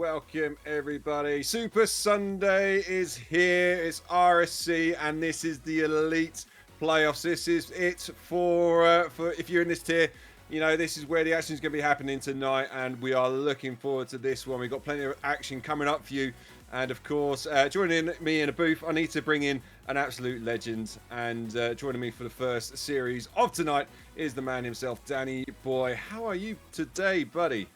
welcome everybody. Super Sunday is here. It's RSC, and this is the Elite Playoffs. This is it for if you're in this tier. You know, this is where the action is going to be happening tonight, and we are looking forward to this one. We've got plenty of action coming up for you. And of course, joining me in a booth, I need to bring in an absolute legend. And joining me for the first series of tonight is the man himself, Danny Boy. How are you today, buddy?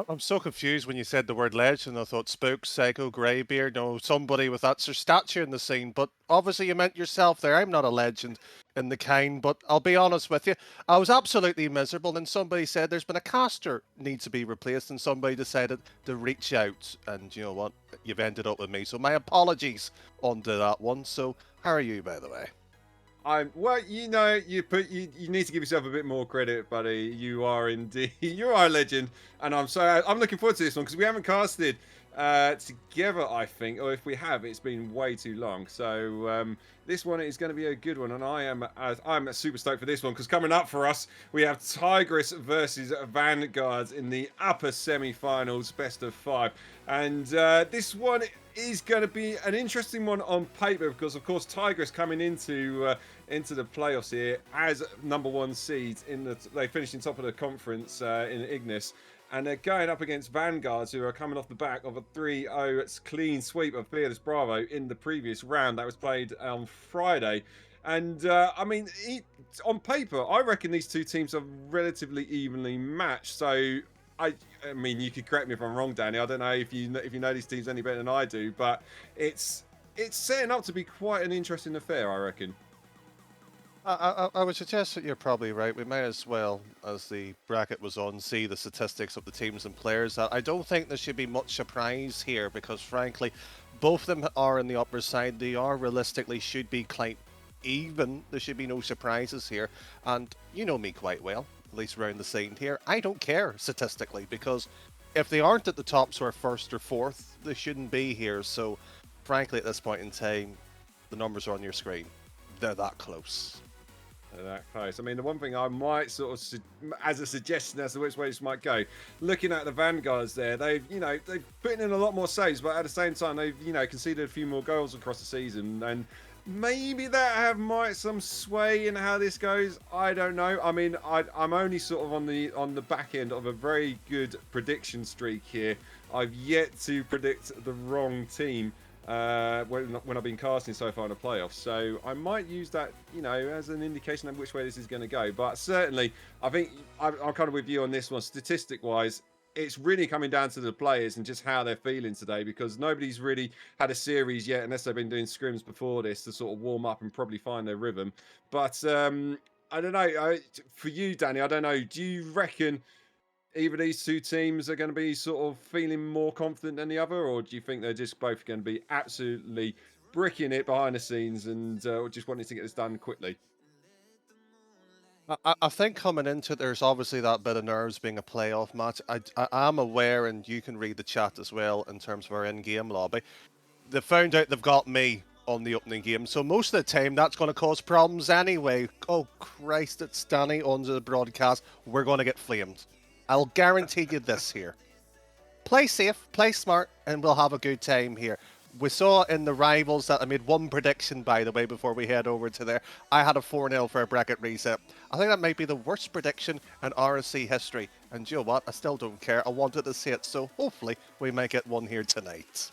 I'm so confused when you said the word legend. I thought Spook, Psycho, Greybeard, no, somebody with that sort of stature in the scene. But obviously you meant yourself there. I'm not a legend in the kind, but I'll be honest with you. I was absolutely miserable, and somebody said there's been a caster needs to be replaced, and somebody decided to reach out. And you know what? You've ended up with me. So my apologies onto that one. So how are you, by the way? Well, you know, you need to give yourself a bit more credit, buddy. You are indeed you are a legend, and I'm looking forward to this one because we haven't casted together, I think, or if we have, it's been way too long. So this one is going to be a good one, and I'm super stoked for this one because coming up for us we have Tigress versus Vanguards in the upper semi-finals, best of 5, and this one is going to be an interesting one on paper because, of course, Tigress coming into the playoffs here as #1 seeds they finished in top of the conference in Ignis. And they're going up against Vanguards, who are coming off the back of a 3-0 clean sweep of Fearless Bravo in the previous round that was played on Friday. And, I mean, on paper, I reckon these two teams are relatively evenly matched. So, I mean, you could correct me if I'm wrong, Danny. I don't know if you know these teams any better than I do, but it's setting up to be quite an interesting affair, I reckon. I would suggest that you're probably right. We might as well, as the bracket was on, see the statistics of the teams and players. I don't think there should be much surprise here because, frankly, both of them are in the upper side. They are realistically should be quite even. There should be no surprises here. And you know me quite well, at least around the scene here. I don't care statistically because if they aren't at the top, so are first or fourth, they shouldn't be here. So, frankly, at this point in time, the numbers are on your screen. They're that close. That close. I mean, the one thing I might sort of, as a suggestion as to which way this might go, looking at the Vanguards there, they've put in a lot more saves, but at the same time, they've conceded a few more goals across the season, and maybe that might some sway in how this goes. I don't know. I mean, I'm only sort of on the back end of a very good prediction streak here. I've yet to predict the wrong team. When I've been casting so far in the playoffs, so I might use that, as an indication of which way this is going to go. But certainly, I think I'm kind of with you on this one. Statistic-wise, it's really coming down to the players and just how they're feeling today, because nobody's really had a series yet, unless they've been doing scrims before this to sort of warm up and probably find their rhythm. But I don't know. For you, Danny, I don't know. Do you reckon either of these two teams are going to be sort of feeling more confident than the other, or do you think they're just both going to be absolutely bricking it behind the scenes and just wanting to get this done quickly? I think coming into it, there's obviously that bit of nerves being a playoff match. I am aware, and you can read the chat as well in terms of our in-game lobby. They found out they've got me on the opening game, so most of the time that's going to cause problems anyway. Oh Christ, it's Danny onto the broadcast. We're going to get flamed. I'll guarantee you this here. Play safe, play smart, and we'll have a good time here. We saw in the rivals that I made one prediction, by the way, before we head over to there. I had a 4-0 for a bracket reset. I think that might be the worst prediction in RSC history. And you know what? I still don't care. I wanted to see it, so hopefully we might get one here tonight.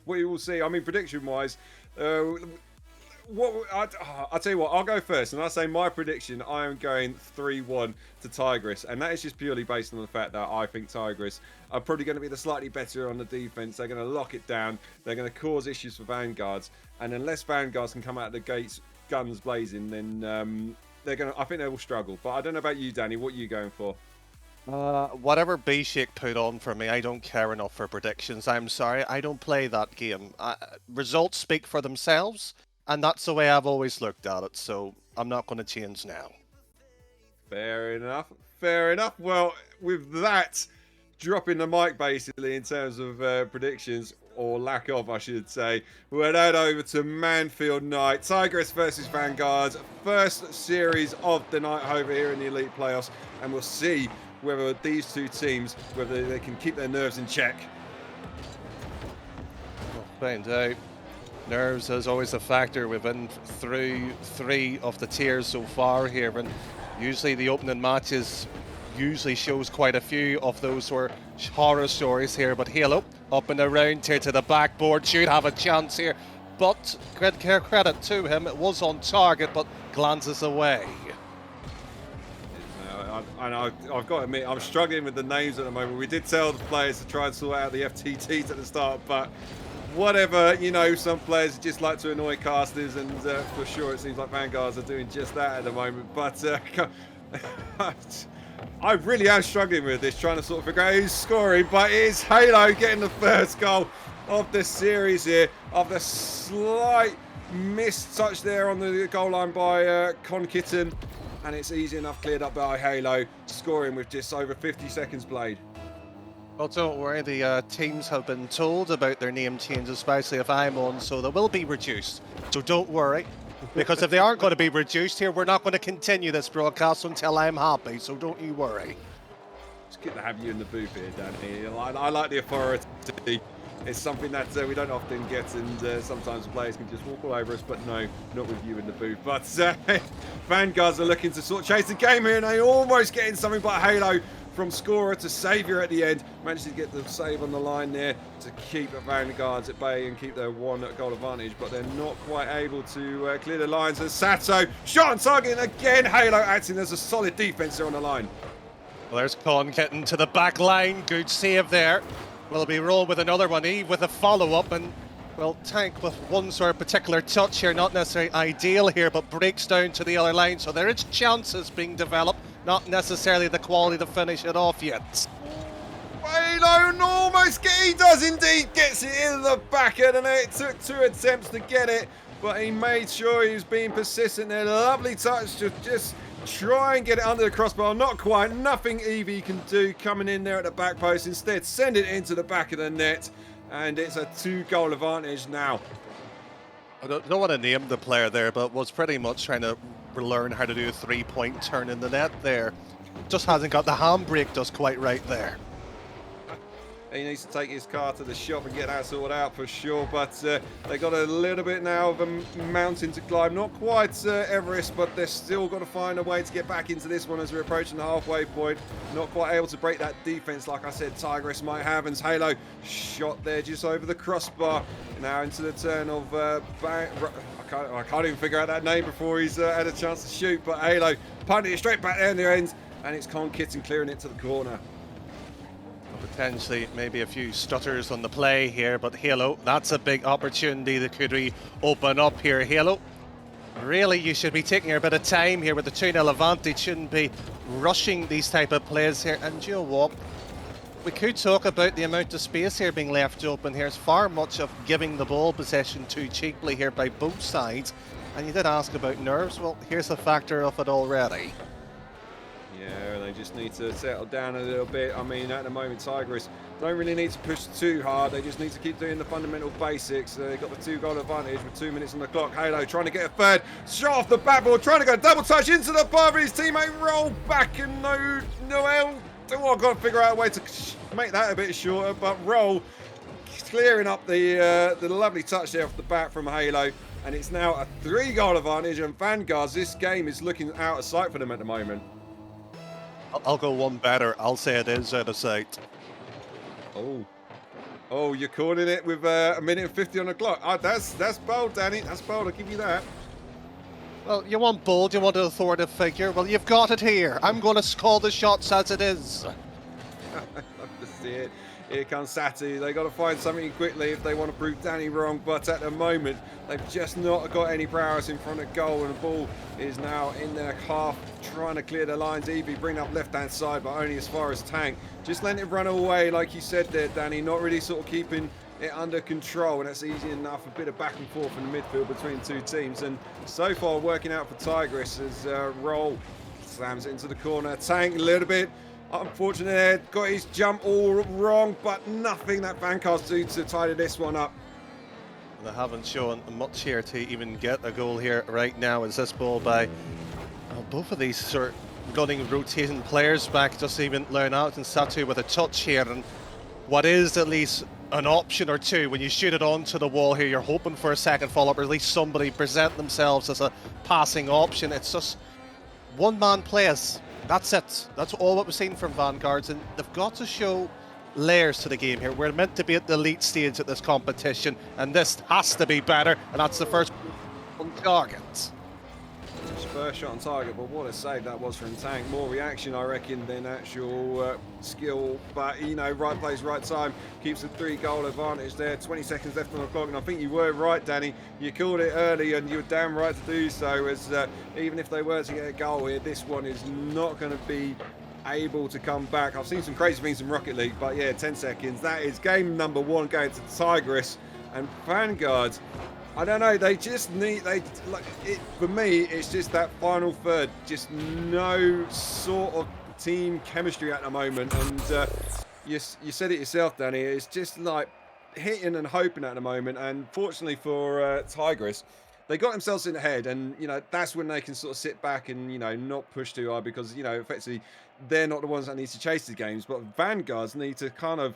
We will see. I mean, prediction-wise, I'll tell you what, I'll go first, and I say my prediction, I am going 3-1 to Tigress, and that is just purely based on the fact that I think Tigress are probably going to be the slightly better on the defense. They're going to lock it down, they're going to cause issues for Vanguards, and unless Vanguards can come out of the gates guns blazing, then I think they will struggle. But I don't know about you, Danny, what are you going for? Whatever B-Shake put on for me, I don't care enough for predictions. I'm sorry, I don't play that game. Results speak for themselves. And that's the way I've always looked at it, so I'm not going to change now. Fair enough. Fair enough. Well, with that, dropping the mic basically in terms of predictions, or lack of, I should say, we'll head over to Manfield Night. Tigress versus Vanguards. First series of the night over here in the Elite Playoffs, and we'll see whether these two teams, whether they can keep their nerves in check. Well, find out. Nerves is always a factor. We've been through 3 of the tiers so far here, and usually the opening matches usually shows quite a few of those sort of horror stories here. But Halo up and around here to the backboard, should have a chance here, but credit to him, it was on target but glances away. I've got to admit, I'm struggling with the names at the moment. We did tell the players to try and sort out the FTTs at the start, but whatever, you know, some players just like to annoy casters, and for sure it seems like Vanguards are doing just that at the moment. But I really am struggling with this, trying to sort of figure out who's scoring, but it is Halo getting the first goal of the series here, after a slight missed touch there on the goal line by Con Kitten, and it's easy enough cleared up by Halo, scoring with just over 50 seconds played. Well, don't worry, the teams have been told about their name change, especially if I'm on, so they will be reduced. So don't worry, because if they aren't going to be reduced here, we're not going to continue this broadcast until I'm happy, so don't you worry. It's good to have you in the booth here, Danny. I like the authority. It's something that we don't often get, and sometimes players can just walk all over us, but no, not with you in the booth. But Vanguards are looking to sort of chase the game here, and they almost getting something but Halo from scorer to saviour at the end. Managed to get the save on the line there to keep the Vanguards at bay and keep their 1 goal advantage, but they're not quite able to clear the lines. And Sato, shot on target, and again Halo acting as a solid defence there on the line. Well, there's Con getting to the back line, good save there. We'll be rolling with another one, Eve, with a follow-up, and, well, Tank with one sort of particular touch here, not necessarily ideal here, but breaks down to the other line, so there is chances being developed, not necessarily the quality to finish it off yet. Halo almost he does indeed, gets it in the back of the net. It took 2 attempts to get it, but he made sure he was being persistent there. Lovely touch to just try and get it under the crossbar. Not quite. Nothing Evie can do coming in there at the back post. Instead, send it into the back of the net, and it's a 2-goal advantage now. I don't want to name the player there, but was pretty much trying to learn how to do a 3-point turn in the net there. Just hasn't got the handbrake just quite right there. He needs to take his car to the shop and get that sorted out for sure, but they got a little bit now of a mountain to climb. Not quite Everest, but they're still got to find a way to get back into this one as we're approaching the halfway point. Not quite able to break that defense like I said Tigress might have, and Halo shot there just over the crossbar. Now into the turn of I can't even figure out that name before he's had a chance to shoot, but Halo punted it straight back there in the end, and it's Con Kitten clearing it to the corner. Potentially maybe a few stutters on the play here, but Halo, that's a big opportunity that could open up here. Halo, really you should be taking a bit of time here with the 2-0 advantage, shouldn't be rushing these type of plays here. And you know what, we could talk about the amount of space here being left open here. It's far much of giving the ball possession too cheaply here by both sides. And you did ask about nerves, well here's a factor of it already. Yeah, they just need to settle down a little bit. I mean, at the moment, Tigress don't really need to push too hard. They just need to keep doing the fundamental basics. They got the 2-goal advantage with 2 minutes on the clock. Halo trying to get a third. Shot off the backboard, trying to go double touch into the path of his teammate. Roll back and Noel. Oh, I've got to figure out a way to make that a bit shorter. But Roll clearing up the lovely touch there off the bat from Halo. And it's now a 3-goal advantage. And Vanguards, this game is looking out of sight for them at the moment. I'll go one better. I'll say it is out of sight. Oh, you're calling it with 1:50 on the clock. Oh, that's bold, Danny. That's bold. I'll give you that. Well, you want bold, you want an authoritative figure. Well, you've got it here. I'm going to call the shots as it is. Love to see it. Here comes Satu. They got to find something quickly if they want to prove Danny wrong. But at the moment, they've just not got any prowess in front of goal, and the ball is now in their half, trying to clear the lines. Evie bring up left-hand side, but only as far as Tank. Just letting it run away, like you said there, Danny. Not really sort of keeping it under control, and that's easy enough. A bit of back and forth in the midfield between two teams, and so far working out for Tigress as Roll slams it into the corner. Tank a little bit unfortunately got his jump all wrong, but nothing that Vanguards do to tidy this one up. They haven't shown much here to even get a goal here right now. Is this ball by both of these gunning, rotating players back, just even learn out, and Satu with a touch here, and what is at least an option or two when you shoot it onto the wall here, you're hoping for a second follow-up, or at least somebody present themselves as a passing option. It's just one-man plays. That's it. That's all what we've seen from Vanguards, and they've got to show layers to the game here. We're meant to be at the elite stage at this competition, and this has to be better, and that's the first on target. Just first shot on target, but what a save that was from Tank. More reaction, I reckon, than actual skill. But, you know, right place, right time. Keeps a 3-goal advantage there. 20 seconds left on the clock. And I think you were right, Danny. You called it early, and you were damn right to do so. As even if they were to get a goal here, this one is not going to be able to come back. I've seen some crazy things in Rocket League, but yeah, 10 seconds. That is game number 1 going to Tigress and Vanguard. I don't know, they just need, for me, it's just that final third, just no sort of team chemistry at the moment, and you said it yourself, Danny, it's just like hitting and hoping at the moment, and fortunately for Tigress, they got themselves in the head, and, you know, that's when they can sort of sit back and, you know, not push too hard, because, you know, effectively, they're not the ones that need to chase the games, but Vanguards need to kind of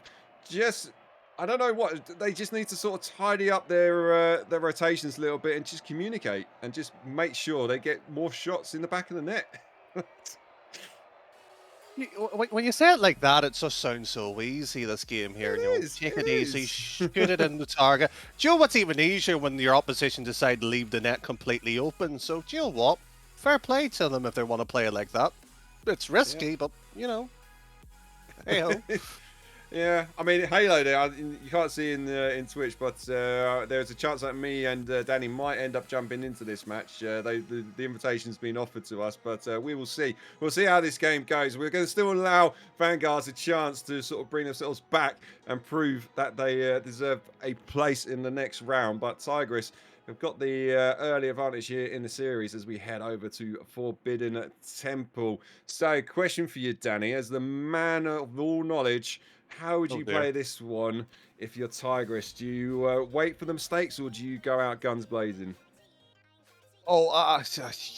just, I don't know what, they just need to sort of tidy up their rotations a little bit and just communicate and just make sure they get more shots in the back of the net. When you say it like that, it just sounds so easy, this game here. Take it easy, shoot it in the target. Do you know what's even easier when your opposition decide to leave the net completely open? So, do you know what? Fair play to them if they want to play it like that. It's risky, but, you know, hey-ho. Yeah, I mean, Halo there, you can't see in Twitch, but there's a chance that me and Danny might end up jumping into this match. The invitation's been offered to us, but we will see. We'll see how this game goes. We're going to still allow Vanguards a chance to sort of bring themselves back and prove that they deserve a place in the next round. But Tigress have got the early advantage here in the series as we head over to Forbidden Temple. So, question for you, Danny, as the man of all knowledge, how would you play this one if you're Tigress? Do you wait for the mistakes, or do you go out guns blazing? Oh,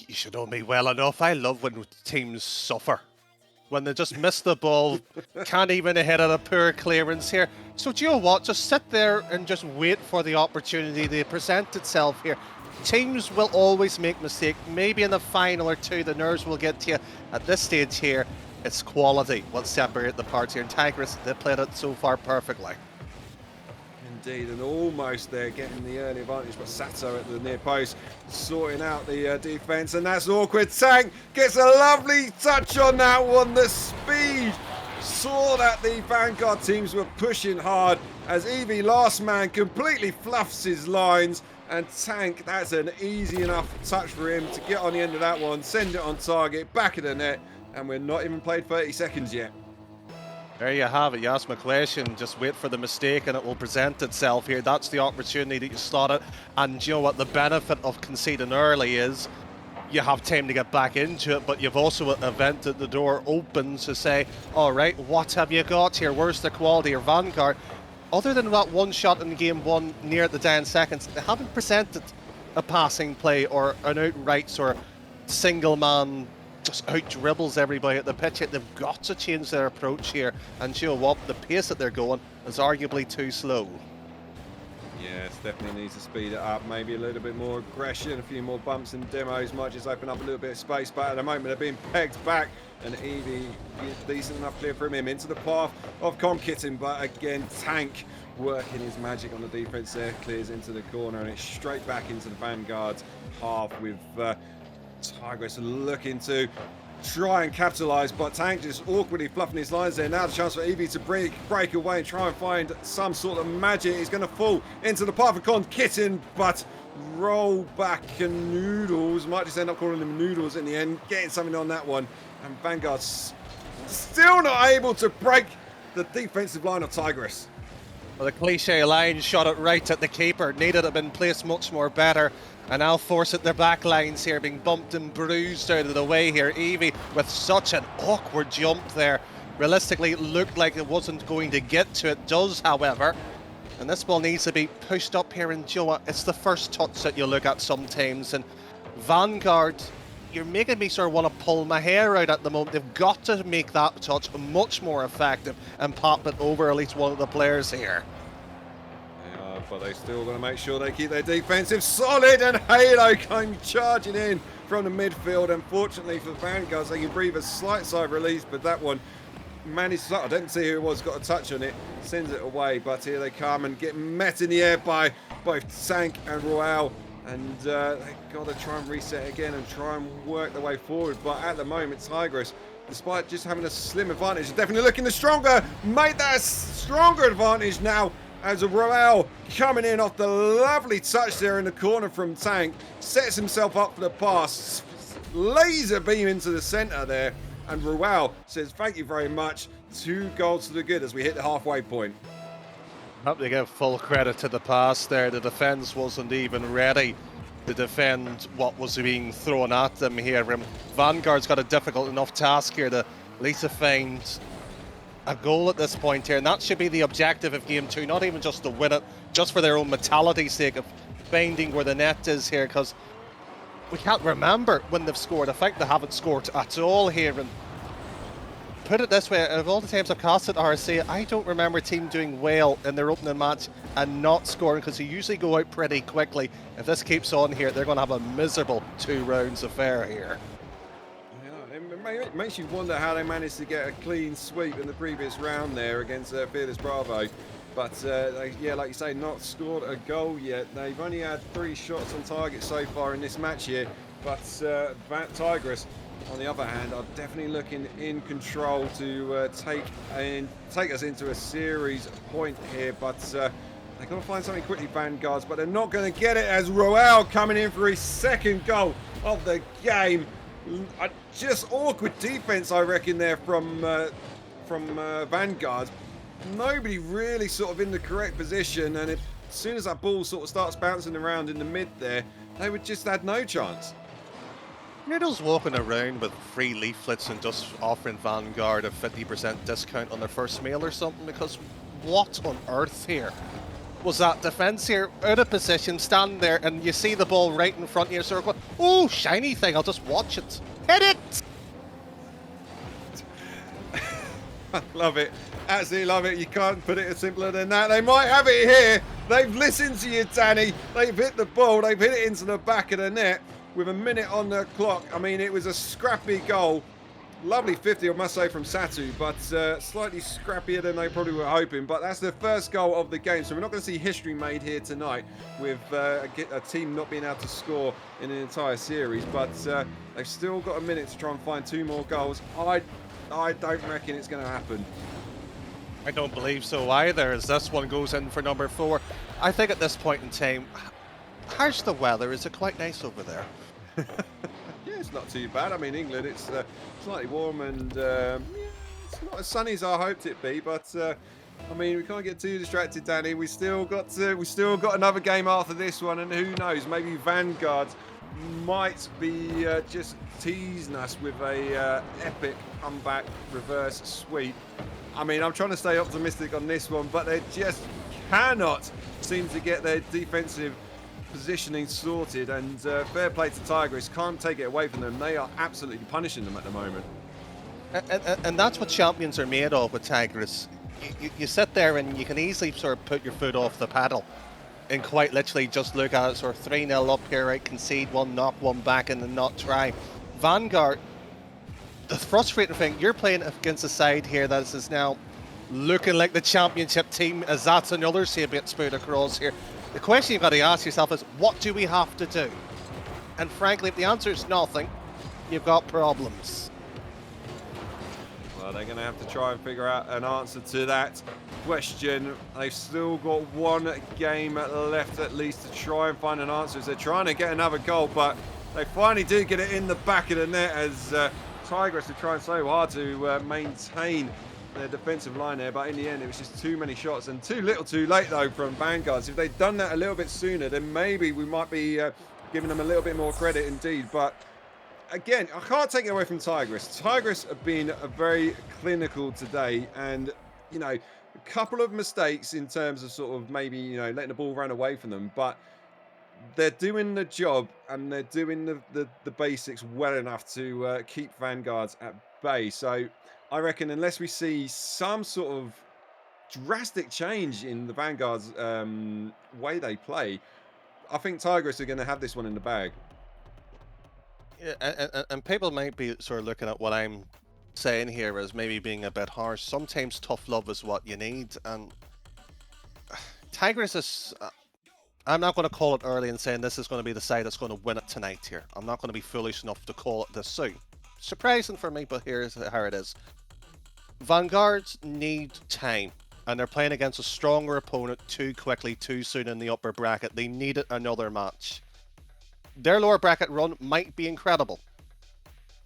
you should know me well enough. I love when teams suffer. When they just miss the ball, can't even hit at a poor clearance here. So do you know what? Just sit there and just wait for the opportunity to present itself here. Teams will always make mistakes. Maybe in the final or two, the nerves will get to you. At this stage here, it's quality what separate the parts here. And Tigress, they played it so far perfectly. Indeed, and almost there getting the early advantage, but Sato at the near post sorting out the defense, and that's awkward. Tank gets a lovely touch on that one. The speed saw that the Vanguard teams were pushing hard as Evie, last man, completely fluffs his lines, and Tank, that's an easy enough touch for him to get on the end of that one, send it on target, back of the net, and we're not even played 30 seconds yet. There you have it. You asked my question. Just wait for the mistake and it will present itself here. That's the opportunity that you slot it. And you know what? The benefit of conceding early is you have time to get back into it, but you've also invented the door open to say, all right, what have you got here? Where's the quality of Vanguard? Other than that one shot in game 1 near the 10 seconds, they haven't presented a passing play or an outright or single man just out dribbles everybody at the pitch. They've got to change their approach here, and you know what, the pace that they're going is arguably too slow. Yes, definitely needs to speed it up, maybe a little bit more aggression, a few more bumps and demos might just open up a little bit of space, but at the moment they're being pegged back, and Evie is decent enough clear from him into the path of Comkitten, but again, Tank working his magic on the defense there, clears into the corner, and it's straight back into the Vanguard's half with Tigress looking to try and capitalise, but Tank just awkwardly fluffing his lines there. Now the chance for Evie to break away and try and find some sort of magic. He's going to fall into the path of Comkitten, but roll back and Noodles might just end up calling them Noodles in the end, getting something on that one. And Vanguard's still not able to break the defensive line of Tigress. Well, the cliche line shot it right at the keeper. Needed to have been placed much more better. And now force at their back lines here, being bumped and bruised out of the way here. Evie with such an awkward jump there. Realistically, it looked like it wasn't going to get to it. Does, however. And this ball needs to be pushed up here. And you know what? It's the first touch that you look at sometimes. And Vanguard, you're making me sort of want to pull my hair out at the moment. They've got to make that touch much more effective and pop it over at least one of the players here. They are, but they still got to make sure they keep their defensive solid, and Halo came charging in from the midfield. Unfortunately for the Vanguards, they can breathe a slight sigh of release, but that one managed to, I don't see who it was, got a touch on it, sends it away, but here they come and get met in the air by both Sank and Royale. And they've got to try and reset again and try and work their way forward. But at the moment, Tigress, despite just having a slim advantage, is definitely looking the stronger. Made that a stronger advantage now as a Royale coming in off the lovely touch there in the corner from Tank. Sets himself up for the pass. Laser beam into the centre there. And Royale says, thank you very much. 2 goals to the good as we hit the halfway point. Have to give full credit to the pass there. The defence wasn't even ready to defend what was being thrown at them here. Vanguard's got a difficult enough task here to at least find a goal at this point here, and that should be the objective of Game 2, not even just to win it, just for their own mentality's sake of finding where the net is here, because we can't remember when they've scored. I think they haven't scored at all here, and put it this way, of all the times I've cast at RSC, I don't remember a team doing well in their opening match and not scoring, because they usually go out pretty quickly. If this keeps on here, they're going to have a miserable 2 rounds affair here. Yeah, it makes you wonder how they managed to get a clean sweep in the previous round there against Fearless Bravo. But yeah, like you say, not scored a goal yet. They've only had 3 shots on target so far in this match here. But Tigress, on the other hand, are definitely looking in control to take us into a series point here. But they've got to find something quickly, Vanguards, but they're not going to get it as Royale coming in for his 2nd goal of the game. Just awkward defense, I reckon, there from Vanguard. Nobody really sort of in the correct position, and as soon as that ball sort of starts bouncing around in the mid there, they would just had no chance. You're just walking around with free leaflets and just offering Vanguard a 50% discount on their first meal or something, because what on earth here was that defence here, out of position, standing there, and you see the ball right in front of you, so you're going, oh, shiny thing, I'll just watch it. Hit it! Love it. Absolutely love it. You can't put it simpler than that. They might have it here. They've listened to you, Danny. They've hit the ball. They've hit it into the back of the net with a minute on the clock. I mean, it was a scrappy goal. Lovely 50, I must say, from Satu, but slightly scrappier than they probably were hoping. But that's the first goal of the game, so we're not going to see history made here tonight with a team not being able to score in an entire series. But they've still got a minute to try and find 2 more goals. I don't reckon it's going to happen. I don't believe so either, as this one goes in for number 4. I think at this point in time, how's the weather? Is it quite nice over there? Yeah, it's not too bad. I mean, England, it's slightly warm and yeah, it's not as sunny as I hoped it'd be. But I mean, we can't get too distracted, Danny. We still got another game after this one, and who knows? Maybe Vanguard might be just teasing us with a epic comeback reverse sweep. I mean, I'm trying to stay optimistic on this one, but they just cannot seem to get their defensive positioning sorted, and fair play to Tigress, can't take it away from them. They are absolutely punishing them at the moment. And that's what champions are made of with Tigress. You sit there and you can easily sort of put your foot off the pedal and quite literally just look at it, sort of 3-0 up here, right, concede one, knock one back and then not try. Vanguard, the frustrating thing, you're playing against a side here that is now looking like the championship team, as that's another bit spewed across here. The question you've got to ask yourself is, what do we have to do? And frankly, if the answer is nothing, you've got problems. Well, they're going to have to try and figure out an answer to that question. They've still got 1 game left at least to try and find an answer as they're trying to get another goal, but they finally do get it in the back of the net as Tigress are trying so hard to maintain their defensive line there, but in the end it was just too many shots and too little too late though from Vanguards. If they'd done that a little bit sooner, then maybe we might be giving them a little bit more credit indeed. But again, I can't take it away from Tigress. Tigress have been very clinical today, and you know, a couple of mistakes in terms of sort of maybe, you know, letting the ball run away from them, but they're doing the job and they're doing the basics well enough to keep Vanguards at bay. So I reckon unless we see some sort of drastic change in the Vanguard's way they play, I think Tigris are going to have this one in the bag. Yeah, and people might be sort of looking at what I'm saying here as maybe being a bit harsh. Sometimes tough love is what you need, and Tigers is. I'm not going to call it early and saying this is going to be the side that's going to win it tonight here. I'm not going to be foolish enough to call it this soon. Surprising for me, but here's how it is. Vanguards need time, and they're playing against a stronger opponent too quickly, too soon in the upper bracket. They needed another match. Their lower bracket run might be incredible.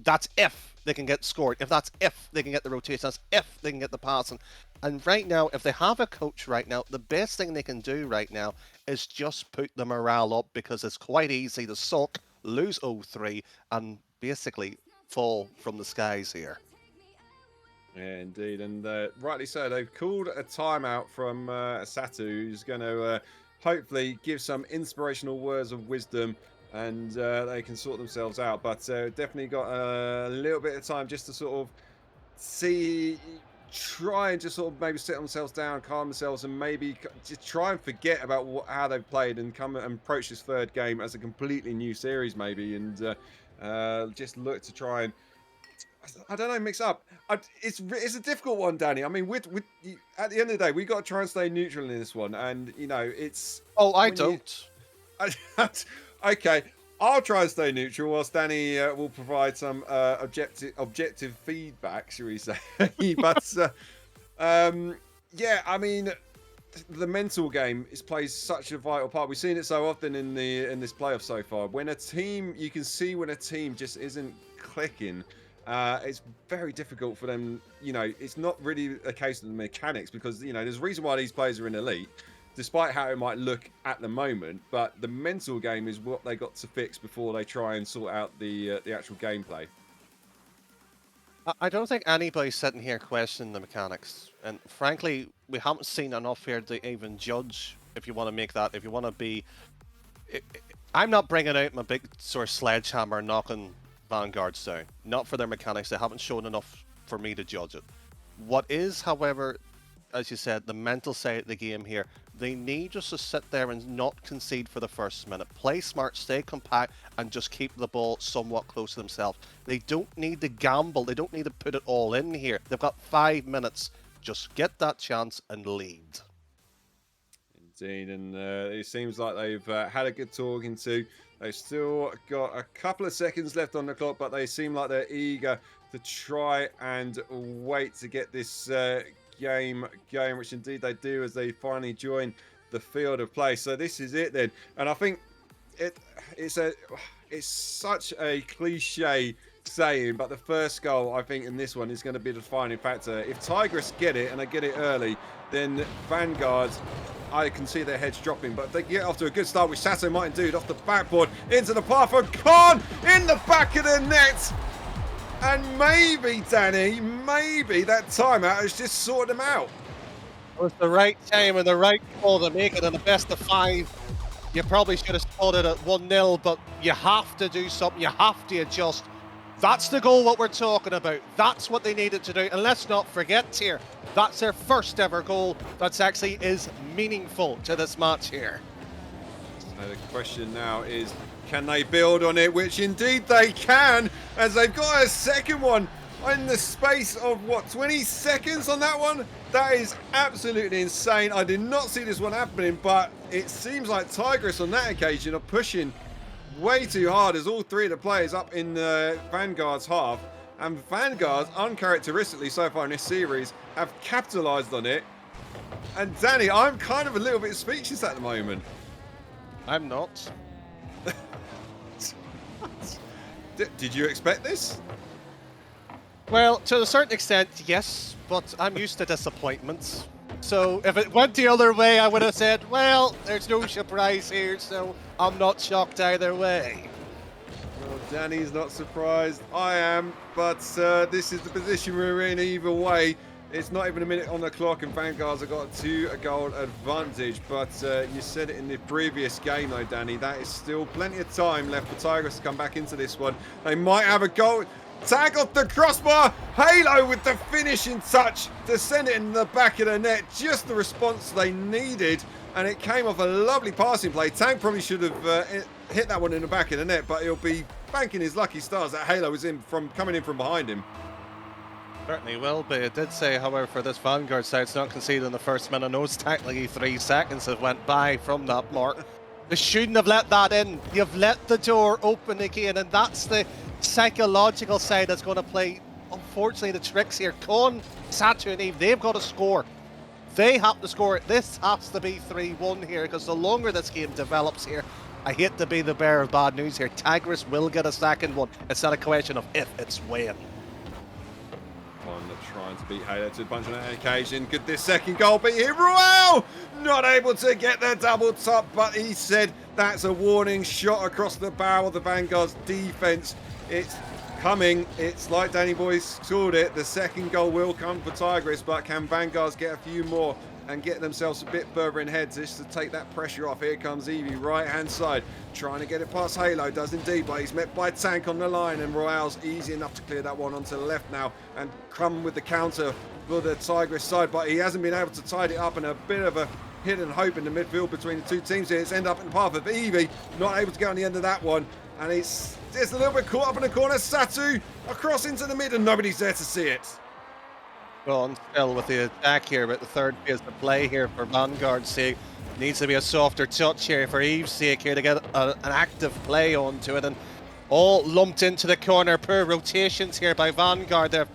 That's if they can get scored. If they can get the rotation. That's if they can get the passing. And right now, if they have a coach right now, the best thing they can do right now is just put the morale up, because it's quite easy to sulk, lose 0-3, and basically fall from the skies here. Yeah, indeed, and rightly so. They've called a timeout from Satu, who's going to hopefully give some inspirational words of wisdom, and they can sort themselves out. But definitely got a little bit of time just to sort of try and just sort of maybe set themselves down, calm themselves, and maybe just try and forget about how they've played and come and approach this third game as a completely new series, maybe, and just look to try and, I don't know, mix up. It's a difficult one, Danny. I mean, at the end of the day, we got to try and stay neutral in this one, and you know, it's. Oh, I don't. Okay, I'll try and stay neutral, whilst Danny will provide some objective feedback, shall we say? But yeah, I mean, the mental game plays such a vital part. We've seen it so often in this playoff so far. When a team, you can see when a team just isn't clicking. It's very difficult for them. You know, it's not really a case of the mechanics, because you know there's a reason why these players are in elite, despite how it might look at the moment. But the mental game is what they got to fix before they try and sort out the actual gameplay. I don't think anybody's sitting here questioning the mechanics, and frankly, we haven't seen enough here to even judge. If you want to make that, if you want to be, I'm not bringing out my big sort of sledgehammer knocking Vanguards down. Not for their mechanics. They haven't shown enough for me to judge it. What is, however, as you said, the mental side of the game here, they need just to sit there and not concede for the first minute. Play smart, stay compact, and just keep the ball somewhat close to themselves. They don't need to gamble. They don't need to put it all in here. They've got 5 minutes. Just get that chance and lead. Indeed, and it seems like they've had a good talking to. They've still got a couple of seconds left on the clock, but they seem like they're eager to try and wait to get this game going, which indeed they do as they finally join the field of play. So this is it then, and I think it's such a cliche saying, but the first goal, I think, in this one is going to be the defining factor. If Tigris get it, and they get it early, then Vanguard, I can see their heads dropping. But if they get off to a good start, which Sato might do, off the backboard, into the path of Khan, in the back of the net. And maybe, Danny, maybe that timeout has just sorted them out. It was the right time and the right call to make it in the best of 5. You probably should have scored it at 1-0, but you have to do something. You have to adjust. That's the goal what we're talking about. That's what they needed to do. And let's not forget here, that's their first ever goal that actually is meaningful to this match here. So the question now is, can they build on it? Which indeed they can, as they've got a second one in the space of, what, 20 seconds on that one? That is absolutely insane. I did not see this one happening, but it seems like Tigris on that occasion are pushing way too hard as all three of the players up in Vanguard's half. And Vanguard, uncharacteristically so far in this series, have capitalised on it. And Danny, I'm kind of a little bit speechless at the moment. I'm not. Did you expect this? Well, to a certain extent, yes, but I'm used to disappointments. So if it went the other way, I would have said, well, there's no surprise here, so I'm not shocked either way. Well, Danny's not surprised. I am, but this is the position we're in either way. It's not even a minute on the clock, and Vanguards have got a 2-goal advantage. But you said it in the previous game, though, Danny. That is still plenty of time left for Tigers to come back into this one. They might have a goal. Tag off the crossbar. Halo with the finishing touch to send it in the back of the net. Just the response they needed. And it came off a lovely passing play. Tank probably should have hit that one in the back of the net, but he'll be banking his lucky stars that Halo was coming in from behind him. Certainly will be. It did say, however, for this Vanguard side, it's not conceded in the first minute. No, it's technically 3 seconds have went by from that mark. They shouldn't have let that in. You've let the door open again, and that's the psychological side that's going to play, unfortunately, the tricks here. Con, Satu and Eve, they've got to score. They have to score. This has to be 3-1 here, because the longer this game develops here, I hate to be the bearer of bad news here, Tigris will get a second one. It's not a question of if, it's when. Trying to beat Halo to a bunch on that occasion. Could this second goal be here? Royale not able to get the double top, but he said that's a warning shot across the bow of the Vanguard's defense. It's coming. It's like Danny Boy's called it. The second goal will come for Tigris, but can Vanguards get a few more and get themselves a bit further in heads just to take that pressure off? Here comes Evie, right hand side, trying to get it past Halo, does indeed, but he's met by Tank on the line, and Royale's easy enough to clear that one onto the left now and come with the counter for the Tigris side, but he hasn't been able to tidy it up, and a bit of a hidden hope in the midfield between the two teams here. It's ended up in the path of Evie, not able to get on the end of that one, and it's just a little bit caught up in the corner. Satu across into the mid, and nobody's there to see it. On still with the attack here, but the third phase of play here for Vanguard's sake. Needs to be a softer touch here for Eve's sake here to get an active play onto it, and all lumped into the corner. Poor rotations here by Vanguard. They've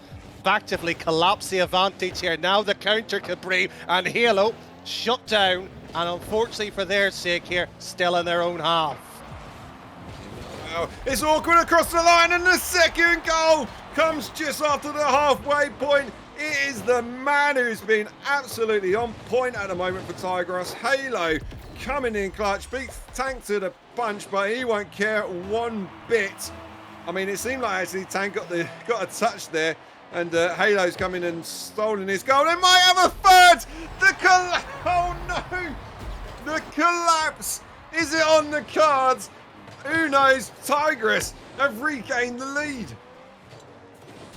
actively collapsed the advantage here. Now the counter could breathe, and Halo shut down, and unfortunately for their sake here, still in their own half. It's awkward across the line, and the second goal comes just after the halfway point. It is the man who's been absolutely on point at the moment for Tigers. Halo coming in clutch, beats Tank to the punch, but he won't care one bit. I mean, it seemed like actually Tank got a touch there, and Halo's come in and stolen his goal. They might have a third. Oh no! The collapse. Is it on the cards? Who knows? Tigers have regained the lead.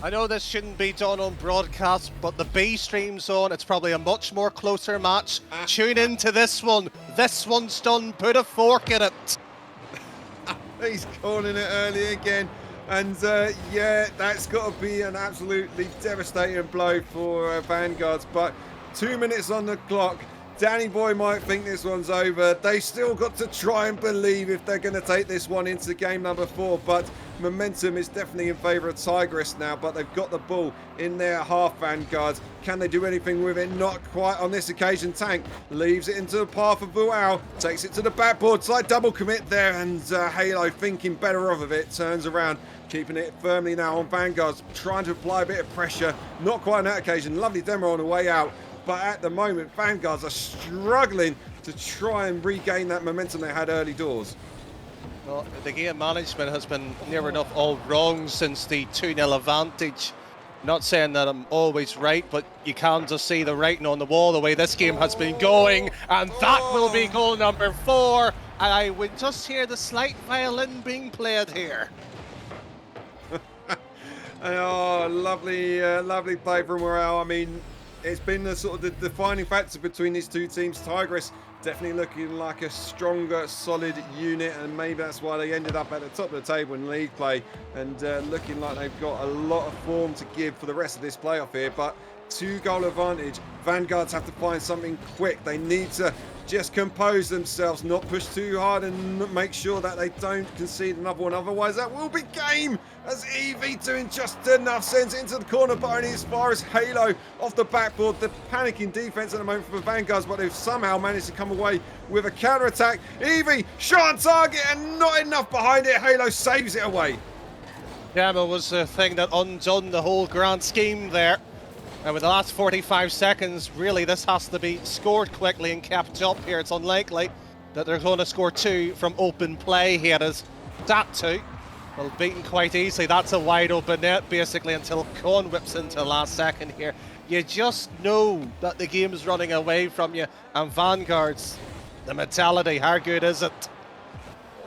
I know this shouldn't be done on broadcast, but the B stream's on. It's probably a much more closer match. Tune into this one. This one's done. Put a fork in it. He's calling it early again. And yeah, that's got to be an absolutely devastating blow for Vanguards. But 2 minutes on the clock. Danny Boy might think this one's over. They still got to try and believe if they're going to take this one into game number 4. But momentum is definitely in favour of Tigris now. But they've got the ball in their half, Vanguards. Can they do anything with it? Not quite on this occasion. Tank leaves it into the path of Vual. Takes it to the backboard. Slight double commit there. And Halo, thinking better of it, turns around. Keeping it firmly now on Vanguards. Trying to apply a bit of pressure. Not quite on that occasion. Lovely demo on the way out. But at the moment, Vanguards are struggling to try and regain that momentum they had early doors. Well, the game management has been near enough all wrong since the 2-0 advantage. Not saying that I'm always right, but you can just see the writing on the wall the way this game has been going. And that will be goal number 4. And I would just hear the slight violin being played here. Oh, lovely, lovely play from Morale. I mean, it's been the sort of the defining factor between these two teams. Tigris definitely looking like a stronger, solid unit, and maybe that's why they ended up at the top of the table in league play, and looking like they've got a lot of form to give for the rest of this playoff here. But 2-goal advantage. Vanguards have to find something quick. They need to just compose themselves, not push too hard, and make sure that they don't concede another one. Otherwise, that will be game. As Evie doing just enough, sends it into the corner, but only as far as Halo off the backboard. The panicking defense at the moment for Vanguards, but they've somehow managed to come away with a counter-attack. Evie, shot on target, and not enough behind it. Halo saves it away. Yeah, it was the thing that undone the whole grand scheme there. And with the last 45 seconds, really, this has to be scored quickly and kept up here. It's unlikely that they're going to score 2 from open play here, as that 2, well, beaten quite easily. That's a wide open net, basically, until Cohen whips into the last second here. You just know that the game is running away from you. And Vanguard's, the mentality, how good is it?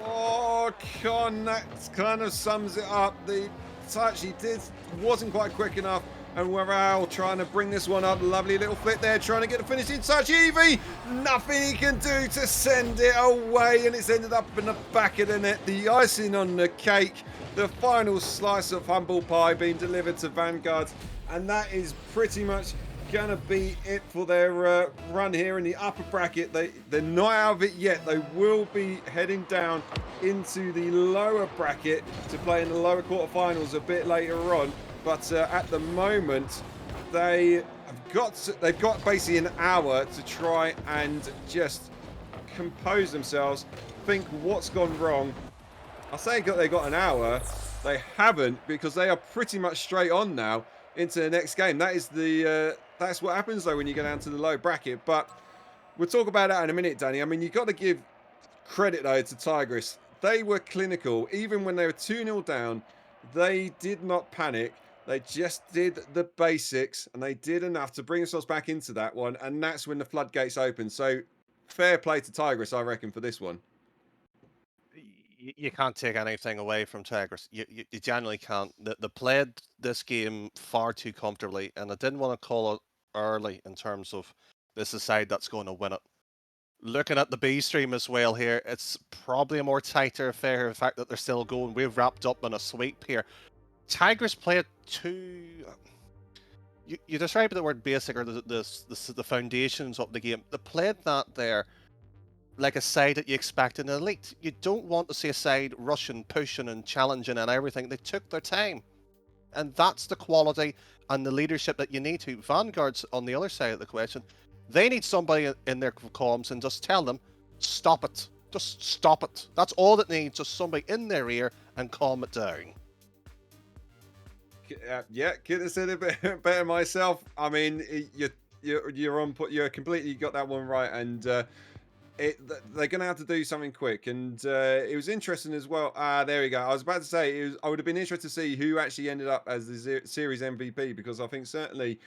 Oh, Con, that kind of sums it up. The touch he did wasn't quite quick enough. And Warral trying to bring this one up. Lovely little flick there, trying to get the finishing touch. Evie, nothing he can do to send it away. And it's ended up in the back of the net. The icing on the cake. The final slice of humble pie being delivered to Vanguard. And that is pretty much going to be it for their run here in the upper bracket. They're not out of it yet. They will be heading down into the lower bracket to play in the lower quarterfinals a bit later on. But at the moment, they've got basically an hour to try and just compose themselves, think what's gone wrong. I say they got an hour. They haven't, because they are pretty much straight on now into the next game. That is that's what happens though when you go down to the low bracket. But we'll talk about that in a minute, Danny. I mean, you've got to give credit though to Tigris. They were clinical. Even when they were 2-0 down, they did not panic. They just did the basics, and they did enough to bring themselves back into that one. And that's when the floodgates opened. So fair play to Tigris, I reckon, for this one. You can't take anything away from Tigers. You genuinely can't. They played this game far too comfortably, and I didn't want to call it early in terms of this is a side that's going to win it. Looking at the B stream as well here, it's probably a more tighter affair. The fact that they're still going, we've wrapped up on a sweep here. Tigers played too. You described the word basic, or the foundations of the game. They played that there like a side that you expect in an elite. You don't want to see a side rushing, pushing, and challenging and everything. They took their time. And that's the quality and the leadership that you need to. Vanguard's on the other side of the question. They need somebody in their comms and just tell them, stop it. Just stop it. That's all it needs, just somebody in their ear and calm it down. Yeah, couldn't have said it better myself. I mean, you're on. You're completely got that one right, and they're going to have to do something quick. And it was interesting as well. There we go. I was about to say I would have been interested to see who actually ended up as the series MVP, because I think certainly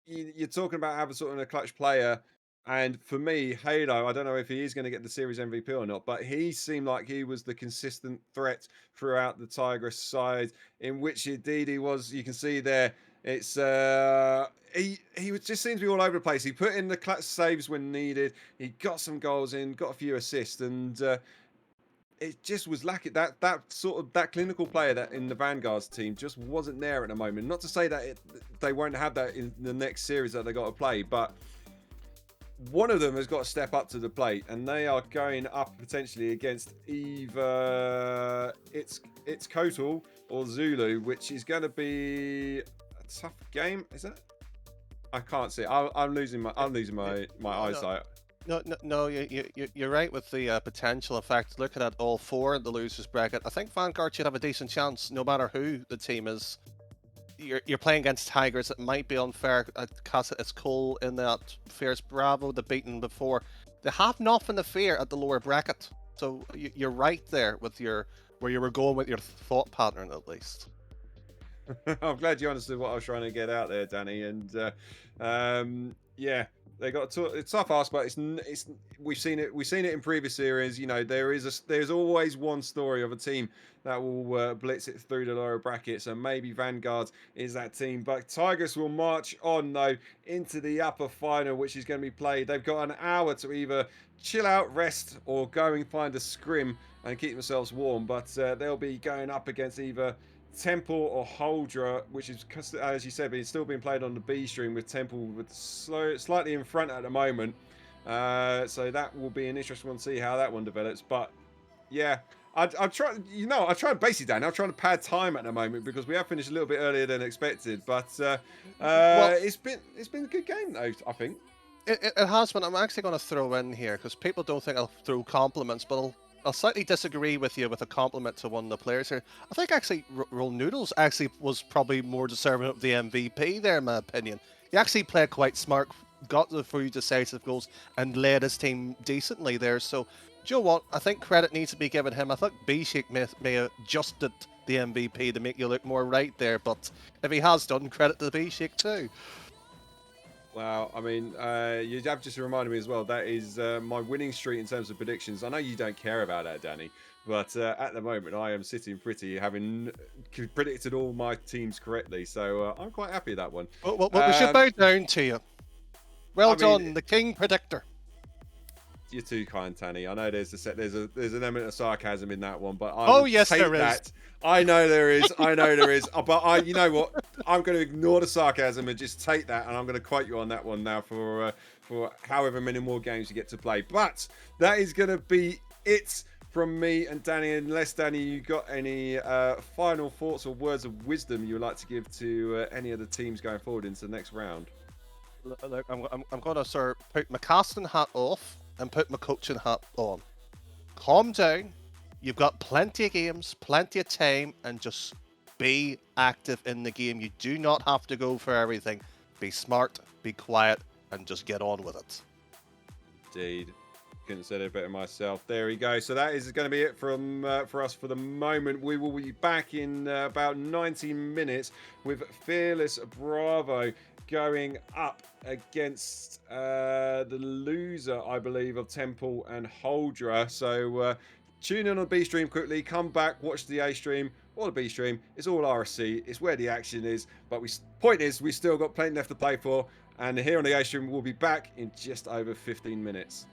you're talking about having sort of a clutch player. And for me, Halo, I don't know if he is going to get the series MVP or not, but he seemed like he was the consistent threat throughout the Tigris side, in which indeed he was. You can see there, it's he just seems to be all over the place. He put in the clutch saves when needed. He got some goals in, got a few assists, and it just was lacking. That clinical player that in the Vanguard's team just wasn't there at the moment. Not to say that they won't have that in the next series that they got to play, but one of them has got to step up to the plate, and they are going up potentially against either it's Kotal or Zulu, which is going to be a tough game. Is it? I can't see. I'm losing my eyesight. No, you're right with the potential. In fact, looking at all four in the losers bracket, I think Vanguard should have a decent chance, no matter who the team is. You're playing against Tigers. It might be unfair. It's Cole in that Fierce Bravo, the beaten before. They have nothing to fear at the lower bracket. So you're right there with where you were going with your thought pattern, at least. I'm glad you understood what I was trying to get out there, Danny. And yeah, they got a tough ask, but it's we've seen it in previous series. You know, there's always one story of a team that will blitz it through the lower bracket. So maybe Vanguard is that team, but Tigers will march on though into the upper final, which is going to be played. They've got an hour to either chill out, rest, or go and find a scrim and keep themselves warm. But they'll be going up against either Temple or Holdra, which is, as you said, it's still being played on the B stream, with Temple slightly in front at the moment. So that will be an interesting one to see how that one develops. But yeah, I'm trying. I'm trying basically, Dan. I'm trying to pad time at the moment because we have finished a little bit earlier than expected. But Well, it's been a good game though, I think. It has been. I'm actually going to throw in here because people don't think I'll throw compliments, but I'll slightly disagree with you with a compliment to one of the players here. I think actually Roll Noodles actually was probably more deserving of the MVP there, in my opinion. He actually played quite smart, got the few decisive goals, and led his team decently there. So, do you know what? I think credit needs to be given him. I think B-Shake may have adjusted the MVP to make you look more right there, but if he has done, credit to B-Shake too. Wow, I mean, you have just reminded me as well. That is my winning streak in terms of predictions. I know you don't care about that, Danny, but at the moment I am sitting pretty, having predicted all my teams correctly. So I'm quite happy with that one. Well, we should bow down to you. Well I mean, done, the King Predictor. you're too kind, Tanny. I know there's an element of sarcasm in that one, but I Oh, will yes, take there is. that. I know there is. I know there is. But you know what? I'm going to ignore the sarcasm and just take that, and I'm going to quote you on that one now for however many more games you get to play. But that is going to be it from me and Danny. Unless, Danny, you got any final thoughts or words of wisdom you would like to give to any of the teams going forward into the next round. Look, I'm going to put my casting hat off and put my coaching hat on. Calm down. You've got plenty of games, plenty of time, and just be active in the game. You do not have to go for everything. Be smart, be quiet, and just get on with it. Indeed. Couldn't say it better myself. There we go. So that is going to be it from for us for the moment. We will be back in about 90 minutes with Fearless Bravo going up against the loser, I believe, of Temple and Holdra. So tune in on the B stream quickly. Come back, watch the A stream or the B stream. It's all RSC. It's where the action is. But point is, we still got plenty left to play for. And here on the A stream, we'll be back in just over 15 minutes.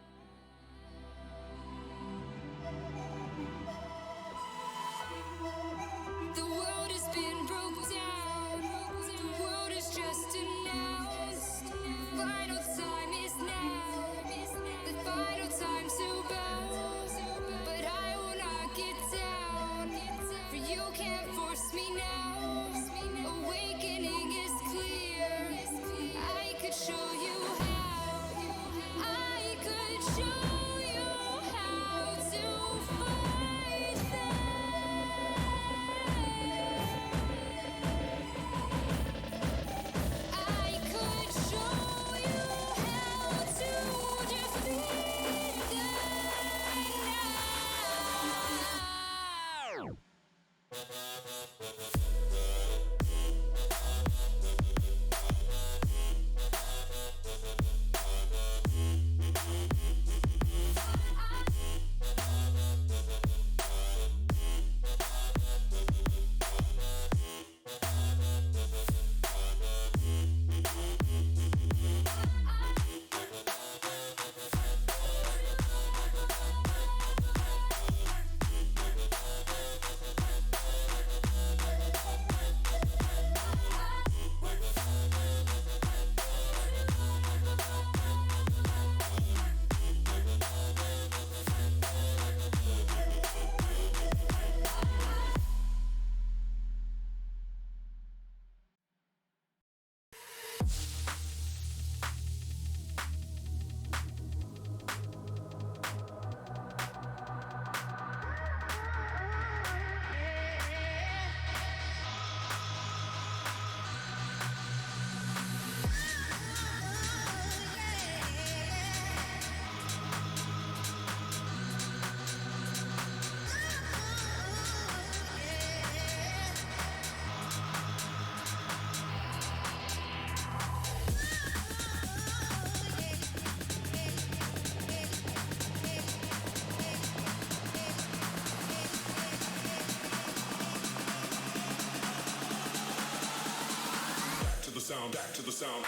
Back to the sound.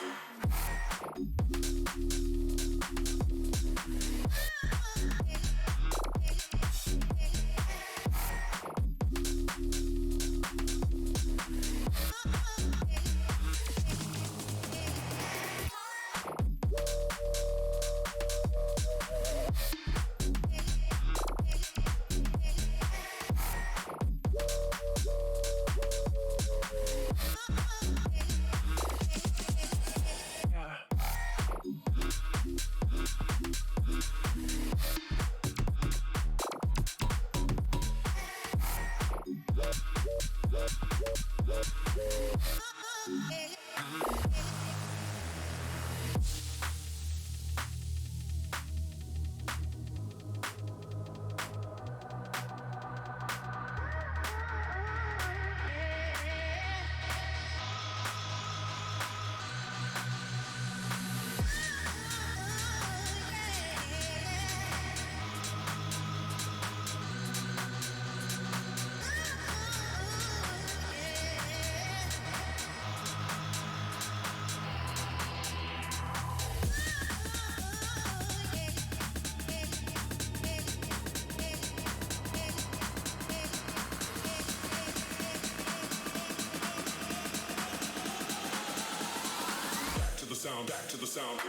to the sound.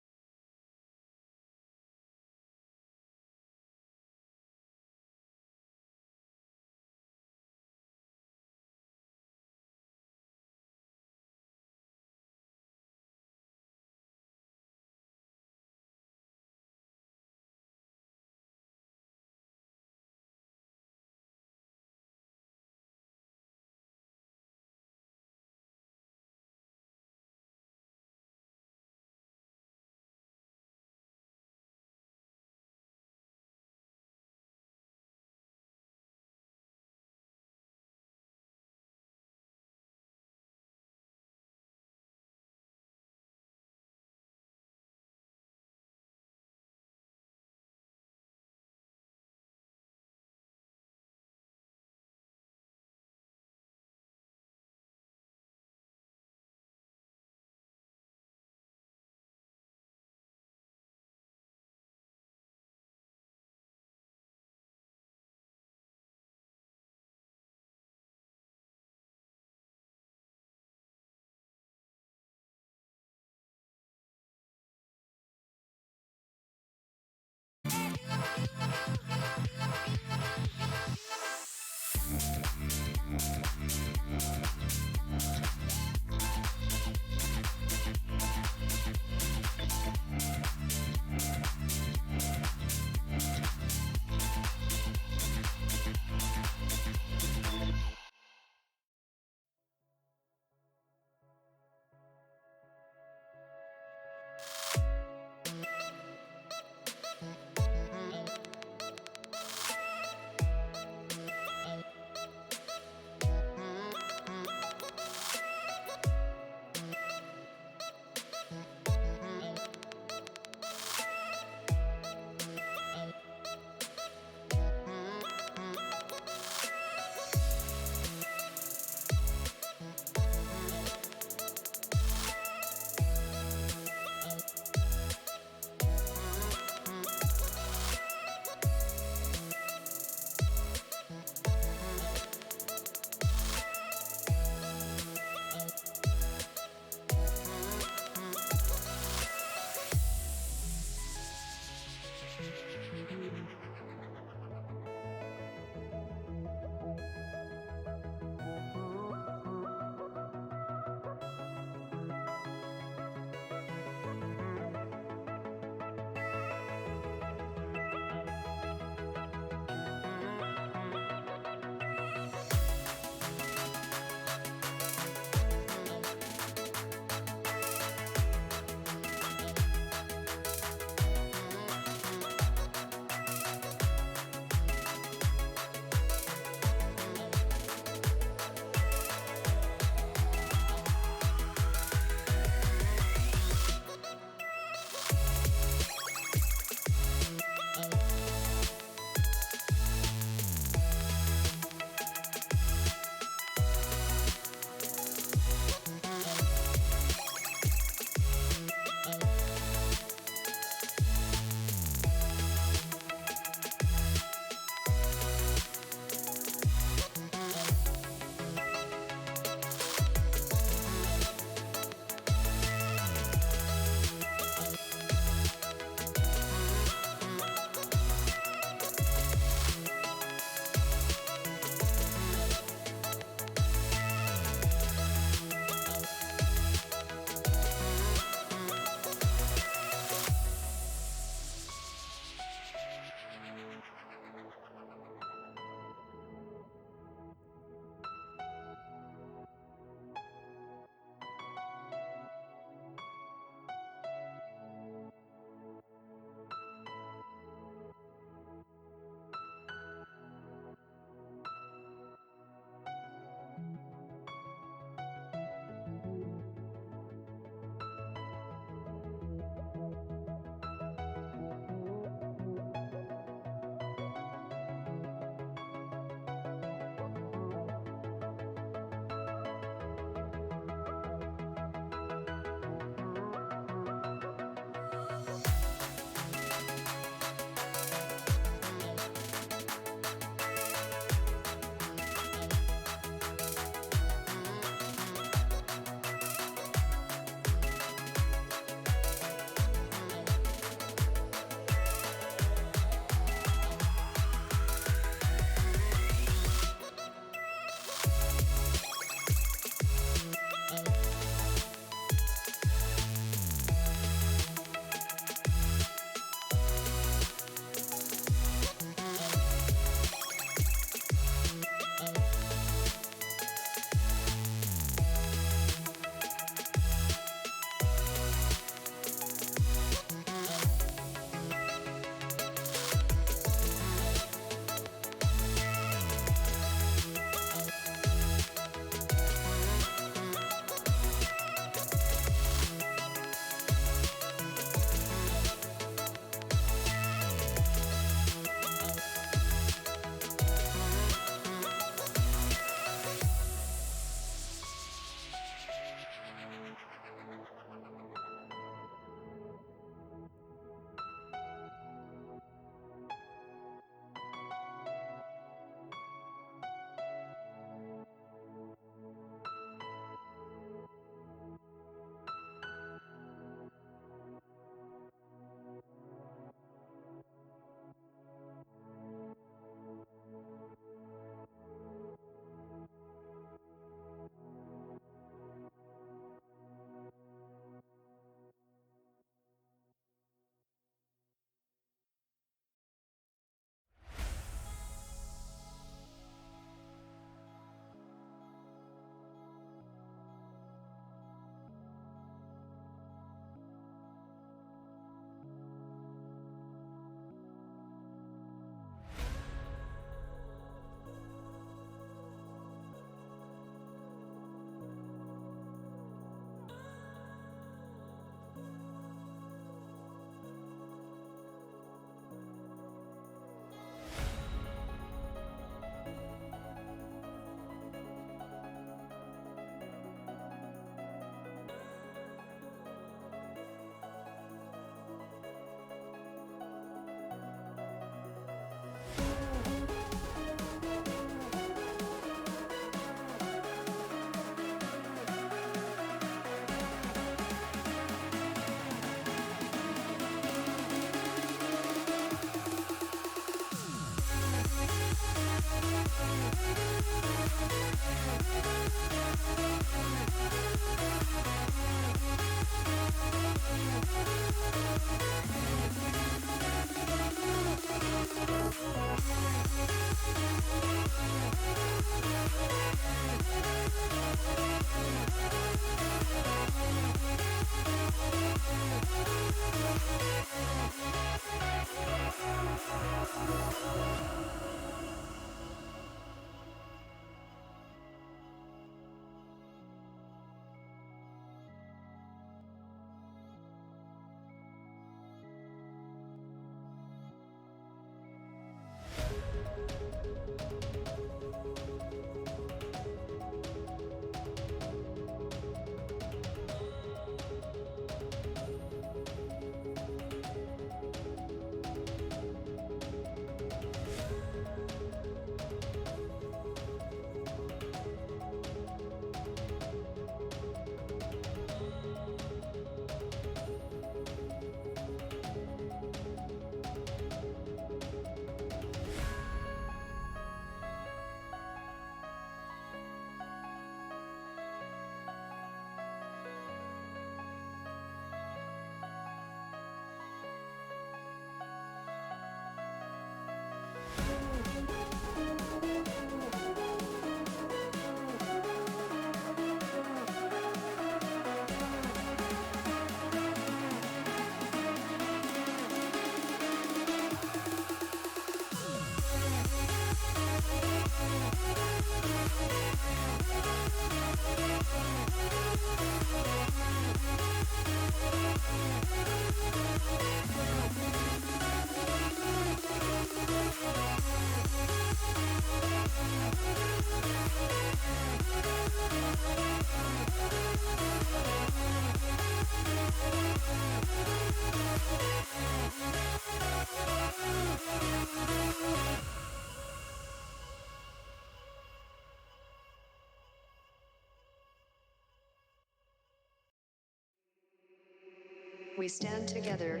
We stand together,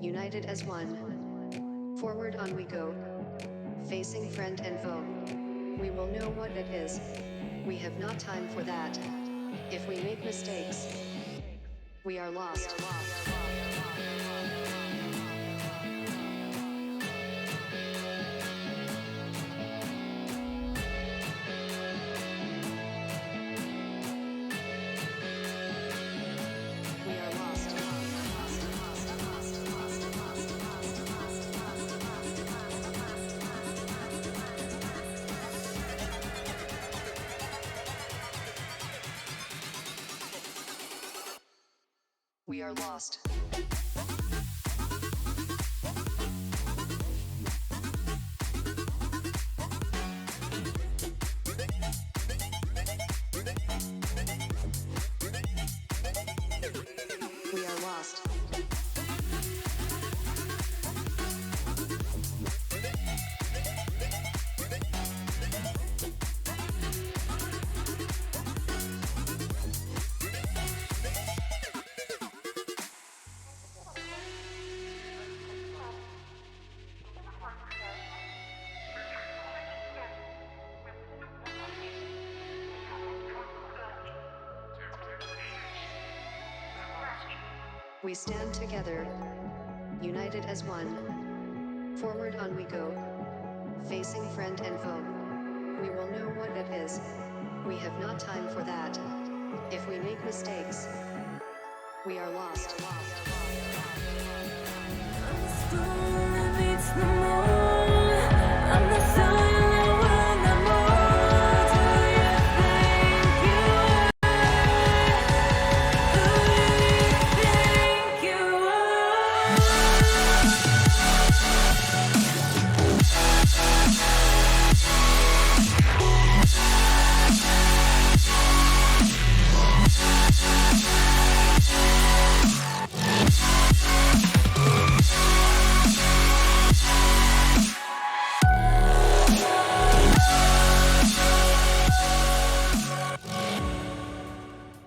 united as one. Forward on we go, facing friend and foe. We will know what it is. We have not time for that. If we make mistakes, we are lost. We are lost. We are lost. We are lost. We stand together, united as one. Forward on we go, facing friend and foe. We will know what it is. We have not time for that. If we make mistakes, we are lost.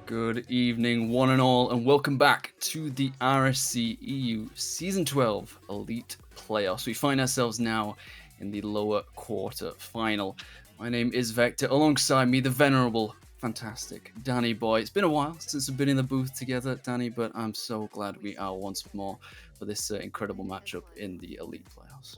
Good evening, one and all, and welcome back to the RSC EU Season 12 Elite Playoffs. We find ourselves now in the lower quarter final. My name is Vector, alongside me, the venerable, fantastic Danny Boy. It's been a while since we've been in the booth together, Danny, but I'm so glad we are once more for this incredible matchup in the Elite Playoffs.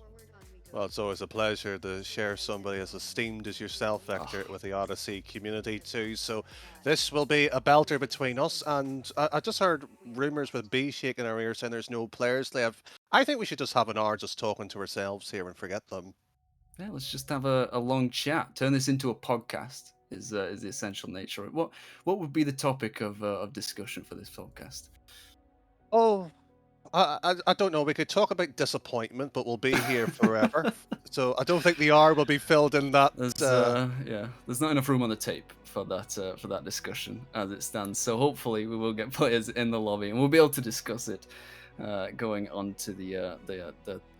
Well, it's always a pleasure to share somebody as esteemed as yourself, Vector, with the Odyssey community too. So this will be a belter between us. And I just heard rumours with B shaking our ears saying there's no players left. I think we should just have an hour just talking to ourselves here and forget them. Yeah, let's just have a long chat. Turn this into a podcast is the essential nature of it. What would be the topic of discussion for this podcast? Oh, I don't know. We could talk about disappointment, but we'll be here forever. So I don't think the hour will be filled in that. There's not enough room on the tape for that discussion as it stands. So hopefully we will get players in the lobby and we'll be able to discuss it going on to the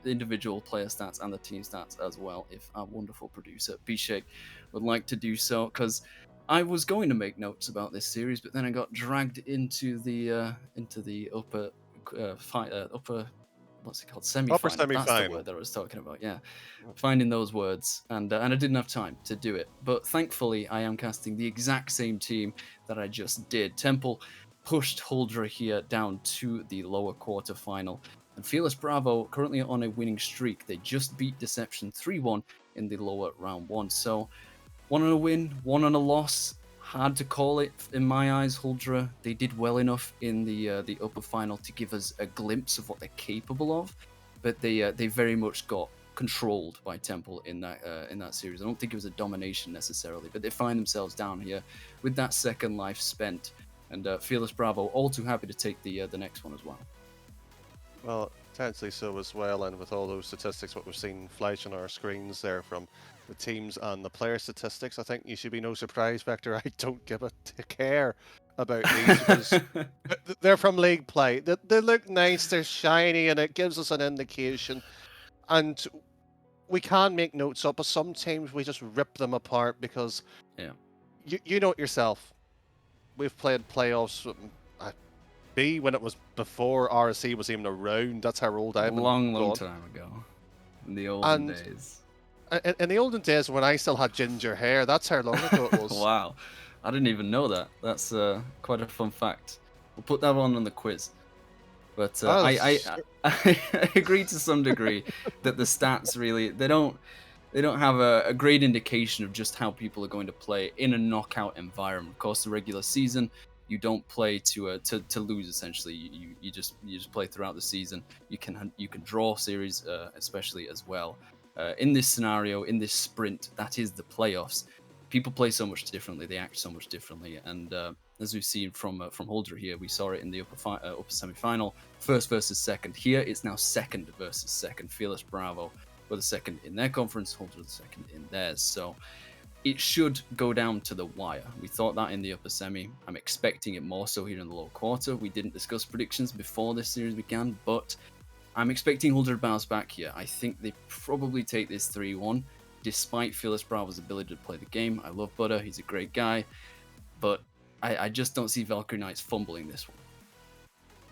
individual player stats and the team stats as well. If our wonderful producer B-Shake would like to do so, because I was going to make notes about this series, but then I got dragged into the upper what's it called, semi-final. Upper semi-final. That's the word that I was talking about. Yeah, finding those words, and I didn't have time to do it. But thankfully, I am casting the exact same team that I just did. Temple pushed Huldra here down to the lower quarter final. And Fearless Bravo currently on a winning streak. They just beat Deception 3-1 in the lower round 1. So 1 on a win, 1 on a loss. Hard to call it in my eyes. Huldra, they did well enough in the upper final to give us a glimpse of what they're capable of, but they very much got controlled by Temple in that series. I don't think it was a domination necessarily, but they find themselves down here with that second life spent, and Fearless Bravo all too happy to take the next one as well. Well, potentially so as well, and with all those statistics, what we've seen flash on our screens there from the teams and the player statistics, I think you should be no surprise, Vector. I don't give a care about these because they're from league play. They look nice, they're shiny, and it gives us an indication. And we can make notes up, but some teams we just rip them apart because you know it yourself. We've played playoffs. B when it was before RSC was even around. That's how old I've been. Long time ago, in the olden days. In the olden days when I still had ginger hair, that's how long ago it was. Wow, I didn't even know that. That's quite a fun fact. We'll put that on the quiz. But I agree to some degree that the stats really they don't have a great indication of just how people are going to play in a knockout environment. Of course, the regular season, you don't play to lose. Essentially, you just play throughout the season. You can draw series, especially as well. In this scenario, in this sprint, that is the playoffs. People play so much differently. They act so much differently, and as we've seen from Huldra here, we saw it in the upper semi-final. First versus second. Here it's now second versus second. Fearless Bravo were the second in their conference. Huldra the second in theirs. So it should go down to the wire. We thought that in the upper semi. I'm expecting it more so here in the lower quarter. We didn't discuss predictions before this series began, but I'm expecting Huldra to bounce back here. I think they probably take this 3-1, despite Fearless Bravo's ability to play the game. I love Butter, he's a great guy, but I just don't see Valkyrie Knights fumbling this one.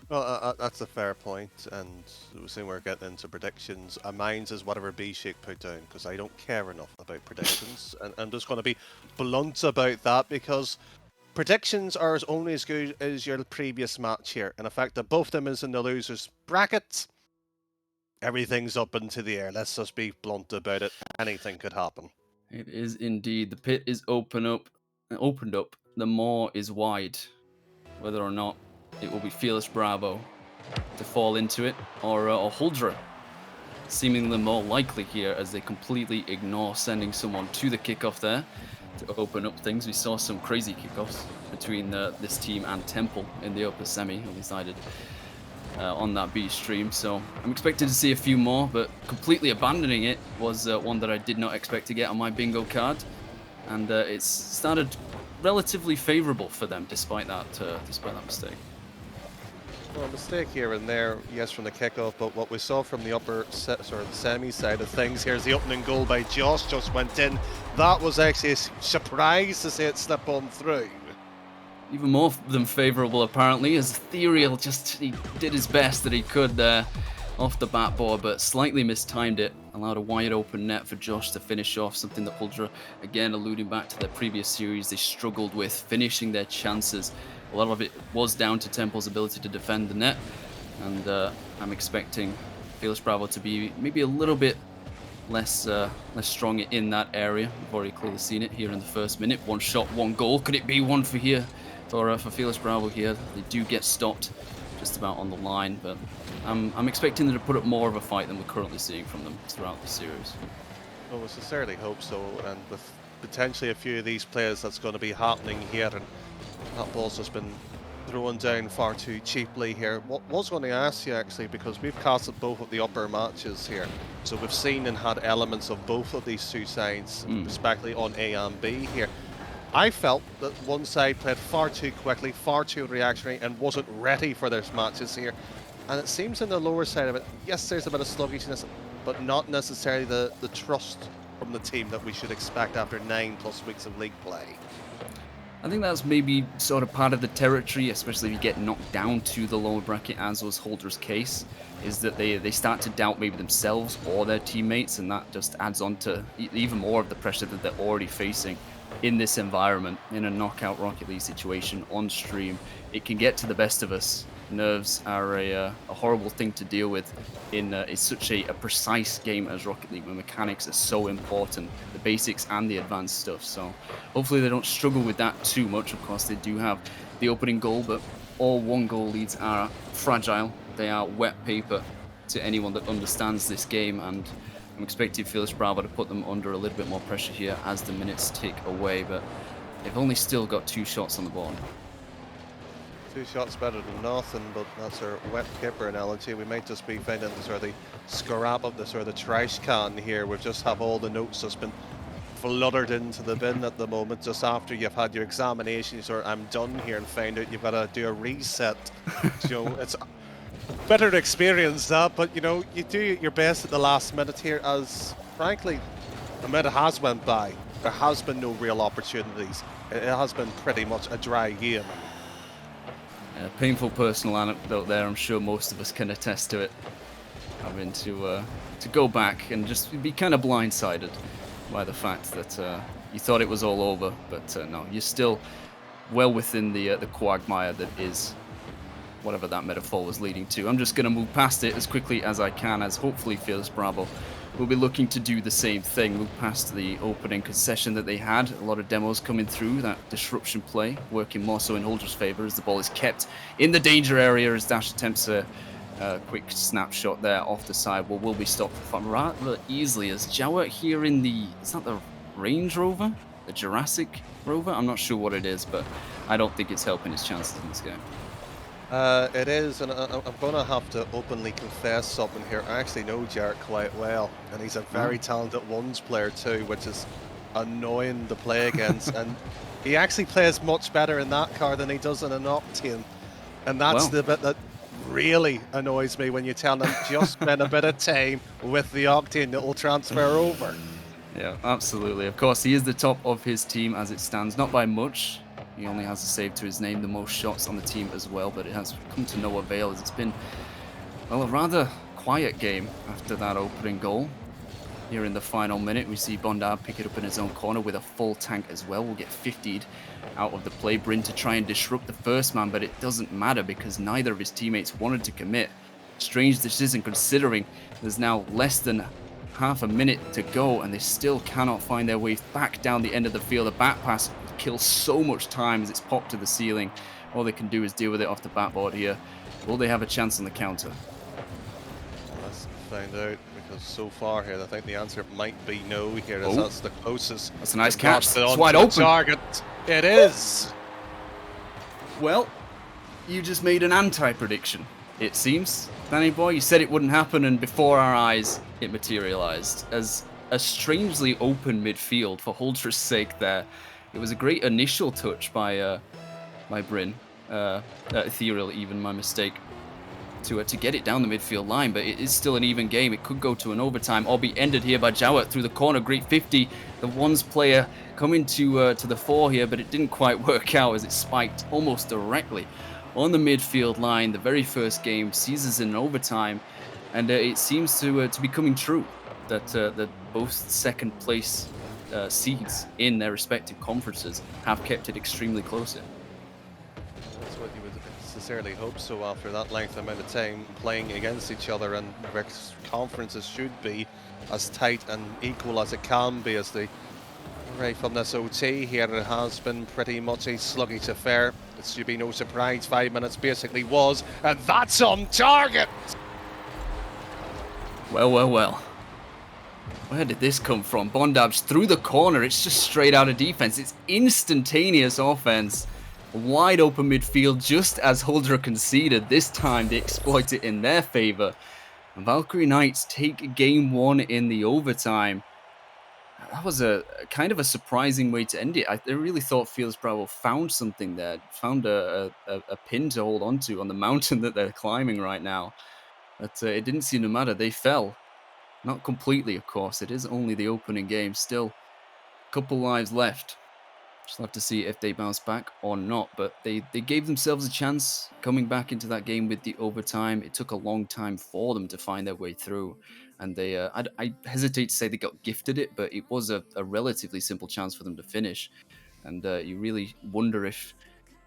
Well, that's a fair point, and soon we're getting into predictions. Mine's is whatever B-Shake put down, because I don't care enough about predictions, and I'm just going to be blunt about that, because predictions are only as good as your previous match here, and the fact that both of them is in the losers bracket, everything's up into the air. Let's just be blunt about it. Anything could happen. It is indeed. The pit is opened up. The maw is wide. Whether or not it will be Fearless Bravo to fall into it, or Huldra, seemingly more likely here as they completely ignore sending someone to the kickoff there to open up things. We saw some crazy kickoffs between this team and Temple in the upper semi, at least I did. On that B stream, so I'm expecting to see a few more, but completely abandoning it was one that I did not expect to get on my bingo card, and it's started relatively favorable for them despite that mistake. Well, a mistake here and there, yes, from the kickoff, but what we saw from the upper the semi side of things, here's the opening goal by Josh, just went in. That was actually a surprise to see it slip on through. Even more than favourable, apparently, as Ethereal he did his best that he could there off the backboard, but slightly mistimed it. Allowed a wide open net for Josh to finish off, something that Huldra, again, alluding back to their previous series, they struggled with finishing their chances. A lot of it was down to Temple's ability to defend the net, and I'm expecting Fearless Bravo to be maybe a little bit less strong in that area. We've already clearly seen it here in the first minute. One shot, one goal. Could it be one for here? For Fearless Bravo here, they do get stopped just about on the line, but I'm expecting them to put up more of a fight than we're currently seeing from them throughout the series. Well, we sincerely hope so, and with potentially a few of these players that's going to be happening here, and that ball's just been thrown down far too cheaply here. What was going to ask you actually, because we've casted both of the upper matches here, so we've seen and had elements of both of these two sides, respectively on A and B here. I felt that one side played far too quickly, far too reactionary, and wasn't ready for their matches here. And it seems in the lower side of it, yes, there's a bit of sluggishness, but not necessarily the trust from the team that we should expect after 9+ weeks of league play. I think that's maybe sort of part of the territory, especially if you get knocked down to the lower bracket, as was Huldra's case, is that they start to doubt maybe themselves or their teammates, and that just adds on to even more of the pressure that they're already facing in this environment, in a knockout Rocket League situation on stream. It can get to the best of us, Nerves are a horrible thing to deal with in such a precise game as Rocket League, where mechanics are so important, the basics and the advanced stuff. So hopefully they don't struggle with that too much. Of course, they do have the opening goal, but all one-goal leads are fragile. They are wet paper to anyone that understands this game, and I'm expecting Felix Bravo to put them under a little bit more pressure here as the minutes tick away, but they've only still got 2 shots on the board. 2 shots better than nothing, but that's our wet paper analogy. We might just be finding the sort of the scrap of the sort of the trash can here. We just have all the notes that's been fluttered into the bin at the moment, just after you've had your examination. You sort of, I'm done here, and find out you've got to do a reset. You know, it's better to experience that, but you know, you do your best at the last minute here, as frankly, the minute has went by. There has been no real opportunities. It has been pretty much a dry game. Painful personal anecdote there. I'm sure most of us can attest to it. Having to go back and just be kind of blindsided by the fact that you thought it was all over, but no, you're still well within the quagmire that is whatever that metaphor was leading to. I'm just going to move past it as quickly as I can, as hopefully Felix Bravo will be looking to do the same thing, move past the opening concession that they had. A lot of demos coming through, that disruption play, working more so in Holder's favor as the ball is kept in the danger area as Dash attempts a quick snapshot there off the side. Well, will be stopped rather easily as Jawa here in the, is that the Range Rover? The Jurassic Rover? I'm not sure what it is, but I don't think it's helping his chances in this game. It is, and I'm going to have to openly confess something here. I actually know Jarrett quite well, and he's a very talented ones player too, which is annoying to play against. And he actually plays much better in that car than he does in an Octane. And that's the bit that really annoys me, when you tell him just spend a bit of time with the Octane that will transfer over. Yeah, absolutely. Of course, he is the top of his team as it stands, not by much. He only has a save to his name, the most shots on the team as well, but it has come to no avail as it's been, well, a rather quiet game after that opening goal. Here in the final minute, we see Bondard pick it up in his own corner with a full tank as well. We'll get 50'd out of the play. Bryn to try and disrupt the first man, but it doesn't matter because neither of his teammates wanted to commit. Strange decision considering there's now less than half a minute to go and they still cannot find their way back down the end of the field. A back pass kills so much time as it's popped to the ceiling. All they can do is deal with it off the backboard here. Will they have a chance on the counter? Let's find out, because so far here I think the answer might be no here, as that's the closest. That's a nice catch. It's wide open. Target. It is. Well, you just made an anti-prediction, it seems. Danny boy, you said it wouldn't happen, and before our eyes it materialized as a strangely open midfield for Holdra's sake there. It was a great initial touch by Bryn, Ethereal even, my mistake, to get it down the midfield line, but it is still an even game. It could go to an overtime or be ended here by Jowett through the corner. Great 50, the ones player coming to the fore here, but it didn't quite work out as it spiked almost directly on the midfield line. The very first game sees us in an overtime, and it seems to be coming true that both second place seeds in their respective conferences have kept it extremely close in. That's what you would sincerely hope so after that length amount of time playing against each other, and conferences should be as tight and equal as it can be. As the right from this OT here, it has been pretty much a sluggish affair. It should be no surprise 5 minutes basically was, and that's on target. Well. Where did this come from? Bondabs through the corner. It's just straight out of defense. It's instantaneous offense. Wide open midfield, just as Huldra conceded. This time they exploit it in their favor. And Valkyrie Knights take game one in the overtime. That was a kind of a surprising way to end it. I really thought Felix Bravo found something there, found a pin to hold on to on the mountain that they're climbing right now. But it didn't seem to matter. They fell. Not completely, of course. It is only the opening game. Still a couple lives left. Just have to see if they bounce back or not. But they gave themselves a chance coming back into that game with the overtime. It took a long time for them to find their way through. And they, I hesitate to say they got gifted it, but it was a relatively simple chance for them to finish. And you really wonder if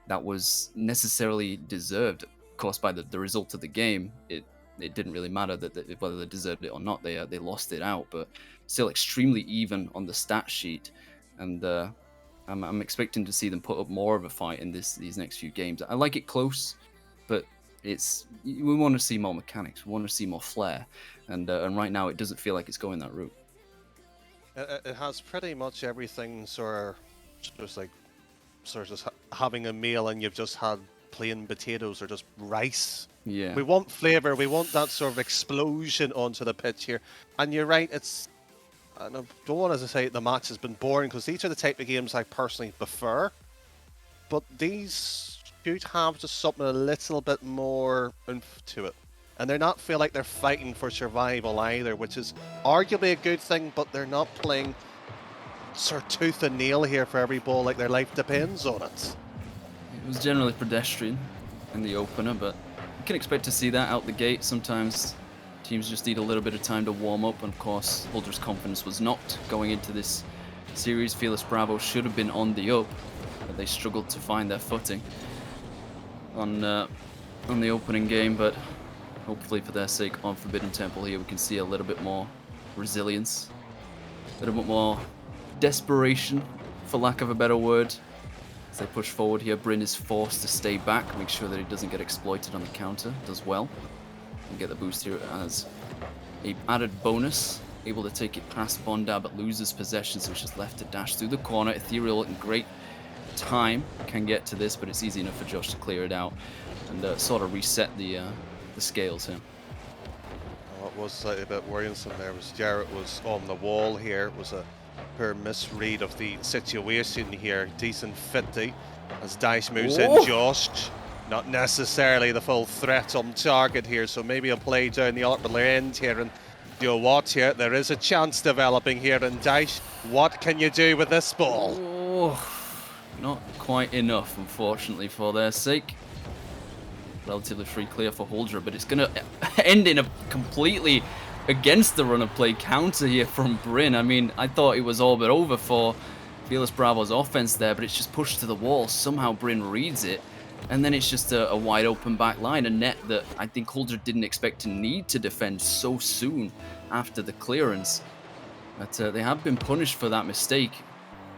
that was necessarily deserved. course, by the result of the game, it didn't really matter whether they deserved it or not. They lost it out, but still extremely even on the stat sheet. And I'm expecting to see them put up more of a fight in these next few games. I like it close, but we want to see more mechanics. We want to see more flair, and right now it doesn't feel like it's going that route. It has pretty much everything sort of just having a meal and you've just had plain potatoes or just rice. Yeah. We want flavour. We want that sort of explosion onto the pitch here. And you're right. I don't want to say the match has been boring because these are the type of games I personally prefer. But these should have just something a little bit more oomph to it. And they're not feel like they're fighting for survival either, which is arguably a good thing, but they're not playing sort of tooth and nail here for every ball like their life depends on it. It was generally pedestrian in the opener, but you can expect to see that out the gate. Sometimes teams just need a little bit of time to warm up, and of course, Huldr's confidence was knocked going into this series. Fearless Bravo should have been on the up, but they struggled to find their footing on the opening game, but hopefully for their sake on Forbidden Temple here we can see a little bit more resilience, a little bit more desperation, for lack of a better word. As they push forward here, Bryn is forced to stay back, make sure that he doesn't get exploited on the counter, does well. And get the boost here as a added bonus, able to take it past Bondab but loses possession, so it's just left to dash through the corner. Ethereal in great time can get to this, but it's easy enough for Josh to clear it out and sort of reset the scales here. What was slightly a bit worrisome there was Jarrett was on the wall here. It was a poor misread of the situation here. Decent 50 as Dice moves in. Josh, not necessarily the full threat on target here, so maybe a play down the upper end here. And you know what here? There is a chance developing here. And Dice, what can you do with this ball? Oh, not quite enough, unfortunately, for their sake. Relatively free clear for Huldra, but it's going to end in a completely against the run of play counter here from Bryn. I mean, I thought it was all but over for Fearless Bravo's offense there, but it's just pushed to the wall. Somehow Bryn reads it, and then it's just a wide open back line, a net that I think Huldra didn't expect to need to defend so soon after the clearance. But they have been punished for that mistake.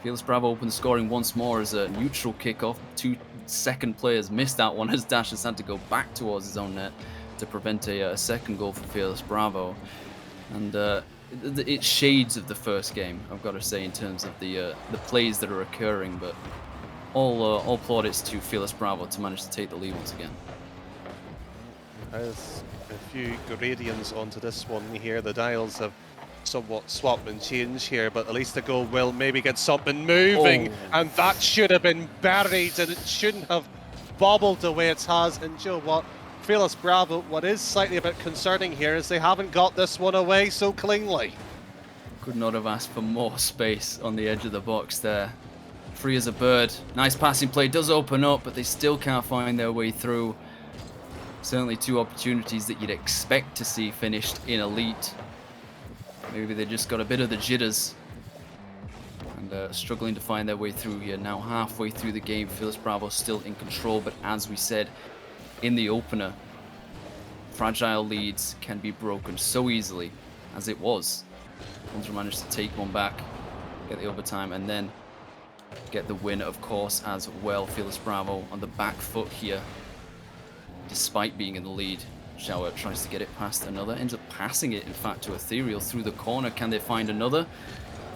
Fearless Bravo opened the scoring once more as a neutral kickoff. Two second players missed that one as Dash has had to go back towards his own net to prevent a second goal for Fearless Bravo. And it's shades of the first game, I've got to say, in terms of the plays that are occurring, but all plaudits to Fearless Bravo to manage to take the lead once again. There's a few gradients onto this one here. The dials have somewhat swap and change here, but at least the goal will maybe get something moving. And that should have been buried, and it shouldn't have bobbled the way it has. And you know what, Fearless Bravo, what is slightly a bit concerning here is they haven't got this one away so cleanly. Could not have asked for more space on the edge of the box there. Free as a bird. Nice passing play, does open up, but they still can't find their way through. Certainly two opportunities that you'd expect to see finished in Elite. Maybe they just got a bit of the jitters and struggling to find their way through here. Now halfway through the game, Fearless Bravo still in control, but as we said in the opener, fragile leads can be broken so easily as it was. Huldra managed to take one back, get the overtime, and then get the win, of course, as well. Fearless Bravo on the back foot here, despite being in the lead. Shower tries to get it past another, ends up passing it, in fact, to Ethereal through the corner. Can they find another?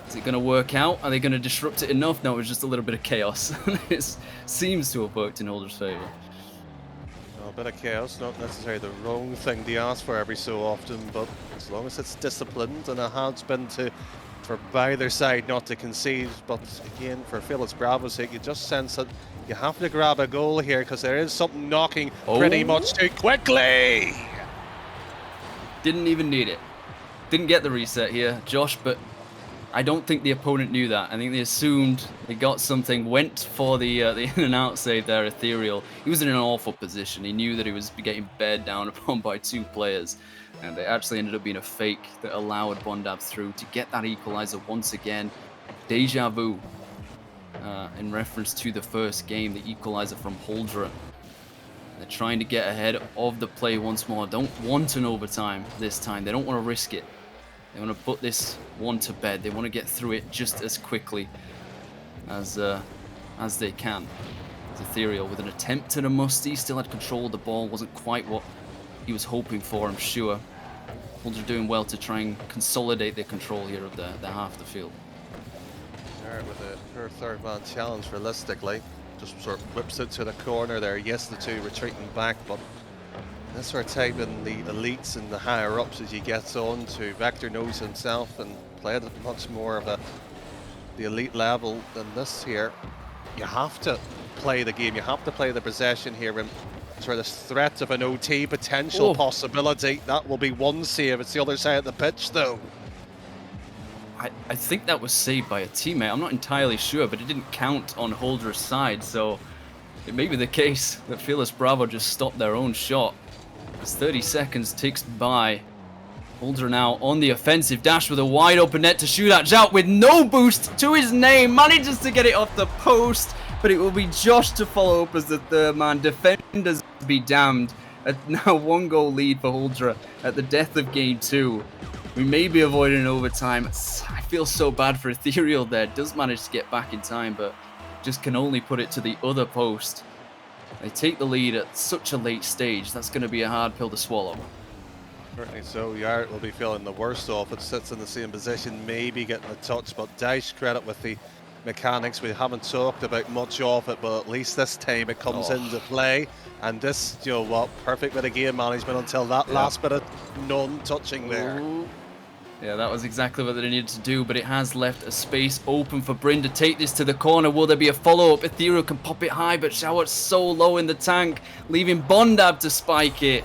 Is it going to work out? Are they going to disrupt it enough? No, it was just a little bit of chaos. It seems to have worked in Huldra's favour. A bit of chaos, not necessarily the wrong thing to ask for every so often, but as long as it's disciplined, and it has been for either side not to concede. But again, for Fearless Bravo's sake, you just sense that you have to grab a goal here because there is something knocking pretty much too quickly. Didn't even need it. Didn't get the reset here, Josh, but I don't think the opponent knew that. I think they assumed they got something, went for the in and out save there, Ethereal. He was in an awful position. He knew that he was getting bared down upon by two players, and it actually ended up being a fake that allowed Bondab through to get that equalizer once again. Deja vu. In reference to the first game, the equalizer from Huldra. They're trying to get ahead of the play once more. Don't want an overtime this time. They don't want to risk it. They want to put this one to bed. They want to get through it just as quickly as they can. It's Ethereal with an attempt at a musty. Still had control of the ball. Wasn't quite what he was hoping for, I'm sure. Wolves are doing well to try and consolidate their control here of their half of the field. With a third man challenge realistically. Just sort of whips it to the corner there. Yes, the two retreating back, but this sort of type in the elites and the higher ups as you get on to. Vector knows himself and played at much more of the elite level than this here. You have to play the game, you have to play the possession here, and sort of this threat of an OT potential possibility. That will be one save. It's the other side of the pitch though. I think that was saved by a teammate. I'm not entirely sure, but it didn't count on Holder's side, so it may be the case that Fearless Bravo just stopped their own shot. As 30 seconds ticks by, Holder now on the offensive. Dash with a wide open net to shoot at. Jout with no boost to his name, manages to get it off the post, but it will be Josh to follow up as the third man. Defenders be damned. Now 1 goal lead for Holder at the death of game 2. We may be avoiding an overtime. I feel so bad for Ethereal there. Does manage to get back in time, but just can only put it to the other post. They take the lead at such a late stage. That's going to be a hard pill to swallow. Certainly so. Yart will be feeling the worst off. It sits in the same position, maybe getting a touch, but Dash credit with the mechanics. We haven't talked about much of it, but at least this time it comes into play. And this, you know what, perfect bit of game management until that last bit of non-touching there. Ooh. Yeah, that was exactly what they needed to do, but it has left a space open for Bryn to take this to the corner. Will there be a follow-up? Ethereal can pop it high, but Showat's so low in the tank, leaving Bondab to spike it.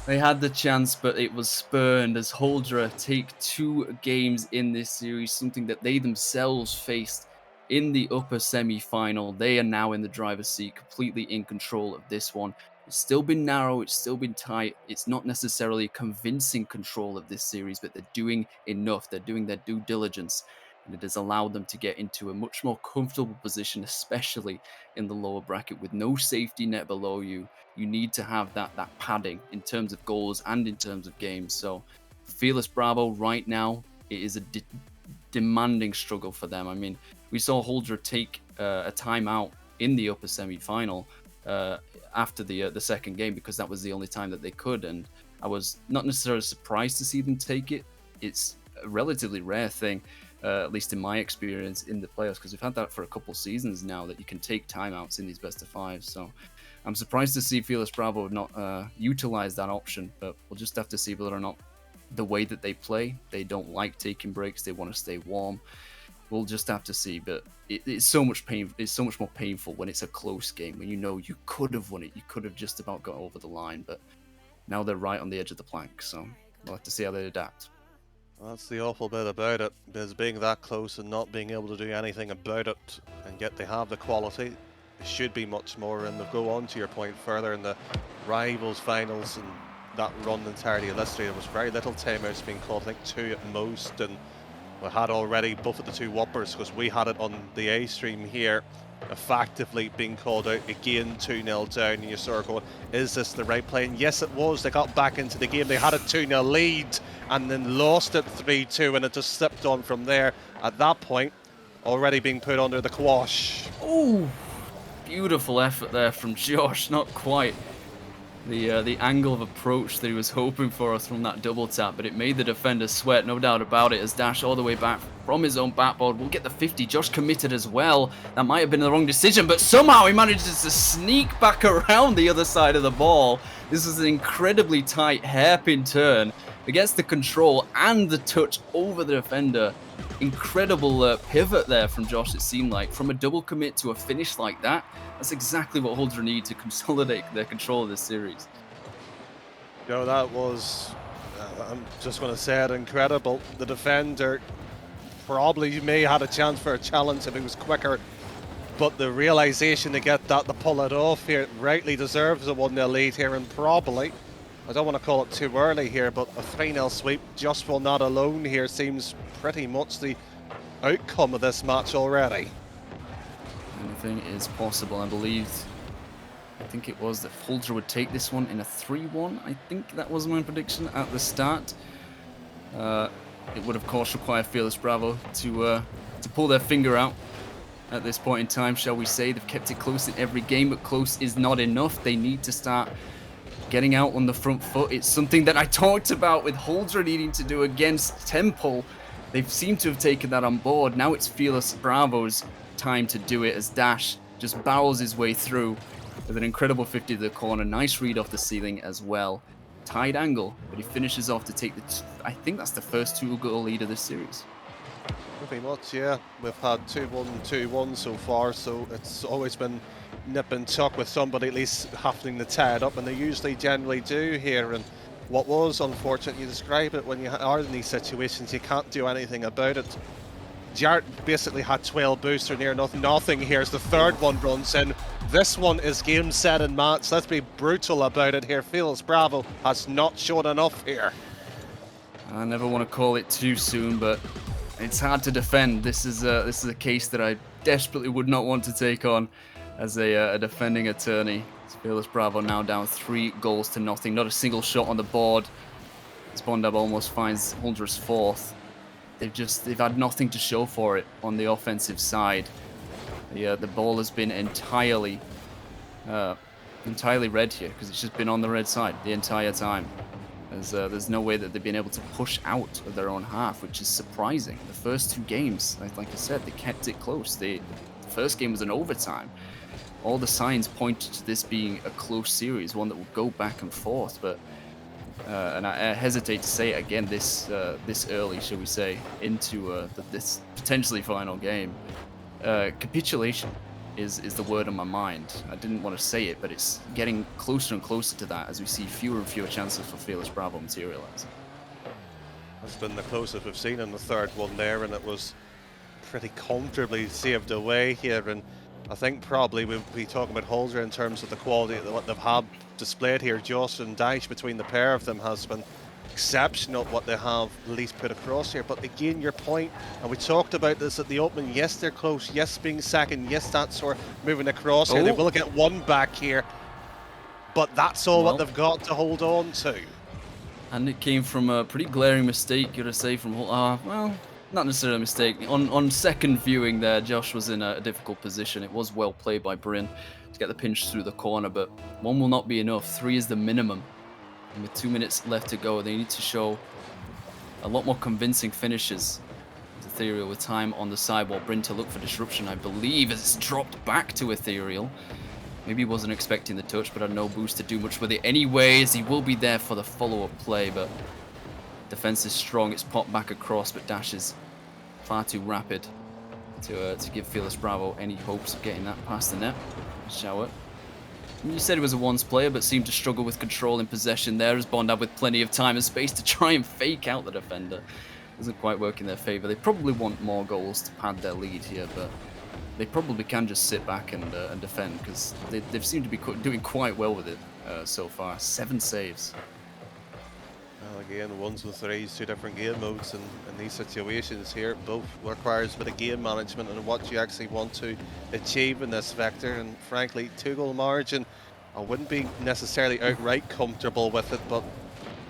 They had the chance, but it was spurned as Holdra take 2 games in this series, something that they themselves faced in the upper semi-final. They are now in the driver's seat, completely in control of this one. It's still been narrow, it's still been tight. It's not necessarily convincing control of this series, but they're doing enough. They're doing their due diligence, and it has allowed them to get into a much more comfortable position, especially in the lower bracket with no safety net below you. You need to have that padding in terms of goals and in terms of games. So Fearless Bravo right now, it is a demanding struggle for them. I mean, we saw Holdra take a timeout in the upper semi-final after the second game, because that was the only time that they could, and I was not necessarily surprised to see them take it. It's a relatively rare thing, at least in my experience in the playoffs, because we've had that for a couple seasons now, that you can take timeouts in these best of fives. So I'm surprised to see Fearless Bravo not utilize that option, but we'll just have to see whether or not the way that they play, they don't like taking breaks, they want to stay warm. We'll just have to see, but it's so much pain. It's so much more painful when it's a close game, when you know you could have won it, you could have just about got over the line, but now they're right on the edge of the plank. So we'll have to see how they adapt. Well, that's the awful bit about it, is being that close and not being able to do anything about it, and yet they have the quality. It should be much more, and they'll go on to your point further in the Rivals finals, and that run entirely illustrated. There was very little timeouts being called, I think 2 at most, and we had already buffeted the 2 whoppers, because we had it on the A stream here, effectively being called out again, 2-0 down, and you sort of go, is this the right play? And yes, it was. They got back into the game. They had a 2-0 lead and then lost it 3-2, and it just slipped on from there. At that point, already being put under the quash. Oh, beautiful effort there from Josh. Not quite the angle of approach that he was hoping for us from that double tap, but it made the defender sweat, no doubt about it, as Dash all the way back from his own backboard will get the 50. Josh committed as well. That might have been the wrong decision, but somehow he manages to sneak back around the other side of the ball. This is an incredibly tight hairpin turn. It gets the control and the touch over the defender. Incredible pivot there from Josh, it seemed like. From a double commit to a finish like that, that's exactly what Holdra need to consolidate their control of this series. You know, that was, I'm just going to say it, incredible. The defender probably may have had a chance for a challenge if he was quicker, but the realization to get that, to pull it off here, rightly deserves a 1-0 lead here, and probably, I don't want to call it too early here, but a 3-0 sweep just for not alone here seems pretty much the outcome of this match already. Anything is possible. I believe I think it was that Huldra would take this one in a 3-1. I think that was my prediction at the start. It would, of course, require Fearless Bravo to pull their finger out at this point in time, shall we say. They've kept it close in every game, but close is not enough. They need to start getting out on the front foot. It's something that I talked about with Huldra needing to do against Temple. They seem to have taken that on board. Now it's Fearless Bravo's time to do it as Dash just barrels his way through with an incredible 50 to the corner. Nice read off the ceiling as well. Tied angle, but he finishes off to take I think that's the first 2-goal lead of this series. Pretty much, yeah. We've had 2-1 and 2-1 so far, so it's always been nip and tuck with somebody at least having to tie it up, and they usually generally do here. And what was unfortunate, you describe it, when you are in these situations, you can't do anything about it. Jarrett basically had 12 boosts or near nothing here as the third one runs in. This one is game, set and match. Let's be brutal about it here. Fearless Bravo has not shown enough here. I never want to call it too soon, but it's hard to defend. This is a case that I desperately would not want to take on as a defending attorney. Fearless Bravo now down 3-0. Not a single shot on the board as Bondab almost finds Huldra's fourth. They've had nothing to show for it on the offensive side. The ball has been entirely red here because it's just been on the red side the entire time. There's no way that they've been able to push out of their own half, which is surprising. The first 2 games, like I said, they kept it close. The first game was an overtime. All the signs pointed to this being a close series, one that will go back and forth. But and I hesitate to say it again this early, shall we say, into this potentially final game. Capitulation is the word on my mind. I didn't want to say it, but it's getting closer and closer to that as we see fewer and fewer chances for Fearless Bravo materialize. That's been the closest we've seen in the third one there, and it was pretty comfortably saved away here. And I think probably we'll be talking about Huldra in terms of the quality of what they've had displayed here. Josh and Daesh, between the pair of them, has been exceptional what they have at least put across here. But again, your point, and we talked about this at the opening, yes, they're close, yes, being second, yes, that's sort of moving across here. They will get one back here, but that's all what they've got to hold on to. And it came from a pretty glaring mistake, you gotta say, from well, not necessarily a mistake. On second viewing there, Josh was in a difficult position. It was well played by Bryn to get the pinch through the corner, but 1 will not be enough. 3 is the minimum. And with 2 minutes left to go, they need to show a lot more convincing finishes. Ethereal with time on the sidewall. Bryn to look for disruption, I believe, as it's dropped back to Ethereal. Maybe he wasn't expecting the touch, but had no boost to do much with it anyways. He will be there for the follow-up play, but defense is strong. It's popped back across, but Dash is far too rapid to give Fearless Bravo any hopes of getting that past the net. Shower. You said he was a once player, but seemed to struggle with control in possession there as Bondab with plenty of time and space to try and fake out the defender. Doesn't quite work in their favor. They probably want more goals to pad their lead here, but they probably can just sit back and defend because they've seemed to be doing quite well with it so far. 7 saves. Well, again, 1s and 3s, 2 different game modes, and in these situations here, both requires a bit of game management and what you actually want to achieve in this vector. And frankly, 2-goal margin, I wouldn't be necessarily outright comfortable with it, but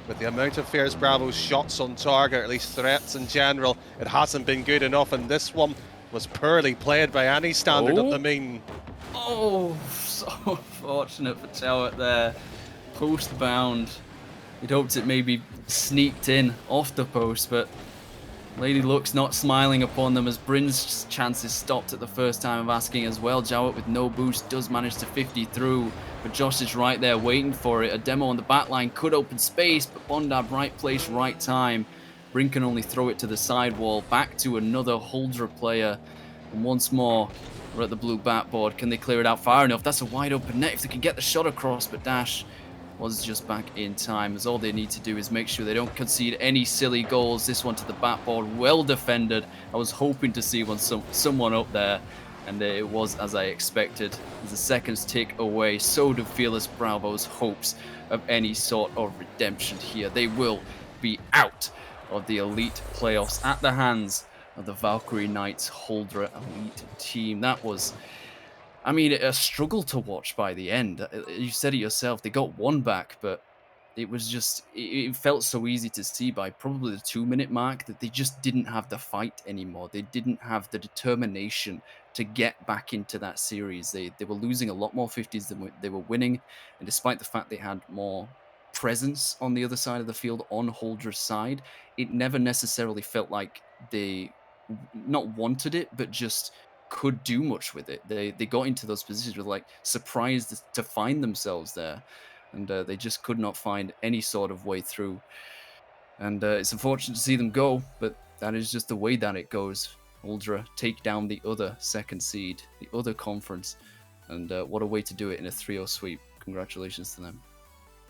with the amount of Fearless Bravo's shots on target, or at least threats in general, it hasn't been good enough, and this one was poorly played by any standard of the mean. Oh, so fortunate for Chowett there. Post bound. He'd hoped it maybe sneaked in off the post, but Lady Luck's not smiling upon them as Bryn's chances stopped at the first time of asking as well. Jowett with no boost does manage to 50 through, but Josh is right there waiting for it. A demo on the back line could open space, but Bondab right place, right time. Bryn can only throw it to the sidewall, back to another Huldra player. And once more, we're at the blue backboard. Can they clear it out far enough? That's a wide open net if they can get the shot across, but Dash was just back in time, as all they need to do is make sure they don't concede any silly goals. This one to the backboard, well defended. I was hoping to see someone up there, and it was as I expected. As the seconds tick away, so do Fearless Bravo's hopes of any sort of redemption here. They will be out of the elite playoffs at the hands of the Valkyrie Knights Huldra elite team. That was I mean, a struggle to watch by the end. You said it yourself. They got one back, but it was just it felt so easy to see by probably the 2 minute mark that they just didn't have the fight anymore. They didn't have the determination to get back into that series. They were losing a lot more 50s than they were winning, and despite the fact they had more presence on the other side of the field on Holdra's side, it never necessarily felt like they not wanted it, but just could do much with it. They got into those positions with like surprised to find themselves there, and they just could not find any sort of way through. And it's unfortunate to see them go, but that is just the way that it goes. Uldra take down the other second seed, the other conference, and what a way to do it in a 3-0 sweep. Congratulations to them.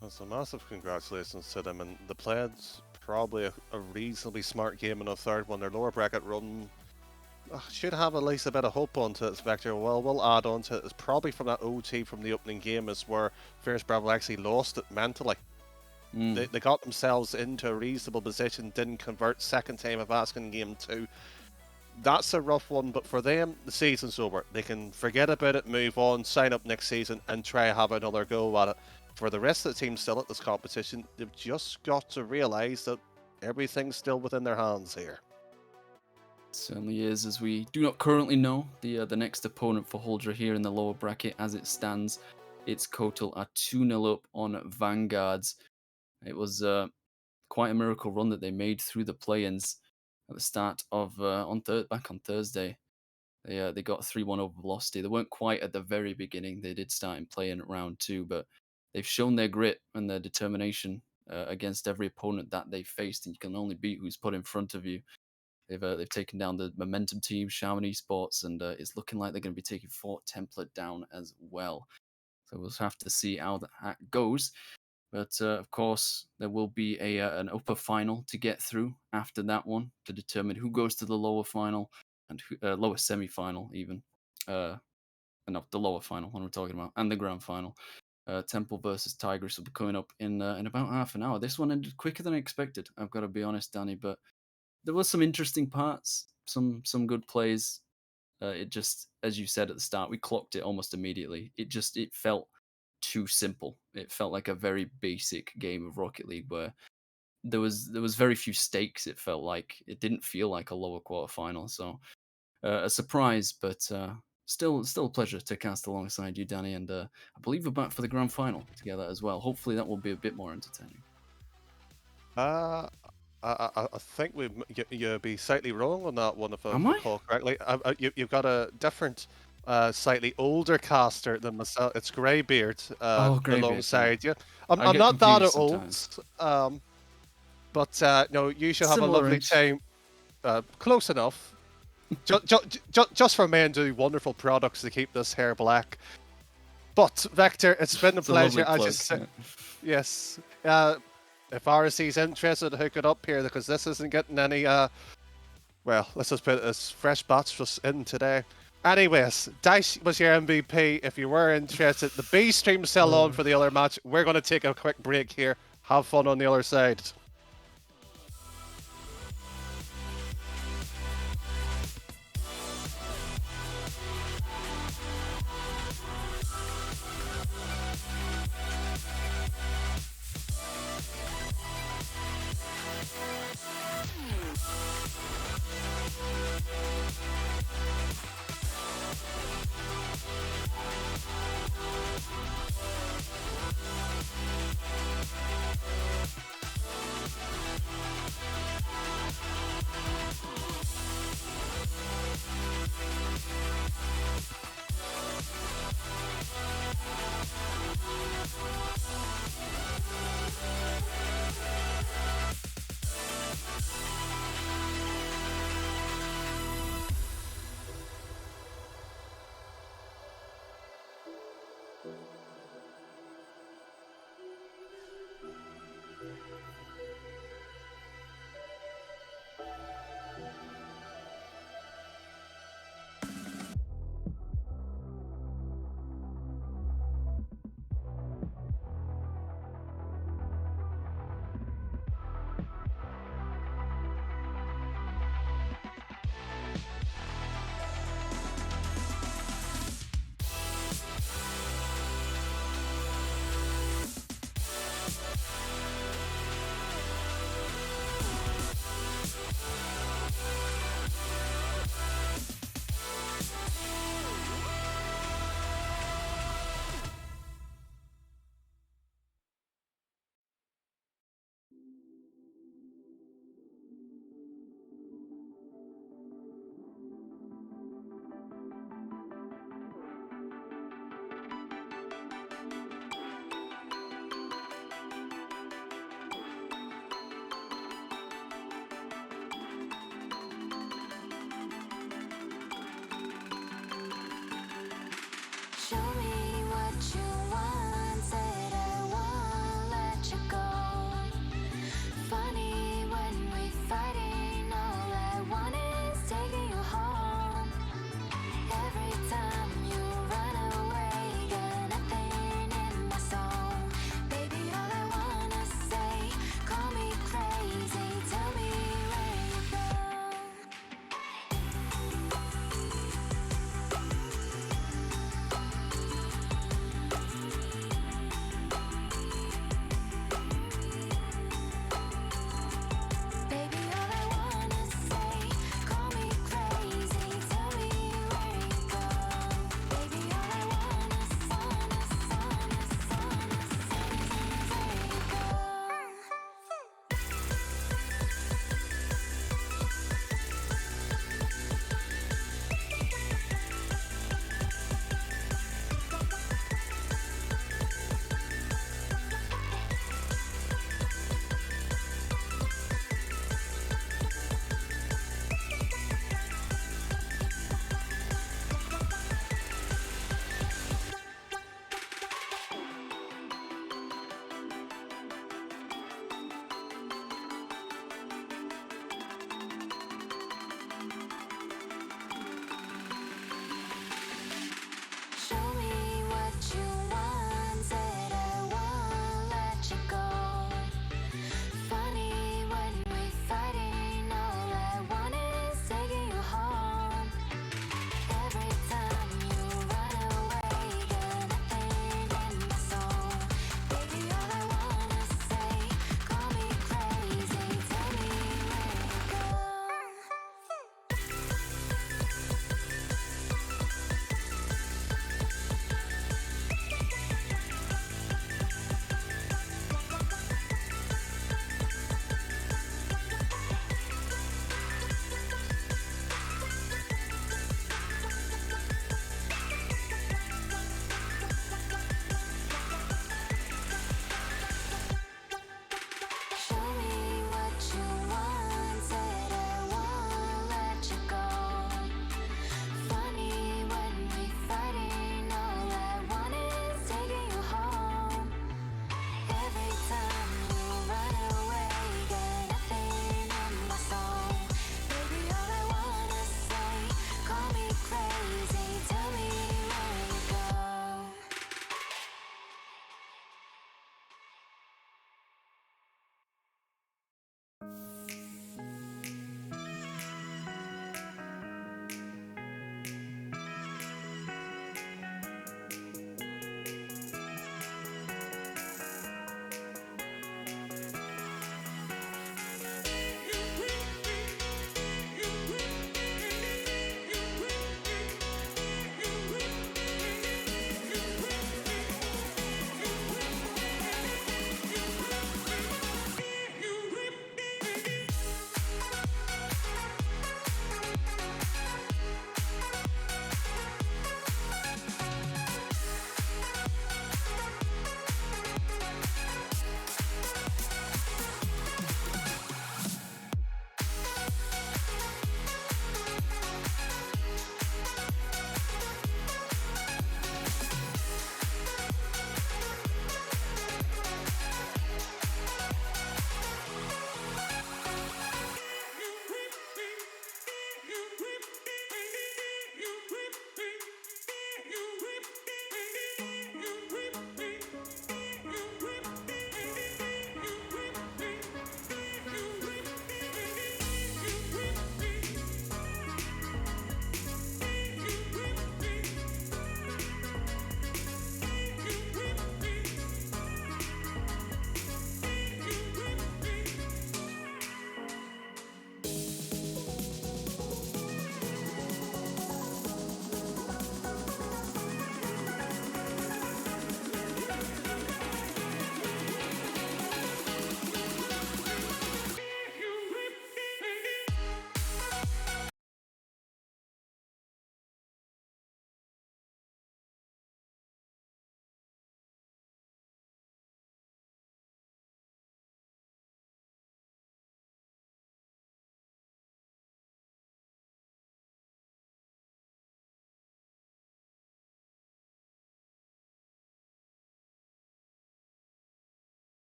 That's a massive congratulations to them, and they played probably a reasonably smart game in the third one. Their lower bracket run should have at least a bit of hope onto it, Vector. Well, we'll add on to it. It's probably from that OT from the opening game is where Fierce Bravo actually lost it mentally. They got themselves into a reasonable position, didn't convert second time of asking game 2. That's a rough one, but for them, the season's over. They can forget about it, move on, sign up next season, and try have another go at it. For the rest of the teams still at this competition, they've just got to realise that everything's still within their hands here. It certainly is, as we do not currently know the next opponent for Huldra here in the lower bracket as it stands. It's Kotal are 2-0 up on Vanguards. It was quite a miracle run that they made through the play-ins at the start of back on Thursday. They got 3-1 over Velocity. They weren't quite at the very beginning. They did start in play-in round 2, but they've shown their grit and their determination against every opponent that they faced, and you can only beat who's put in front of you. They've taken down the Momentum team, Shaman Esports, and it's looking like they're going to be taking Fort Template down as well. So we'll have to see how that goes. But of course, there will be an upper final to get through after that one to determine who goes to the lower final and lower semi-final even. No, the lower final, what we're talking about, and the grand final. Temple versus Tigris will be coming up in about half an hour. This one ended quicker than I expected, I've got to be honest, Danny, but there was some interesting parts, some good plays. It just, as you said at the start, we clocked it almost immediately. It felt too simple. It felt like a very basic game of Rocket League where there was very few stakes. It felt like it didn't feel like a lower quarterfinal. So a surprise, but still a pleasure to cast alongside you, Danny. And I believe we're back for the grand final together as well. Hopefully that will be a bit more entertaining. I think you'd be slightly wrong on that one if I Am I? recall correctly. You've got a different, slightly older caster than myself. It's Greybeard Greybeard, alongside yeah. you. I'm get not that confused old, sometimes. but no, you should have a Similar lovely age. time. Close enough. Just for men do wonderful products to keep this hair black. But Vector, it's been a It's a lovely pleasure. I plug, just said, yeah. yes. If RSC's interested, hook it up here because this isn't getting any. Well, let's just put this fresh batch just in today. Anyways, Dice was your MVP. If you were interested, the B stream's still on for the other match. We're going to take a quick break here. Have fun on the other side.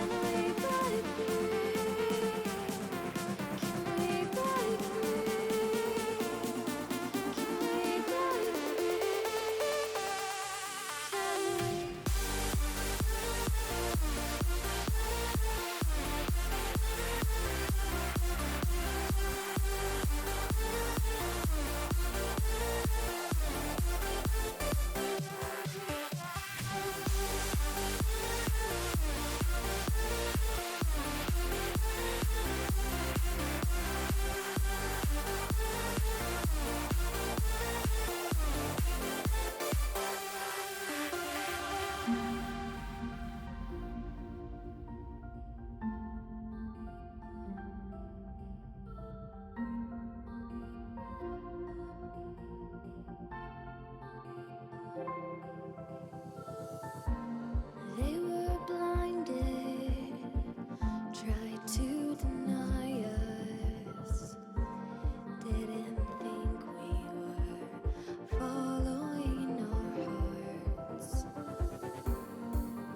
They were blinded, tried to deny us, didn't think we were following our hearts.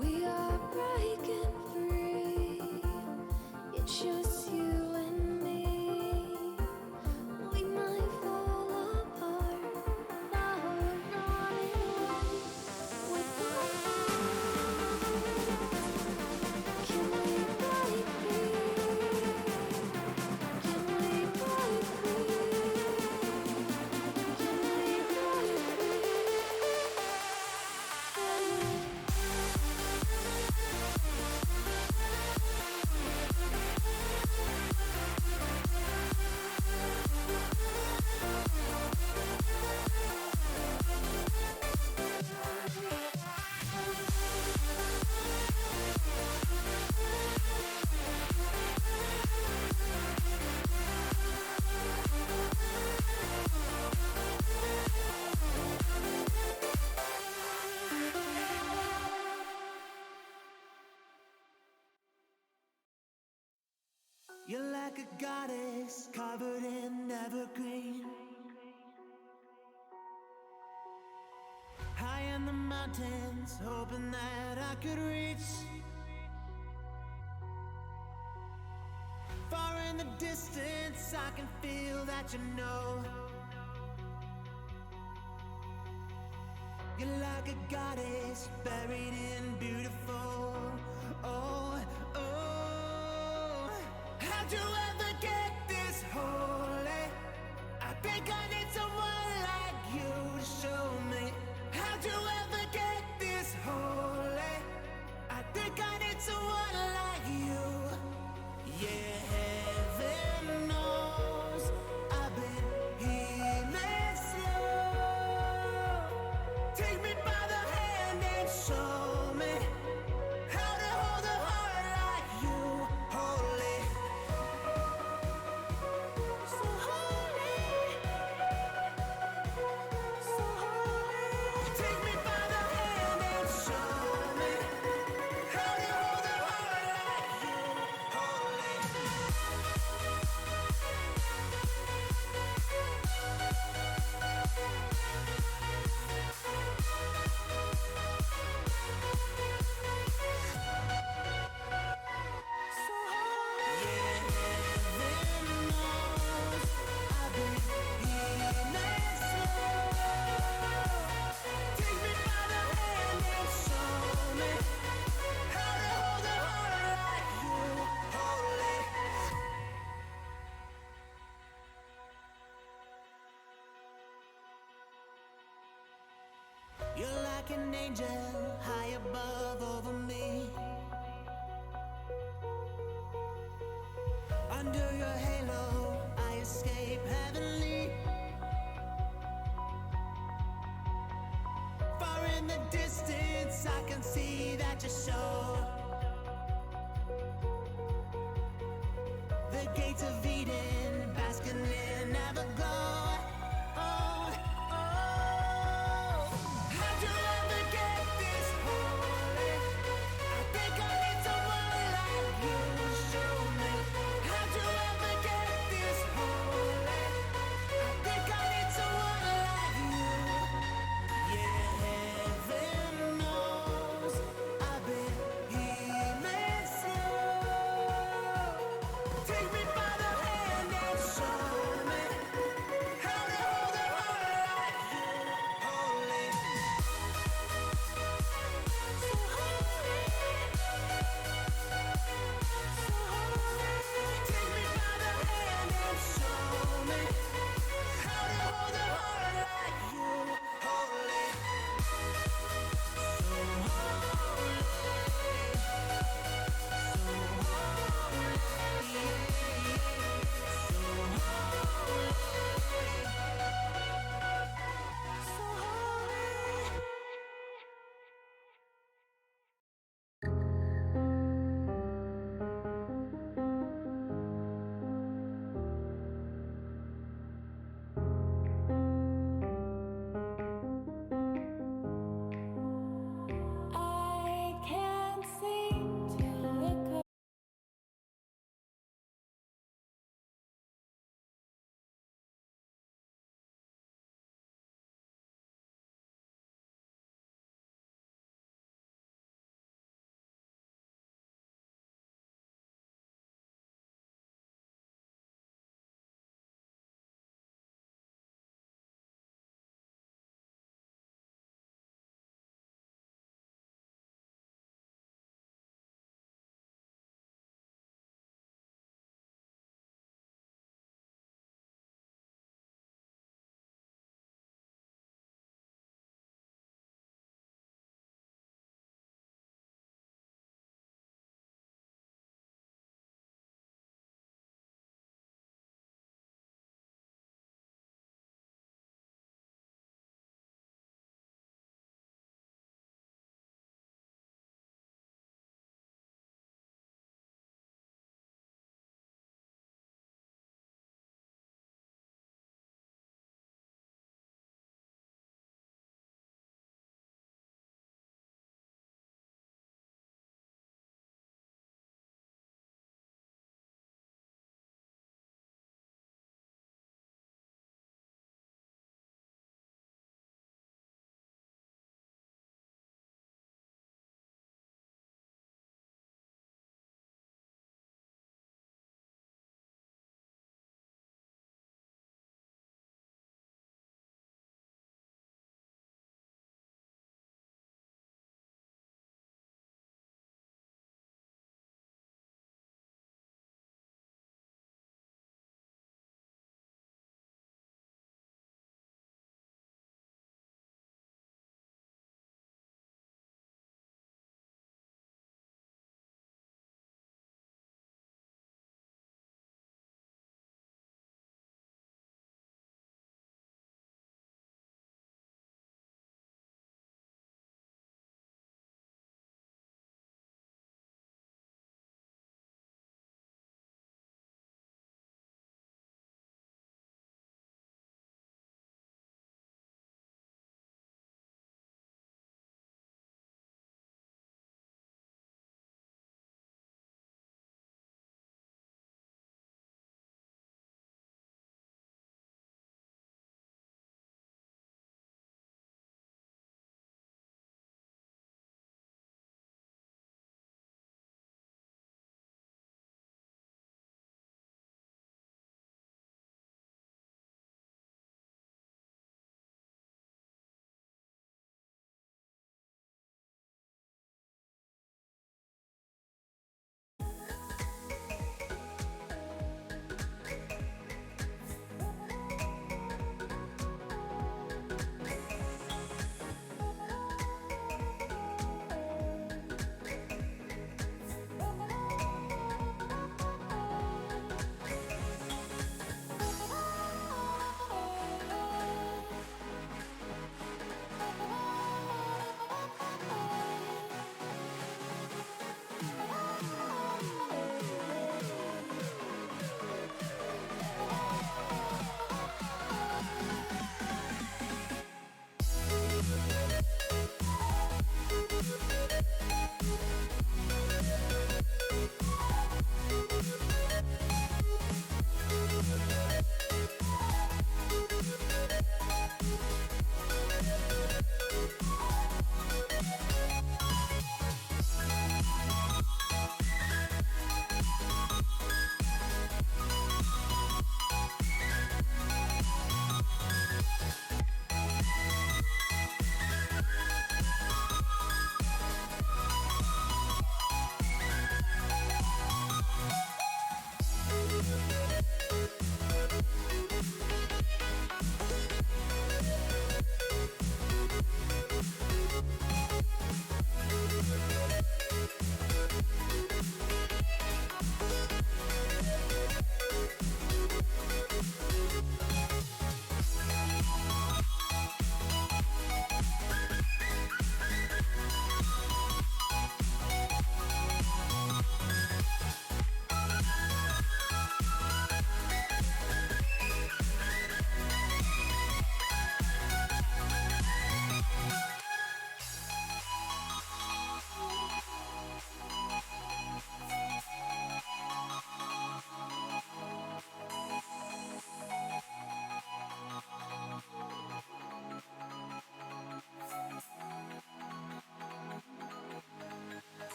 We are breaking free, it's just you and me. We might fall apart, now we're running away with our can we break free? Can we break free? Can we break You're like a goddess covered in evergreen. High in the mountains, hoping that I could reach. Far in the distance, I can feel that you know. You're like a goddess buried in beautiful. Oh, oh. How'd you ever get this holy? I think I need someone like you to show me. How'd you ever get this holy? I think I need someone like you. Yeah, heaven knows I've been healing slow. Take me by the hand and show me how to hold a heart like you, holy. So holy, so holy. Take me by the hand and show me how to hold a heart like you, holy. So holy. Yeah, heaven knows I've been healing slow. Take me by the hand and show me how to hold a heart like you, holy. You're like an angel high above over me. Under your halo, I escape heavenly. Far in the distance, I can see that you show. The gates of Eden, basking in everglow. Oh, oh. How'd you ever get this holy? I think I need someone like you to show me. How'd you ever get this holy? I think I need someone like you. Yeah, heaven knows I've been healing slow.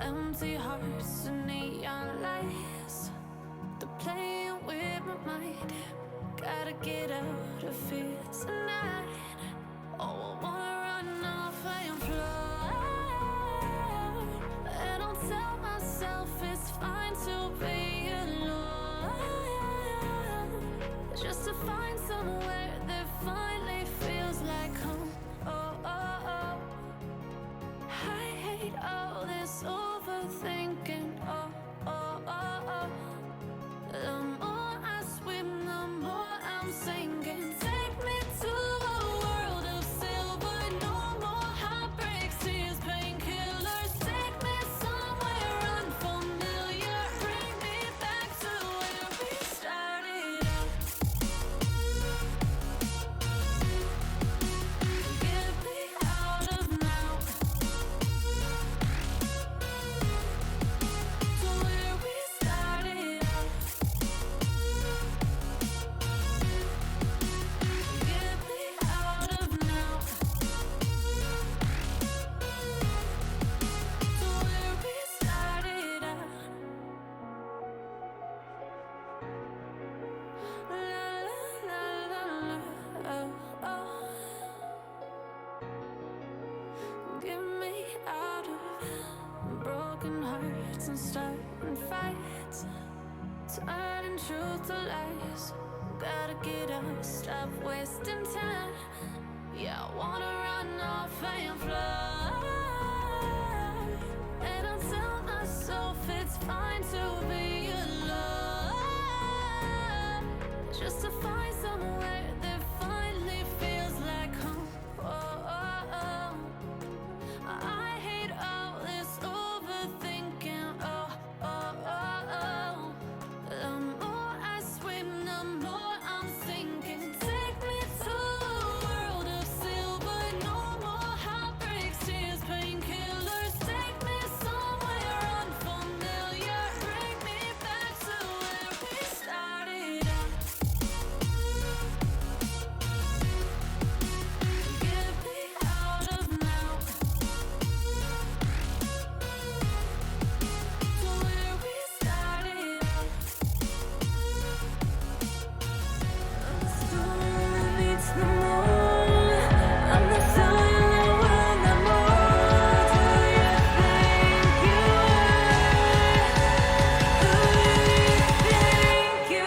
empty hearts and neon lights. They're playing with my mind. Gotta get out of here tonight. Oh, I wanna run off and fly. And I'll tell myself it's fine to be alone. Just to find somewhere that finally feels like home. Oh, oh, oh. I hate all this overthinking. Oh, oh, oh, oh. The more I swim, the more I'm sinking. Take me to a world of silver. No more heartbreaks, tears, painkillers. Take me somewhere unfamiliar. Bring me back to where we started out. Get me out of now. To where we started out. Get me out of now. To where we started out. La la la la la. Oh, oh. Get me out of broken hearts and starting fights. Turning truth to lies. Gotta get up, stop wasting time. Yeah, I wanna run off and fly. And I'll tell myself it's fine to be alone. Just to find somewhere that finally feels like home. Oh, oh, oh. I hate all this overthinking. Oh, oh, oh, oh. The more I swim, the more I'm sinking. Take me to a world of silver. No more heartbreaks, tears, painkillers. Take me somewhere unfamiliar. Bring me back to where we started out. Get me out of now. To where we started out. The storm beats the moon. I'm the sun, I will not move. Do you think you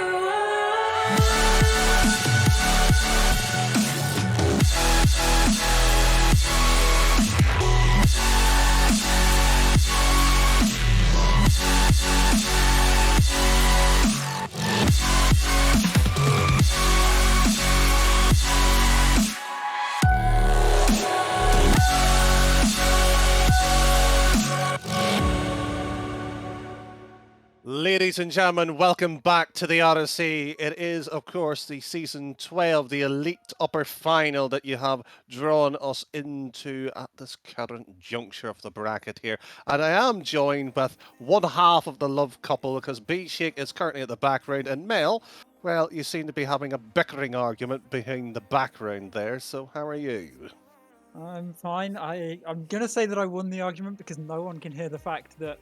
Ladies and gentlemen, welcome back to the RSC. It is, of course, the season 12, the elite upper final that you have drawn us into at this current juncture of the bracket here. And I am joined with one half of the love couple because B-Shake is currently at the background and Mel, well, you seem to be having a bickering argument behind the background there. So how are you? I'm fine. I'm gonna say that I won the argument because no one can hear the fact that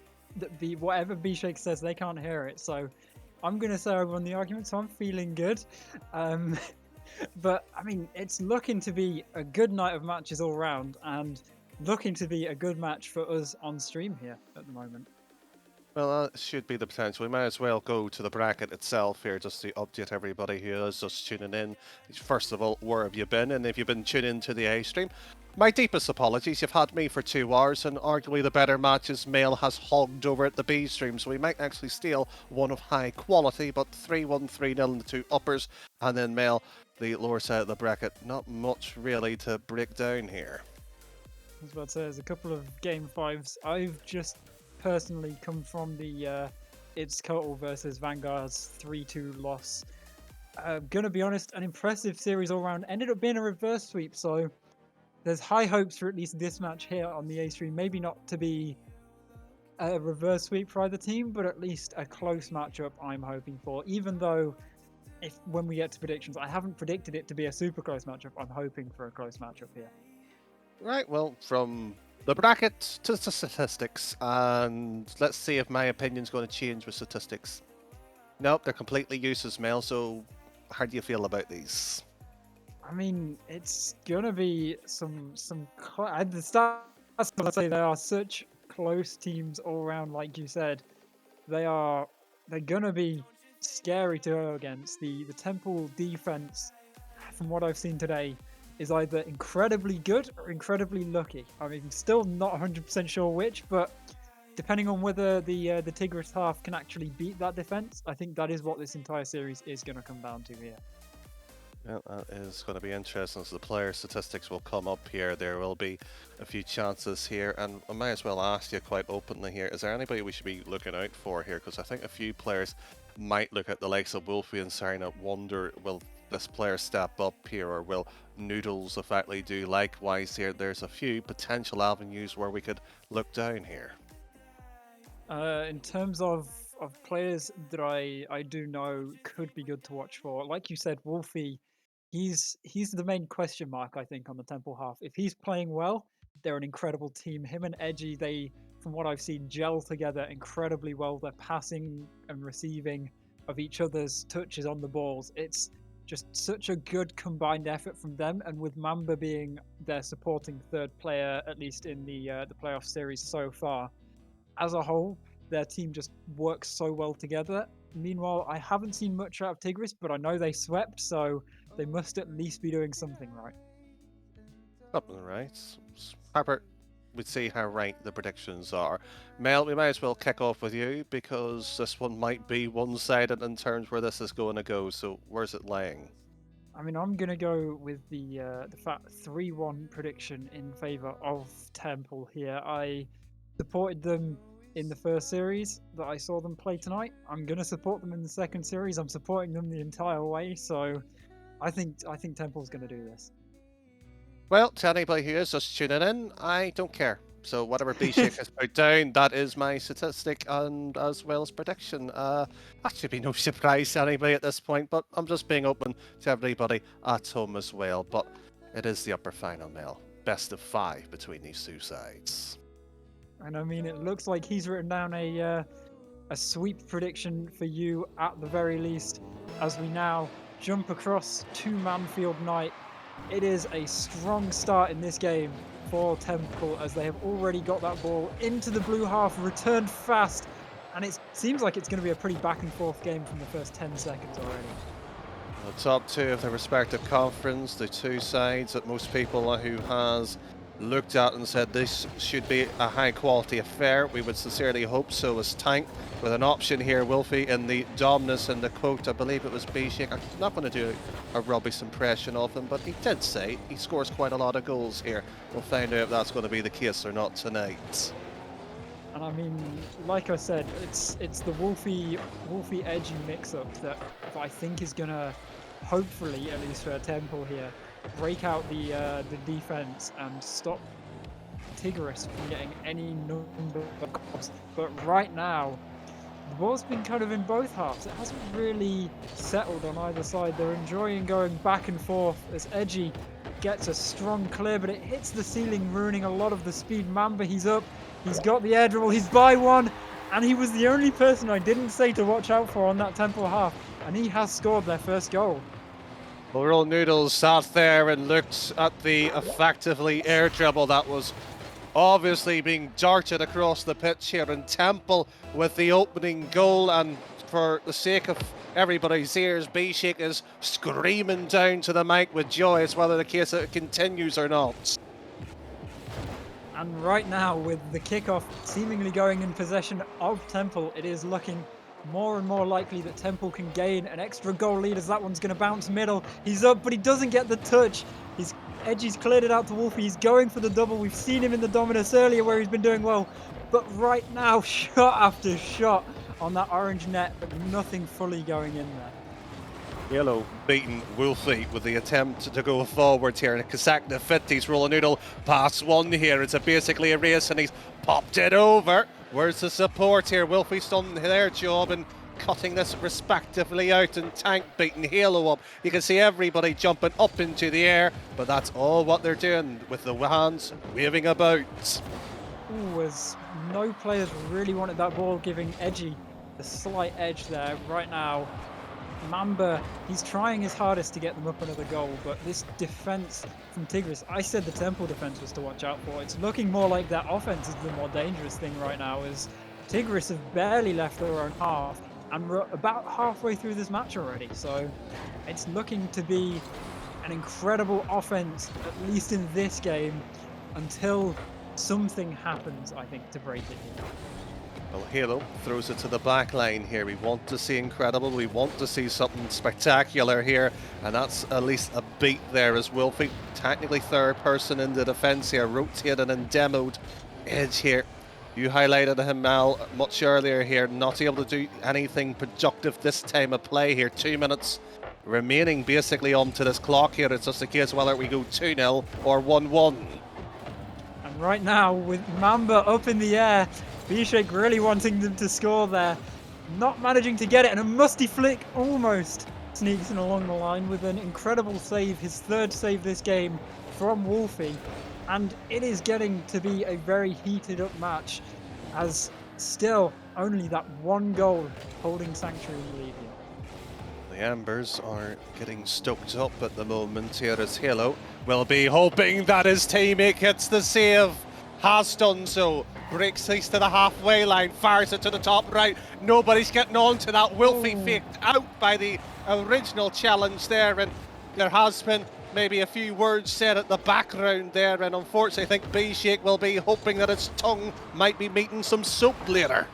whatever B-Shake says, they can't hear it. So I'm gonna say I won the argument. So I'm feeling good. But I mean, it's looking to be a good night of matches all round, and looking to be a good match for us on stream here at the moment. Well, that should be the potential. We might as well go to the bracket itself here just to update everybody who is just tuning in. First of all, where have you been? And if you've been tuning into the A stream, my deepest apologies. You've had me for 2 hours, and arguably the better matches Male has hogged over at the B stream, so we might actually steal one of high quality, but 3-1, 3-0 in the 2 uppers, and then Male, the lower side of the bracket. Not much really to break down here. I was about to say, there's a couple of game 5s. I've just personally come from the It's Total versus Vanguard's 3-2 loss. Gonna be honest, an impressive series all round. Ended up being a reverse sweep, so there's high hopes for at least this match here on the A stream. Maybe not to be a reverse sweep for either team, but at least a close matchup I'm hoping for. Even though, when we get to predictions, I haven't predicted it to be a super close matchup. I'm hoping for a close matchup here. Right, well, from the bracket to the statistics, and let's see if my opinion's going to change with statistics. Nope, they're completely useless, Mel. So, how do you feel about these? I mean, it's gonna be some. At the start, I'd say they are such close teams all around. Like you said, they're gonna be scary to go against. The Temple defense, from what I've seen today, is either incredibly good or incredibly lucky. I mean, still not 100% sure which, but depending on whether the Tigris half can actually beat that defense, I think that is what this entire series is going to come down to here. Yeah, that is going to be interesting. So the player statistics will come up here. There will be a few chances here, and I might as well ask you quite openly here: is there anybody we should be looking out for here? Because I think a few players might look at the likes of Wolfie and Sarna, wonder, will this player step up here, or will Noodles effectively do likewise here? There's a few potential avenues where we could look down here. In terms of players that I do know could be good to watch for, like you said, Wolfie, he's the main question mark, I think, on the Temple half. If he's playing well, they're an incredible team. Him and Edgy, they, from what I've seen, gel together incredibly well. Their passing and receiving of each other's touches on the balls, it's just such a good combined effort from them. And with Mamba being their supporting third player, at least in the playoff series so far, as a whole, their team just works so well together. Meanwhile, I haven't seen much out of Tigris, but I know they swept, so they must at least be doing something right. Something right. Harper, we'd see how right the predictions are. Mel, we might as well kick off with you, because this one might be one-sided in terms where this is going to go. So where's it lying? I mean, I'm going to go with the fat 3-1 prediction in favour of Temple here. I supported them in the first series that I saw them play tonight. I'm going to support them in the second series. I'm supporting them the entire way, so I think Temple's going to do this. Well, to anybody who is just tuning in, I don't care. So whatever B-Shake has put down, that is my statistic and as well as prediction. That should be no surprise to anybody at this point, but I'm just being open to everybody at home as well. But it is the upper final, Mel. Best of 5 between these two sides. And I mean, it looks like he's written down a sweep prediction for you at the very least, as we now jump across to Manfield Night. It is a strong start in this game for Temple, as they have already got that ball into the blue half, returned fast, and it seems like it's going to be a pretty back and forth game from the first 10 seconds already. The top two of the respective conference, the two sides that most people who has looked at and said this should be a high quality affair. We would sincerely hope so as Tank, with an option here, Wolfie in the Dominus and the quote, I believe it was B-Shake. I'm not going to do a rubbish impression of him, but he did say he scores quite a lot of goals here. We'll find out if that's going to be the case or not tonight. And I mean, like I said, it's the Wolfie Edgy mix-up that I think is going to, hopefully, at least for Temple here, break out the defense and stop Tigris from getting any number of goals. But right now, the ball's been kind of in both halves. It hasn't really settled on either side. They're enjoying going back and forth as Edgy gets a strong clear, but it hits the ceiling, ruining a lot of the speed. Mamba, he's up. He's got the air dribble. He's by one. And he was the only person I didn't say to watch out for on that Temple half. And he has scored their first goal. Well, Roll Noodles sat there and looked at the effectively air dribble that was obviously being darted across the pitch here, and Temple with the opening goal. And for the sake of everybody's ears, B-Shake is screaming down to the mic with joy. It's whether the case it continues or not. And right now, with the kickoff seemingly going in possession of Temple, it is looking more and more likely that Temple can gain an extra goal lead, as that one's going to bounce middle. He's up, but he doesn't get the touch. Edgy's cleared it out to Wolfie. He's going for the double. We've seen him in the Dominus earlier where he's been doing well. But right now, shot after shot on that orange net, but nothing fully going in there. Yellow beating Wolfie with the attempt to go forward here. And Kazak the 50s Roll a Noodle pass one here. It's basically a race and he's popped it over. Where's the support here? Wolfie's done their job and cutting this respectively out, and Tank beating Halo up. You can see everybody jumping up into the air, but that's all what they're doing with the hands waving about. Ooh, as no players really wanted that ball, giving Edgy the slight edge there. Right now, Mamba, he's trying his hardest to get them up another goal, but this defense from Tigris, I said the Temple defense was to watch out for. It's looking more like that offense is the more dangerous thing right now, as Tigris have barely left their own half, and we're about halfway through this match already. So it's looking to be an incredible offense, at least in this game, until something happens, I think, to break it here. Well, Halo throws it to the back line here. We want to see incredible. We want to see something spectacular here. And that's at least a beat there as Wolfie, technically third person in the defence here, rotated and demoed Edge here. You highlighted him, Mal, much earlier here, not able to do anything productive this time of play here. 2 minutes remaining basically onto this clock here. It's just a case whether we go 2-0 or 1-1. And right now, with Mamba up in the air, Bishek really wanting them to score there, not managing to get it, and a musty flick almost sneaks in along the line with an incredible save, his third save this game from Wolfie. And it is getting to be a very heated up match, as still only that one goal holding Sanctuary in the lead here. The Ambers are getting stoked up at the moment here as Halo will be hoping that his teammate gets the save. Has done so. Breaks these to the halfway line, fires it to the top right. Nobody's getting on to that. Wolfie faked out by the original challenge there, and there has been maybe a few words said at the background there, and unfortunately I think B-Shake will be hoping that his tongue might be meeting some soap later.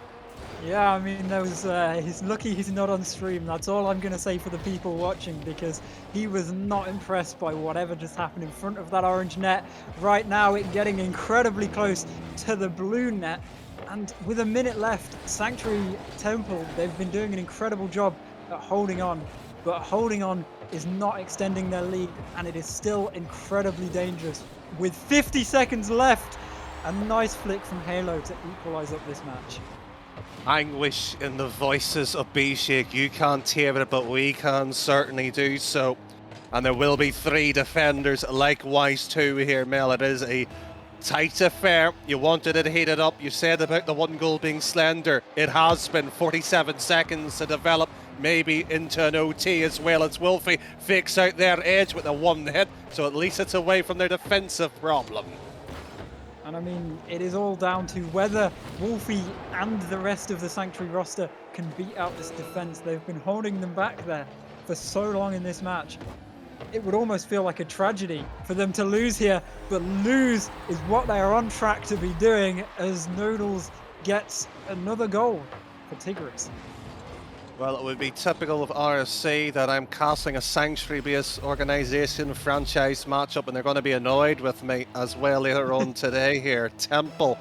Yeah, I mean, there was, he's lucky he's not on stream. That's all I'm going to say for the people watching, because he was not impressed by whatever just happened in front of that orange net. Right now, it getting incredibly close to the blue net. And with a minute left, Sanctuary Temple, they've been doing an incredible job at holding on. But holding on is not extending their lead, and it is still incredibly dangerous. With 50 seconds left, a nice flick from Halo to equalise up this match. Anguish in the voices of B-Shake. You can't hear it, but we can certainly do so. And there will be 3 defenders, likewise 2 here, Mel. It is a tight affair. You wanted it heated up. You said about the 1 goal being slender. It has been 47 seconds to develop, maybe into an OT as well. As Wolfie fakes out their Edge with a 1 hit, so at least it's away from their defensive problem. And I mean, it is all down to whether Wolfie and the rest of the Sanctuary roster can beat out this defense. They've been holding them back there for so long in this match. It would almost feel like a tragedy for them to lose here, but lose is what they are on track to be doing, as Noodles gets another goal for Tigris. Well, it would be typical of RSC that I'm casting a Sanctuary-based organisation franchise matchup, and they're going to be annoyed with me as well later on today here. Temple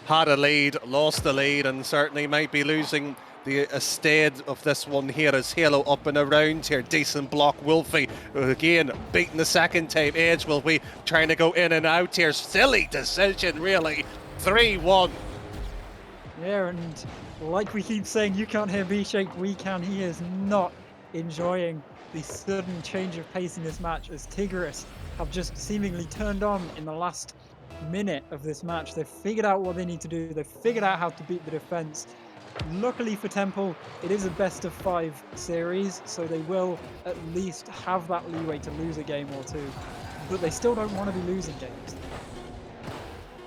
had a lead, lost the lead, and certainly might be losing the estate of this one here as Halo up and around here. Decent block. Wolfie again beating the second time. Edge will be trying to go in and out here. Silly decision, really. 3-1. Yeah, and like we keep saying, you can't hear B-Shake, we can. He is not enjoying the sudden change of pace in this match, as Tigris have just seemingly turned on in the last minute of this match. They've figured out what they need to do. They've figured out how to beat the defense. Luckily for Temple, it is a best of 5 series, so they will at least have that leeway to lose a game or two. But they still don't want to be losing games.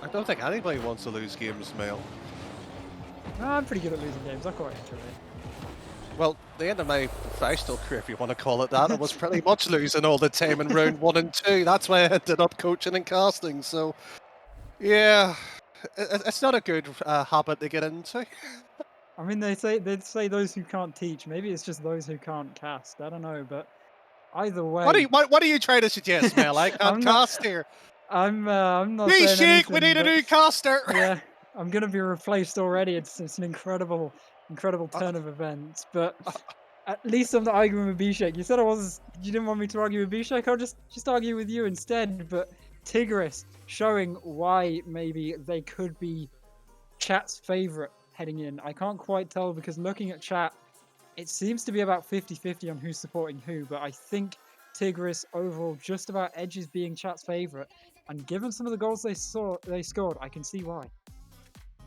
I don't think anybody wants to lose games, Mel. I'm pretty good at losing games, I quite enjoy it. Well, the end of my professional career, if you want to call it that, I was pretty much losing all the time in round 1 and 2. That's why I ended up coaching and casting. So, yeah, it's not a good habit to get into. I mean, they'd say those who can't teach. Maybe it's just those who can't cast. I don't know, but either way. What are you trying to suggest, Mel? I can't cast here. I'm not Hey, saying Sheik, we anything, need a but new caster. yeah, I'm gonna be replaced already. It's an incredible turn of events. But at least I'm not arguing with B-Shake. You said you didn't want me to argue with B-Shake. I'll just argue with you instead. But Tigris showing why maybe they could be chat's favorite heading in. I can't quite tell, because looking at chat, it seems to be about 50-50 on who's supporting who, but I think Tigris overall just about edges being chat's favourite. And given some of the goals they scored, I can see why.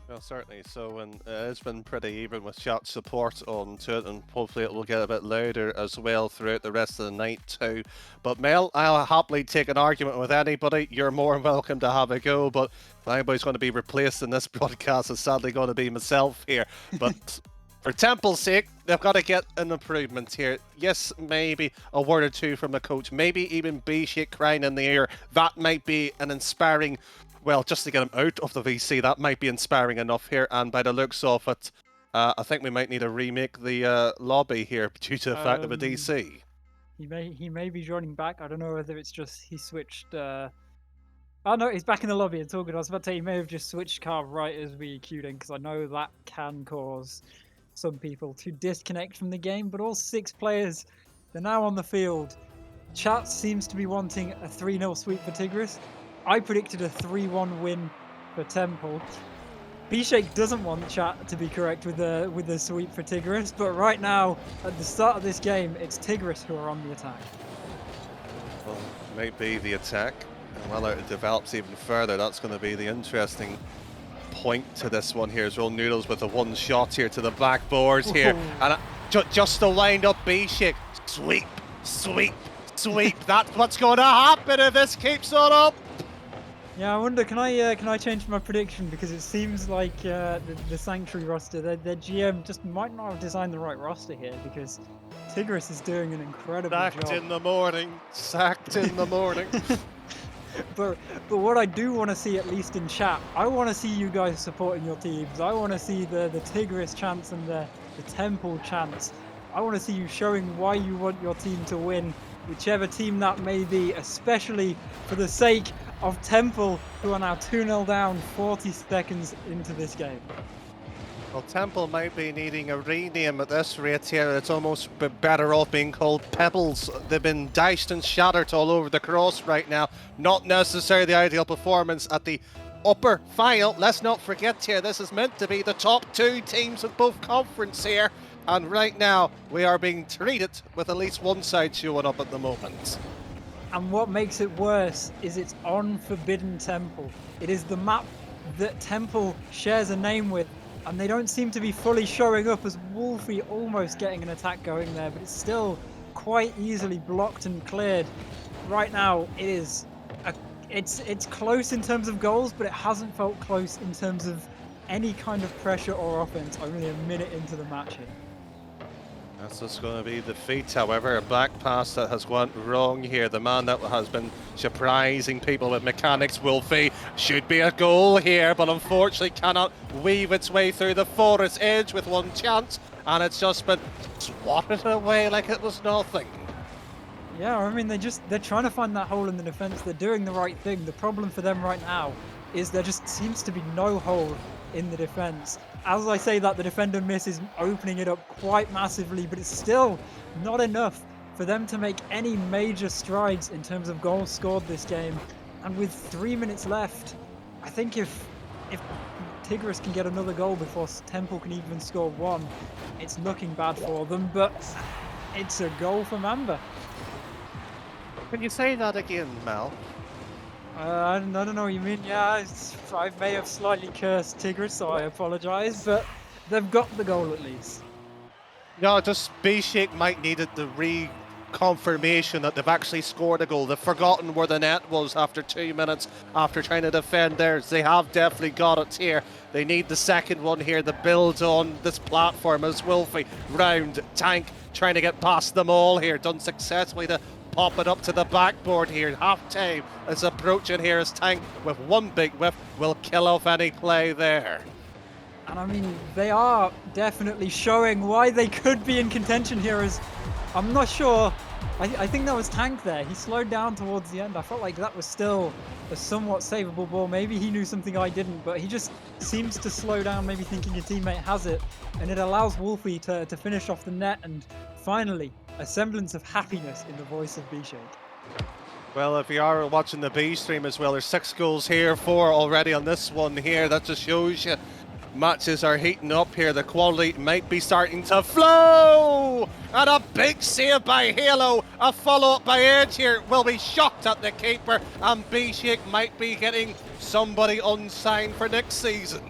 Well, certainly. So, and it's been pretty even with chat support onto it, and hopefully it will get a bit louder as well throughout the rest of the night too. But Mel, I'll happily take an argument with anybody. You're more than welcome to have a go. But if anybody's going to be replaced in this broadcast, it's sadly going to be myself here. But for Temple's sake, they've got to get an improvement here. Yes, maybe a word or two from a coach, maybe even B-Shake crying in the ear. That might be an inspiring. Well, just to get him out of the VC, that might be inspiring enough here. And by the looks of it, I think we might need to remake the lobby here due to the fact of a DC. He may be joining back. I don't know whether it's just he switched. Oh no, he's back in the lobby. It's all good. I was about to say he may have just switched car right as we queued in, because I know that can cause some people to disconnect from the game. But all 6 players, they're now on the field. Chat seems to be wanting a 3-0 sweep for Tigris. I predicted a 3-1 win for Temple. B-Shake doesn't want chat to be correct with the sweep for Tigris, but right now, at the start of this game, it's Tigris who are on the attack. Well, might be the attack. And while it develops even further, that's going to be the interesting point to this one here. As Roll Noodles with the one shot here to the backboards here. And just to wind up B-Shake. Sweep, sweep, sweep. That's what's going to happen if this keeps on up. Yeah, I wonder, can I change my prediction, because it seems like the Sanctuary roster, their GM just might not have designed the right roster here, because Tigris is doing an incredible job. Sacked in the morning, sacked in the morning. But what I do want to see, at least in chat, I want to see you guys supporting your teams. I want to see the Tigris chants and the Temple chants. I want to see you showing why you want your team to win, whichever team that may be, especially for the sake of Temple, who are now 2-0 down 40 seconds into this game. Well, Temple might be needing a rename at this rate here. It's almost better off being called Pebbles. They've been dashed and shattered all over the cross right now. Not necessarily the ideal performance at the upper final. Let's not forget here, this is meant to be the top 2 teams of both conference here. And right now, we are being treated with at least one side showing up at the moment. And what makes it worse is it's on Forbidden Temple. It is the map that Temple shares a name with, and they don't seem to be fully showing up, as Wolfie almost getting an attack going there, but it's still quite easily blocked and cleared. Right now, it's close in terms of goals, but it hasn't felt close in terms of any kind of pressure or offense only a minute into the match here. That's just going to be the feat, however. A back pass that has gone wrong here. The man that has been surprising people with mechanics, Wolfie, should be a goal here, but unfortunately cannot weave its way through the forest edge with one chance, and it's just been swatted away like it was nothing. Yeah, I mean, they're trying to find that hole in the defense. They're doing the right thing. The problem for them right now is there just seems to be no hole in the defense. As I say that, the defender misses, opening it up quite massively, but it's still not enough for them to make any major strides in terms of goals scored this game. And with 3 minutes left, I think if Tigris can get another goal before Temple can even score one, it's looking bad for them, but it's a goal for Mamba. Can you say that again, Mel? I don't know what you mean. Yeah, I may have slightly cursed Tigris, so I apologise, but they've got the goal at least. No, just B-Shake might need it the reconfirmation that they've actually scored a goal. They've forgotten where the net was after 2 minutes after trying to defend theirs. They have definitely got it here. They need the second one here to build on this platform as Wolfie, round, Tank, trying to get past them all here, done successfully to pop it up to the backboard here. Half time is approaching here as Tank with one big whiff will kill off any play there. And I mean, they are definitely showing why they could be in contention here, as I'm not sure. I think that was Tank there. He slowed down towards the end. I felt like that was still a somewhat savable ball. Maybe he knew something I didn't, but he just seems to slow down, maybe thinking a teammate has it. And it allows Wolfie to finish off the net, and finally, a semblance of happiness in the voice of B-Shake. Well, if you are watching the B stream as well, there's 6 goals here, 4 already on this one here. That just shows you Matches are heating up here. The quality might be starting to flow. And a big save by Halo. A follow-up by Edge here. Will be shocked at the keeper. And B-Shake might be getting somebody unsigned for next season.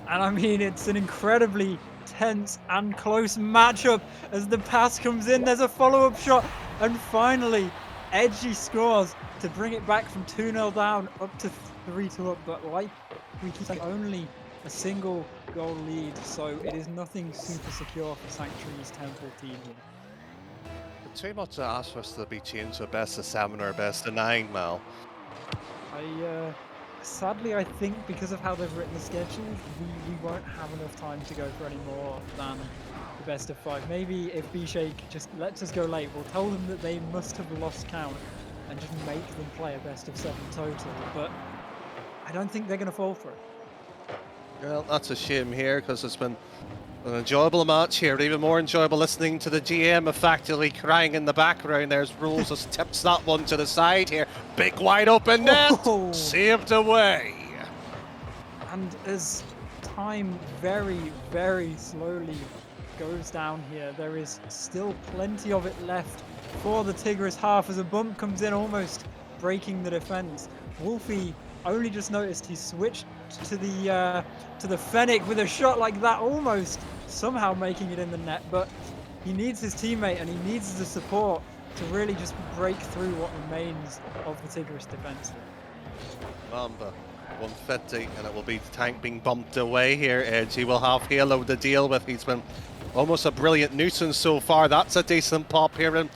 And I mean, it's an incredibly tense and close matchup as the pass comes in. There's a follow-up shot. And finally, Edgy scores to bring it back from 2-0 down up to 3-2 up. But like we keep saying, only a single goal lead, so it is nothing super secure for Sanctuary's Temple team here. Too much to ask for us to be changed to a best of 7 or a best of 9, Mal. Sadly, I think because of how they've written the schedule, we won't have enough time to go for any more than the best of 5. Maybe if B-Shake just lets us go late, we'll tell them that they must have lost count and just make them play a best of 7 total, but I don't think they're going to fall for it. Well, that's a shame here because it's been an enjoyable match here. Even more enjoyable listening to the GM effectively crying in the background. There's Rules just tips that one to the side here. Big wide open net. Oh. Saved away. And as time very, very slowly goes down here, there is still plenty of it left for the Tigris half as a bump comes in, almost breaking the defense. Wolfie only just noticed he switched to the Fennec with a shot like that, almost somehow making it in the net, but he needs his teammate and he needs the support to really just break through what remains of the Tigris defense here. Mamba 150, and it will be the tank being bumped away here. Edge, he will have Halo to deal with. He's been almost a brilliant nuisance so far. That's a decent pop here, and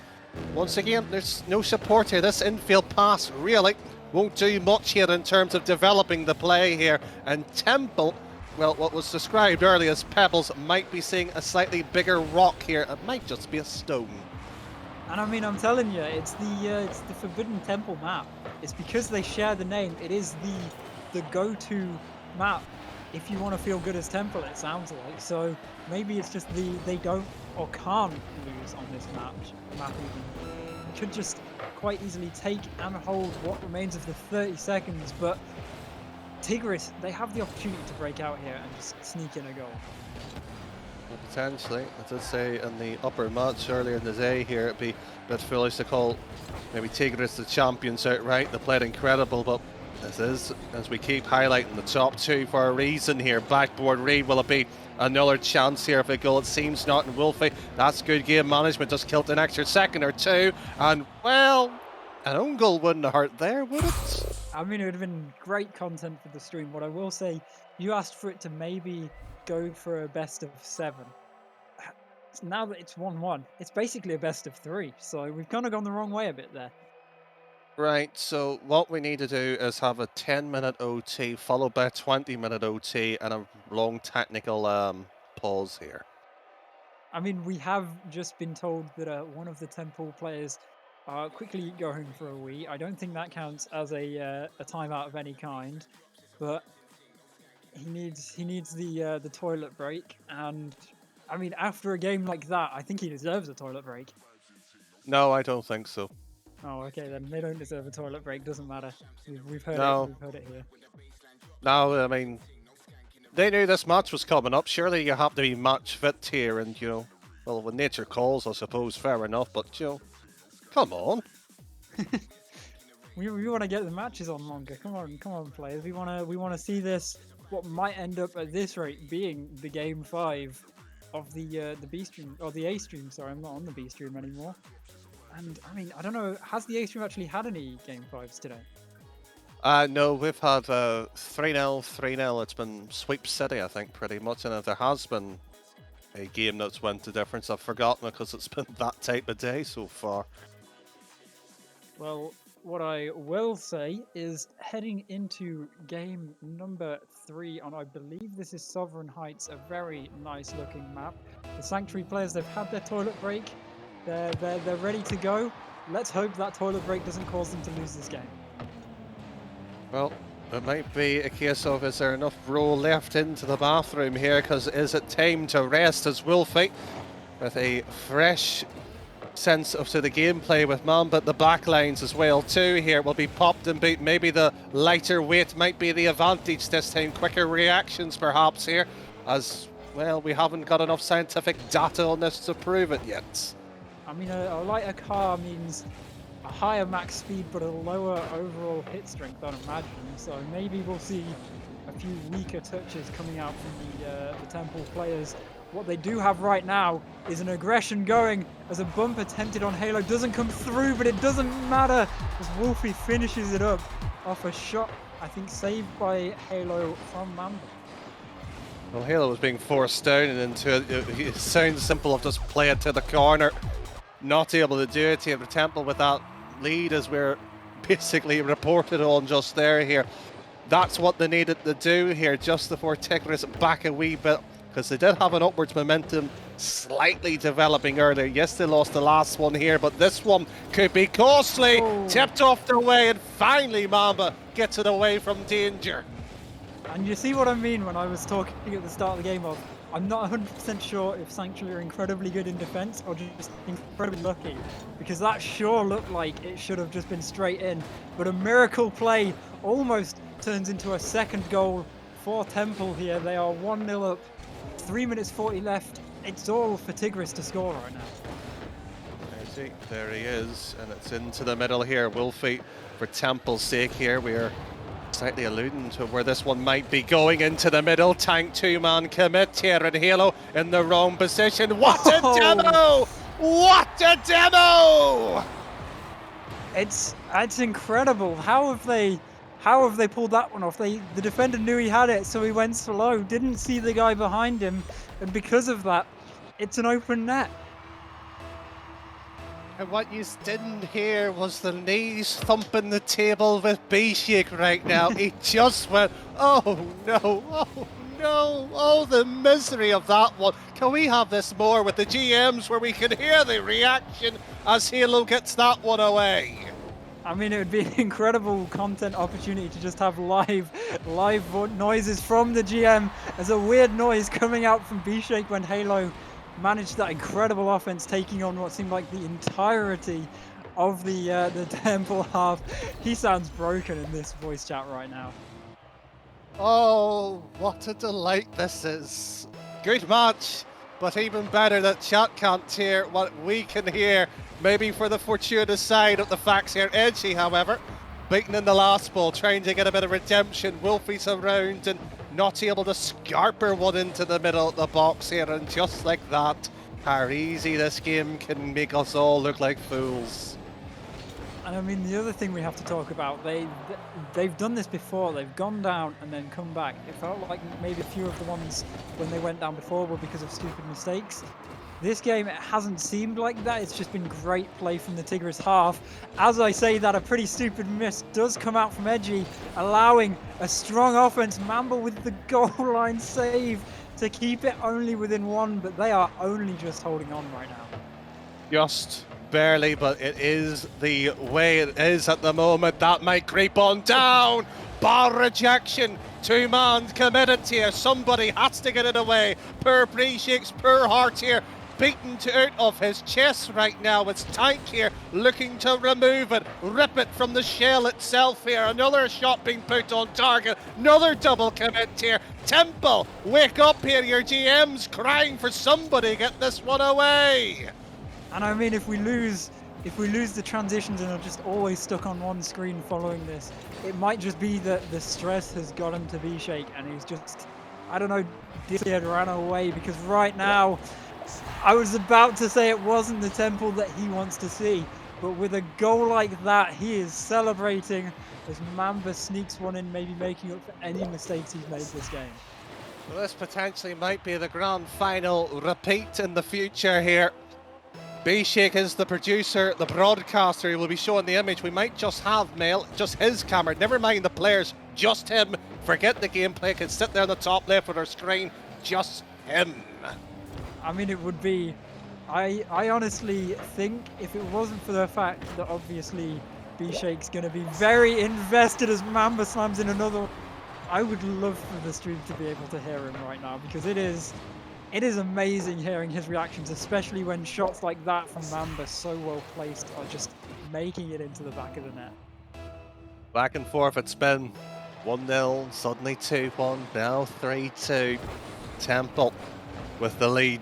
once again, there's no support here. This infield pass really won't do much here in terms of developing the play here. And Temple, well, what was described earlier as pebbles, might be seeing a slightly bigger rock here. It might just be a stone. And I mean, I'm telling you, it's the Forbidden Temple map. It's because they share the name. It is the go-to map if you want to feel good as Temple, it sounds like. So maybe it's just they don't or can't lose on this map even. It could just quite easily take and hold what remains of the 30 seconds, but Tigris, they have the opportunity to break out here and just sneak in a goal. Well, potentially. I did say in the upper match earlier in the day here, it'd be a bit foolish to call maybe Tigris the champions outright. They played incredible, but this is, as we keep highlighting, the top 2 for a reason here. Backboard read, will it be another chance here of a goal? It seems not in Wolfie. That's good game management, just killed an extra second or 2, and well, an own goal wouldn't have hurt there, would it? I mean, it would have been great content for the stream. What I will say, you asked for it to maybe go for a best of 7. Now that it's 1-1, it's basically a best of 3, so we've kind of gone the wrong way a bit there. Right, so what we need to do is have a 10-minute OT followed by a 20-minute OT and a long technical pause here. I mean, we have just been told that one of the Temple players are quickly going for a wee. I don't think that counts as a timeout of any kind, but he needs the toilet break. And I mean, after a game like that, I think he deserves a toilet break. No, I don't think so. Oh, okay, then they don't deserve a toilet break. Doesn't matter. We've heard No. it. We've heard it here. No, I mean, they knew this match was coming up. Surely you have to be match fit here, and well, when nature calls, I suppose, fair enough. But come on. We want to get the matches on longer. Come on, players. We want to see this. What might end up at this rate being the game 5 of the B stream or the A stream. Sorry, I'm not on the B stream anymore. And I mean, I don't know. Has the A stream actually had any game 5s today? No, we've had 3-0, 3-0. It's been sweep city, I think, pretty much. And if there has been a game that's went to difference, I've forgotten because it's been that type of day so far. Well, what I will say is heading into game number 3 on, I believe this is Sovereign Heights, a very nice looking map. The Sanctuary players, they've had their toilet break. They're ready to go. Let's hope that toilet break doesn't cause them to lose this game. Well, it might be a case of, is there enough roll left into the bathroom here? Because is it time to rest as Wolfie with a fresh sense of the gameplay with Mamba. The back lines as well too here will be popped and beat. Maybe the lighter weight might be the advantage this time. Quicker reactions perhaps here, as well we haven't got enough scientific data on this to prove it yet. I mean, a lighter car means a higher max speed but a lower overall hit strength, I'd imagine. So maybe we'll see a few weaker touches coming out from the Temple players. What they do have right now is an aggression going as a bump attempted on Halo doesn't come through, but it doesn't matter as Wolfie finishes it up off a shot, I think, saved by Halo from Mamba. Well, Halo was being forced down and into it. It sounds simple of just play it to the corner. Not able to do it here for Temple with that lead as we're basically reported on just here. That's what they needed to do here just before Tigris back a wee bit, because they did have an upwards momentum slightly developing earlier. Yes, they lost the last one here, but this one could be costly. Oh. Tipped off their way, and finally Mamba gets it away from danger. And you see what I mean when I was talking at the start of the game of, I'm not 100% sure if Sanctuary are incredibly good in defense or just incredibly lucky, because that sure looked like it should have just been straight in, but a miracle play almost turns into a second goal for Temple here. They are 1-0 up, 3 minutes 40 left. It's all for Tigris to score right now. There he is, and it's into the middle here. Wolfie, for Temple's sake here, we're slightly alluding to where this one might be going into the middle. Tank two-man commit here, and Halo in the wrong position. What a demo! What a demo! It's incredible. How have they pulled that one off? The defender knew he had it, so he went slow, didn't see the guy behind him, and because of that, it's an open net. And what you didn't hear was the knees thumping the table with B-Shake right now. He just went, oh no, oh no, oh the misery of that one. Can we have this more with the GMs where we can hear the reaction as Halo gets that one away? I mean, it would be an incredible content opportunity to just have live noises from the GM as a weird noise coming out from B-Shake when Halo managed that incredible offense, taking on what seemed like the entirety of the Temple half. He sounds broken in this voice chat right now. Oh, what a delight this is. Good match, but even better that chat can't hear what we can hear. Maybe for the fortuitous side of the facts here. Edgy, however, beaten in the last ball, trying to get a bit of redemption. Wolfie's around and not able to scarper one into the middle of the box here, and just like that, how easy this game can make us all look like fools. And I mean, the other thing we have to talk about, they've done this before. They've gone down and then come back. It felt like maybe a few of the ones when they went down before were because of stupid mistakes. This game, it hasn't seemed like that. It's just been great play from the Tigris half. As I say that, a pretty stupid miss does come out from Edgy, allowing a strong offense. Mamba with the goal line save to keep it only within one, but they are only just holding on right now. Just barely, but it is the way it is at the moment. That might creep on down. Bar rejection. Two-man committed here. Somebody has to get it away. Poor B-Shake's poor heart here. Beaten out of his chest right now. It's Tank here looking to remove it, rip it from the shell itself here. Another shot being put on target. Another double commit here. Temple, wake up here. Your GM's crying for somebody. Get this one away. And I mean, if we lose the transitions and are just always stuck on one screen following this, it might just be that the stress has got him to B-Shake and he's just, I don't know, had ran away, because right now, I was about to say it wasn't the Temple that he wants to see, but with a goal like that, he is celebrating as Mamba sneaks one in, maybe making up for any mistakes he's made this game. Well, this potentially might be the grand final repeat in the future here. B-Shake is the producer, the broadcaster. He will be showing the image. We might just have Mail, just his camera. Never mind the players, just him. Forget the gameplay. Can sit there on the top left of our screen. Just him. I mean, it would be... I honestly think if it wasn't for the fact that obviously B-Shake's going to be very invested as Mamba slams in another one, I would love for the stream to be able to hear him right now, because it is It is amazing hearing his reactions, especially when shots like that from Mamba, so well placed, are just making it into the back of the net. Back and forth, it's been 1-0, suddenly 2-1, now 3-2. Temple with the lead.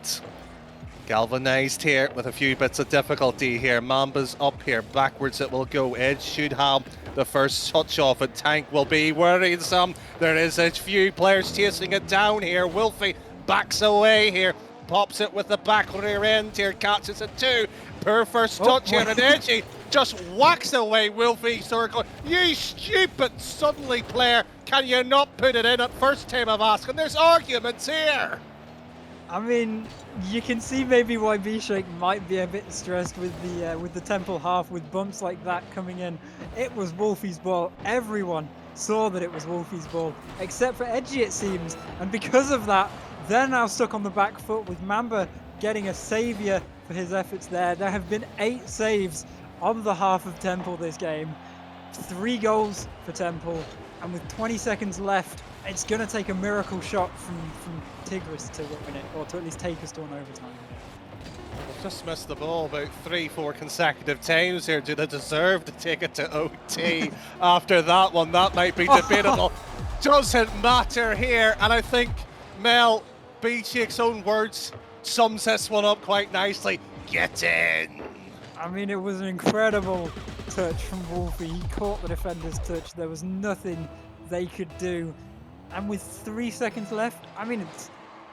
Galvanized here with a few bits of difficulty here. Mamba's up here, backwards it will go. Edge should have the first touch off it. Tank will be worrisome. There is a few players chasing it down here. Wolfie backs away here, pops it with the back rear end here, catches it too. Poor first touch here, and Edgy just whacks away Wolfie. Circle, you stupid suddenly player, can you not put it in at first time of asking? There's arguments here. I mean, you can see maybe why B-Shake might be a bit stressed with the Temple half, with bumps like that coming in. It was Wolfie's ball. Everyone saw that it was Wolfie's ball, except for Edgy, it seems. And because of that, they're now stuck on the back foot, with Mamba getting a saviour for his efforts there. There have been 8 saves on the half of Temple this game. 3 goals for Temple, and with 20 seconds left, it's going to take a miracle shot from Tigris to win it, or to at least take us to an overtime. They've just missed the ball about 3-4 consecutive times here. Do they deserve to take it to OT after that one? That might be debatable. Doesn't matter here, and I think Mel, B-Shake's own words, sums this one up quite nicely. Get in! I mean, it was an incredible touch from Wolfie. He caught the defender's touch. There was nothing they could do. And with 3 seconds left, I mean,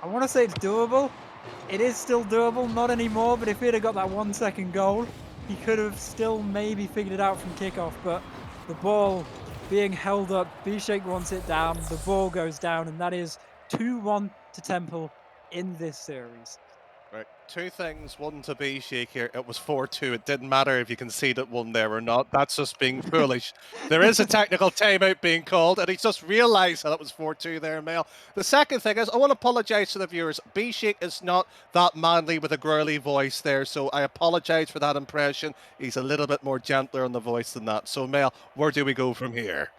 I want to say it's doable. It is still doable, not anymore, but if he'd have got that 1 second goal, he could have still maybe figured it out from kickoff. But the ball being held up, B-Shake wants it down, the ball goes down, and that is 2-1 to Temple in this series. Right, 2 things. One to B-Shake here. It was 4-2. It didn't matter if you conceded one there or not. That's just being foolish. There is a technical timeout being called, and he's just realised that it was 4-2 there, Mel. The second thing is, I want to apologise to the viewers. B-Shake is not that manly with a girly voice there, so I apologise for that impression. He's a little bit more gentler on the voice than that. So, Mel, where do we go from here?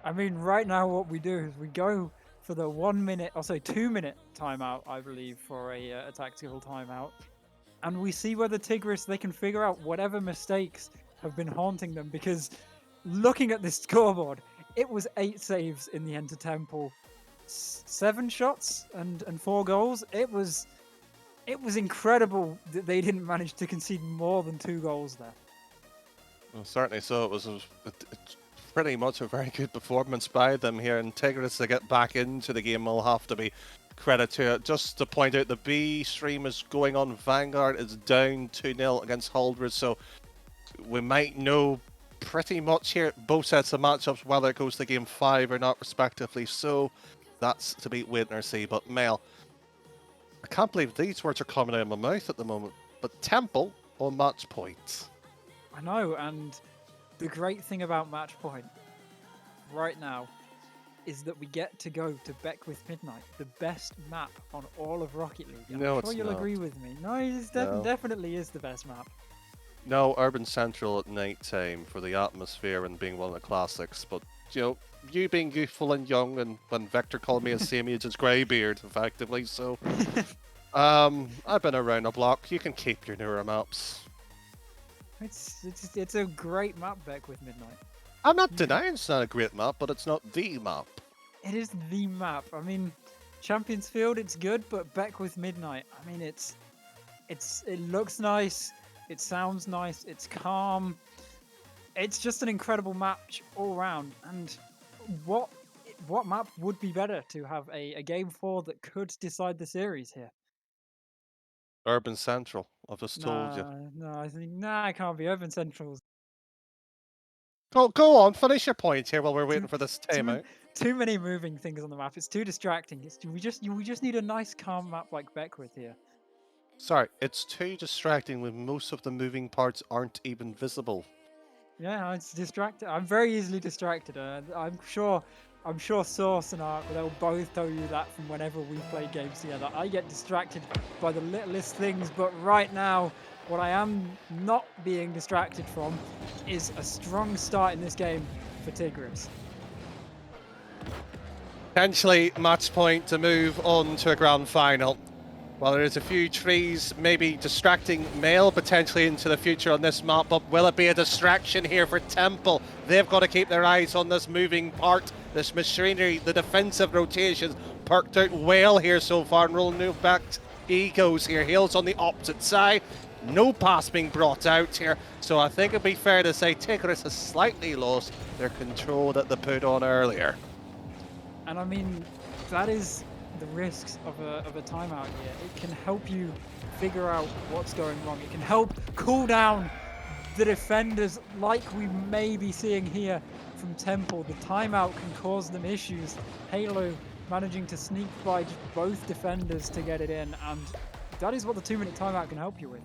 I mean, right now what we do is we go for the 1 minute, or say 2 minute timeout, I believe, for a tactical timeout. And we see whether Tigris, they can figure out whatever mistakes have been haunting them, because looking at this scoreboard, it was 8 saves in the end to Temple, 7 shots and 4 goals. It was incredible that they didn't manage to concede more than 2 goals there. Well, certainly so. It was pretty much a very good performance by them here, and Tigris to get back into the game will have to be credit to it. Just to point out, the B stream is going on. Vanguard is down 2-0 against Huldred, so we might know pretty much here both sets of matchups, whether it goes to game 5 or not, respectively. So that's to be wait and see. But Mel, I can't believe these words are coming out of my mouth at the moment. But Temple on match point. I know, and the great thing about Match Point right now is that we get to go to Beckwith Midnight, the best map on all of Rocket League. I'm sure you'll agree with me. No, it definitely is the best map. No, Urban Central at night time for the atmosphere and being one of the classics. But, you know, you being youthful and young, and when Victor called me a same age as Greybeard, effectively, so... I've been around the block. You can keep your newer maps. It's a great map, Beckwith Midnight. I'm not denying it's not a great map, but it's not the map. It is the map. I mean, Champions Field, it's good, but Beckwith Midnight, I mean, it looks nice, it sounds nice, it's calm. It's just an incredible match all round. And what map would be better to have a game for that could decide the series here? Urban Central, I've just told you. No, I think it can't be. Urban Central's Go on, finish your point here while we're waiting for this timeout. too many moving things on the map. It's too distracting. We just need a nice calm map like Beckwith here. Sorry, it's too distracting when most of the moving parts aren't even visible. Yeah, it's distracting. I'm very easily distracted. I'm sure Source and Ark, they'll both tell you that from whenever we play games together. I get distracted by the littlest things, but right now, what I am not being distracted from is a strong start in this game for Tigris. Potentially match point to move on to a grand final. Well, there's a few trees maybe distracting Mail potentially into the future on this map, but will it be a distraction here for Temple? They've got to keep their eyes on this moving part, this machinery, the defensive rotations perked out well here so far, and rolling back Egos here. Hale's on the opposite side. No pass being brought out here, so I think it'd be fair to say Tigris has slightly lost their control that they put on earlier. And I mean, that is the risks of a timeout here. It can help you figure out what's going wrong. It can help cool down the defenders like we may be seeing here from Temple. The timeout can cause them issues. Halo managing to sneak by just both defenders to get it in, and that is what the 2-minute timeout can help you with.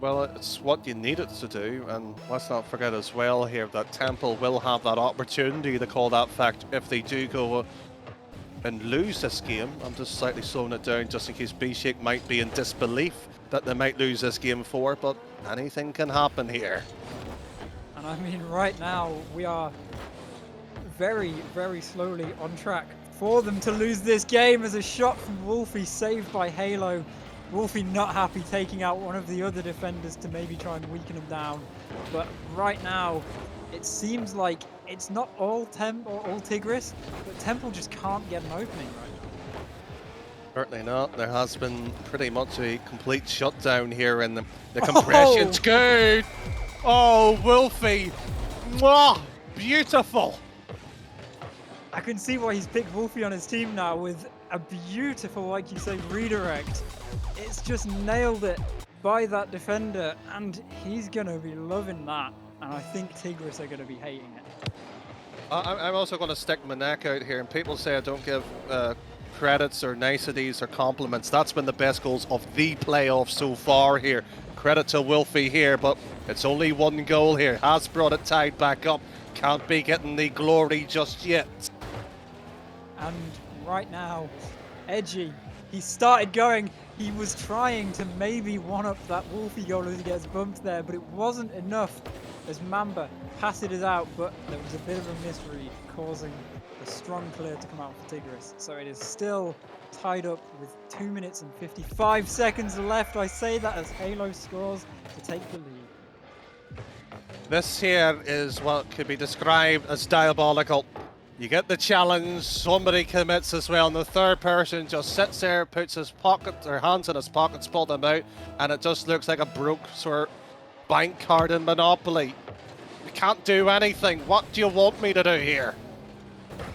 Well, it's what you need it to do, and let's not forget as well here that Temple will have that opportunity to call that fact if they do go and lose this game. I'm just slightly slowing it down just in case B-Shake might be in disbelief that they might lose this game 4, but anything can happen here. And I mean, right now, we are very, very slowly on track for them to lose this game as a shot from Wolfie saved by Halo. Wolfie not happy taking out one of the other defenders to maybe try and weaken him down. But right now, it seems like it's not all Tigris, but Temple just can't get an opening right now. Certainly not. There has been pretty much a complete shutdown here in the compression's good. Oh, Wolfie. Mwah! Beautiful. I can see why he's picked Wolfie on his team now with a beautiful, like you say, redirect. It's just nailed it by that defender, and he's going to be loving that. And I think Tigris are going to be hating it. I'm also going to stick my neck out here, and people say I don't give credits or niceties or compliments. That's been the best goals of the playoffs so far here. Credit to Wolfie here, but it's only one goal here. Has brought it tied back up. Can't be getting the glory just yet. And right now, Edgy, he started going. He was trying to maybe one-up that Wolfie goal as he gets bumped there, but it wasn't enough as Mamba passed it out, but there was a bit of a misread, causing a strong clear to come out for Tigris. So it is still tied up with 2 minutes and 55 seconds left. I say that as Halo scores to take the lead. This here is what could be described as diabolical. You get the challenge, somebody commits as well, and the third person just sits there, puts his pocket or hands in his pockets, pull them out, and it just looks like a broke sort of bank card in Monopoly. You can't do anything. What do you want me to do here?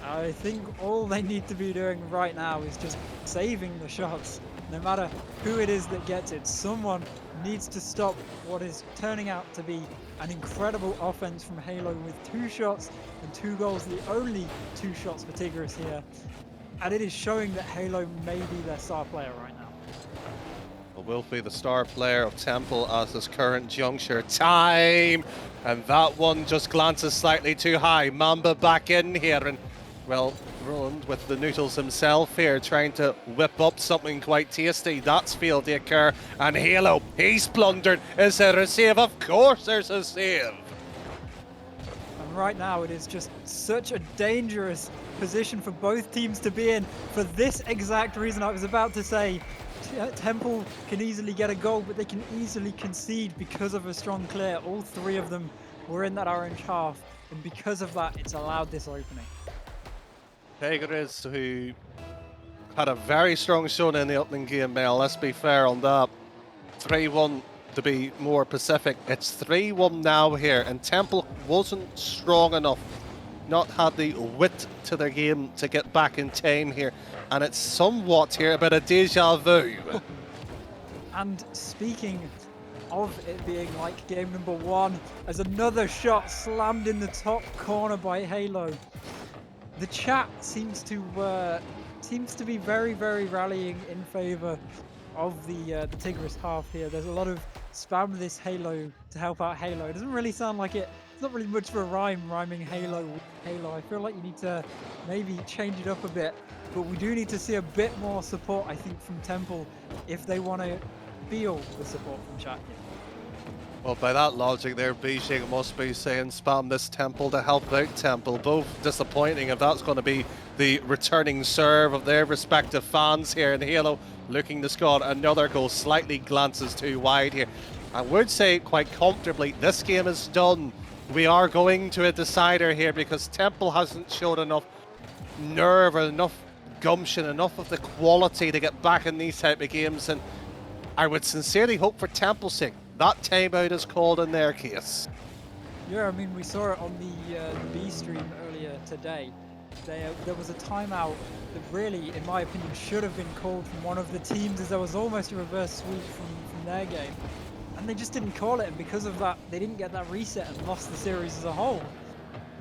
I think all they need to be doing right now is just saving the shots. No matter who it is that gets it, someone needs to stop what is turning out to be an incredible offense from Halo with 2 shots and 2 goals, the only 2 shots for Tigris here. And it is showing that Halo may be their star player right now. Well, will be the star player of Temple at this current juncture. Time! And that one just glances slightly too high. Mamba back in here, and well, Roland with the noodles himself here, trying to whip up something quite tasty. That's failed to occur. And Halo, he's blundered. Is there a save? Of course there's a save. And right now it is just such a dangerous position for both teams to be in for this exact reason I was about to say. Temple can easily get a goal, but they can easily concede because of a strong clear. All 3 of them were in that orange half, and because of that, it's allowed this opening. Tigris, who had a very strong showing in the opening game, Mel. Let's be fair on that. 3-1 to be more specific. It's 3-1 now here, and Temple wasn't strong enough, not had the wit to their game to get back in time here. And it's somewhat here a bit of deja vu. And speaking of it being like game number 1, as another shot slammed in the top corner by Halo. The chat seems to be very, very rallying in favour of the Tigris half here. There's a lot of spam this Halo to help out Halo. It doesn't really sound like it. It's not really much of a rhyming Halo with Halo. I feel like you need to maybe change it up a bit. But we do need to see a bit more support, I think, from Temple if they want to feel the support from chat here. Well, by that logic there, B-Shake must be saying spam this Temple to help out Temple. Both disappointing if that's going to be the returning serve of their respective fans here. And Halo looking to score another goal, slightly glances too wide here. I would say quite comfortably, this game is done. We are going to a decider here because Temple hasn't showed enough nerve or enough gumption, enough of the quality to get back in these type of games, and I would sincerely hope for Temple's sake that timeout is called in their case. Yeah, I mean, we saw it on the B stream earlier today. There was a timeout that really, in my opinion, should have been called from one of the teams, as there was almost a reverse sweep from their game. And they just didn't call it, and because of that, they didn't get that reset and lost the series as a whole.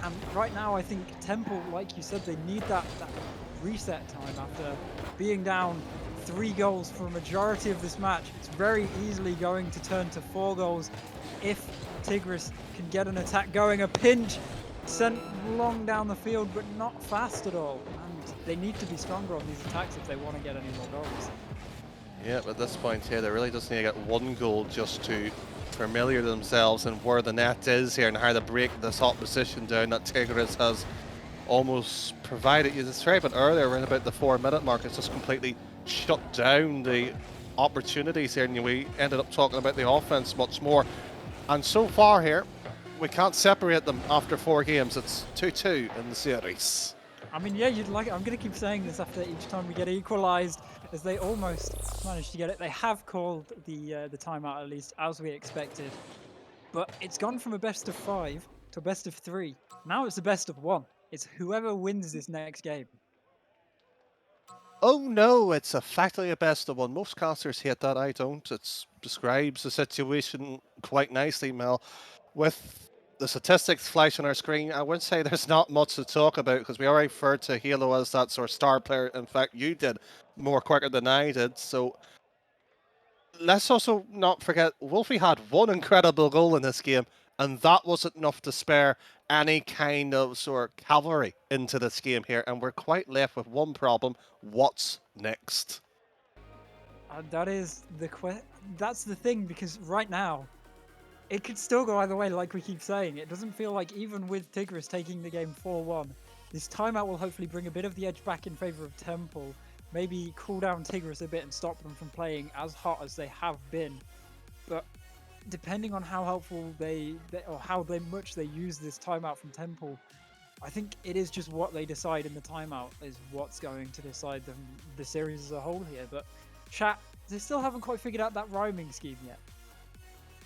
And right now, I think Temple, like you said, they need that reset time after being down 3 goals for a majority of this match. It's very easily going to turn to 4 goals if Tigris can get an attack going. A pinch sent long down the field, but not fast at all. And they need to be stronger on these attacks if they want to get any more goals. Yeah, but at this point here, they really just need to get 1 goal just to familiar themselves and where the net is here and how to break this opposition down that Tigris has almost provided. You described it earlier, around about the 4-minute mark, it's just completely shut down the opportunities here, and we ended up talking about the offense much more. And so far here, we can't separate them after 4 games. It's 2-2 in the series. I mean, yeah, you'd like it. I'm going to keep saying this after each time we get equalised, as they almost managed to get it. They have called the timeout, at least, as we expected. But it's gone from a best of 5 to a best of 3. Now it's a best of 1. It's whoever wins this next game. Oh no, it's effectively a best of 1. Most casters hate that, I don't. It describes the situation quite nicely, Mel. With the statistics flash on our screen, I would say there's not much to talk about because we already referred to Halo as that sort of star player. In fact, you did more quicker than I did. So let's also not forget, Wolfie had 1 incredible goal in this game, and that wasn't enough to spare any kind of sort of cavalry into this game here. And we're quite left with one problem: what's next? That's the thing, because right now, it could still go either way, like we keep saying. It doesn't feel like, even with Tigris taking the game 4-1, this timeout will hopefully bring a bit of the edge back in favour of Temple, maybe cool down Tigris a bit and stop them from playing as hot as they have been. But depending on how helpful or how much they use this timeout from Temple, I think it is just what they decide in the timeout is what's going to decide the series as a whole here. But chat, they still haven't quite figured out that rhyming scheme yet.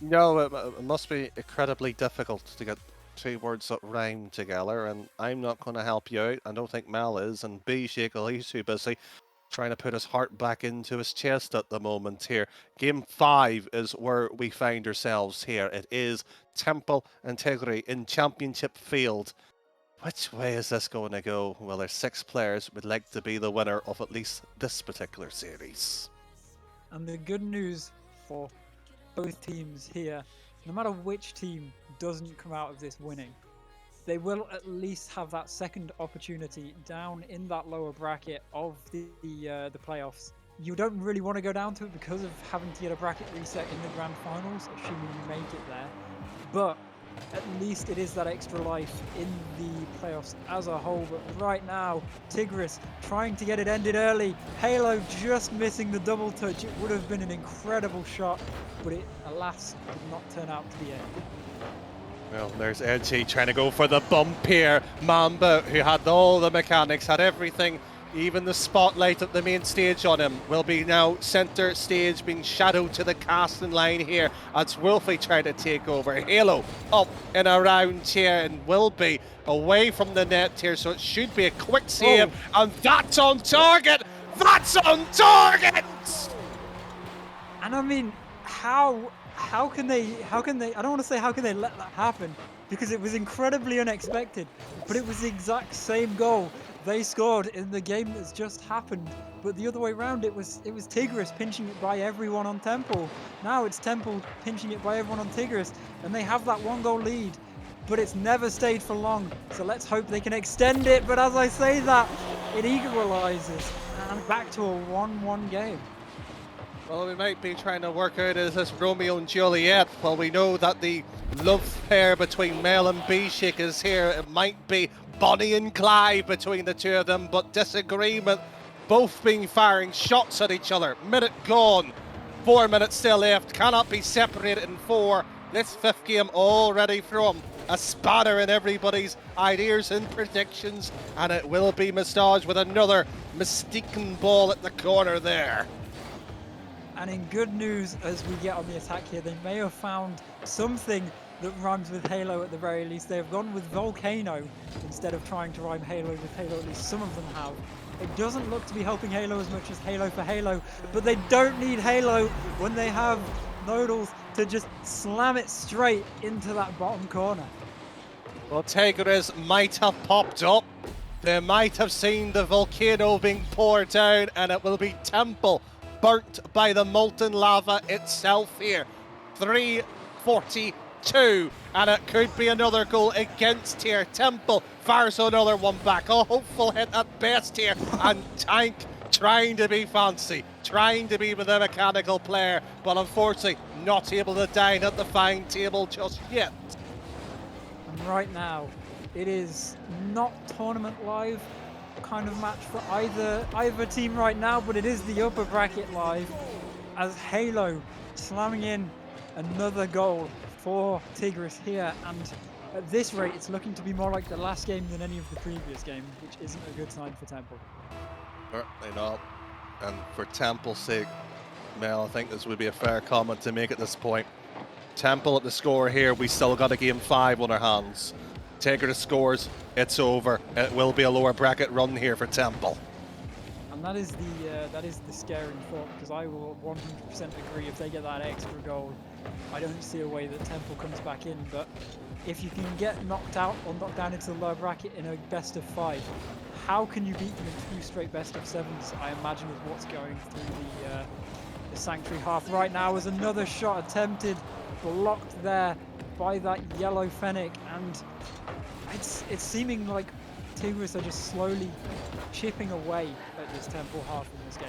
No, it must be incredibly difficult to get 2 words that rhyme together, and I'm not going to help you out. I don't think Mel is, and B Shakel, he's too busy trying to put his heart back into his chest at the moment here. Game 5 is where we find ourselves here. It is Temple and Tigray in Championship Field. Which way is this going to go? Well, there's 6 players who would like to be the winner of at least this particular series. And the good news for both teams here, no matter which team doesn't come out of this winning, they will at least have that second opportunity down in that lower bracket of the playoffs. You don't really want to go down to it because of having to get a bracket reset in the grand finals, assuming you make it there. But at least it is that extra life in the playoffs as a whole. But right now, Tigris trying to get it ended early. Halo just missing the double touch. It would have been an incredible shot, but it, alas, did not turn out to be it. Well, there's Edgy trying to go for the bump here. Mamba, who had all the mechanics, had everything, even the spotlight at the main stage on him, will be now centre stage, being shadowed to the casting line here as Wolfie trying to take over. Halo up and around here, and will be away from the net here, so it should be a quick save, and that's on target! That's on target! And I mean, how can they, I don't want to say how can they let that happen, because it was incredibly unexpected, but it was the exact same goal they scored in the game that's just happened. But the other way around, it was Tigris pinching it by everyone on Temple. Now it's Temple pinching it by everyone on Tigris, and they have that 1-goal lead, but it's never stayed for long. So let's hope they can extend it, but as I say that, it equalises, and back to a 1-1 game. Well, we might be trying to work out is this Romeo and Juliet. Well, we know that the love pair between Mel and B-Shik is here. It might be Bonnie and Clyde between the two of them, but disagreement both been firing shots at each other. Minute gone, 4 minutes still left, cannot be separated in 4. This 5th game already from a spanner in everybody's ideas and predictions, and it will be massaged with another mistaken ball at the corner there. And in good news, as we get on the attack here, they may have found something that rhymes with Halo at the very least. They have gone with Volcano instead of trying to rhyme Halo with Halo, at least some of them have. It doesn't look to be helping Halo as much as Halo for Halo, but they don't need Halo when they have Nodals to just slam it straight into that bottom corner. Well, Tigris might have popped up. They might have seen the volcano being poured down, and it will be Temple burnt by the molten lava itself here. 3:42, and it could be another goal against here. Temple fires another one back. A hopeful hit at best here, and Tank trying to be fancy, trying to be with a mechanical player, but unfortunately not able to dine at the fine table just yet. And right now, it is not tournament live kind of match for either team right now, but it is the upper bracket live as Halo slamming in another goal for Tigris here, and at this rate it's looking to be more like the last game than any of the previous games, which isn't a good sign for Temple. Certainly not. And for Temple's sake, Mel, I think this would be a fair comment to make at this point. Temple at the score here, we still got a game 5 on our hands. Tigris scores, it's over. It will be a lower bracket run here for Temple. And that is the scary thought, because I will 100% agree if they get that extra goal. I don't see a way that Temple comes back in, but if you can get knocked out or knocked down into the lower bracket in a best of 5, how can you beat them in 2 straight best of 7s? I imagine is what's going through the Sanctuary half right now. As another shot attempted, blocked there by that yellow Fennec, and it's seeming like Tigris are just slowly chipping away at this Temple half in this game.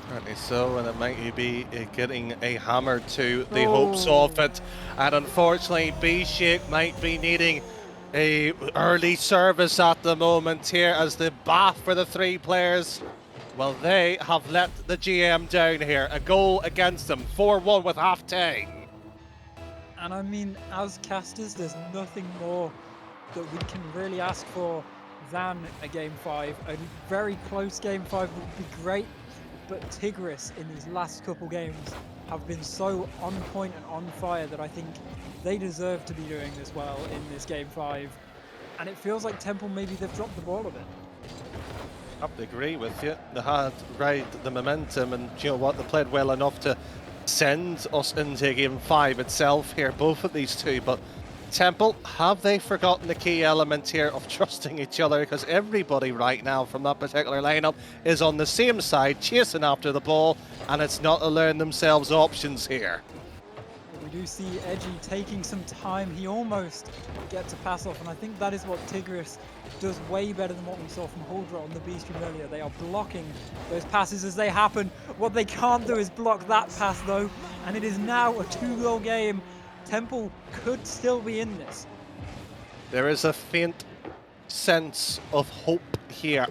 Certainly so, and it might be getting a hammer to the hopes of it. And unfortunately, B-Shake might be needing a early service at the moment here as the bath for the 3 players. Well, they have let the GM down here. A goal against them, 4-1 with half time. And I mean, as casters, there's nothing more that we can really ask for than a game 5. A very close game 5 would be great, but Tigris in these last couple games have been so on point and on fire that I think they deserve to be doing this well in this game 5. And it feels like Temple, maybe they've dropped the ball a bit. I have to agree with you. They had ride the momentum, and you know what, they played well enough to send us into game 5 itself here, both of these two. But Temple, have they forgotten the key element here of trusting each other? Because everybody right now from that particular lineup is on the same side, chasing after the ball, and it's not allowing themselves options here. We do see Edgy taking some time. He almost gets a pass off, and I think that is what Tigris does way better than what we saw from Huldra on the B stream earlier. They are blocking those passes as they happen. What they can't do is block that pass though, and it is now a 2-goal game. Temple could still be in this. There is a faint sense of hope here.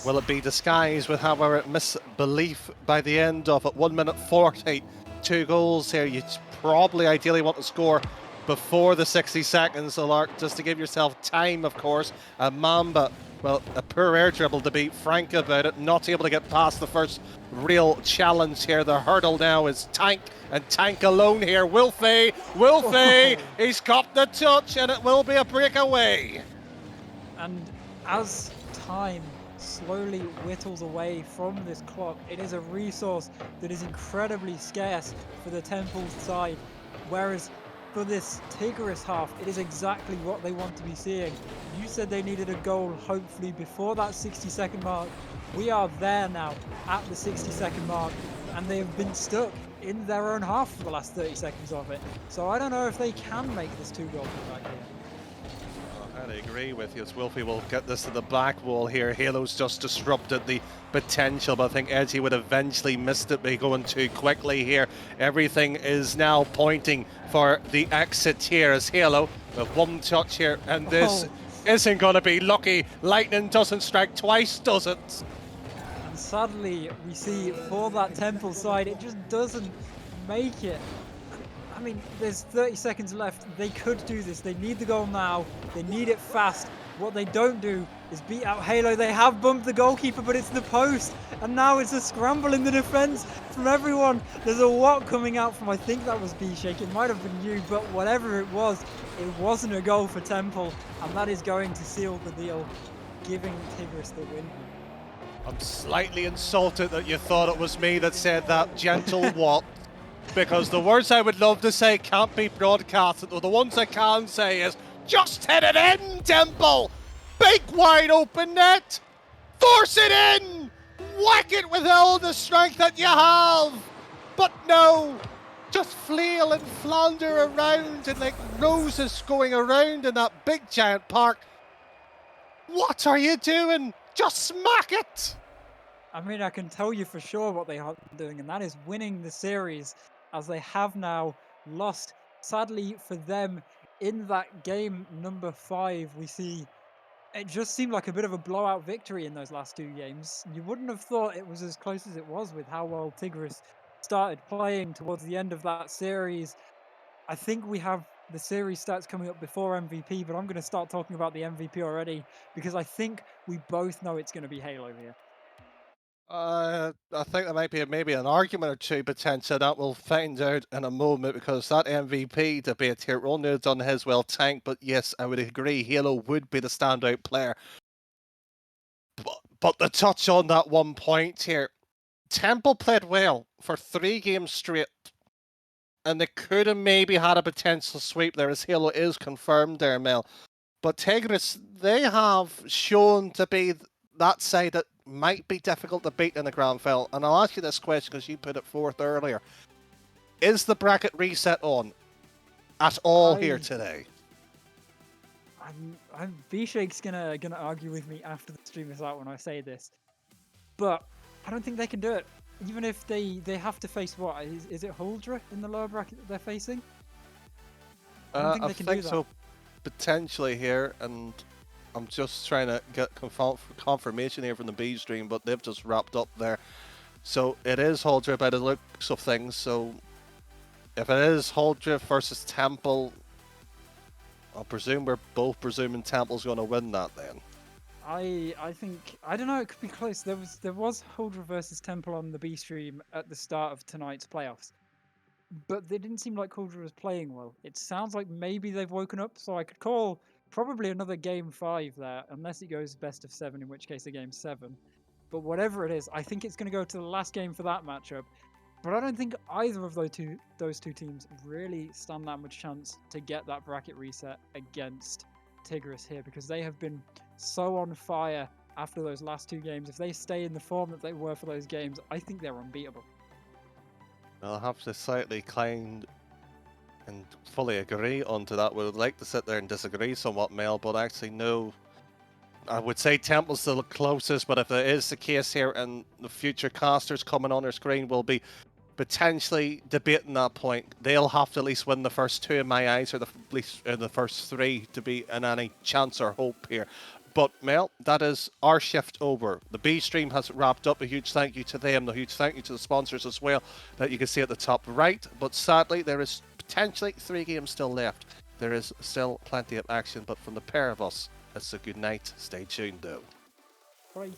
Will it be disguised with, however, misbelief by the end of it? 1 minute 40, 2 goals here. You probably ideally want to score before the 60 seconds alert, just to give yourself time, of course. Mamba, well, a poor air dribble, to be frank about it, not able to get past the first real challenge here. The hurdle now is Tank, and Tank alone here. Wilfie, he's got the touch, and it will be a breakaway. And as time slowly whittles away from this clock, it is a resource that is incredibly scarce for the Temple side, whereas for this Tigris half, it is exactly what they want to be seeing. You said they needed a goal, hopefully, before that 60-second mark. We are there now, at the 60-second mark, and they have been stuck in their own half for the last 30 seconds of it. So I don't know if they can make this 2-goal comeback here. I agree with you. As Wilfie will get this to the back wall here. Halo's just disrupted the potential, but I think Edgy would eventually missed it by going too quickly here. Everything is now pointing for the exit here as Halo with 1 touch here, and this isn't going to be lucky. Lightning doesn't strike twice, does it? sadly, we see for that Temple side, it just doesn't make it. I mean, there's 30 seconds left. They could do this. They need the goal now. They need it fast. What they don't do is beat out Halo. They have bumped the goalkeeper, but it's the post. And now it's a scramble in the defense from everyone. There's a what coming out from, I think that was B-Shake. It might have been you, but whatever it wasn't a goal for Temple. And that is going to seal the deal, giving Tigris the win. I'm slightly insulted that you thought it was me that said that gentle what. Because the words I would love to say can't be broadcasted, though the ones I can say is, just hit it in, Temple! Big wide open net! Force it in! Whack it with all the strength that you have! But no! Just flail and flounder around and like roses going around in that big giant park. What are you doing? Just smack it! I mean, I can tell you for sure what they are doing, and that is winning the series, as they have now lost. Sadly for them, in that game number 5, we see it just seemed like a bit of a blowout victory in those last 2 games. You wouldn't have thought it was as close as it was with how well Tigris started playing towards the end of that series. I think we have the series stats coming up before MVP, but I'm going to start talking about the MVP already because I think we both know it's going to be Halo here. I think there might be maybe an argument or two potential that we'll find out in a moment, because that MVP debate here, Ronald's done his well tank, but yes, I would agree, Halo would be the standout player. But to touch on that one point here, Temple played well for 3 games straight, and they could have maybe had a potential sweep there, as Halo is confirmed there, Mel. But Tigris, they have shown to be that side that might be difficult to beat in the grand final. And I'll ask you this question because you put it forth earlier. Is the bracket reset on at all here today? B-Shake's gonna argue with me after the stream is out when I say this, but I don't think they can do it. Even if they have to face what is it Huldra in the lower bracket that they're facing? I don't think they can do that. So, potentially here, and I'm just trying to get confirmation here from the B stream, but they've just wrapped up there. So it is Huldra by the looks of things. So if it is Huldra versus Temple, I presume we're both presuming Temple's going to win that then. I think, I don't know, it could be close. There was Huldra versus Temple on the B stream at the start of tonight's playoffs, but they didn't seem like Huldra was playing well. It sounds like maybe they've woken up, so I could call probably another game 5 there, unless it goes best of 7, in which case a game 7. But whatever it is, I think it's going to go to the last game for that matchup. But I don't think either of those two teams really stand that much chance to get that bracket reset against Tigris here, because they have been so on fire after those last 2 games. If they stay in the form that they were for those games, I think they're unbeatable. I'll have to slightly kind and fully agree onto that. We would like to sit there and disagree somewhat, Mel, but actually no. I would say Temple's the closest, but if it is the case here and the future casters coming on our screen will be potentially debating that point, they'll have to at least win the first 2 in my eyes, or at least the first 3 to be in any chance or hope here. But Mel, that is our shift over. The B stream has wrapped up. A huge thank you to them, a huge thank you to the sponsors as well, that you can see at the top right. But sadly, there is potentially 3 games still left. There is still plenty of action, but from the pair of us, it's a good night. Stay tuned though. Bye.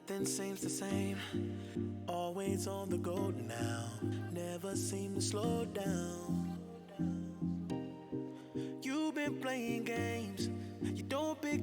Nothing seems the same. Always on the go now. Never seem to slow down. You've been playing games. You don't pick.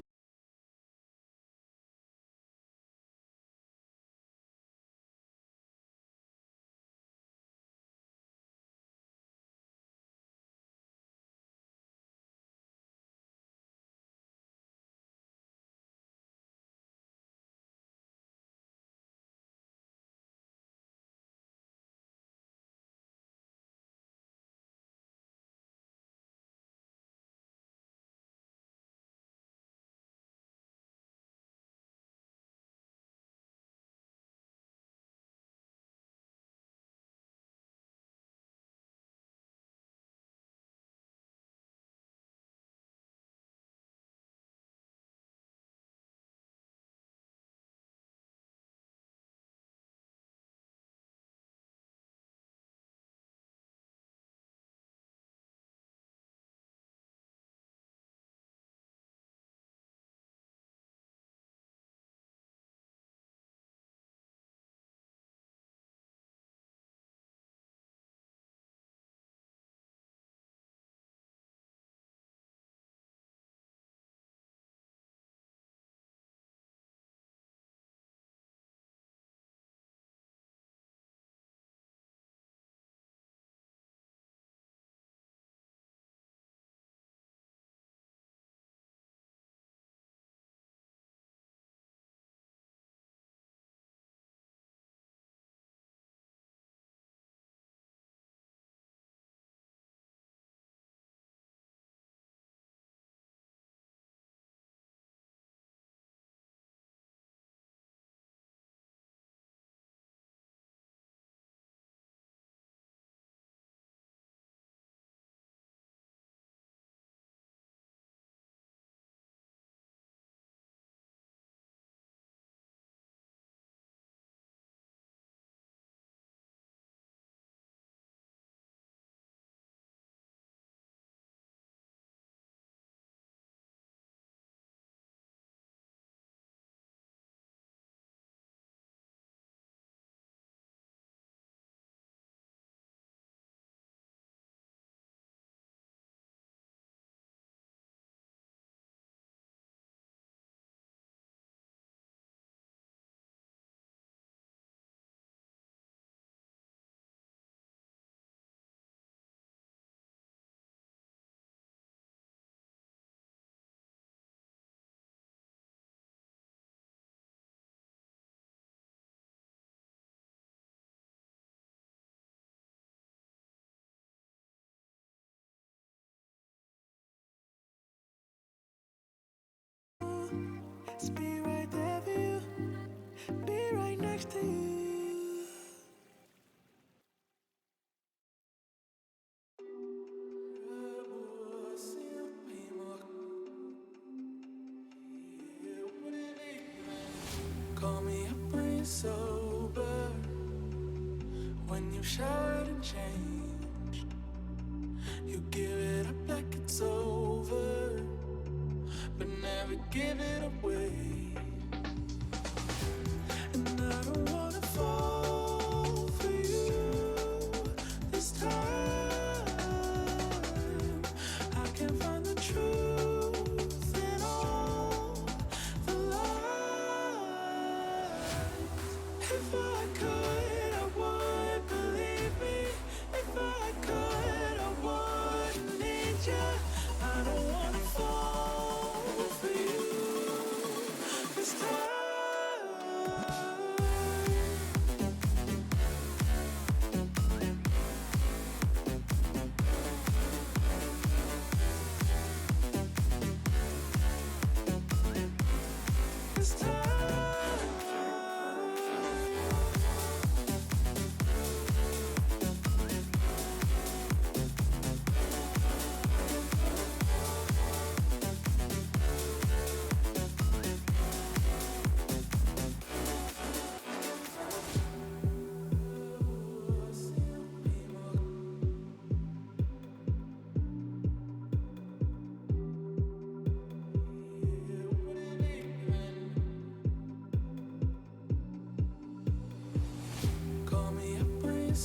Be right there for you. Be right next to you. Call me up when you're sober. When you showered and changed. You give it up like it's over, but never give it away. And I don't wanna fall for you this time. I can't find the truth in all the lies. If I could, I would, believe me. If I could, I wouldn't need you. I don't wanna fall for you.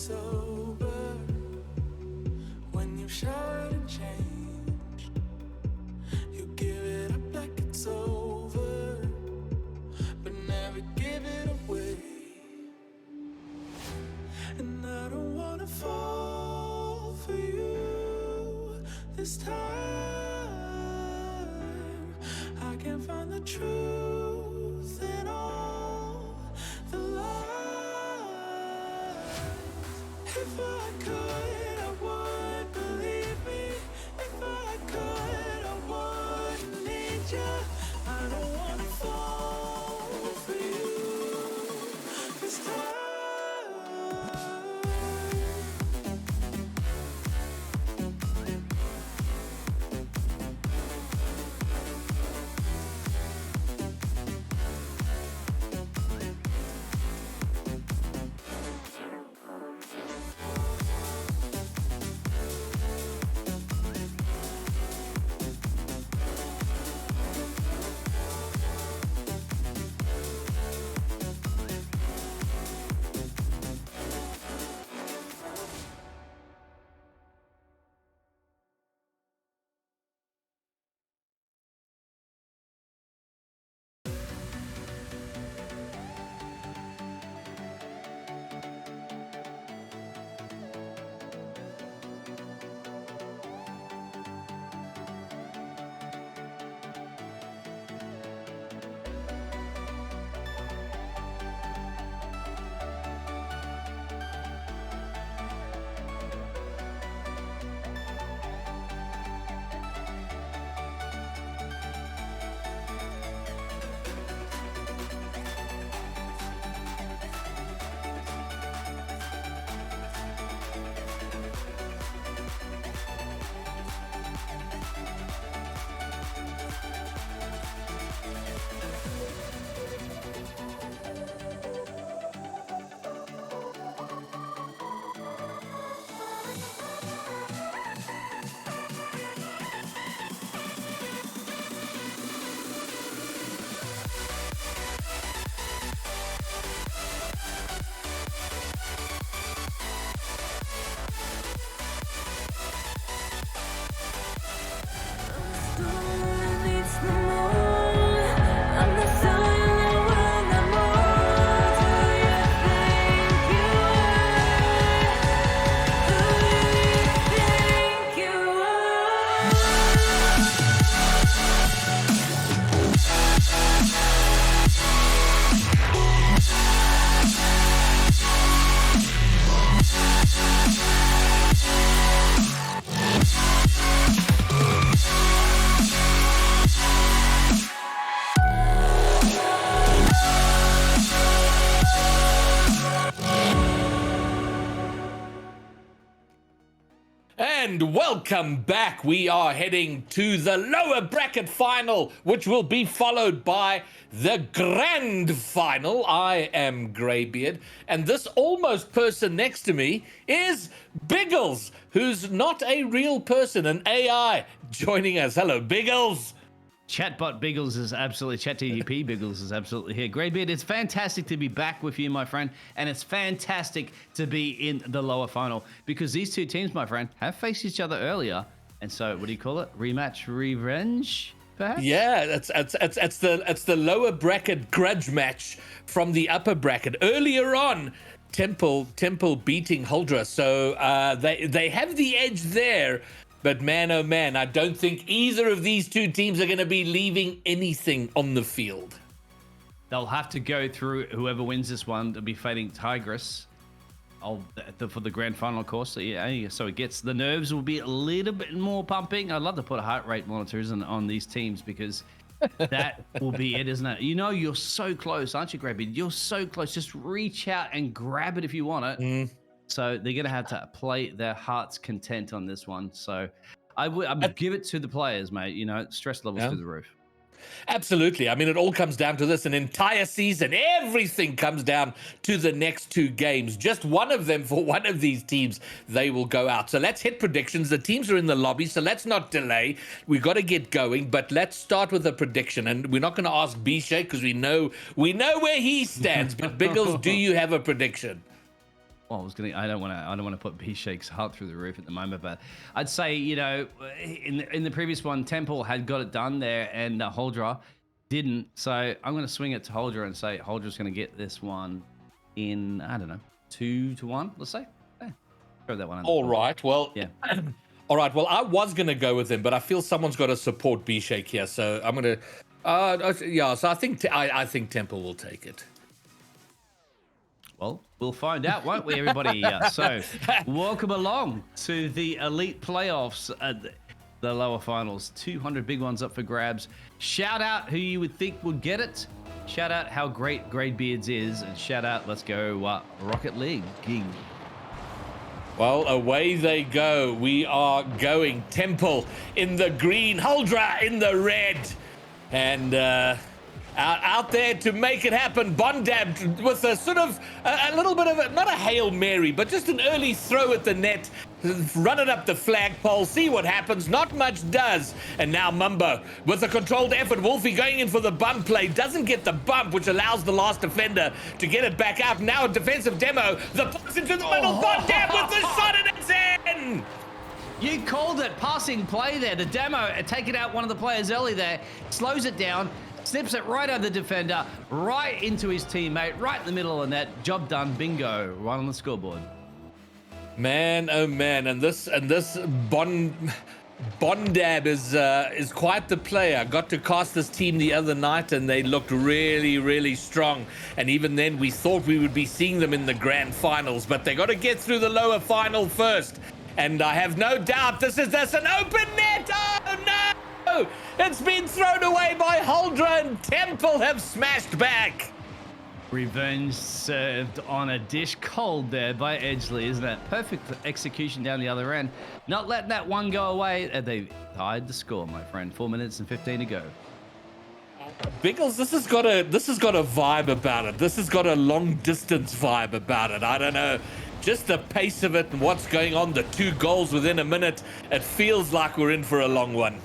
sober. When you shout and change, you give it up like it's over, but never give it away. And I don't wanna fall for you this time. I can't find the truth in all the lies. If I could, I would, believe me. If I could, I wouldn't need you. I don't wanna fall for you this time. And welcome back. We are heading to the lower bracket final, which will be followed by the grand final. I am Greybeard, and this almost person next to me is Biggles, who's not a real person, an AI, joining us. Hello, Biggles. Chatbot Biggles is absolutely, ChatGPT Biggles is absolutely here. Greybeard, it's fantastic to be back with you, my friend, and it's fantastic to be in the lower final because these two teams, my friend, have faced each other earlier, and so what do you call it? Rematch, revenge, perhaps? Yeah, it's the lower bracket grudge match from the upper bracket. Earlier on, Temple beating Huldra, so they have the edge there. But man, oh man, I don't think either of these two teams are going to be leaving anything on the field. They'll have to go through, whoever wins this one, they'll be fighting Tigress for the grand final, of course. So, yeah, so it gets, the nerves will be a little bit more pumping. I'd love to put heart rate monitors on these teams because that will be it, isn't it? You know, you're so close, aren't you, Grabby? You're so close. Just reach out and grab it if you want it. Mm. So they're going to have to play their heart's content on this one. So I would give it to the players, mate. You know, stress levels through the roof. Absolutely. I mean, it all comes down to this. An entire season, everything comes down to the next two games. Just one of them for one of these teams, they will go out. So let's hit predictions. The teams are in the lobby, so let's not delay. We've got to get going, but let's start with a prediction. And we're not going to ask Bishay because we know where he stands. But Biggles, do you have a prediction? Well, I don't want to put B-Shake's heart through the roof at the moment, but I'd say, you know, in the previous one, Temple had got it done there, and Holdra didn't. So I'm going to swing it to Holdra and say Holdra's going to get this one in, I don't know, 2-1, let's say. Throw that one on. All right. Well, yeah. All right. Well, I was going to go with him, but I feel someone's got to support B-Shake here, so I'm going to. Yeah. So I think Temple will take it. Well, we'll find out, won't we, everybody? So, welcome along to the Elite Playoffs, the lower finals. 200 big ones up for grabs. Shout out who you would think would get it. Shout out how great Greybeards is. And shout out, let's go, Rocket League. Ging. Well, away they go. We are going Temple in the green, Holdra in the red. And out there to make it happen, Bondab with a sort of a little bit of not a Hail Mary, but just an early throw at the net, run it up the flagpole, see what happens. Not much does. And now Mumbo with a controlled effort. Wolfie going in for the bump play, doesn't get the bump, which allows the last defender to get it back out. Now a defensive demo, the pass into the middle, Bondab with the shot, and it's in! You called it, passing play there. The demo, taking out one of the players early there, slows it down, snips it right over the defender, right into his teammate, right in the middle of the net. Job done, bingo, right on the scoreboard. Man, oh man, and this Bondab is quite the player. Got to cast this team the other night, and they looked really, really strong. And even then, we thought we would be seeing them in the grand finals, but they got to get through the lower final first. And I have no doubt this an open net. Oh no! It's been thrown away by Holdra, and Temple have smashed back. Revenge served on a dish cold there by Edgley, isn't it? Perfect execution down the other end. Not letting that one go away. They tied the score, my friend. 4 minutes and 15 to go. Biggles, this has got a vibe about it. This has got a long distance vibe about it. I don't know. Just the pace of it and what's going on, the 2 goals within a minute. It feels like we're in for a long one.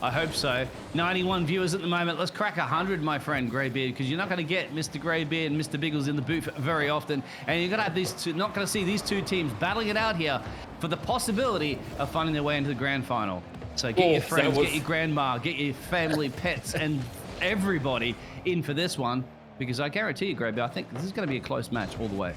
I hope so. 91 viewers at the moment. Let's crack 100, my friend Greybeard, because you're not going to get Mr. Greybeard and Mr. Biggles in the booth very often, and you're going to have these two. Not going to see these two teams battling it out here for the possibility of finding their way into the grand final. So get your friends, get your grandma, get your family, pets, and everybody in for this one, because I guarantee you, Greybeard, I think this is going to be a close match all the way.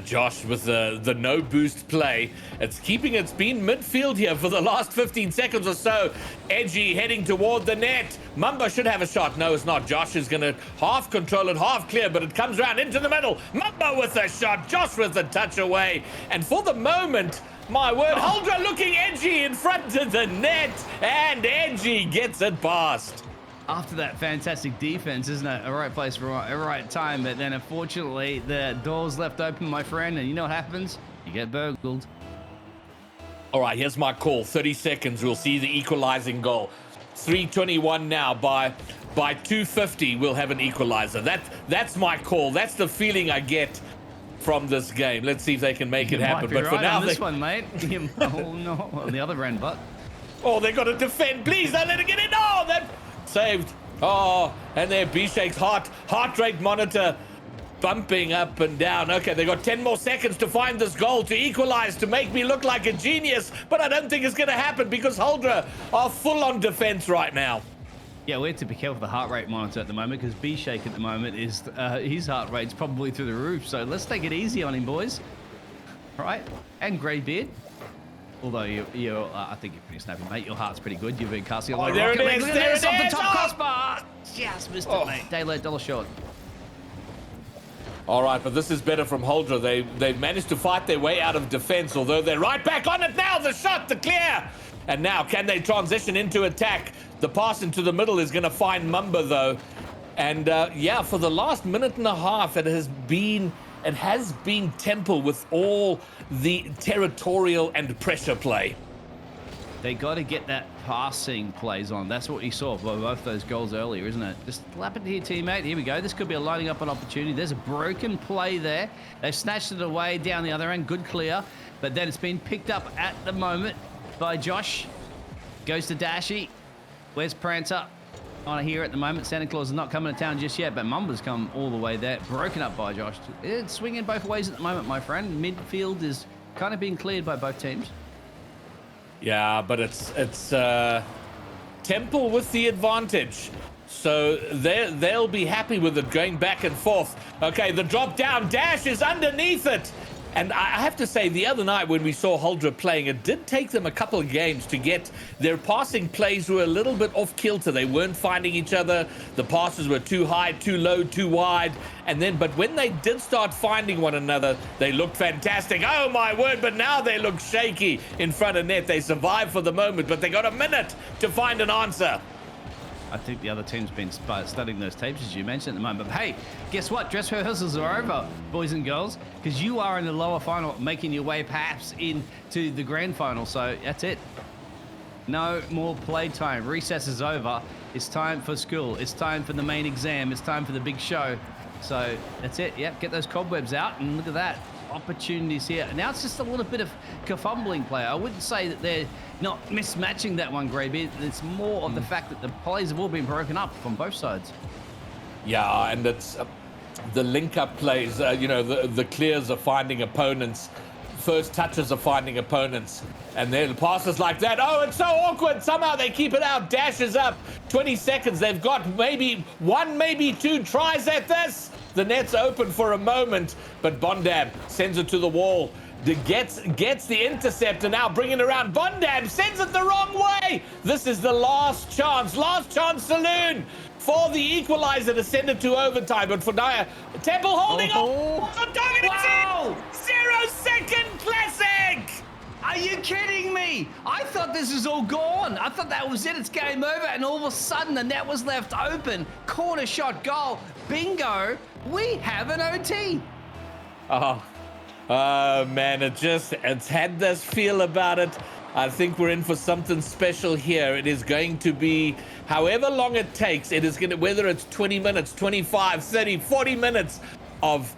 Josh with the no boost play. It's been midfield here for the last 15 seconds or so. Edgy heading toward the net. Mumbo should have a shot. No, it's not. Josh is going to half control it, half clear, but it comes around into the middle. Mumbo with a shot. Josh with a touch away. And for the moment, my word, Holdra looking edgy in front of the net, and Edgy gets it past. After that fantastic defense, isn't it? A right place for a right time, but then unfortunately the door's left open, my friend, and you know what happens? You get burgled. All right, here's my call. 30 seconds, we'll see the equalizing goal. 3:21 now. By 2:50, we'll have an equalizer. That's my call. That's the feeling I get from this game. Let's see if they can make it happen. But for now, this one, mate. Oh no, on the other end, but. Oh, they got to defend. Please don't let it get in. Oh, that saved. Oh, and there B-Shake's heart rate monitor bumping up and down. Okay, they got 10 more seconds to find this goal to equalize, to make me look like a genius, but I don't think it's going to happen because Holdra are full on defense right now. Yeah, we have to be careful with the heart rate monitor at the moment because B-Shake at the moment is his heart rate's probably through the roof. So let's take it easy on him, boys. All right, and Greybeard. Although I think you're pretty snappy, mate. Your heart's pretty good. You've been casting a lot of rocket league. Look at this off the top crossbar. Just missed it, mate. Day late, dollar short. All right, but this is better from Holdra. They've managed to fight their way out of defense, although they're right back on it now. The shot, the clear. And now, can they transition into attack? The pass into the middle is going to find Mumba, though. And yeah, for the last minute and a half, it has been Temple with all the territorial and pressure play. They got to get that passing plays on. That's what you saw by both those goals earlier, isn't it? Just lap it to your teammate. Here we go. This could be a lining up an opportunity. There's a broken play there. They've snatched it away down the other end. Good clear. But then it's been picked up at the moment by Josh. Goes to Dashy. Where's Prancer? on here at the moment. Santa Claus is not coming to town just yet, but Mumba's come all the way there. Broken up by Josh. It's swinging both ways at the moment, my friend. Midfield is kind of being cleared by both teams. Yeah, but it's Temple with the advantage. So they'll be happy with it going back and forth. Okay, the drop down dash is underneath it. And I have to say, the other night when we saw Huldra playing, it did take them a couple of games to get their passing plays were a little bit off kilter. They weren't finding each other. The passes were too high, too low, too wide. But when they did start finding one another, they looked fantastic. Oh my word, but now they look shaky in front of net. They survived for the moment, but they got a minute to find an answer. I think the other team's been studying those tapes, as you mentioned, at the moment. But hey, guess what? Dress rehearsals are over, boys and girls, because you are in the lower final, making your way perhaps into the grand final. So that's it. No more playtime. Recess is over. It's time for school. It's time for the main exam. It's time for the big show. So that's it. Yep, get those cobwebs out, and look at that. Opportunities here. Now it's just a little bit of kerfumbling play. I wouldn't say that they're not mismatching that one, Graybeard. It's more of the fact that the plays have all been broken up from both sides. Yeah, and it's the link-up plays. The clears are finding opponents. First touches are finding opponents. And then passes like that. Oh, it's so awkward. Somehow they keep it out. Dashes up. 20 seconds. They've got maybe one, maybe two tries at this. The net's open for a moment, but Bondab sends it to the wall. Gets the intercept, and now bringing it around. Bondab sends it the wrong way. This is the last chance saloon for the equalizer to send it to overtime. But for Dyer, Temple holding on. Wow! 0-second classic. Are you kidding me? I thought this was all gone. I thought that was it. It's game over. And all of a sudden, the net was left open. Corner shot goal. Bingo. We have an OT. Oh, man, it's had this feel about it. I think we're in for something special here. It is going to be however long it takes. It is going to, whether it's 20 minutes, 25, 30, 40 minutes of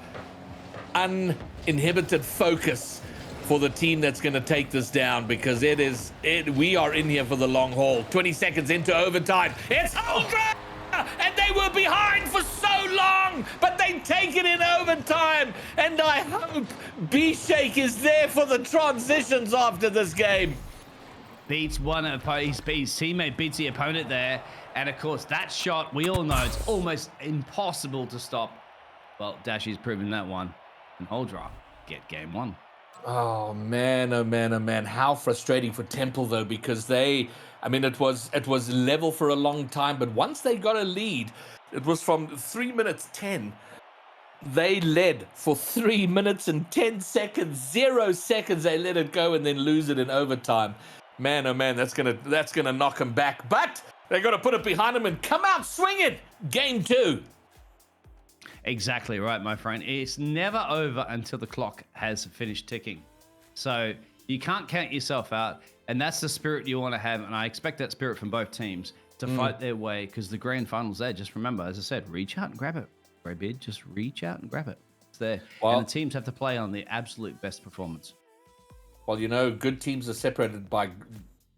uninhibited focus for the team that's going to take this down, because we are in here for the long haul. 20 seconds into overtime. It's Huldra! And they were behind for so long, but they take it in overtime. And I hope B-Shake is there for the transitions after this game. Beats one opponent, his teammate beats the opponent there. And of course, that shot, we all know it's almost impossible to stop. Well, Dashy's proven that one. And Huldra get game one. Oh man, oh man, oh man. How frustrating for Temple though, because it was level for a long time, but once they got a lead, it was from 3 minutes 10. They led for 3 minutes and 10 seconds, 0 seconds. They let it go and then lose it in overtime. Man, oh man, that's gonna knock them back. But they got to put it behind them and come out swinging. Game 2. Exactly right, my friend. It's never over until the clock has finished ticking. So you can't count yourself out, and that's the spirit you want to have, and I expect that spirit from both teams to fight their way, because the grand final's there. Just remember, as I said, reach out and grab it. Graybeard, just reach out and grab it. It's there. Well, and the teams have to play on the absolute best performance. Well, good teams are separated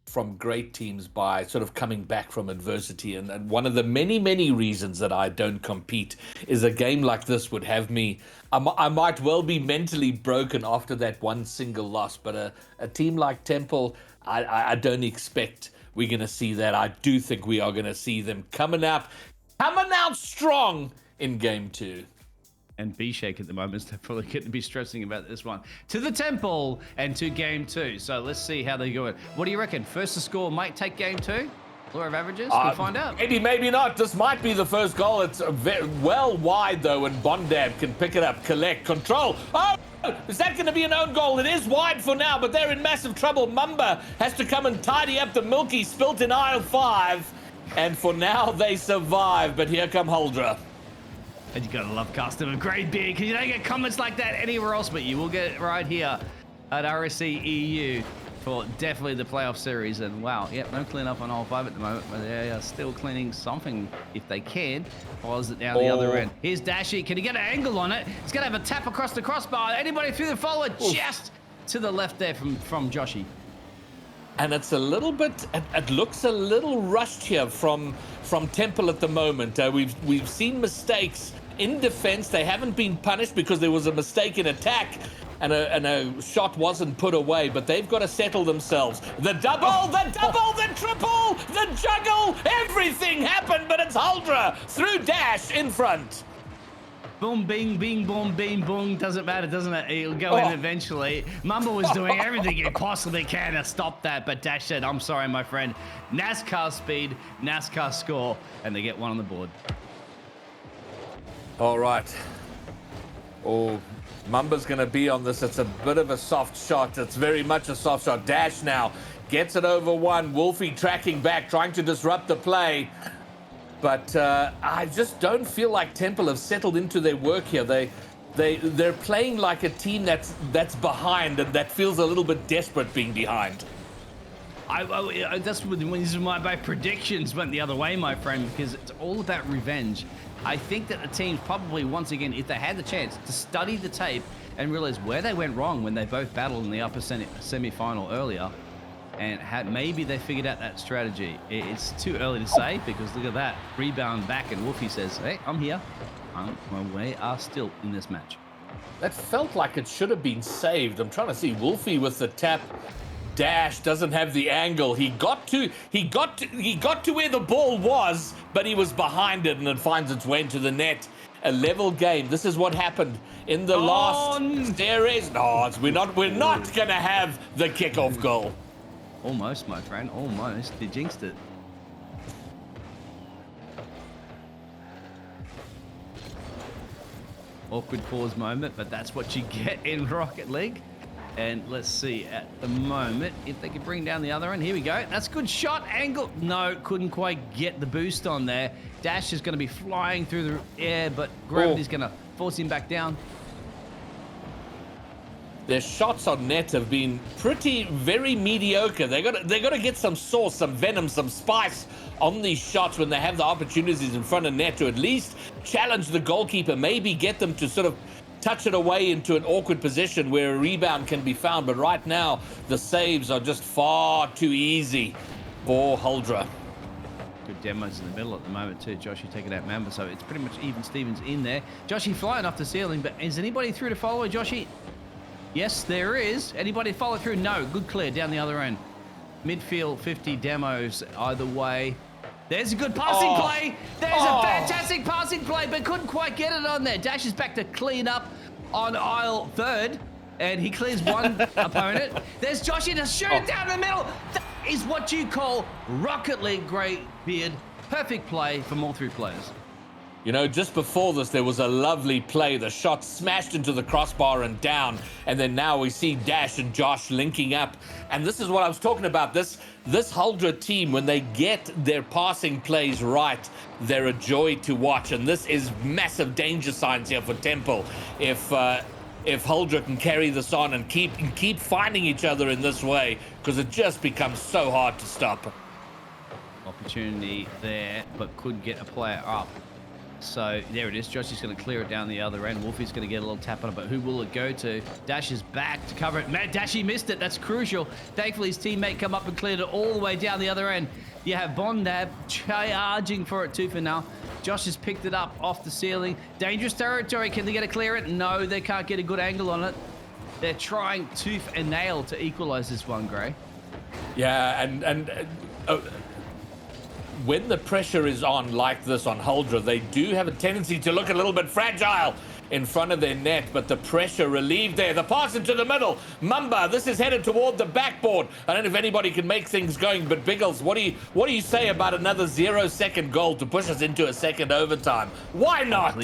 from great teams by sort of coming back from adversity. And one of the many, many reasons that I don't compete is a game like this would have me, I might well be mentally broken after that one single loss. But a team like Temple, I don't expect we're going to see that. I do think we are going to see them coming out strong in game 2. And B-Shake at the moment is definitely going to be stressing about this one. To the Temple and to game 2. So let's see how they go. What do you reckon? First to score might take game 2? Law of averages? We'll find out. Maybe not. This might be the first goal. It's well wide, though, and Bondab can pick it up, collect, control. Oh! Is that going to be an own goal? It is wide for now, but they're in massive trouble. Mumba has to come and tidy up the milky spilt in aisle 5. And for now, they survive. But here come Huldra. And you gotta love custom of Graybeard, because you don't get comments like that anywhere else, but you will get it right here at RSC EU for definitely the playoff series. And wow, yep, no clean up on all 5 at the moment, but they are still cleaning something if they can. Follows it down the other end. Here's Dashy. Can he get an angle on it? He's gonna have a tap across the crossbar. Anybody through the follower? Just to the left there from Joshy. and it's a little bit. It looks a little rushed here from Temple at the moment. We've seen mistakes in defense. They haven't been punished because there was a mistake in attack. And a shot wasn't put away, but they've got to settle themselves. The double, the triple, the juggle, everything happened, but it's Huldra through Dash in front. Boom, bing, bing, boom, bing, boom. Doesn't matter, doesn't it? It'll go in eventually. Mamba was doing everything he possibly can to stop that, but Dash said, I'm sorry, my friend. NASCAR speed, NASCAR score, and they get one on the board. All right. Oh, Mamba's going to be on this. It's a bit of a soft shot. It's very much a soft shot. Dash now gets it over one. Wolfie tracking back, trying to disrupt the play. But I just don't feel like Temple have settled into their work here. They're playing like a team that's behind and that feels a little bit desperate being behind. That's when my predictions went the other way, my friend, because it's all about revenge. I think that the teams probably, once again, if they had the chance to study the tape and realize where they went wrong when they both battled in the upper semi-final earlier, and maybe they figured out that strategy. It's too early to say, because look at that. Rebound back, and Wolfie says, hey, I'm here. We are still in this match. That felt like it should have been saved. I'm trying to see Wolfie with the tap. Dash doesn't have the angle. He got to where the ball was, but he was behind it, and it finds its way into the net. A level game. This is what happened in the last series. No, we're not gonna have the kickoff goal. Almost, my friend. Almost. They jinxed it. Awkward pause moment, but that's what you get in Rocket League. And let's see at the moment if they can bring down the other end. Here we go. That's a good shot. Angle. No, couldn't quite get the boost on there. Dash is going to be flying through the air, but gravity's going to force him back down. Their shots on net have been very mediocre. They got to get some sauce, some venom, some spice on these shots when they have the opportunities in front of net to at least challenge the goalkeeper, maybe get them to sort of touch it away into an awkward position where a rebound can be found. But right now, the saves are just far too easy for Huldra. Good demos in the middle at the moment too. Joshy taking out Mamba, so it's pretty much even Stevens in there. Joshy flying off the ceiling, but is anybody through to follow Joshy? Yes, there is. Anybody follow through? No. Good clear down the other end. Midfield, 50 demos either way. There's a good passing play. There's a fantastic passing play, but couldn't quite get it on there. Dash is back to clean up on aisle third, and he clears one opponent. There's Joshy to shoot it down the middle. That is what you call Rocket League Greybeard. Perfect play from all three players. You know, just before this, there was a lovely play. The shot smashed into the crossbar and down. And then now we see Dash and Josh linking up. And this is what I was talking about. This Huldra team, when they get their passing plays right, they're a joy to watch. And this is massive danger signs here for Temple. If Huldra can carry this on and keep finding each other in this way, because it just becomes so hard to stop. Opportunity there, but could get a player up. So there it is. Joshy's going to clear it down the other end. Wolfie's going to get a little tap on it, but who will it go to? Dash is back to cover it. Matt Dashy missed it. That's crucial. Thankfully, his teammate come up and cleared it all the way down the other end. You have Bondab charging for it too for now. Josh has picked it up off the ceiling. Dangerous territory. Can they get a clear it? No, they can't get a good angle on it. They're trying tooth and nail to equalize this one, Gray. Yeah, and when the pressure is on like this on Huldra, they do have a tendency to look a little bit fragile in front of their net, but the pressure relieved there. The pass into the middle. Mamba, this is headed toward the backboard. I don't know if anybody can make things going, but Biggles, what do you say about another 0-second goal to push us into a second overtime? Why not?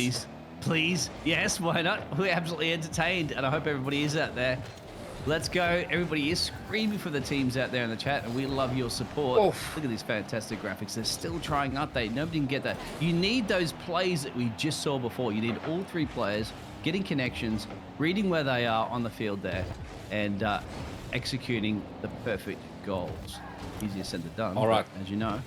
Please. Yes, why not? We're absolutely entertained, and I hope everybody is out there. Let's go. Everybody is screaming for the teams out there in the chat, and we love your support. Oof. Look at these fantastic graphics. They're still trying, aren't they? Nobody can get that. You need those plays that we just saw before. You need all three players getting connections, reading where they are on the field there, and executing the perfect goals. Easier said than done. All right. As you know.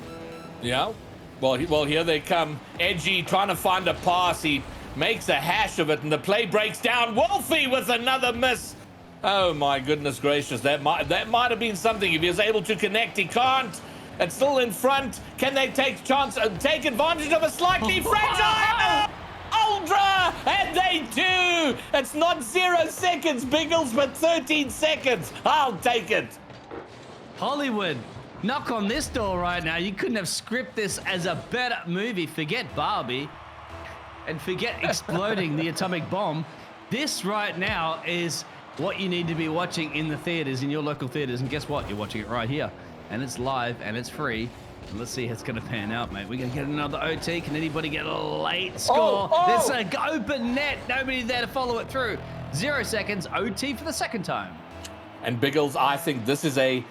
Yeah. Well, here they come. Edgy trying to find a pass. He makes a hash of it, and the play breaks down. Wolfie with another miss. Oh my goodness gracious, that might have been something. If he was able to connect, he can't. It's still in front. Can they take advantage of a slightly fragile Ultra? And they do. It's not 0 seconds, Biggles, but 13 seconds. I'll take it. Hollywood, knock on this door right now. You couldn't have scripted this as a better movie. Forget Barbie and forget exploding the atomic bomb. This right now is what you need to be watching in the theaters, in your local theaters. And guess what? You're watching it right here. And it's live and it's free. And let's see how it's going to pan out, mate. We're going to get another OT. Can anybody get a late score? There's an open net. Nobody there to follow it through. 0 seconds. OT for the second time. And Biggles, I think this is a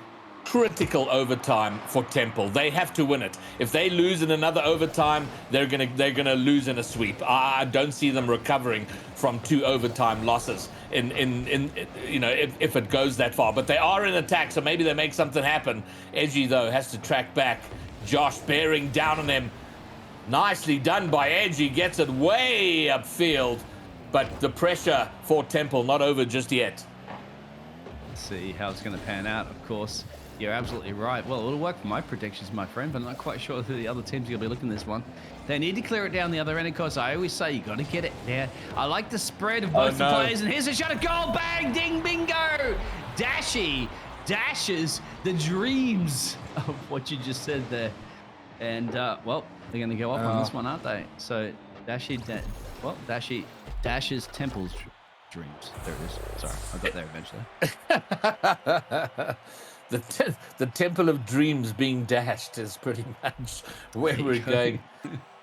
critical overtime for Temple. They have to win it. If they lose in another overtime, they're gonna lose in a sweep. I don't see them recovering from 2 overtime losses in if it goes that far. But they are in attack, so maybe they make something happen. Edgy though has to track back. Josh bearing down on him. Nicely done by Edgy. Gets it way upfield, but the pressure for Temple not over just yet. Let's see how it's going to pan out. Of course, you're absolutely right. Well, it'll work for my predictions, my friend, but I'm not quite sure who the other teams are going to be looking at this one. They need to clear it down the other end. Of course, I always say you got to get it there. I like the spread of both the players, and here's a shot of goal. Bang, ding, bingo. Dashy dashes the dreams of what you just said there. And, well, they're going to go up on this one, aren't they? So, Dashy dashes Temple's dreams. There it is. Sorry, I got there eventually. The Temple of Dreams being dashed is pretty much where we're going.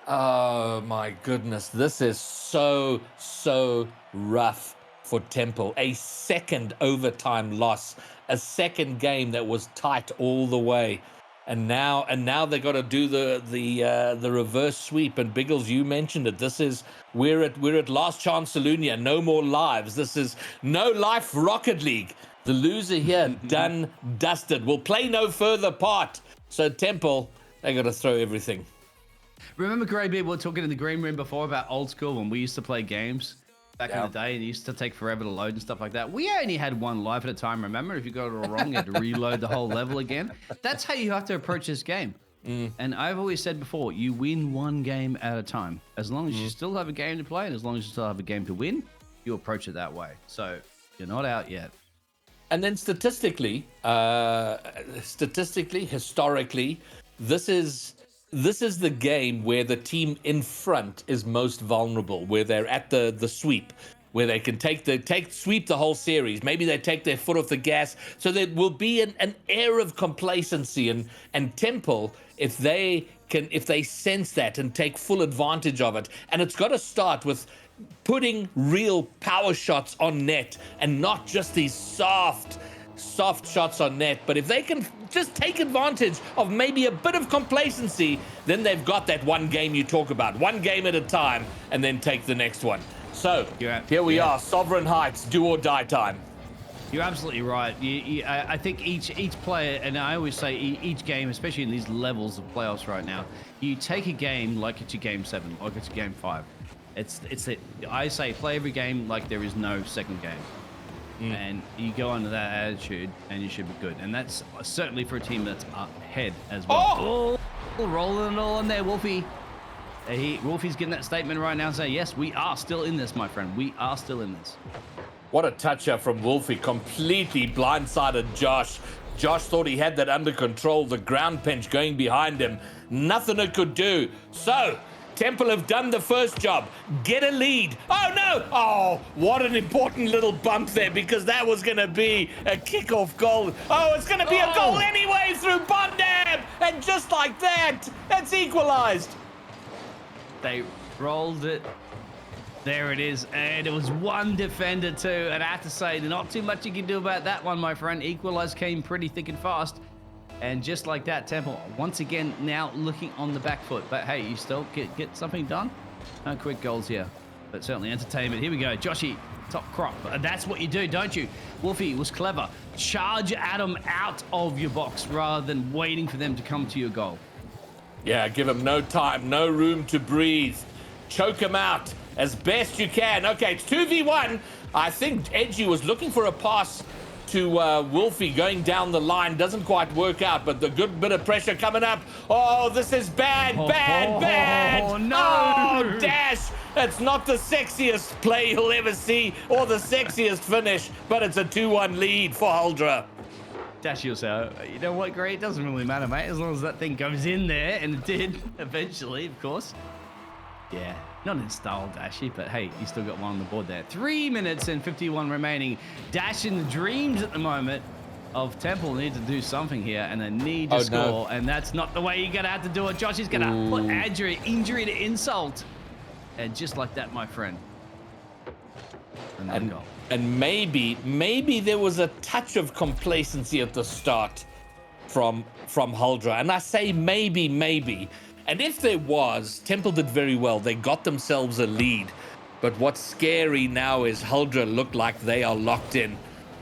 Oh my goodness, this is so rough for Temple. A second overtime loss, a second game that was tight all the way, and now they got to do the reverse sweep. And Biggles, you mentioned it. This is we're at last chance Salunia. No more lives. This is no life Rocket League. The loser here, done, dusted, will play no further part. So Temple, they got to throw everything. Remember, Greybeard, we were talking in the green room before about old school when we used to play games back in the day, and it used to take forever to load and stuff like that. We only had one life at a time, remember? If you got it all wrong, you had to reload the whole level again. That's how you have to approach this game. And I've always said before, you win one game at a time. As long as you still have a game to play, and as long as you still have a game to win, you approach it that way. So you're not out yet. And then statistically, historically, this is the game where the team in front is most vulnerable, where they're at the sweep, where they can sweep the whole series. Maybe they take their foot off the gas, so there will be an air of complacency. And Temple, if they sense that and take full advantage of it, and it's got to start with putting real power shots on net and not just these soft shots on net. But if they can just take advantage of maybe a bit of complacency, then they've got that one game you talk about, one game at a time, and then take the next one. So here we are, Sovereign Heights, do or die time. You're absolutely right. I think each player, and I always say each game, especially in these levels of playoffs right now, you take a game like it's your game 7, like it's your game 5. I say play every game like there is no second game. And you go under that attitude and you should be good. And that's certainly for a team that's ahead as well. Oh, rolling it all on there, Wolfie. Wolfie's getting that statement right now saying, yes, we are still in this, my friend. We are still in this. What a touch-up from Wolfie. Completely blindsided Josh. Josh thought he had that under control. The ground pinch going behind him. Nothing it could do. So Temple have done the first job. Get a lead. Oh, no. Oh, what an important little bump there, because that was going to be a kickoff goal. Oh, it's going to be a goal anyway through Bondam. And just like that, that's equalized. They rolled it. There it is. And it was one defender too. And I have to say, not too much you can do about that one, my friend. Equalize came pretty thick and fast. And just like that, Temple, once again, now looking on the back foot. But hey, you still get something done. No quick goals here, but certainly entertainment. Here we go. Joshy, top crop. That's what you do, don't you? Wolfie was clever. Charge Adam out of your box rather than waiting for them to come to your goal. Yeah, give him no time, no room to breathe. Choke him out. as best you can. Okay, it's 2v1. I think Edgy was looking for a pass to Wolfie going down the line. Doesn't quite work out, but the good bit of pressure coming up. Oh, this is bad, bad. Oh, no. Oh, Dash. It's not the sexiest play you'll ever see or the sexiest finish, but it's a 2-1 lead for Huldra. Dash yourself. You know what, Gray? It doesn't really matter, mate, as long as that thing goes in there, and it did eventually, of course. Yeah, not in style, Dashy, but hey, you still got one on the board there. 3 minutes and 51 remaining. Dash in the dreams at the moment of Temple need to do something here, and they need to score, and that's not the way you're going to have to do it. Josh is going to put injury to insult. And just like that, my friend. And maybe there was a touch of complacency at the start from Huldra. And I say maybe. And if there was, Temple did very well. They got themselves a lead. But what's scary now is Huldra look like they are locked in.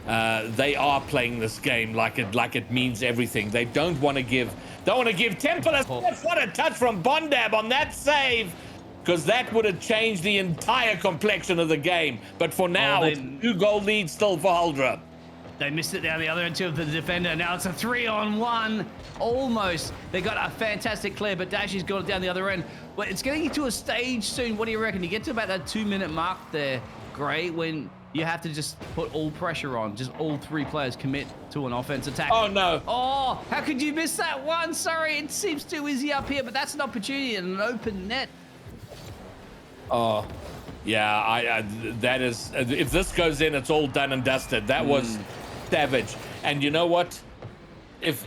They are playing this game like it means everything. They don't want to give Temple a what a touch from Bondab on that save. Because that would have changed the entire complexion of the game. But for now, it's 2-goal lead still for Huldra. They missed it down the other end to the defender. Now it's a 3-on-1. Almost. They got a fantastic clear, but Dashy's got it down the other end. But it's getting to a stage soon. What do you reckon? You get to about that 2-minute mark there, Gray, when you have to just put all pressure on. Just all 3 players commit to an offense attack. Oh, no. Oh, how could you miss that one? Sorry, it seems too easy up here, but that's an opportunity and an open net. Oh, yeah, that is, if this goes in, it's all done and dusted. That was savage. And you know what? If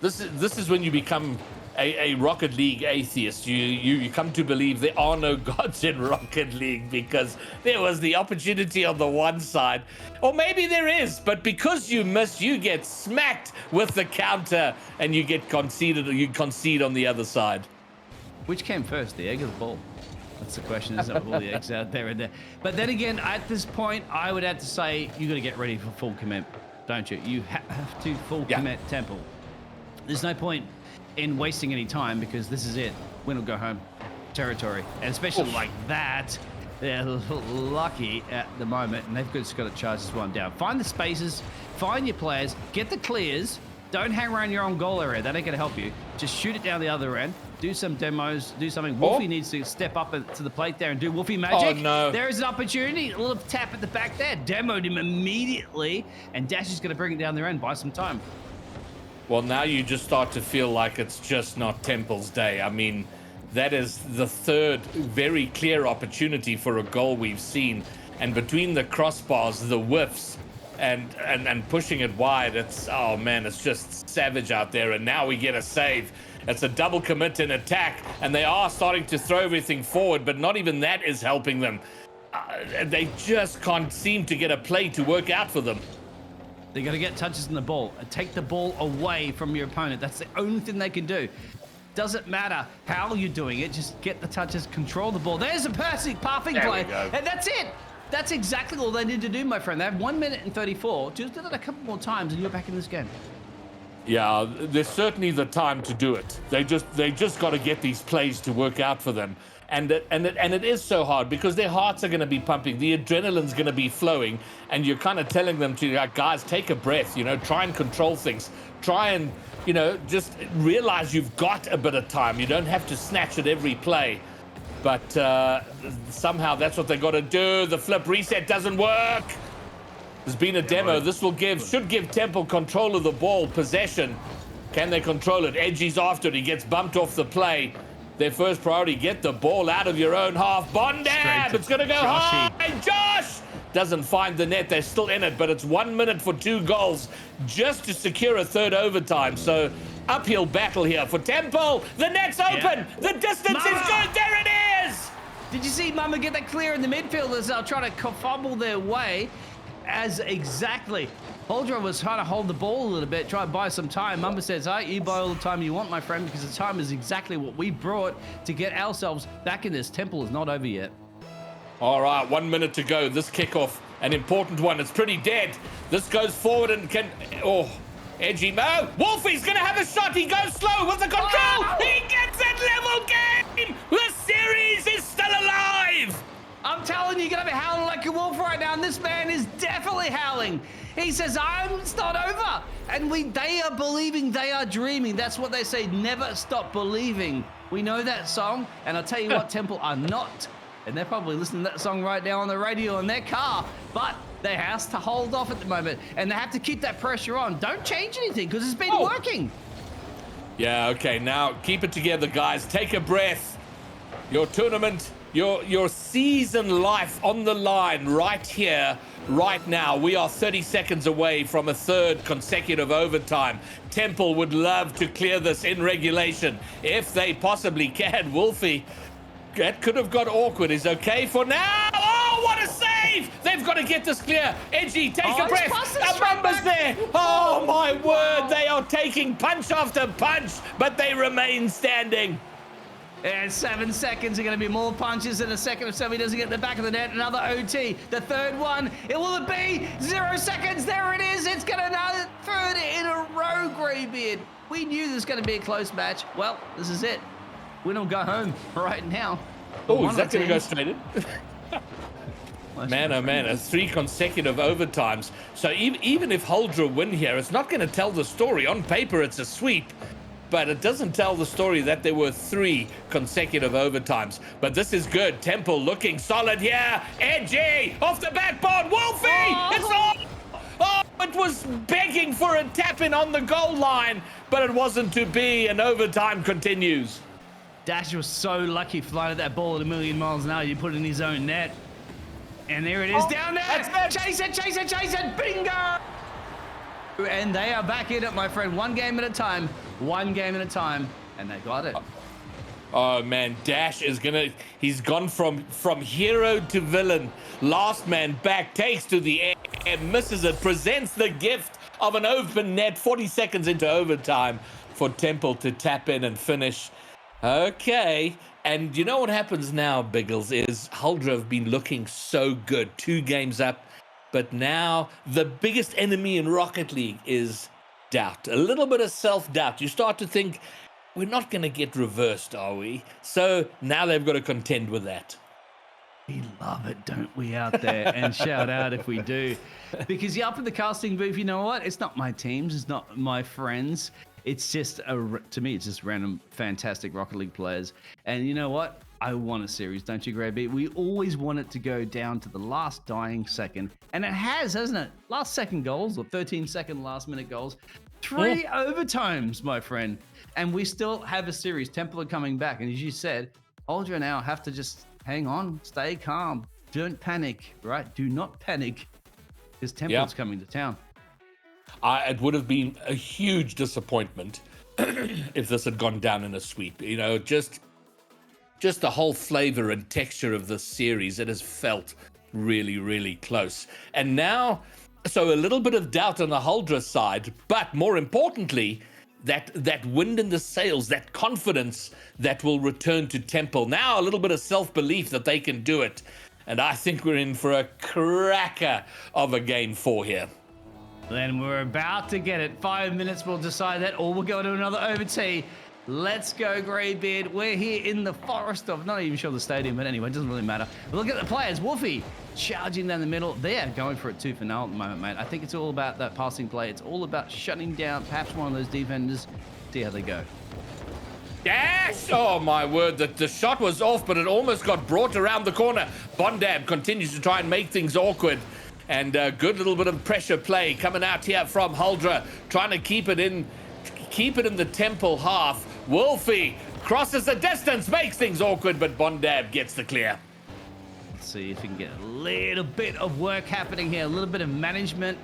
this is when you become a Rocket League atheist. You come to believe there are no gods in Rocket League because there was the opportunity on the one side. Or maybe there is, but because you miss, you get smacked with the counter and you get conceded, or you concede on the other side. Which came first, the egg or the ball? That's the question, isn't it? With all the eggs out there and there. But then again, at this point, I would have to say you got to get ready for full commit, don't you? You have to full commit Temple. There's no point in wasting any time because this is it. Win or go home territory. And especially like that, they're lucky at the moment, and they've just got to charge this one down. Find the spaces, find your players, get the clears. Don't hang around your own goal area. That ain't going to help you. Just shoot it down the other end. Do some demos. Do something. Wolfie needs to step up to the plate there and do Wolfie magic. Oh, no. There is an opportunity. A little tap at the back there. Demoed him immediately. And Dash is going to bring it down their end. Buy some time. Well, now you just start to feel like it's just not Temple's day. I mean, that is the third very clear opportunity for a goal we've seen. And between the crossbars, the whiffs, and pushing it wide, it's, oh man, it's just savage out there. And now we get a save. It's a double commit in attack, and they are starting to throw everything forward, but not even that is helping them. They just can't seem to get a play to work out for them. They got to get touches in the ball. Take the ball away from your opponent. That's the only thing they can do. Doesn't matter how you're doing it. Just get the touches, control the ball. There's a perfect passing play, and that's it. That's exactly all they need to do, my friend. They have 1 minute and 34. Just do that a couple more times, and you're back in this game. Yeah, there's certainly the time to do it. They just got to get these plays to work out for them, and it is so hard because their hearts are going to be pumping, the adrenaline's going to be flowing, and you're kind of telling them to, like, guys, take a breath, try and control things, try and just realize you've got a bit of time. You don't have to snatch at every play, but somehow that's what they got to do. The flip reset doesn't work. There's been a demo. This should give Temple control of the ball, possession. Can they control it? Edgy's after it. He gets bumped off the play. Their first priority, get the ball out of your own half. Bondab, it's going to go high. Josh doesn't find the net. They're still in it, but it's 1 minute for 2 goals just to secure a third overtime. So uphill battle here for Temple. The net's open. The distance is good. There it is. Did you see Mama get that clear in the midfielders? They'll try to fumble their way. As exactly. Huldra was trying to hold the ball a little bit, try to buy some time. Mamba says, all right, you buy all the time you want, my friend, because the time is exactly what we brought to get ourselves back in this. Temple is not over yet. All right, 1 minute to go. This kickoff, an important one. It's pretty dead. This goes forward and can... Oh, Edgy Mo. Wolfie's going to have a shot. He goes slow with the control. He gets it. Level game. The series is still alive. American Wolf right now, and this man is definitely howling. He says, it's not over. And they are believing, they are dreaming. That's what they say, never stop believing. We know that song, and I'll tell you what, Temple are not. And they're probably listening to that song right now on the radio in their car, but they have to hold off at the moment, and they have to keep that pressure on. Don't change anything, because it's been working. Yeah, okay, now keep it together, guys. Take a breath. Your tournament, your season life on the line right here, right now. We are 30 seconds away from a third consecutive overtime. Temple would love to clear this in regulation if they possibly can. Wolfie, that could have got awkward. Is okay for now. Oh, what a save! They've got to get this clear. Edgy, take a breath. Abamba's there. Oh, my word. They are taking punch after punch, but they remain standing. And 7 seconds are going to be more punches in a second or so. He doesn't get the back of the net. Another OT. The third one. Will it be 0 seconds? There it is. It's going to another third in a row, Greybeard. We knew this was going to be a close match. Well, this is it. Win or go home right now. Oh, is that going to go straight in? Man, oh man, 3 consecutive overtimes. So even if Huldra win here, it's not going to tell the story. On paper, it's a sweep, but it doesn't tell the story that there were 3 consecutive overtimes. But this is good. Temple looking solid here. Edgy off the backboard. Wolfie, it's on. Oh, it was begging for a tap in on the goal line, but it wasn't to be, and overtime continues. Dash was so lucky flying at that ball at 1,000,000 miles an hour. You put it in his own net. And there it is, down there. Chase it, chase it, chase it. Bingo! And they are back in it, my friend. One game at a time. And they got it. Oh man, Dash is he's gone from hero to villain. Last man back, takes to the air, misses it, presents the gift of an open net 40 seconds into overtime for Temple to tap in and finish. Okay, and you know what happens now, Biggles, is Huldra have been looking so good, 2 games up, but now the biggest enemy in Rocket League is doubt, a little bit of self-doubt. You start to think, we're not going to get reversed, are we? So now they've got to contend with that. We love it, don't we, out there? And shout out if we do. Because you're up in the casting booth, you know what? It's not my teams, it's not my friends. It's just, to me, it's just random, fantastic Rocket League players. And you know what? I want a series, don't you, Grey? We always want it to go down to the last dying second. And it has, hasn't it? Last second goals or 13-second last-minute goals. 3 overtimes, my friend. And we still have a series. Temple are coming back. And as you said, Huldra now have to just hang on, stay calm. Don't panic, right? Do not panic. Because Temple's coming to town. It would have been a huge disappointment if this had gone down in a sweep. You know, just the whole flavor and texture of this series, it has felt really, really close. And now, so a little bit of doubt on the Huldra side, but more importantly, that wind in the sails, that confidence that will return to Temple. Now a little bit of self-belief that they can do it. And I think we're in for a cracker of a game 4 here. Then we're about to get it. 5 minutes will decide that, or we'll go to another OT. Let's go, Greybeard. We're here in the forest of, not even sure the stadium, but anyway, it doesn't really matter. But look at the players. Wolfie charging down the middle. They're going for it 2 for 0 at the moment, mate. I think it's all about that passing play. It's all about shutting down perhaps one of those defenders. See how they go. Yes! Oh my word, the shot was off, but it almost got brought around the corner. Bondab continues to try and make things awkward. And a good little bit of pressure play coming out here from Huldra, trying to keep it in the Temple half. Wolfie crosses the distance, makes things awkward, but Bondab gets the clear. Let's see if we can get a little bit of work happening here, a little bit of management.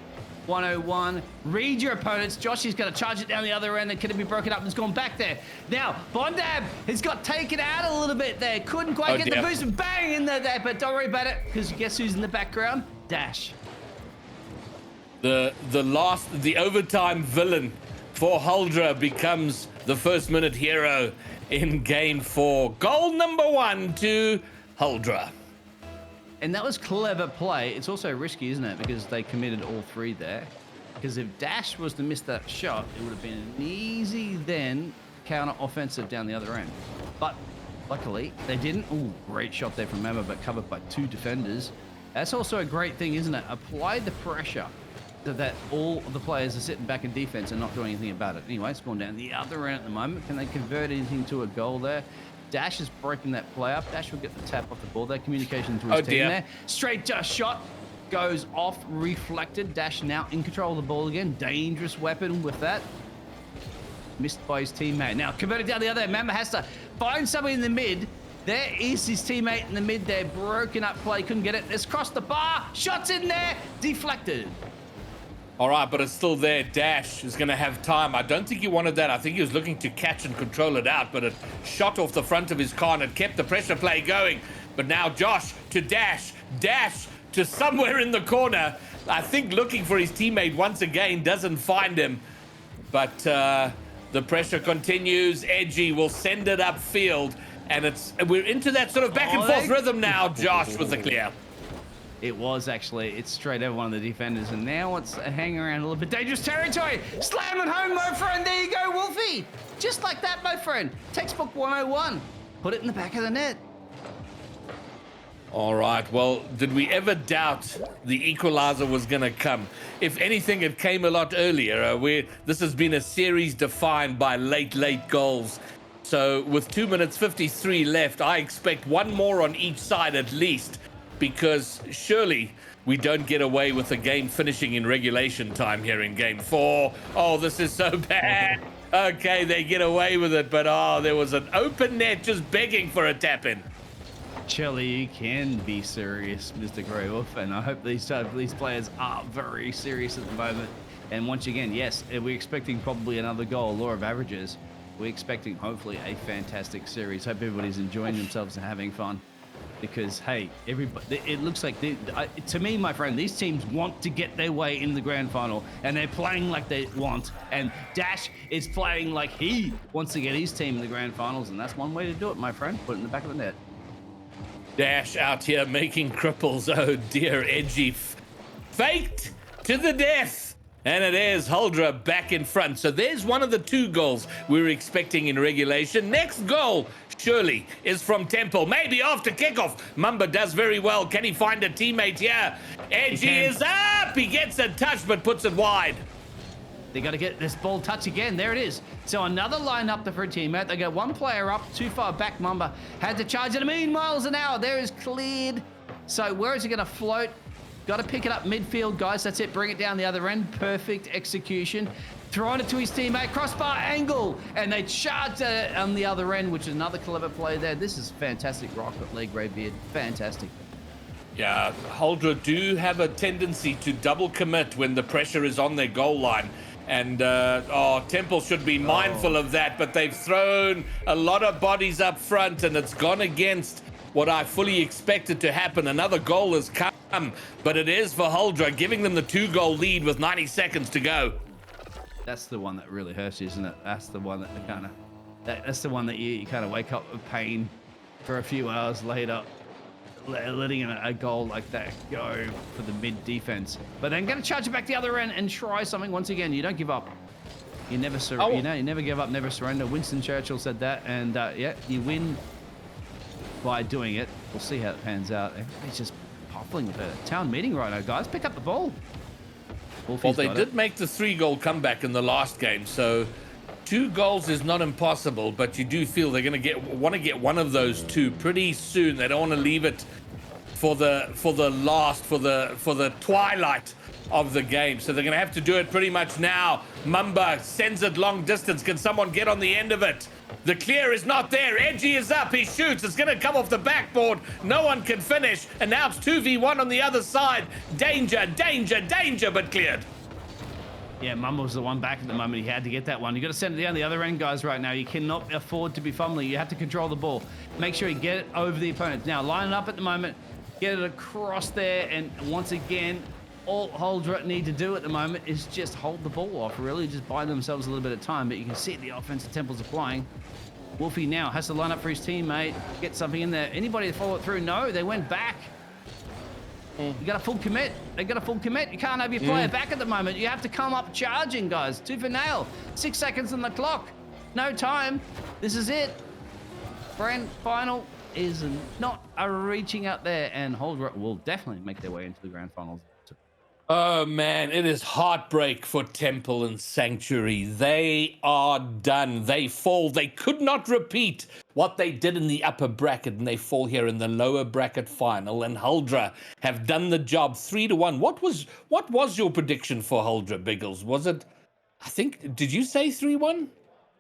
101. Read your opponents. Joshy's going to charge it down the other end. And can it be broken up? It's gone back there. Now, Bondab has got taken out a little bit there. Couldn't quite get the boost and bang in there. But don't worry about it, because guess who's in the background? Dash. The overtime villain for Huldra becomes the first-minute hero in Game 4. Goal number 1 to Huldra. And that was clever play. It's also risky, isn't it? Because they committed all 3 there. Because if Dash was to miss that shot, it would have been an easy then counter-offensive down the other end. But luckily, they didn't. Ooh, great shot there from Mama, but covered by 2 defenders. That's also a great thing, isn't it? Apply the pressure so that all of the players are sitting back in defense and not doing anything about it. Anyway, it's going down the other end at the moment. Can they convert anything to a goal there? Dash is breaking that play up. Dash will get the tap off the ball. That communication to his team there. Straight shot goes off, reflected. Dash now in control of the ball again. Dangerous weapon with that. Missed by his teammate. Now converted down the other end. Mamba has to find somebody in the mid. There is his teammate in the mid there. Broken up play. Couldn't get it. It's crossed the bar. Shots in there. Deflected. All right, but it's still there. Dash is going to have time. I don't think he wanted that. I think he was looking to catch and control it out, but it shot off the front of his car and it kept the pressure play going. But now Josh to Dash. Dash to somewhere in the corner. I think looking for his teammate once again, doesn't find him. But the pressure continues. Edgy will send it upfield. And we're into that sort of back and forth rhythm now, Josh, with the clear. It was actually. It's straight over one of the defenders, and now it's hanging around a little bit dangerous territory. Slam it home, my friend. There you go, Wolfie. Just like that, my friend. Textbook 101. Put it in the back of the net. All right. Well, did we ever doubt the equalizer was going to come? If anything, it came a lot earlier. This has been a series defined by late goals. So with 2 minutes 53 left, I expect one more on each side at least. Because surely we don't get away with the game finishing in regulation time here in game 4. Oh, this is so bad. Okay, they get away with it, but there was an open net just begging for a tap in. Surely you can be serious, Mr. Grey Wolf, and I hope these players are very serious at the moment. And once again, yes, we're expecting probably another goal, law of averages. We're expecting hopefully a fantastic series. Hope everybody's enjoying themselves and having fun. Because, hey, everybody, it looks like, to me, my friend, these teams want to get their way in the grand final, and they're playing like they want. And Dash is playing like he wants to get his team in the grand finals, and that's one way to do it, my friend. Put it in the back of the net. Dash out here making cripples. Oh, dear, Edgy. Faked to the death. And it is Huldra back in front. So there's one of the 2 goals we were expecting in regulation. Next goal, surely, is from Temple. Maybe after kickoff. Mamba does very well. Can he find a teammate here? Edgy is up. He gets a touch, but puts it wide. They got to get this ball touch again. There it is. So another line up for a teammate. They got one player up, too far back. Mamba had to charge at a million miles an hour. There is cleared. So where is he going to float? Got to pick it up midfield, guys. That's it. Bring it down the other end. Perfect execution. Throwing it to his teammate. Crossbar angle. And they charge on the other end, which is another clever play there. This is fantastic rocket leg, Greybeard. Fantastic. Yeah, Huldra do have a tendency to double commit when the pressure is on their goal line. And, Temple should be mindful of that. But they've thrown a lot of bodies up front, and it's gone against what I fully expected to happen. Another goal has come, but it is for Huldra, giving them the 2-goal lead with 90 seconds to go. That's the one that really hurts you, isn't it? That's the one that that's the one that you kind of wake up with pain for a few hours later, letting a goal like that go for the mid defense. But then going to charge it back the other end and try something once again. You don't give up. You never you never give up, never surrender. Winston Churchill said that, and yeah, you win by doing it. We'll see how it pans out. Everybody's just puffling with a town meeting right now, guys. Pick up the ball. Well, they did make the 3-goal comeback in the last game, so 2 goals is not impossible, but you do feel they're going to want to get one of those 2 pretty soon. They don't want to leave it for the twilight of the game, so they're going to have to do it pretty much now. Mamba sends it long distance. Can someone get on the end of it? The clear is not there. Edgy is up. He shoots. It's going to come off the backboard. No one can finish. And now it's 2v1 on the other side. Danger, danger, danger, but cleared. Yeah, Mumble's the one back at the moment. He had to get that one. You got to send it down the other end, guys, right now. You cannot afford to be fumbling. You have to control the ball. Make sure you get it over the opponent. Now, line it up at the moment. Get it across there. And once again, all Huldra need to do at the moment is just hold the ball off, really. Just buy themselves a little bit of time. But you can see the offensive Temple's applying. Wolfie now has to line up for his teammate, get something in there. Anybody to follow it through? No, they went back. You got a full commit. They got a full commit. You can't have your player back at the moment. You have to come up charging, guys. 2 for nail. 6 seconds on the clock. No time. This is it. Grand final. is not a reaching out there, and Holdra will definitely make their way into the grand finals. Oh man, it is heartbreak for Temple and Sanctuary. They are done. They fall. They could not repeat what they did in the upper bracket, and they fall here in the lower bracket final. And Huldra have done the job 3-1. What was your prediction for Huldra, Biggles? Was it? I think. Did you say 3-1?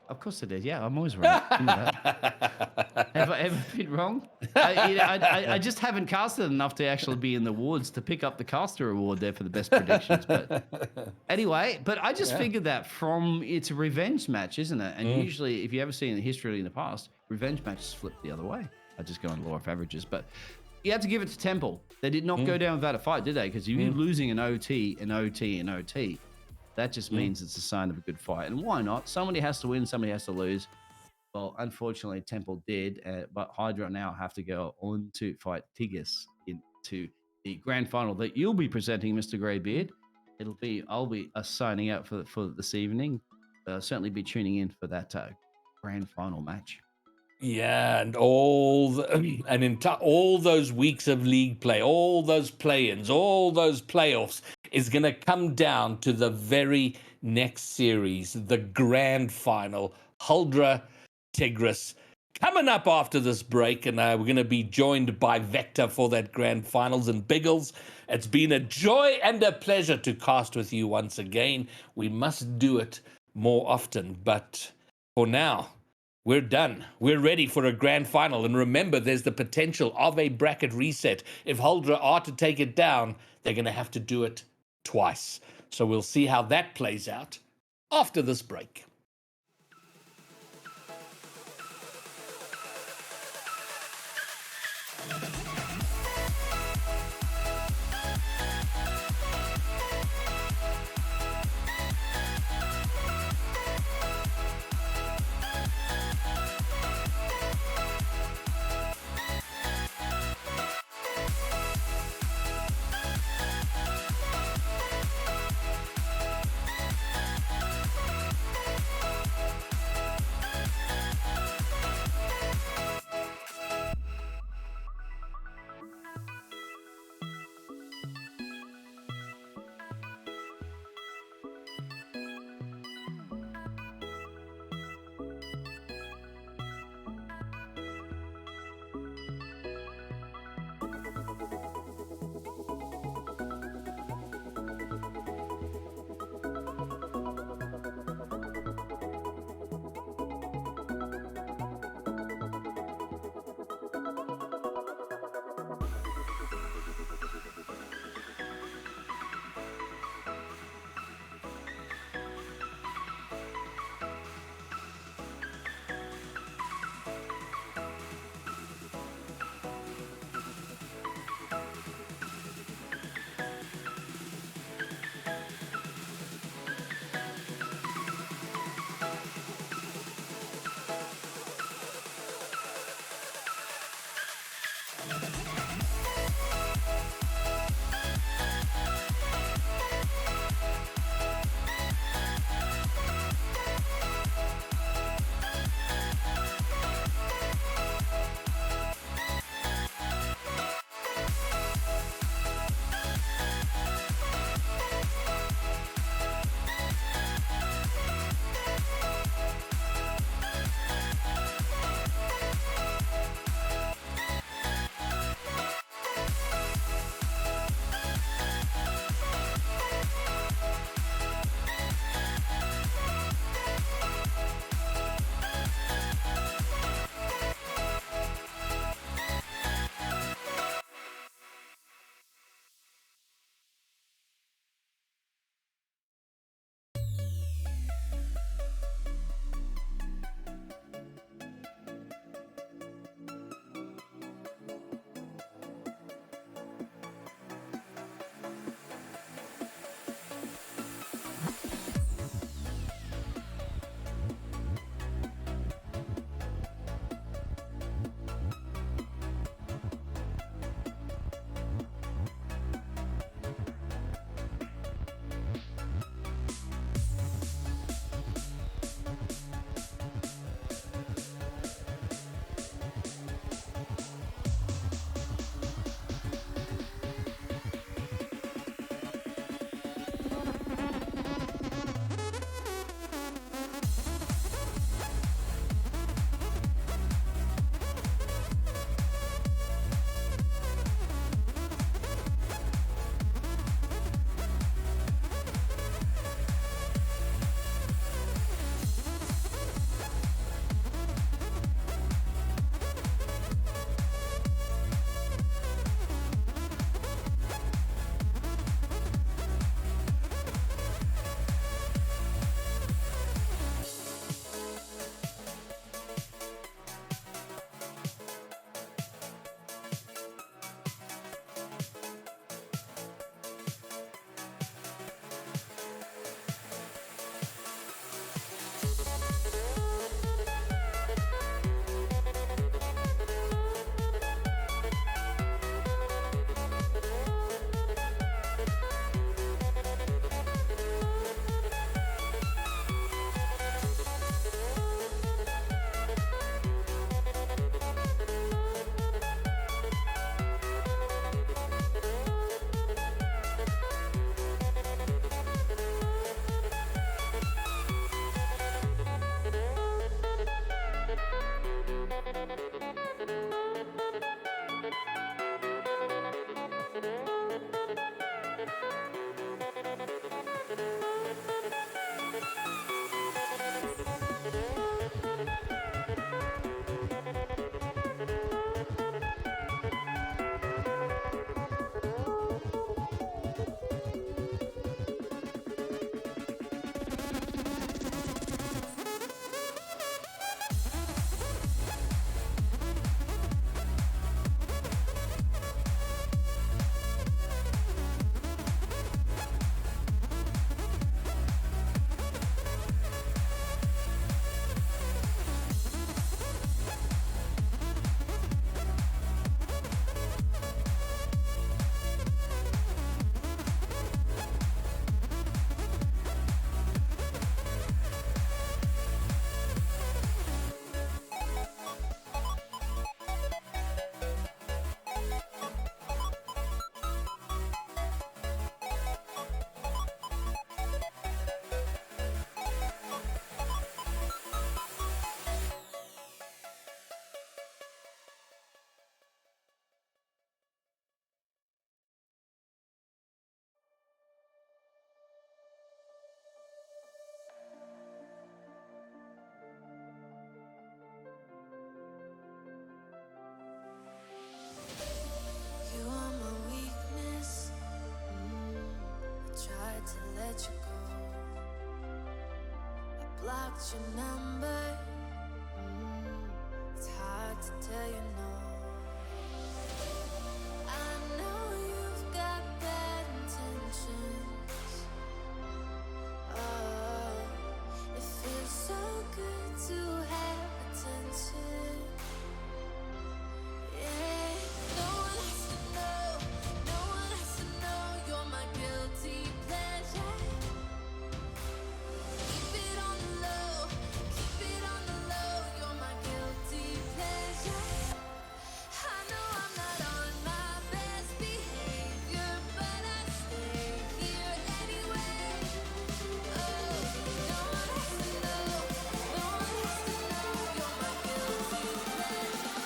Of course it is. Yeah, I'm always right. You know that. Have I ever been wrong? I just haven't casted enough to actually be in the awards to pick up the caster award there for the best predictions. But anyway, I just figured that from it's a revenge match, isn't it? And usually, if you ever seen the history in the past, revenge matches flip the other way. I just go on law of averages, but you have to give it to Temple. They did not go down without a fight, did they? Because you're losing an OT, an OT, an OT. That just means it's a sign of a good fight. And why not? Somebody has to win, somebody has to lose. Well, unfortunately, Temple did, but Hydra now have to go on to fight Tigris into the grand final that you'll be presenting, Mr. Greybeard. I'll be signing out for this evening. Certainly be tuning in for that grand final match. Yeah, and all those weeks of league play, all those play-ins, all those playoffs is going to come down to the very next series, the grand final, Huldra Tigris. Coming up after this break, and we're going to be joined by Vector for that grand finals and Biggles. It's been a joy and a pleasure to cast with you once again. We must do it more often, but for now, we're done. We're ready for a grand final. And remember, there's the potential of a bracket reset. If Huldra are to take it down, they're going to have to do it twice. So we'll see how that plays out after this break. what's your number? It's hard to tell you no. I know you've got bad intentions. Oh, it feels so good to have attention. Yeah, no one has to know. No one has to know you're my guilty pleasure. Keep it on the low. Keep it on the low. You're my guilty pleasure. I know I'm not on my best behavior, but I stay here anyway. Oh, no one has to know. No one has to know you're my guilty pleasure.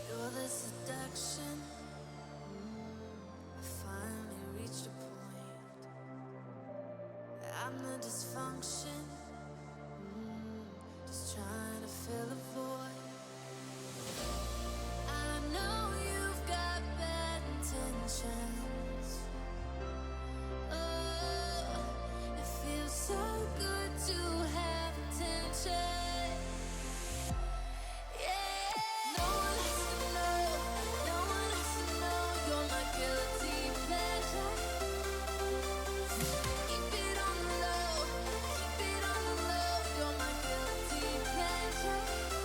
You're the seduction. I finally reached a point. I'm the dysfunction. Just trying to fill a void. I know you've got bad intentions. Oh, it feels so good to have attention. Yeah, no one has to know. No one has to know you're my guilty pleasure. Keep it on the low. Keep it on the low. You're my guilty pleasure.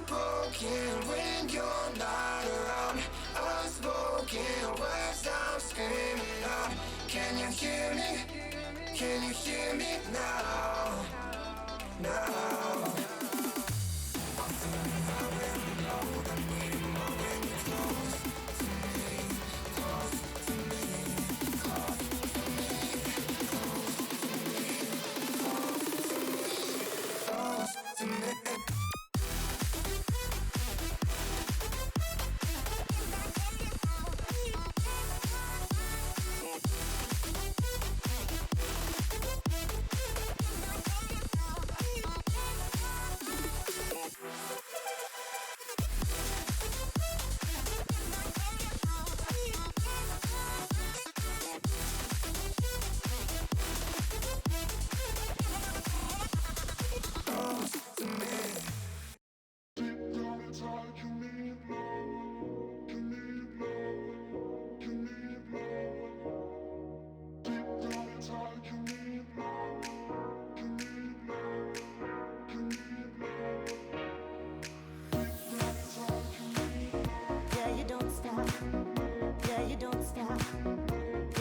broken when you're not around. Unspoken words I'm screaming out. Can you hear me? Can you hear me now? Now.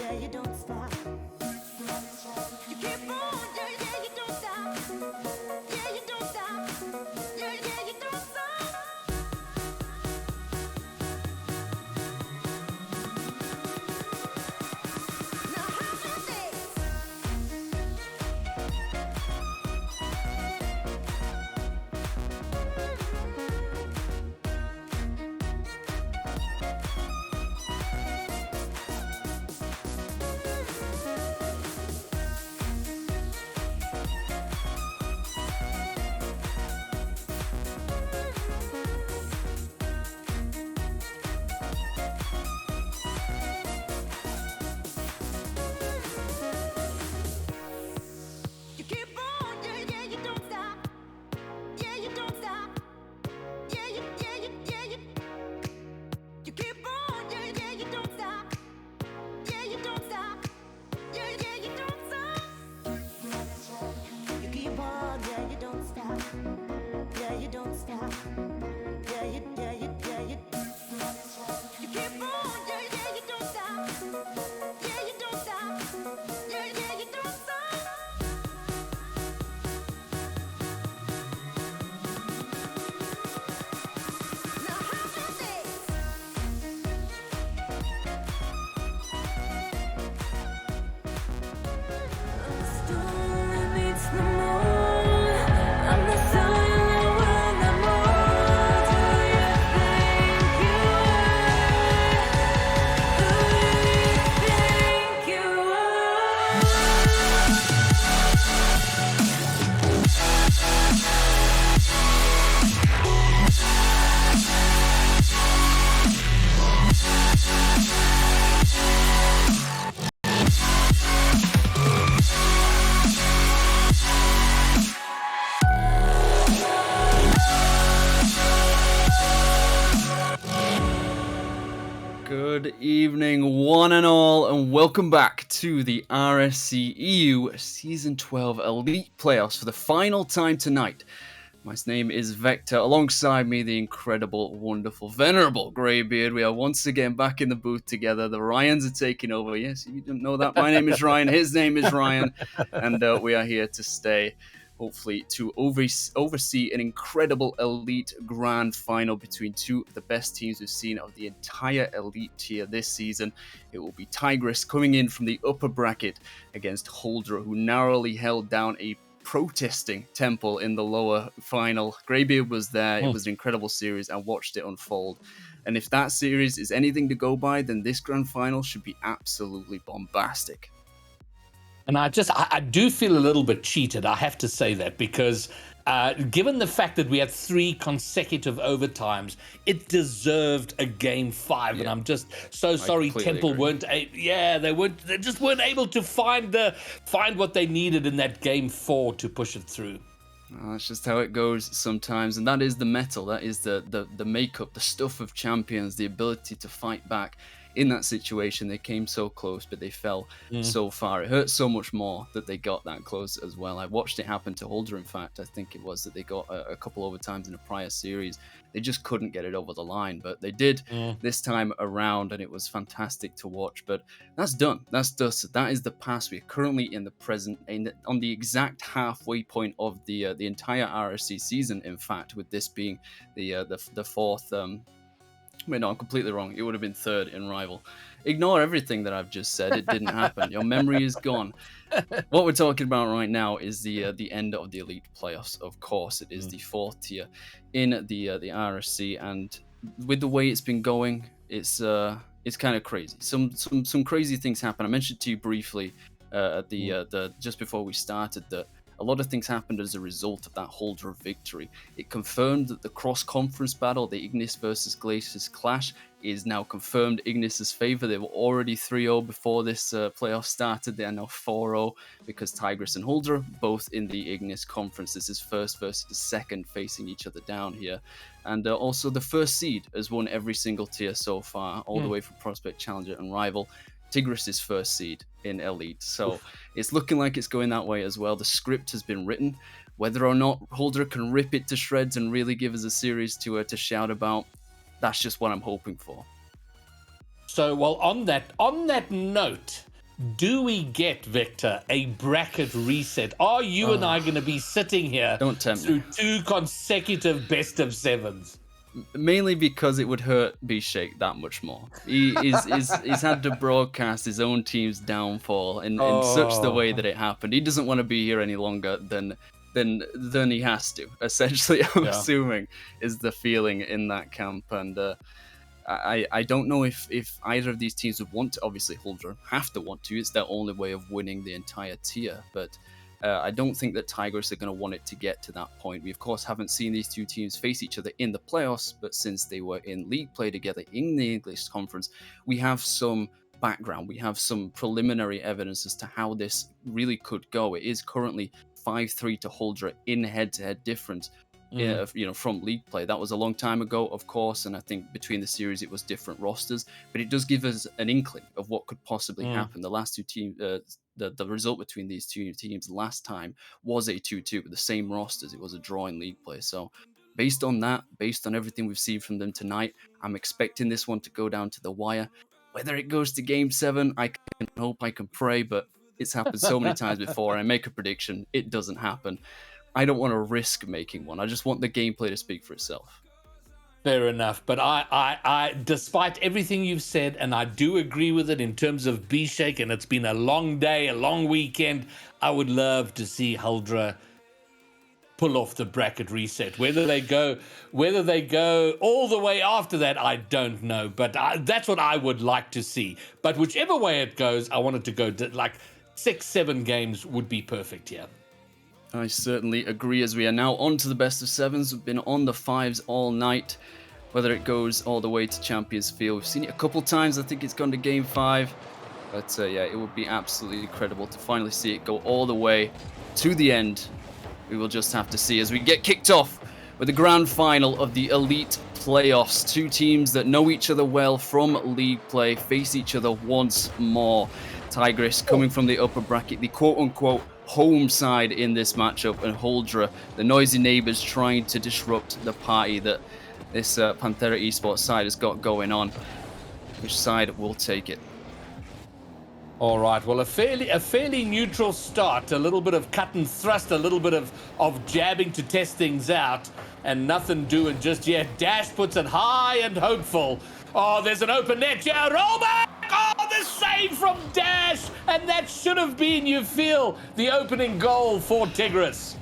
Yeah, you don't stop. You keep on, yeah, yeah, you don't stop. Yeah, you don't stop. Yeah, yeah, you don't stop. Now how about this? You keep on, yeah, yeah, you don't stop. Yeah, you don't stop. Yeah, you. You keep on, yeah, yeah, you don't stop. Yeah, you don't stop. Yeah, yeah, you don't stop. You keep on, yeah, you don't stop. Yeah, you don't stop. Yeah, you. You keep on, yeah, yeah, you don't stop. Yeah, you don't stop. Yeah, yeah, you don't stop. Now how about this? Storm meets the moon. I'm the silent world I'm on. Do you think you are? Who do you think you Good evening, one and all, and welcome back to the RSC EU Season 12 Elite Playoffs for the final time tonight. My name is Vector. Alongside me, the incredible, wonderful, venerable Greybeard. We are once again back in the booth together. The Ryans are taking over. Yes, you didn't know that. My name is Ryan. His name is Ryan. And we are here to stay, hopefully, to oversee an incredible elite grand final between two of the best teams we've seen of the entire elite tier this season. It will be Tigress coming in from the upper bracket against Holdra, who narrowly held down a protesting Temple in the lower final. Greybeard was there. It was an incredible series. I watched it unfold. And if that series is anything to go by, then this grand final should be absolutely bombastic. And I do feel a little bit cheated. I have to say that because given the fact that we had 3 consecutive overtimes, it deserved a game 5. And I'm just so sorry Temple weren't. They just weren't able to find what they needed in that game 4 to push it through. That's just how it goes sometimes, and that is the metal. That is the makeup, the stuff of champions, the ability to fight back. In that situation, they came so close, but they fell so far. It hurt so much more that they got that close as well. I watched it happen to Holder, in fact. I think it was that they got a couple overtimes in a prior series. They just couldn't get it over the line, but they did this time around, and it was fantastic to watch. But that's done. That's dusted. That is the past. We're currently in the present, on the exact halfway point of the entire RSC season, in fact, with this being the fourth... Wait, no, I'm completely wrong. It would have been third in Rival. Ignore everything that I've just said. It didn't happen. Your memory is gone. What we're talking about right now is the end of the Elite Playoffs. Of course, it is the 4th tier in the RSC, and with the way it's been going, it's kind of crazy. Some crazy things happen. I mentioned to you briefly at the just before we started that a lot of things happened as a result of that Holder victory. It confirmed that the cross-conference battle, the Ignis versus Glaciers clash, is now confirmed Ignis' favor. They were already 3-0 before this playoff started. They are now 4-0 because Tigress and Holder both in the Ignis conference. This is first versus second facing each other down here. And also the first seed has won every single tier so far, all the way from Prospect, Challenger, and Rival. Tigris' first seed in Elite. So it's looking like it's going that way as well. The script has been written. Whether or not Holder can rip it to shreds and really give us a series to shout about, that's just what I'm hoping for. So, well, on that note, do we get, Victor, a bracket reset? Are you and I going to be sitting here Don't tempt through me. 2 consecutive best of 7s? Mainly because it would hurt B-Shake that much more. He's had to broadcast his own team's downfall in such the way that it happened. He doesn't want to be here any longer than he has to. Essentially, I'm assuming is the feeling in that camp, and I don't know if either of these teams would want to. Obviously, Huldra have to want to. It's their only way of winning the entire tier, but. I don't think that Tigers are going to want it to get to that point. We, of course, haven't seen these two teams face each other in the playoffs, but since they were in league play together in the English conference, we have some background. We have some preliminary evidence as to how this really could go. It is currently 5-3 to Huldra in head-to-head difference. From league play. That was a long time ago, of course, and I think between the series it was different rosters, but it does give us an inkling of what could possibly happen. The last two teams, the result between these two teams last time was a 2-2 with the same rosters. It was a draw in league play. So based on that, based on everything we've seen from them tonight, I'm expecting this one to go down to the wire. Whether it goes to game 7, I can hope, I can pray, but it's happened so many times before. I make a prediction, it doesn't happen. I don't want to risk making one. I just want the gameplay to speak for itself. Fair enough. But I despite everything you've said, and I do agree with it in terms of B-Shake, and it's been a long day, a long weekend, I would love to see Huldra pull off the bracket reset. Whether they go all the way after that, I don't know. But that's what I would like to see. But whichever way it goes, I want it to go like 6-7 games would be perfect here. I certainly agree. As we are now on to the best of 7s, we've been on the 5s all night. Whether it goes all the way to Champions Field, we've seen it a couple times. I think it's gone to game 5, but it would be absolutely incredible to finally see it go all the way to the end. We will just have to see as we get kicked off with the grand final of the Elite Playoffs. Two teams that know each other well from league play face each other once more. Tigris coming from the upper bracket, the quote-unquote home side in this matchup, and Huldra, the noisy neighbors trying to disrupt the party that this Panthera Esports side has got going on. Which side will take it? All right, well, a fairly neutral start, a little bit of cut and thrust, a little bit of jabbing to test things out, and nothing doing just yet. Dash puts it high and hopeful. Oh, there's an open net here. Rollback! Oh, the save from Dash! And that should have been, you feel, the opening goal for Tigris.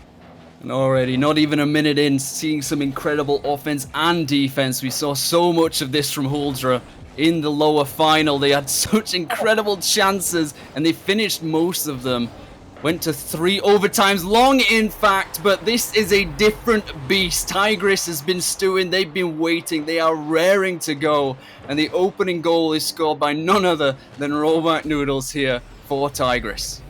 And already, not even a minute in, seeing some incredible offense and defense. We saw so much of this from Huldra in the lower final. They had such incredible chances, and they finished most of them. Went to 3 overtimes long, in fact, but this is a different beast. Tigris has been stewing, they've been waiting, they are raring to go, and the opening goal is scored by none other than Rollback Noodles here for Tigris.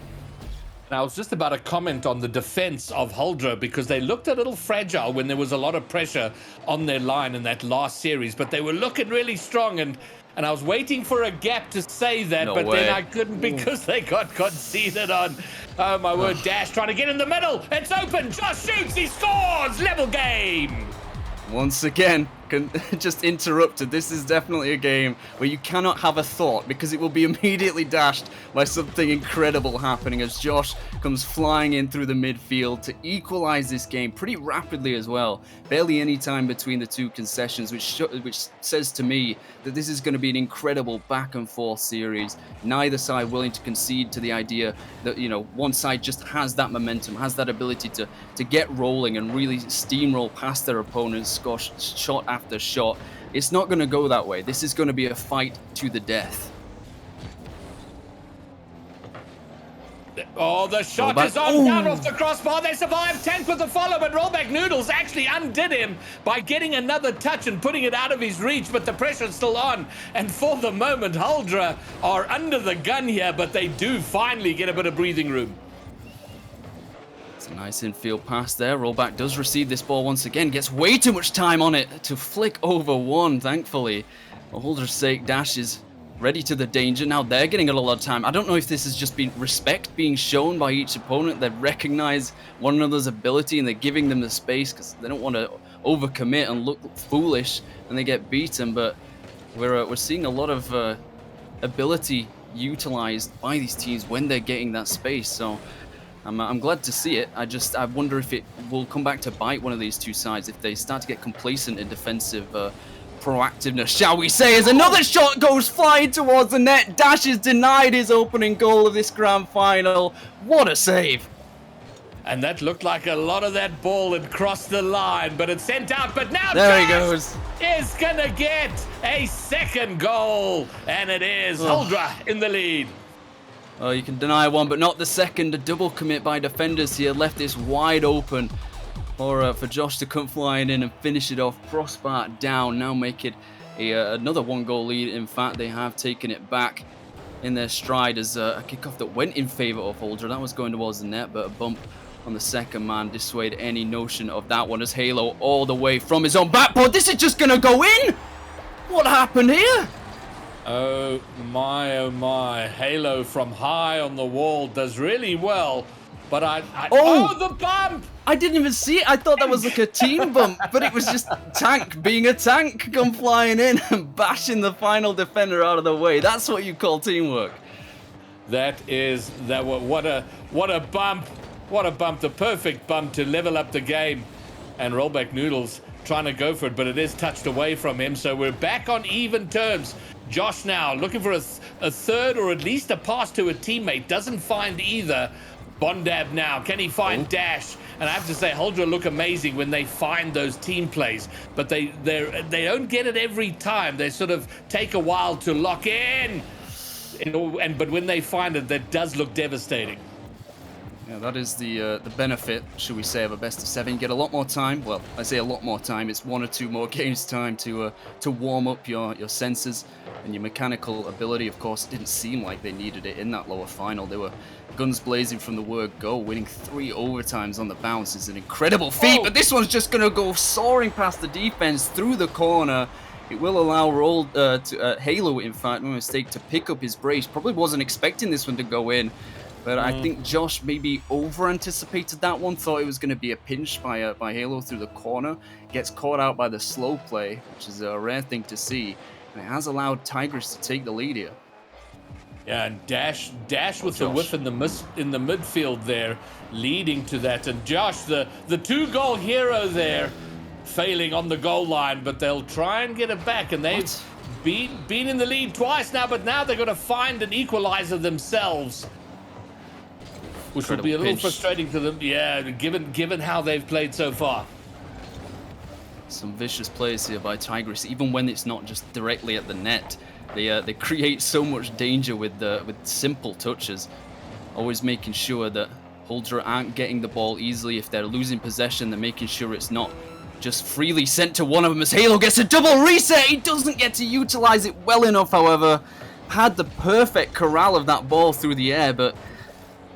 Now, I was just about to comment on the defense of Huldra because they looked a little fragile when there was a lot of pressure on their line in that last series, but they were looking really strong, and I was waiting for a gap to say that, but then I couldn't because they got conceded on. Oh, my word. Dash trying to get in the middle. It's open. Josh shoots. He scores. Level game. Once again, just interrupted. This is definitely a game where you cannot have a thought because it will be immediately dashed by something incredible happening as Josh comes flying in through the midfield to equalize this game pretty rapidly as well. Barely any time between the two concessions, which says to me that this is going to be an incredible back and forth series. Neither side willing to concede to the idea that, one side just has that momentum, has that ability to get rolling and really steamroll past their opponents, score shot after shot. It's not going to go that way. This is going to be a fight to the death. Oh, the shot is on, down off the crossbar. They survive. Tank with the follow, but Rollback Noodles actually undid him by getting another touch and putting it out of his reach, but the pressure's still on. And for the moment, Huldra are under the gun here, but they do finally get a bit of breathing room. It's a nice infield pass there. Rollback does receive this ball once again. Gets way too much time on it to flick over one, thankfully. For Huldra's sake, Dash is ready to the danger. Now they're getting a lot of time. I don't know if this has just been respect being shown by each opponent. They recognize one another's ability and they're giving them the space because they don't want to overcommit and look foolish and they get beaten. But we're seeing a lot of ability utilized by these teams when they're getting that space. So I'm glad to see it. I wonder if it will come back to bite one of these two sides if they start to get complacent in defensive proactiveness, shall we say, as another shot goes flying towards the net. Dash is denied his opening goal of this grand final. What a save. And that looked like a lot of that ball had crossed the line, but it's sent out. But now there he Josh goes. Is going to get a second goal. And it is Huldra in the lead. Oh, you can deny one, but not the second. A double commit by defenders here left this wide open for Josh to come flying in and finish it off. Crossbar down, now make it another one-goal lead. In fact, they have taken it back in their stride as a kickoff that went in favor of Huldra. That was going towards the net, but a bump on the second man dissuade any notion of that one as Halo all the way from his own backboard. This is just going to go in. What happened here? Oh my. Halo from high on the wall does really well. But oh, the bump! I didn't even see it. I thought that was like a team bump, but it was just Tank being a tank, come flying in and bashing the final defender out of the way. That's what you call teamwork. What a bump. What a bump. The perfect bump to level up the game. And Rollback Noodles trying to go for it, but it is touched away from him. So we're back on even terms. Josh now looking for a third or at least a pass to a teammate. Doesn't find either. Bondab now. Can he find Dash? And I have to say, Huldra look amazing when they find those team plays, but they don't get it every time. They sort of take a while to lock in. But when they find it, that does look devastating. Yeah, that is the benefit, should we say, of a best of 7. You get a lot more time. Well, I say a lot more time. It's 1 or 2 more games time to warm up your senses and your mechanical ability. Of course, it didn't seem like they needed it in that lower final. They were guns blazing from the word go, winning 3 overtimes on the bounce is an incredible feat. But this one's just going to go soaring past the defense through the corner. It will allow Halo, in fact, no mistake, to pick up his brace. Probably wasn't expecting this one to go in. But I think Josh maybe over-anticipated that one, thought it was going to be a pinch by Halo through the corner. Gets caught out by the slow play, which is a rare thing to see. And it has allowed Tigers to take the lead here. Yeah, and Dash with the whiff in the midfield there, leading to that. And Josh, the 2-goal hero there, failing on the goal line, but they'll try and get it back. And they've been in the lead twice now, but now they're going to find an equalizer themselves. Which would be a little frustrating to them, yeah, given how they've played so far. Some vicious plays here by Tigris, even when it's not just directly at the net. They create so much danger with simple touches, always making sure that Huldra aren't getting the ball easily. If they're losing possession, they're making sure it's not just freely sent to one of them as Halo gets a double reset. He doesn't get to utilize it well enough, however. Had the perfect corral of that ball through the air, but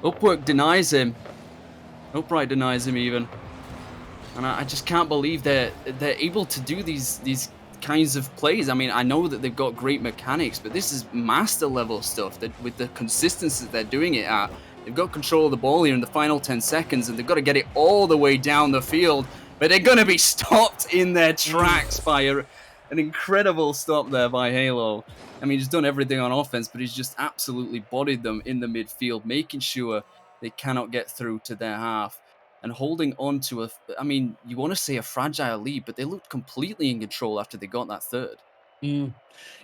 Upwork denies him. Upright denies him even. And I just can't believe they're able to do these kinds of plays. I mean, I know that they've got great mechanics, but this is master level stuff that with the consistency that they're doing it at. They've got control of the ball here in the final 10 seconds, and they've got to get it all the way down the field. But they're going to be stopped in their tracks by an incredible stop there by Halo. I mean, he's done everything on offense, but he's just absolutely bodied them in the midfield, making sure they cannot get through to their half and holding on to I mean, you want to say a fragile lead, but they looked completely in control after they got that third.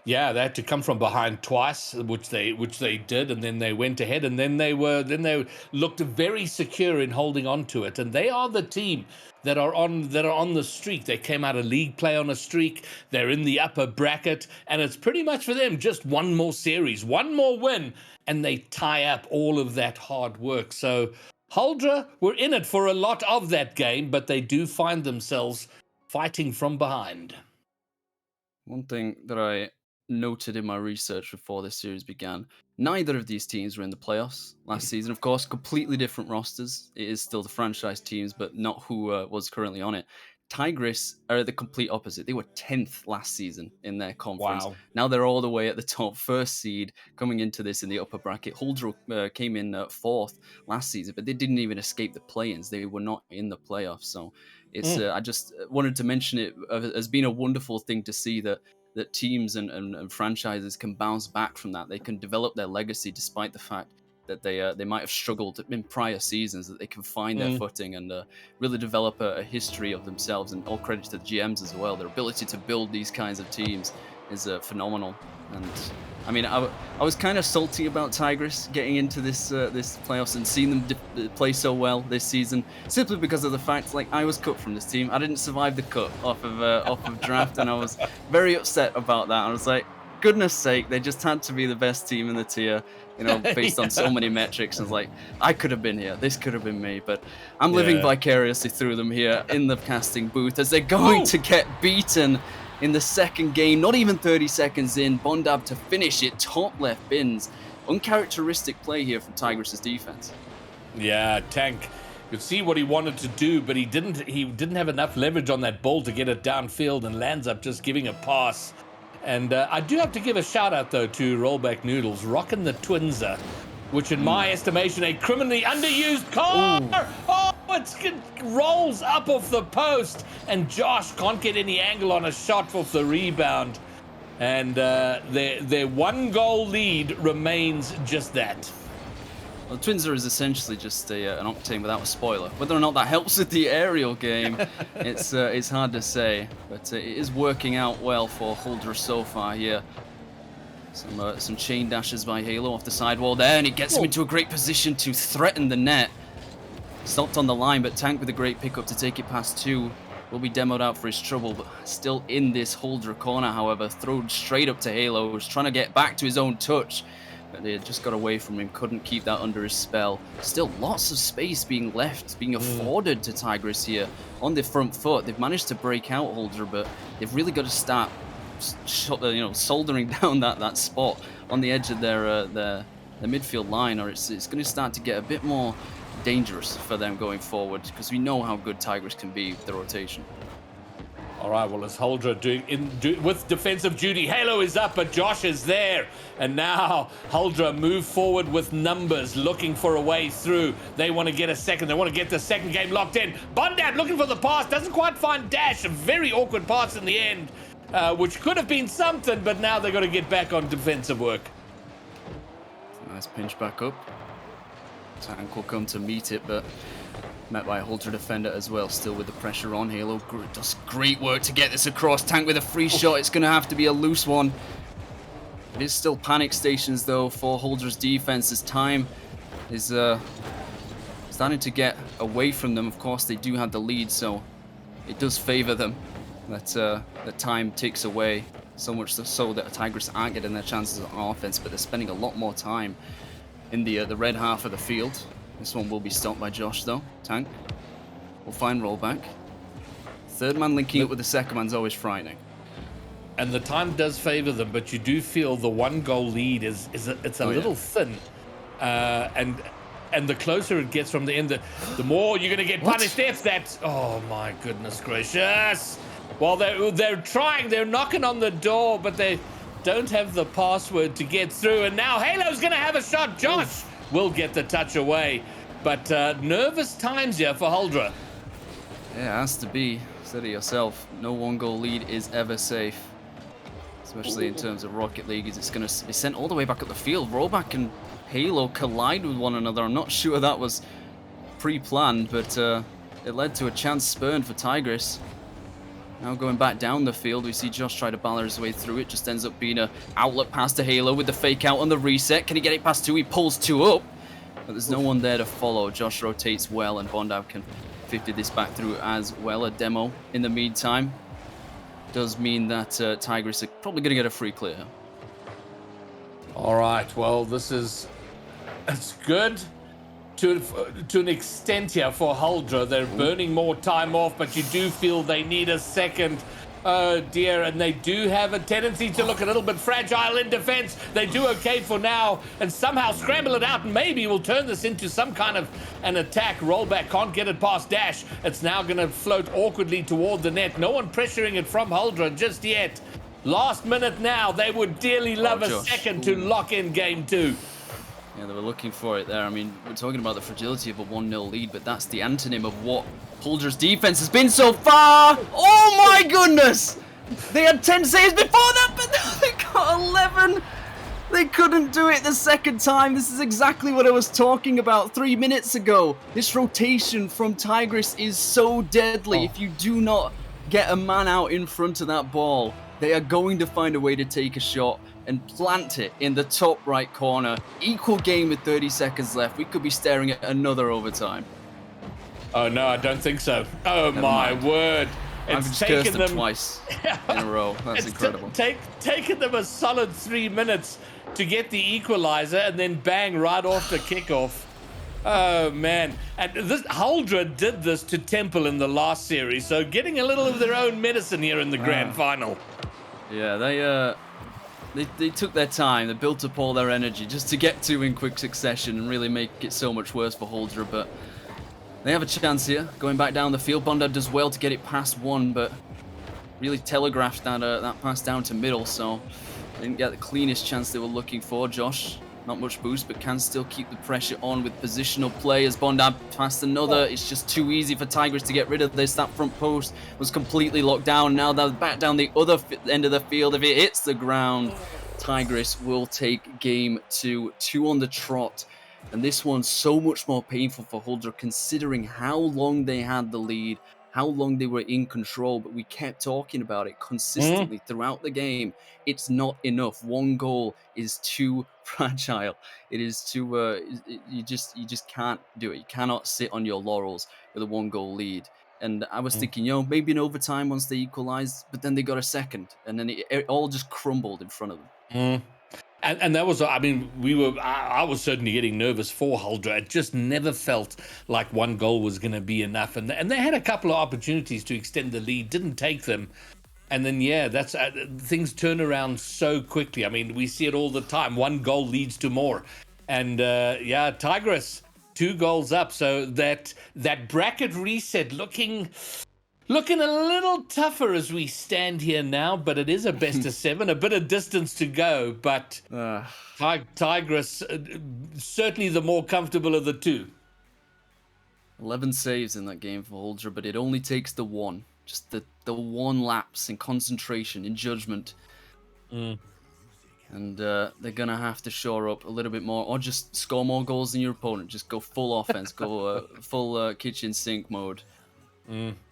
Yeah, they had to come from behind twice, which they did, and then they went ahead, and then they looked very secure in holding on to it. And they are the team that are on the streak. They came out of league play on a streak. They're in the upper bracket, and it's pretty much for them just one more series, one more win, and they tie up all of that hard work. So Huldra were in it for a lot of that game, but they do find themselves fighting from behind. One thing that I noted in my research before this series began, neither of these teams were in the playoffs last season. Of course, completely different rosters. It is still the franchise teams, but not who was currently on it. Tigris are the complete opposite. They were 10th last season in their conference. Wow. Now they're all the way at the top, first seed, coming into this in the upper bracket. Huldra came in 4th last season, but they didn't even escape the play-ins. They were not in the playoffs. So it's I just wanted to mention it as being a wonderful thing to see that that teams and franchises can bounce back from that. They can develop their legacy despite the fact that they might have struggled in prior seasons, that they can find their footing and really develop a history of themselves. And all credit to the GMs as well. Their ability to build these kinds of teams is phenomenal. And I mean, I was kind of salty about Tigris getting into this playoffs and seeing them play so well this season, simply because of the fact, like, I was cut from this team. I didn't survive the cut off of draft, and I was very upset about that. I was like, goodness sake, they just had to be the best team in the tier, you know, based on so many metrics. I was like, I could have been here. This could have been me. But I'm living vicariously through them here in the casting booth as they're going to get beaten in the second game. Not even 30 seconds in, Bondab to finish it, top left bins. Uncharacteristic play here from Tigris' defense. Yeah, Tank. You could see what he wanted to do, but he didn't have enough leverage on that ball to get it downfield, and lands up just giving a pass. And I do have to give a shout out though to Rollback Noodles, rocking the Twinzer, which in my estimation, a criminally underused car. Oh, it rolls up off the post, and Josh can't get any angle on a shot off the rebound. And their 1-goal lead remains just that. Well, Twinzer is essentially just an Octane without a spoiler. Whether or not that helps with the aerial game, it's hard to say. But it is working out well for Huldra so far here. Some chain dashes by Halo off the sidewall there, and it gets him into a great position to threaten the net. Stopped on the line, but Tank with a great pickup to take it past 2. Will be demoed out for his trouble, but still in this Huldra corner, however. Thrown straight up to Halo, who's trying to get back to his own touch. But they just got away from him, couldn't keep that under his spell. Still lots of space being left, being afforded to Tigris here on the front foot. They've managed to break out Huldra, but they've really got to start soldering down that spot on the edge of their midfield line, or it's going to start to get a bit more dangerous for them going forward, because we know how good Tigris can be with the rotation. All right, well, it's Huldra with defensive duty. Halo is up, but Josh is there. And now Huldra move forward with numbers, looking for a way through. They want to get a second. They want to get the second game locked in. Bondab looking for the pass. Doesn't quite find Dash. A very awkward pass in the end, which could have been something, but now they've got to get back on defensive work. Nice pinch back up. Tank will come to meet it, but met by a Huldra defender as well, still with the pressure on. Halo does great work to get this across. Tank with a free shot. It's going to have to be a loose one. It is still panic stations, though, for Huldra's defense as time is starting to get away from them. Of course, they do have the lead, so it does favor them that time ticks away, so much so that Tigris aren't getting their chances on offense, but they're spending a lot more time in the red half of the field. This one will be stopped by Josh, though. Tank will find rollback. Third man linking up with the second man's always frightening. And the time does favor them, but you do feel the 1-goal lead is a little thin. And the closer it gets from the end, the more you're going to get punished. If that's... Oh, my goodness gracious. Well, they're trying. They're knocking on the door, but they don't have the password to get through. And now Halo's going to have a shot. Josh will get the touch away. But nervous times here for Huldra. Yeah, it has to be. Said it yourself. No 1-goal lead is ever safe. Especially in terms of Rocket League. It's going to be sent all the way back up the field. Rollback and Halo collide with one another. I'm not sure that was pre-planned, but it led to a chance spurned for Tigris. Now going back down the field, we see Josh try to baller his way through it. Just ends up being an outlet pass to Halo with the fake out on the reset. Can he get it past 2? He pulls 2 up, but there's no one there to follow. Josh rotates well, and Bondab can 50 this back through as well. A demo in the meantime does mean that Tigris are probably going to get a free clear. All right, well, it's good to an extent here for Huldra. They're burning more time off, but you do feel they need a second. Oh dear, and they do have a tendency to look a little bit fragile in defense. They do okay for now, and somehow scramble it out, and maybe we'll turn this into some kind of an attack. Rollback can't get it past Dash. It's now going to float awkwardly toward the net. No one pressuring it from Huldra just yet. Last minute now. They would dearly love a second to lock in game 2. Yeah, they were looking for it there. I mean, we're talking about the fragility of a 1-0 lead, but that's the antonym of what Huldra's defense has been so far. Oh my goodness! They had 10 saves before that, but they got 11. They couldn't do it the second time. This is exactly what I was talking about 3 minutes ago. This rotation from Tigris is so deadly. If you do not get a man out in front of that ball, they are going to find a way to take a shot and plant it in the top right corner. Equal game with 30 seconds left. We could be staring at another overtime. Oh, no, I don't think so. Oh, Never my mind. word. I've It's just taken cursed them them twice in a row. That's It's incredible. taken them a solid 3 minutes to get the equalizer and then bang right off the kickoff. Oh, man. And this Huldra did this to Temple in the last series, so getting a little of their own medicine here in the grand final. Yeah, they took their time. They built up all their energy just to get two in quick succession and really make it so much worse for Huldra, but they have a chance here. Going back down the field, Bondad does well to get it past one, but really telegraphed that pass down to middle, so they didn't get the cleanest chance they were looking for. Josh, not much boost, but can still keep the pressure on with positional play as Bondad passed another. It's just too easy for Tigris to get rid of this. That front post was completely locked down. Now they're back down the other end of the field. If it hits the ground, Tigris will take game 2 on the trot. And this one's so much more painful for Huldra considering how long they had the lead, how long they were in control, but we kept talking about it consistently throughout the game. It's not enough. One goal is too fragile. It is too, you just can't do it. You cannot sit on your laurels with a 1-goal lead. And I was thinking, maybe in overtime once they equalized, but then they got a second, and then it all just crumbled in front of them. And that was, I mean, I was certainly getting nervous for Huldra. It just never felt like 1 goal was going to be enough. And they had a couple of opportunities to extend the lead, didn't take them. And then, that's things turn around so quickly. I mean, we see it all the time. 1 goal leads to more. And Tigris, 2 goals up. So that bracket reset looking a little tougher as we stand here now, but it is a best of 7, a bit of distance to go. But Tigris, certainly the more comfortable of the two. 11 saves in that game for Huldra, but it only takes the one. Just the one lapse in concentration, in judgment. And they're going to have to shore up a little bit more, or just score more goals than your opponent. Just go full offense, go full kitchen sink mode.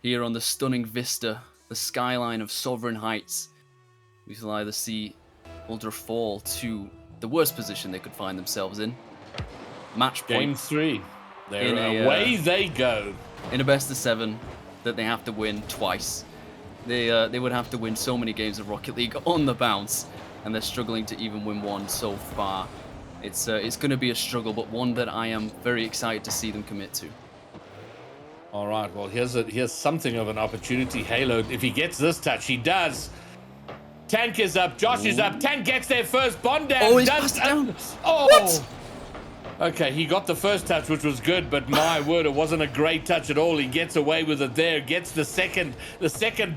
Here on the stunning vista, the skyline of Sovereign Heights, we shall either see Huldra fall to the worst position they could find themselves in. Match point. Game 3. Away they go. In a best of 7 that they have to win twice. They would have to win so many games of Rocket League on the bounce, and they're struggling to even win one so far. It's going to be a struggle, but one that I am very excited to see them commit to. All right, well, here's something of an opportunity. Halo, if he gets this touch, he does. Tank is up, Josh is up. Tank gets their first bond down. Oh, he's passed down. Oh! What? Okay, he got the first touch, which was good, but my word, it wasn't a great touch at all. He gets away with it there, gets the second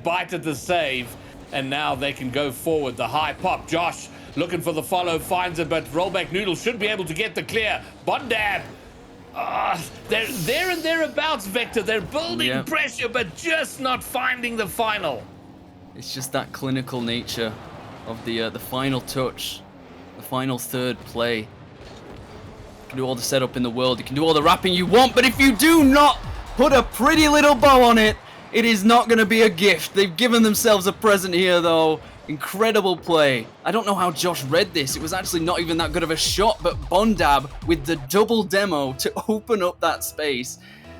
bite at the save, and now they can go forward. The high pop, Josh looking for the follow, finds it, but rollback Noodle should be able to get the clear. Bondab. They're there and thereabouts, Vector. They're building pressure, but just not finding the final. It's just that clinical nature of the final touch, the final third play. You can do all the setup in the world, you can do all the wrapping you want, but if you do not put a pretty little bow on it, it is not going to be a gift. They've given themselves a present here, though. Incredible play. I don't know how Josh read this. It was actually not even that good of a shot, but Bondab with the double demo to open up that space.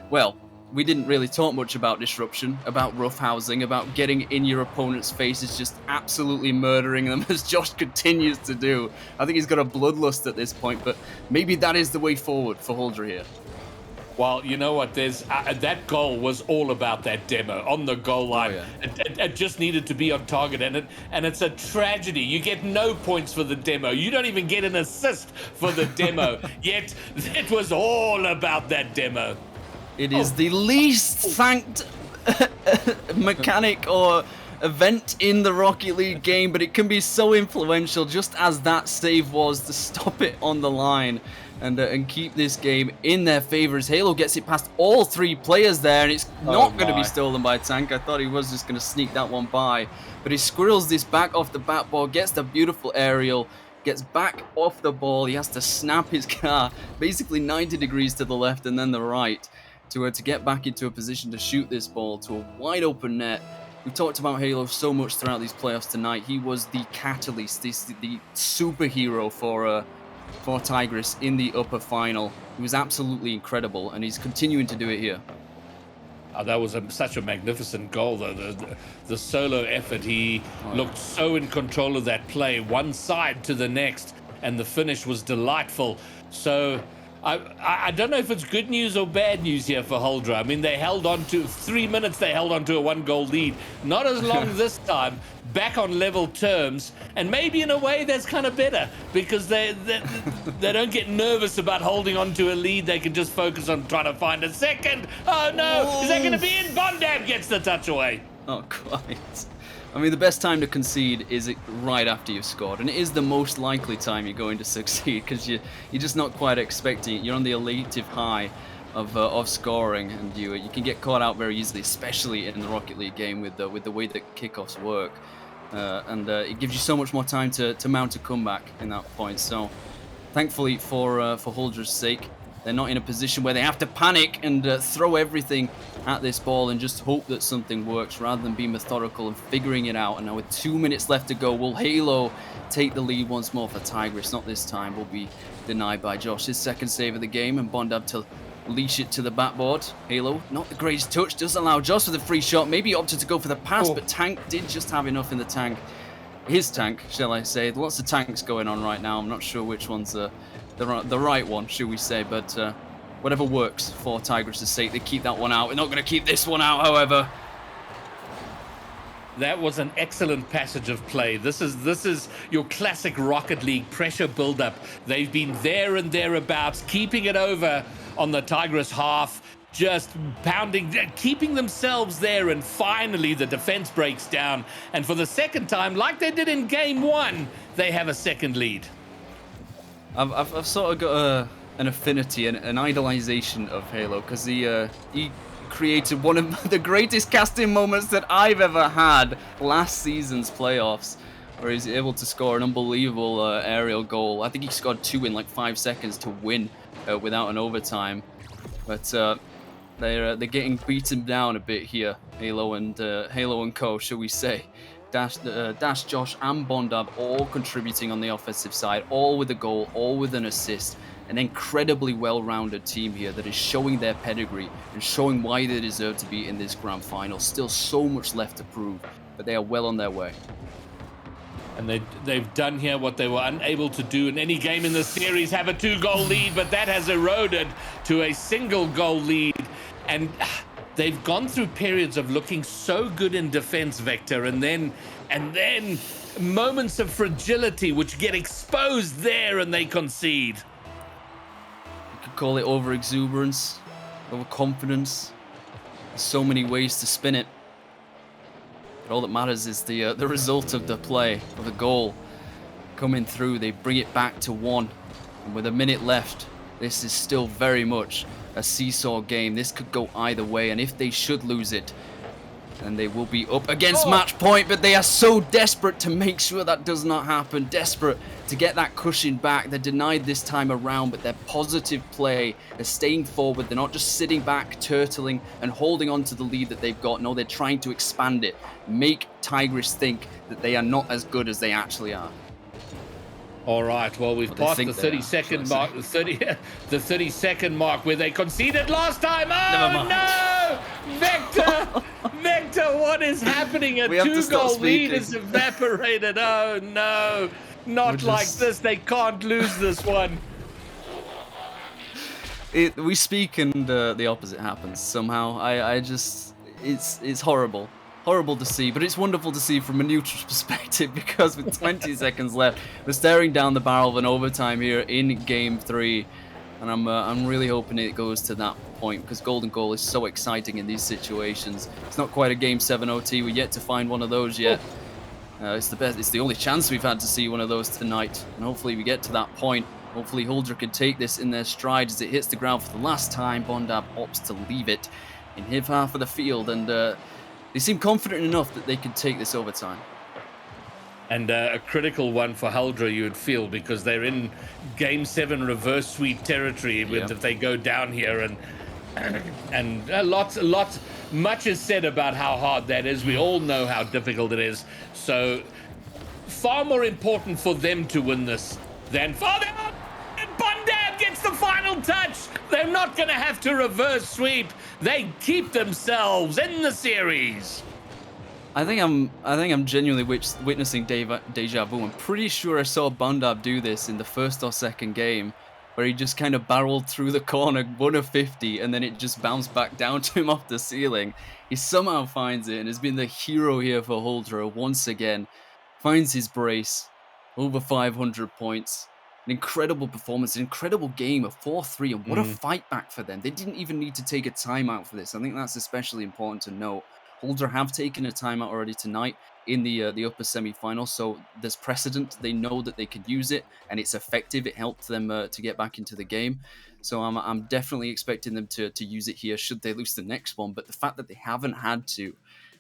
Well, we didn't really talk much about disruption, about roughhousing, about getting in your opponent's faces, just absolutely murdering them as Josh continues to do. I think he's got a bloodlust at this point, but maybe that is the way forward for Huldra here. Well, you know what? There's that goal was all about that demo on the goal line. Oh, yeah. It just needed to be on target, and it's a tragedy. You get no points for the demo. You don't even get an assist for the demo. Yet it was all about that demo. It is the least thanked mechanic or event in the Rocket League game, but it can be so influential, just as that save was, to stop it on the line and keep this game in their favor. As Halo gets it past all 3 players there, and it's not going to be stolen by Tank. I thought he was just going to sneak that one by, but he squirrels this back off the backboard, gets the beautiful aerial, gets back off the ball. He has to snap his car basically 90 degrees to the left and then the right to get back into a position to shoot this ball to a wide open net. We talked about Halo so much throughout these playoffs tonight. He was the catalyst, the superhero for Tigris in the upper final. He was absolutely incredible, and he's continuing to do it here. Oh, that was such a magnificent goal, though. The solo effort, he looked so in control of that play, one side to the next, and the finish was delightful. So I don't know if it's good news or bad news here for Huldra. I mean, they held on to 3 minutes, they held on to a 1-goal lead. Not as long this time, back on level terms, and maybe in a way that's kind of better, because they don't get nervous about holding on to a lead. They can just focus on trying to find a second. Oh no, is that going to be in? Bondab gets the touch away. Not quite. I mean, the best time to concede is right after you've scored, and it is the most likely time you're going to succeed, because you're just not quite expecting it. You're on the elative high of scoring, and you can get caught out very easily, especially in the Rocket League game with the way that kickoffs work, and it gives you so much more time to mount a comeback in that point. So, thankfully for Huldra's sake, they're not in a position where they have to panic and throw everything at this ball and just hope that something works, rather than be methodical and figuring it out. And now with 2 minutes left to go, will Halo take the lead once more for Tigris? Not this time. Will be denied by Josh. His second save of the game, and Bondab to leash it to the backboard. Halo, not the greatest touch, does allow Josh with a free shot. Maybe he opted to go for the pass, but Tank did just have enough in the tank. His tank, shall I say. Lots of tanks going on right now. I'm not sure which one's the right one, should we say, but whatever works for Tigris' sake, they keep that one out. We're not going to keep this one out, however. That was an excellent passage of play. This is your classic Rocket League pressure build-up. They've been there and thereabouts, keeping it over on the Tigris half, just pounding, keeping themselves there, and finally the defense breaks down. And for the second time, like they did in game 1, they have a second lead. I've sort of got an affinity and an idolization of Halo, because he created one of the greatest casting moments that I've ever had last season's playoffs, where he's able to score an unbelievable aerial goal. I think he scored 2 in like 5 seconds to win without an overtime. But they're getting beaten down a bit here, Halo and co, shall we say. Dash, Josh, and Bondab all contributing on the offensive side, all with a goal, all with an assist. An incredibly well-rounded team here that is showing their pedigree and showing why they deserve to be in this grand final. Still so much left to prove, but they are well on their way. And they've done here what they were unable to do in any game in the series, have a 2-goal lead, but that has eroded to a single-goal lead. And they've gone through periods of looking so good in defense, Vector, and then moments of fragility which get exposed there and they concede. You could call it over-exuberance, overconfidence. There's so many ways to spin it. But all that matters is the result of the play, of the goal coming through. They bring it back to 1. And with a minute left, this is still very much a seesaw game. This could go either way, and if they should lose it, then they will be up against match point. But they are so desperate to make sure that does not happen, desperate to get that cushion back. They're denied this time around, but their positive play, they're staying forward. They're not just sitting back, turtling and holding on to the lead that they've got. No, they're trying to expand it, make Tigris think that they are not as good as they actually are. All right, well, we've passed the 30-second mark, the 30-second mark where they conceded last time. Oh, no! Vector, what is happening? A 2-goal lead has evaporated. Oh, no. Not like this. They can't lose this one. We speak and the opposite happens somehow. I just, it's horrible. Horrible to see, but it's wonderful to see from a neutral perspective, because with 20 seconds left, we're staring down the barrel of an overtime here in Game 3. And I'm really hoping it goes to that point, because golden goal is so exciting in these situations. It's not quite a game 7 OT. We're yet to find one of those yet. It's the best. It's the only chance we've had to see one of those tonight. And hopefully we get to that point. Hopefully Huldra can take this in their stride as it hits the ground for the last time. Bondab opts to leave it in his half of the field, and they seem confident enough that they can take this overtime. And a critical one for Huldra, you would feel, because they're in Game 7 reverse sweep territory if they go down here. And much is said about how hard that is. We all know how difficult it is. So far more important for them to win this than for them. And Bondab gets the final touch. They're not going to have to reverse sweep. They keep themselves in the series. I think I'm genuinely witnessing deja vu. I'm pretty sure I saw Bondab do this in the first or second game, where he just kind of barreled through the corner, won a 50, and then it just bounced back down to him off the ceiling. He somehow finds it and has been the hero here for Huldra once again. Finds his brace, over 500 points. An incredible performance, an incredible game, a 4-3, and what a fight back for them. They didn't even need to take a timeout for this. I think that's especially important to note. Huldra have taken a timeout already tonight in the upper semi-final, so there's precedent. They know that they can use it, and it's effective. It helped them to get back into the game. So I'm definitely expecting them to use it here should they lose the next one. But the fact that they haven't had to,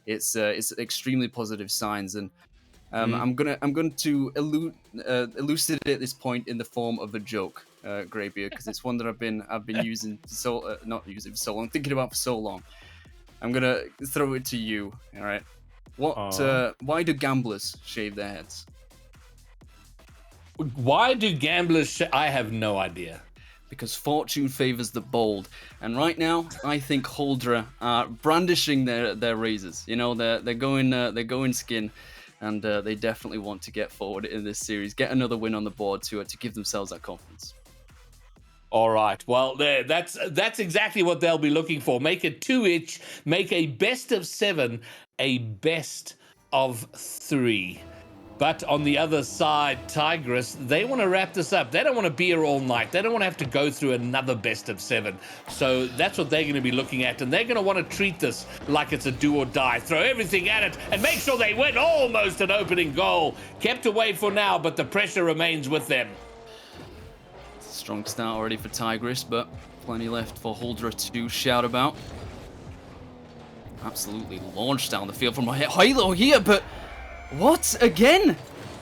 it's extremely positive signs. And I'm going to elucidate this point in the form of a joke, Greybeard, because it's one that I've been using not using for so long, thinking about for so long. I'm gonna throw it to you. All right. Why do gamblers shave their heads? Why do gamblers? I have no idea. Because fortune favors the bold, and right now I think Huldra are brandishing their razors. You know, they're going skin, and they definitely want to get forward in this series, get another win on the board to give themselves that confidence. All right. Well, that's exactly what they'll be looking for. Make it 2-each. Make a best of 7, a best of 3. But on the other side, Tigress, they want to wrap this up. They don't want to be here all night. They don't want to have to go through another best of 7. So that's what they're going to be looking at. And they're going to want to treat this like it's a do or die. Throw everything at it and make sure they win. Almost an opening goal. Kept away for now, but the pressure remains with them. Strong start already for Tigress, but plenty left for Huldra to shout about. Absolutely launched down the field from Halo here, but what? Again?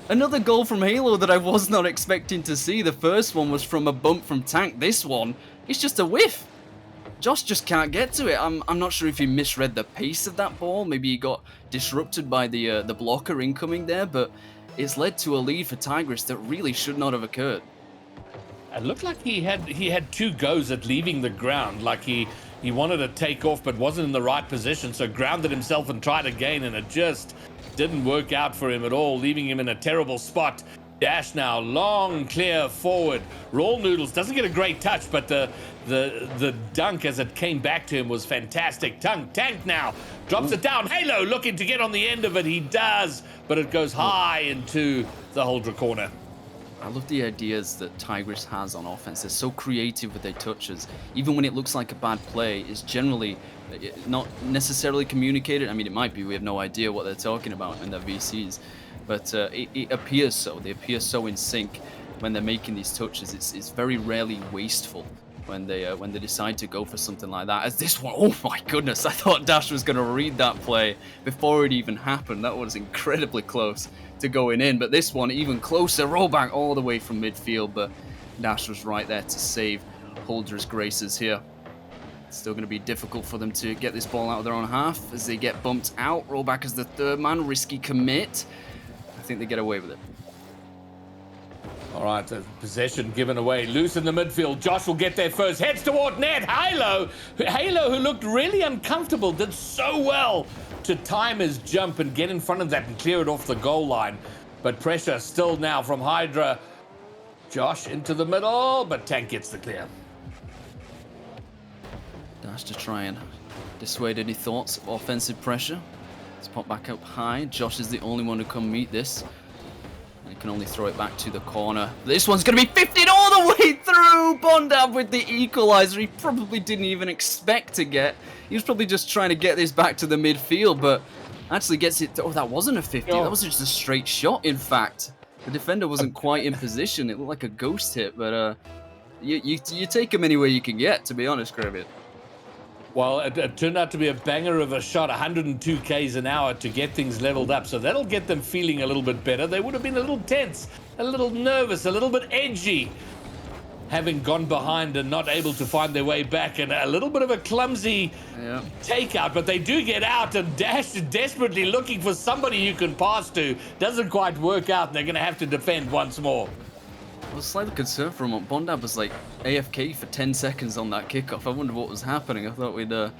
Another goal from Halo that I was not expecting to see. The first one was from a bump from Tank. This one, it's just a whiff. Josh just can't get to it. I'm not sure if he misread the pace of that ball. Maybe he got disrupted by the blocker incoming there, but it's led to a lead for Tigress that really should not have occurred. It looked like he had 2 goes at leaving the ground, like he wanted to take off but wasn't in the right position, so grounded himself and tried again, and it just didn't work out for him at all, leaving him in a terrible spot. Dash now, long clear forward. Raw Noodles doesn't get a great touch, but the dunk as it came back to him was fantastic. Tank now drops it down. Halo looking to get on the end of it. He does, but it goes high into the Huldra corner. I love the ideas that Tigress has on offense. They're so creative with their touches. Even when it looks like a bad play, it's generally not necessarily communicated. I mean, it might be. We have no idea what they're talking about in their VCs. But it appears so. They appear so in sync when they're making these touches. It's very rarely wasteful when they decide to go for something like that. As this one, oh my goodness, I thought Dash was going to read that play before it even happened. That was incredibly close to going in, but this one even closer. Rollback all the way from midfield, but Dash was right there to save Huldra's graces here. It's still going to be difficult for them to get this ball out of their own half as they get bumped out. Rollback as the third man, risky commit. I think they get away with it. All right, the possession given away. Loose in the midfield. Josh will get there first. Heads toward net. Halo, who looked really uncomfortable, did so well to time his jump and get in front of that and clear it off the goal line. But pressure still now from Hydra. Josh into the middle, but Tank gets the clear. Dash to try and dissuade any thoughts of offensive pressure. Let's pop back up high. Josh is the only one to come meet this. He can only throw it back to the corner. This one's going to be 50'd all the way through. Bondab with the equalizer. He probably didn't even expect to get. He was probably just trying to get this back to the midfield, but actually gets it. Oh, that wasn't a 50. That was just a straight shot, in fact. The defender wasn't quite in position. It looked like a ghost hit, but you take him any way you can get, to be honest, Gravitt. Well, it turned out to be a banger of a shot, 102 k's an hour to get things leveled up. So that'll get them feeling a little bit better. They would have been a little tense, a little nervous, a little bit edgy, having gone behind and not able to find their way back, and a little bit of a clumsy takeout. But they do get out, and Dash is desperately looking for somebody you can pass to. Doesn't quite work out, and they're going to have to defend once more. I was slightly concerned for a moment. Bondab was like AFK for 10 seconds on that kickoff. I wondered what was happening. I thought we'd end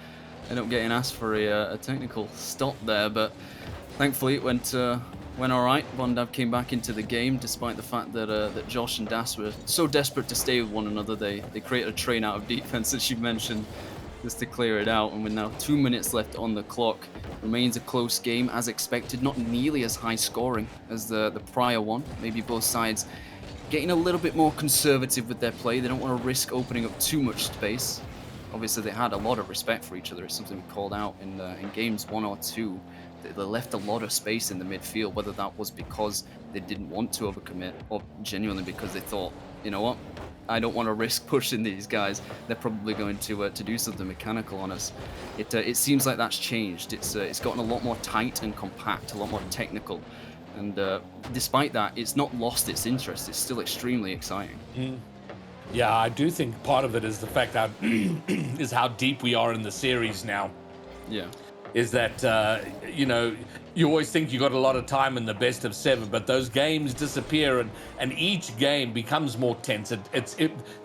up getting asked for a technical stop there, but thankfully it went all right. Bondab came back into the game, despite the fact that that Josh and Das were so desperate to stay with one another. They created a train out of defense, as you mentioned, just to clear it out. And with now 2 minutes left on the clock, remains a close game as expected. Not nearly as high scoring as the prior one. Maybe both sides getting a little bit more conservative with their play. They don't want to risk opening up too much space. Obviously, they had a lot of respect for each other. It's something we called out in games 1 or 2. They left a lot of space in the midfield, whether that was because they didn't want to overcommit or genuinely because they thought, you know what, I don't want to risk pushing these guys. They're probably going to do something mechanical on us. It seems like that's changed. It's gotten a lot more tight and compact, a lot more technical. And despite that, it's not lost its interest. It's still extremely exciting. Yeah, I do think part of it is the fact that is how deep we are in the series now. Yeah. Is that, you always think you got a lot of time in the best of 7, but those games disappear and each game becomes more tense.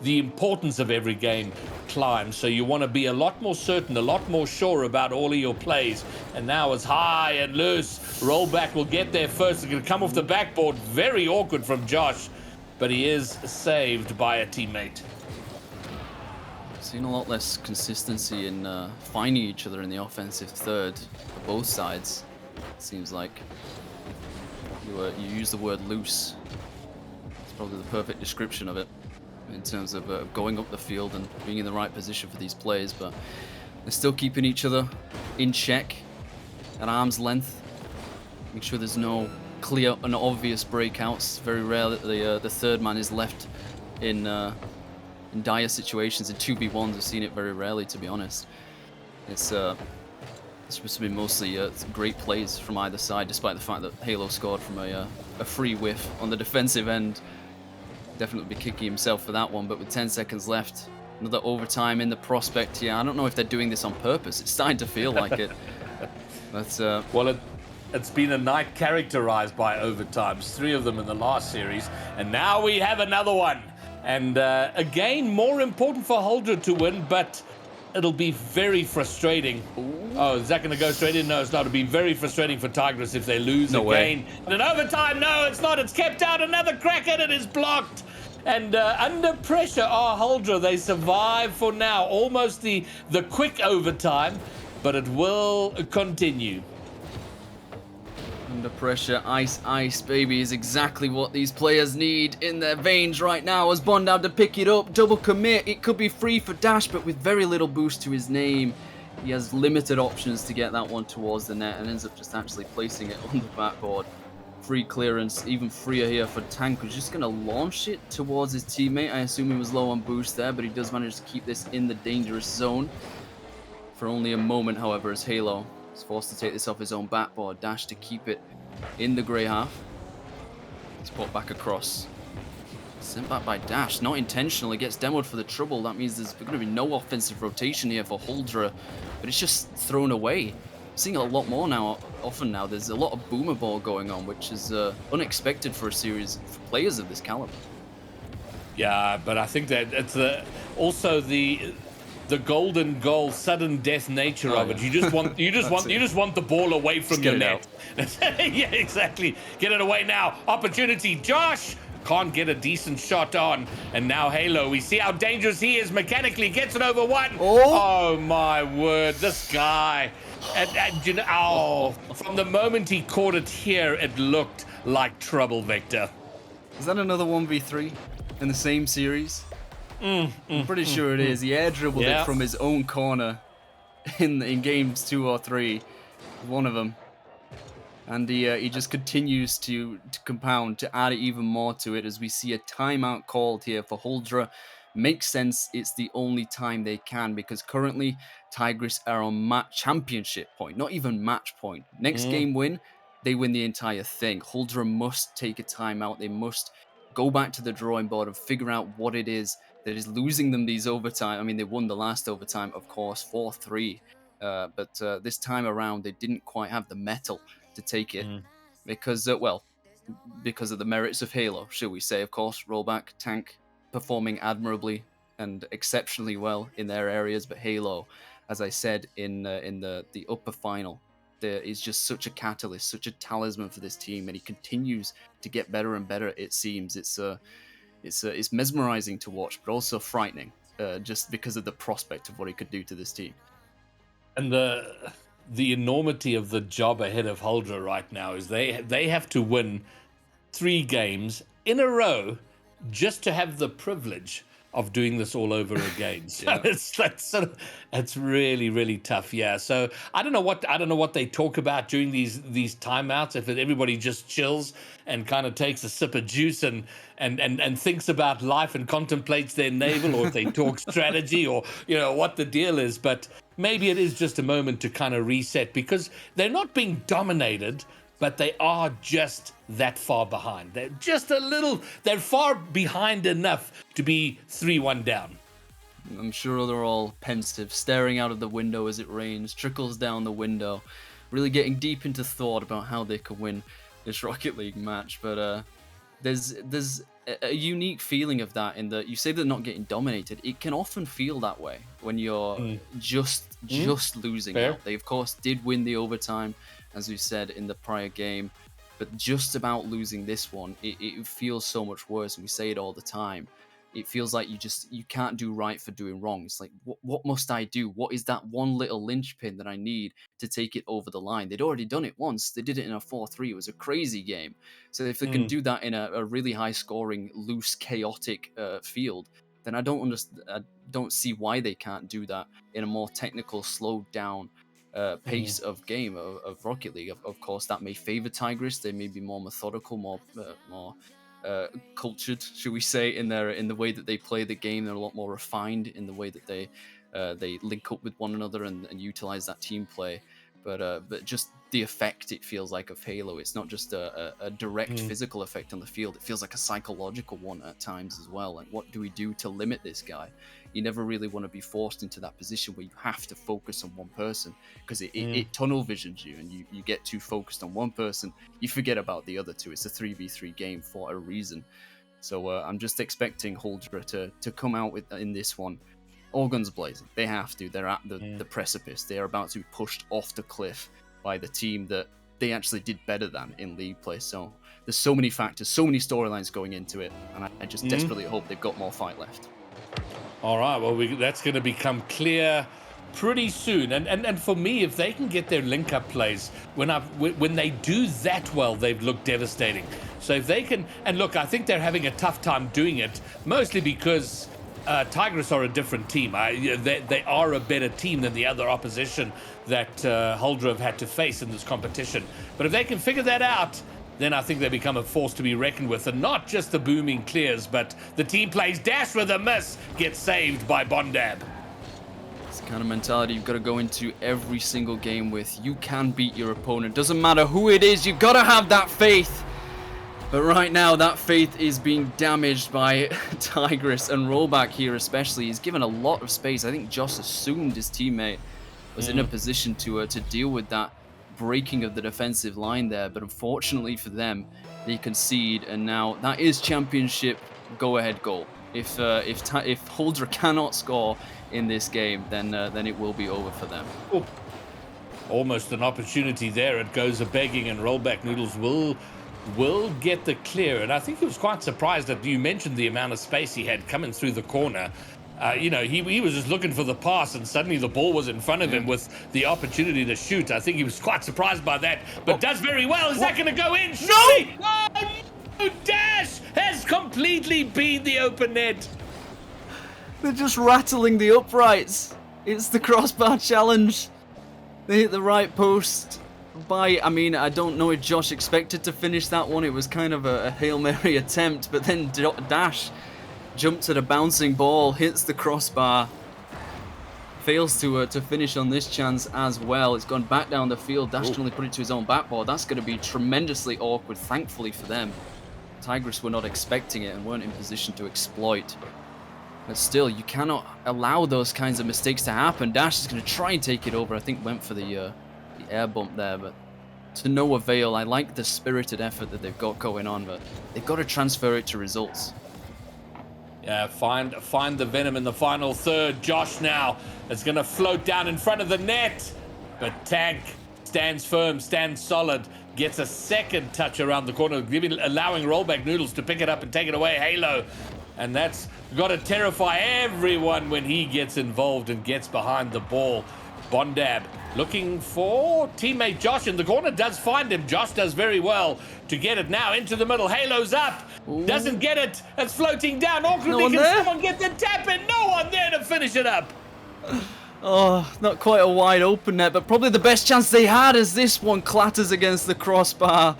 The importance of every game climbs, so you want to be a lot more certain, a lot more sure about all of your plays. And now it's high and loose. Rollback will get there first. It's going to come off the backboard. Very awkward from Josh, but he is saved by a teammate. Seen a lot less consistency in finding each other in the offensive third for both sides. It seems like you use the word loose. It's probably the perfect description of it in terms of going up the field and being in the right position for these plays. But they're still keeping each other in check at arm's length. Make sure there's no clear and obvious breakouts. Very rare that the third man is left in dire situations. In 2v1s, I've seen it very rarely, to be honest. It's supposed to be mostly great plays from either side, despite the fact that Halo scored from a free whiff on the defensive end. Definitely be kicking himself for that one, but with 10 seconds left, another overtime in the prospect. Yeah, I don't know if they're doing this on purpose. It's starting to feel like it. But well, it's been a night characterized by overtimes, 3 of them in the last series, and now we have another one. And again, more important for Huldra to win, but it'll be very frustrating. Oh, is that going to go straight in? No, it's not. It'll be very frustrating for Tigris if they lose again. And in overtime, no, it's not. It's kept out. Another crack at it is blocked. And under pressure are Huldra. They survive for now. Almost the quick overtime, but it will continue. Under pressure, ice, baby, is exactly what these players need in their veins right now as Bondab to pick it up, double commit. It could be free for Dash, but with very little boost to his name. He has limited options to get that one towards the net and ends up just actually placing it on the backboard. Free clearance, even freer here for Tank, who's just going to launch it towards his teammate. I assume he was low on boost there, but he does manage to keep this in the dangerous zone. For only a moment, however, as Halo is forced to take this off his own backboard. Dash to keep it in the grey half. It's brought back across. Sent back by Dash, not intentionally, gets demoed for the trouble. That means there's going to be no offensive rotation here for Huldra, but it's just thrown away. Seeing it a lot more now, often now. There's a lot of boomer ball going on, which is unexpected for a series for players of this caliber. Yeah, but I think that it's also the golden goal, sudden death nature of it. You just want the ball away from your net. Yeah, exactly. Get it away now. Opportunity. Josh can't get a decent shot on, and now Halo. We see how dangerous he is mechanically. Gets it over one. Oh my word! This guy. And you know, from the moment he caught it here, it looked like trouble, Victor. Is that another 1v3 in the same series? I'm pretty sure it is. He air dribbled it from his own corner in games 2 or 3, one of them. And he just continues to compound, to add even more to it as we see a timeout called here for Huldra. Makes sense. It's the only time they can, because currently Tigris are on championship point, not even match point. Next game win, they win the entire thing. Huldra must take a timeout. They must go back to the drawing board and figure out what it is that is losing them these overtime. I mean, they won the last overtime, of course, 4-3. But this time around, they didn't quite have the mettle to take it because of the merits of Halo, should we say. Of course, Rollback, Tank performing admirably and exceptionally well in their areas, but Halo, as I said in the upper final, there is just such a catalyst, such a talisman for this team, and he continues to get better and better. It seems it's mesmerizing to watch, but also frightening, just because of the prospect of what he could do to this team. And the enormity of the job ahead of Huldra right now is they have to win 3 games in a row just to have the privilege of doing this all over again. So it's really, really tough. Yeah. So I don't know what they talk about during these timeouts. If everybody just chills and kind of takes a sip of juice and thinks about life and contemplates their navel, or if they talk strategy, or what the deal is. But maybe it is just a moment to kind of reset, because they're not being dominated, but they are just that far behind. They're just they're far behind enough to be 3-1 down. I'm sure they're all pensive, staring out of the window as it rains, trickles down the window, really getting deep into thought about how they could win this Rocket League match. But there's a unique feeling of that, in that you say they're not getting dominated. It can often feel that way when you're just losing out. They, of course, did win the overtime, as we said in the prior game, but just about losing this one, it feels so much worse, and we say it all the time. It feels like you can't do right for doing wrong. It's like, what must I do? What is that one little linchpin that I need to take it over the line? They'd already done it once. They did it in a 4-3. It was a crazy game. So if they can do that in a really high-scoring, loose, chaotic field, then I don't see why they can't do that in a more technical, slowed-down pace of game of Rocket League. Of course, that may favor Tigris. They may be more methodical, more cultured, should we say, in the way that they play the game. They're a lot more refined in the way that they link up with one another and utilize that team play. But just the effect, it feels like, of Halo, it's not just a direct physical effect on the field. It feels like a psychological one at times as well. Like, what do we do to limit this guy? You never really want to be forced into that position where you have to focus on one person, because it tunnel visions you, and you get too focused on one person, you forget about the other two. It's a 3v3 game for a reason. So I'm just expecting Huldra to come out in this one all guns blazing. They have to. They're at the precipice. They are about to be pushed off the cliff by the team that they actually did better than in league play. So there's so many factors, so many storylines going into it, and I just desperately hope they've got more fight left. All right, well, that's going to become clear pretty soon. And for me, if they can get their link-up plays, when they do that well, they've looked devastating. So if they can, and look, I think they're having a tough time doing it, mostly because Tigris are a different team. They are a better team than the other opposition that Huldra have had to face in this competition. But if they can figure that out, then I think they become a force to be reckoned with. And not just the booming clears, but the team plays dash with a miss, gets saved by Bondab. It's the kind of mentality you've got to go into every single game with. You can beat your opponent. Doesn't matter who it is, you've got to have that faith. But right now, that faith is being damaged by Tigris, and Rollback here especially. He's given a lot of space. I think Joss assumed his teammate was in a position to deal with that breaking of the defensive line there, but unfortunately for them, they concede, and now that is championship go-ahead goal. If Huldra cannot score in this game, then it will be over for them. Oh. Almost an opportunity there. It goes a begging, and Rollback Noodles will get the clear. And I think he was quite surprised that you mentioned the amount of space he had coming through the corner. He was just looking for the pass, and suddenly the ball was in front of him with the opportunity to shoot. I think he was quite surprised by that, but does very well. Is that going to go in? No! Oh, Dash has completely beat the open net. They're just rattling the uprights. It's the crossbar challenge. They hit the right post I mean, I don't know if Josh expected to finish that one. It was kind of a Hail Mary attempt, but then Dash jumps at a bouncing ball, hits the crossbar, fails to finish on this chance as well. It's gone back down the field. Dash can only put it to his own backboard. That's going to be tremendously awkward, thankfully for them. Tigris were not expecting it and weren't in position to exploit. But still, you cannot allow those kinds of mistakes to happen. Dash is going to try and take it over. I think went for the air bump there, but to no avail. I like the spirited effort that they've got going on, but they've got to transfer it to results. Yeah, find the venom in the final third. Josh now is going to float down in front of the net, but Tank stands firm, stands solid, gets a second touch around the corner, allowing Rollback Noodles to pick it up and take it away. Halo, and that's got to terrify everyone when he gets involved and gets behind the ball. Bondab looking for teammate Josh in the corner, does find him. Josh does very well to get it now into the middle. Halo's up, doesn't get it. It's floating down. Awkwardly, can someone get the tap in? No one there to finish it up. Oh, not quite a wide open net, but probably the best chance they had as this one clatters against the crossbar.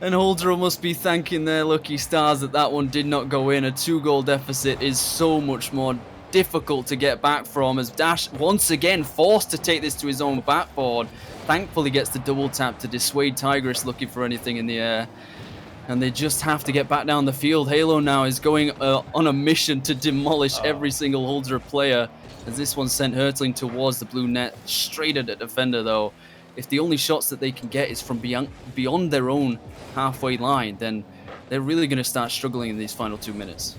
And Holdra must be thanking their lucky stars that that one did not go in. A 2-goal deficit is so much more difficult to get back from, as Dash once again forced to take this to his own backboard. Thankfully gets the double tap to dissuade Tigris looking for anything in the air. And they just have to get back down the field. Halo now is going on a mission to demolish every single Holdra player, as this one's sent hurtling towards the blue net, straight at the defender though. If the only shots that they can get is from beyond their own halfway line, then they're really going to start struggling in these final 2 minutes.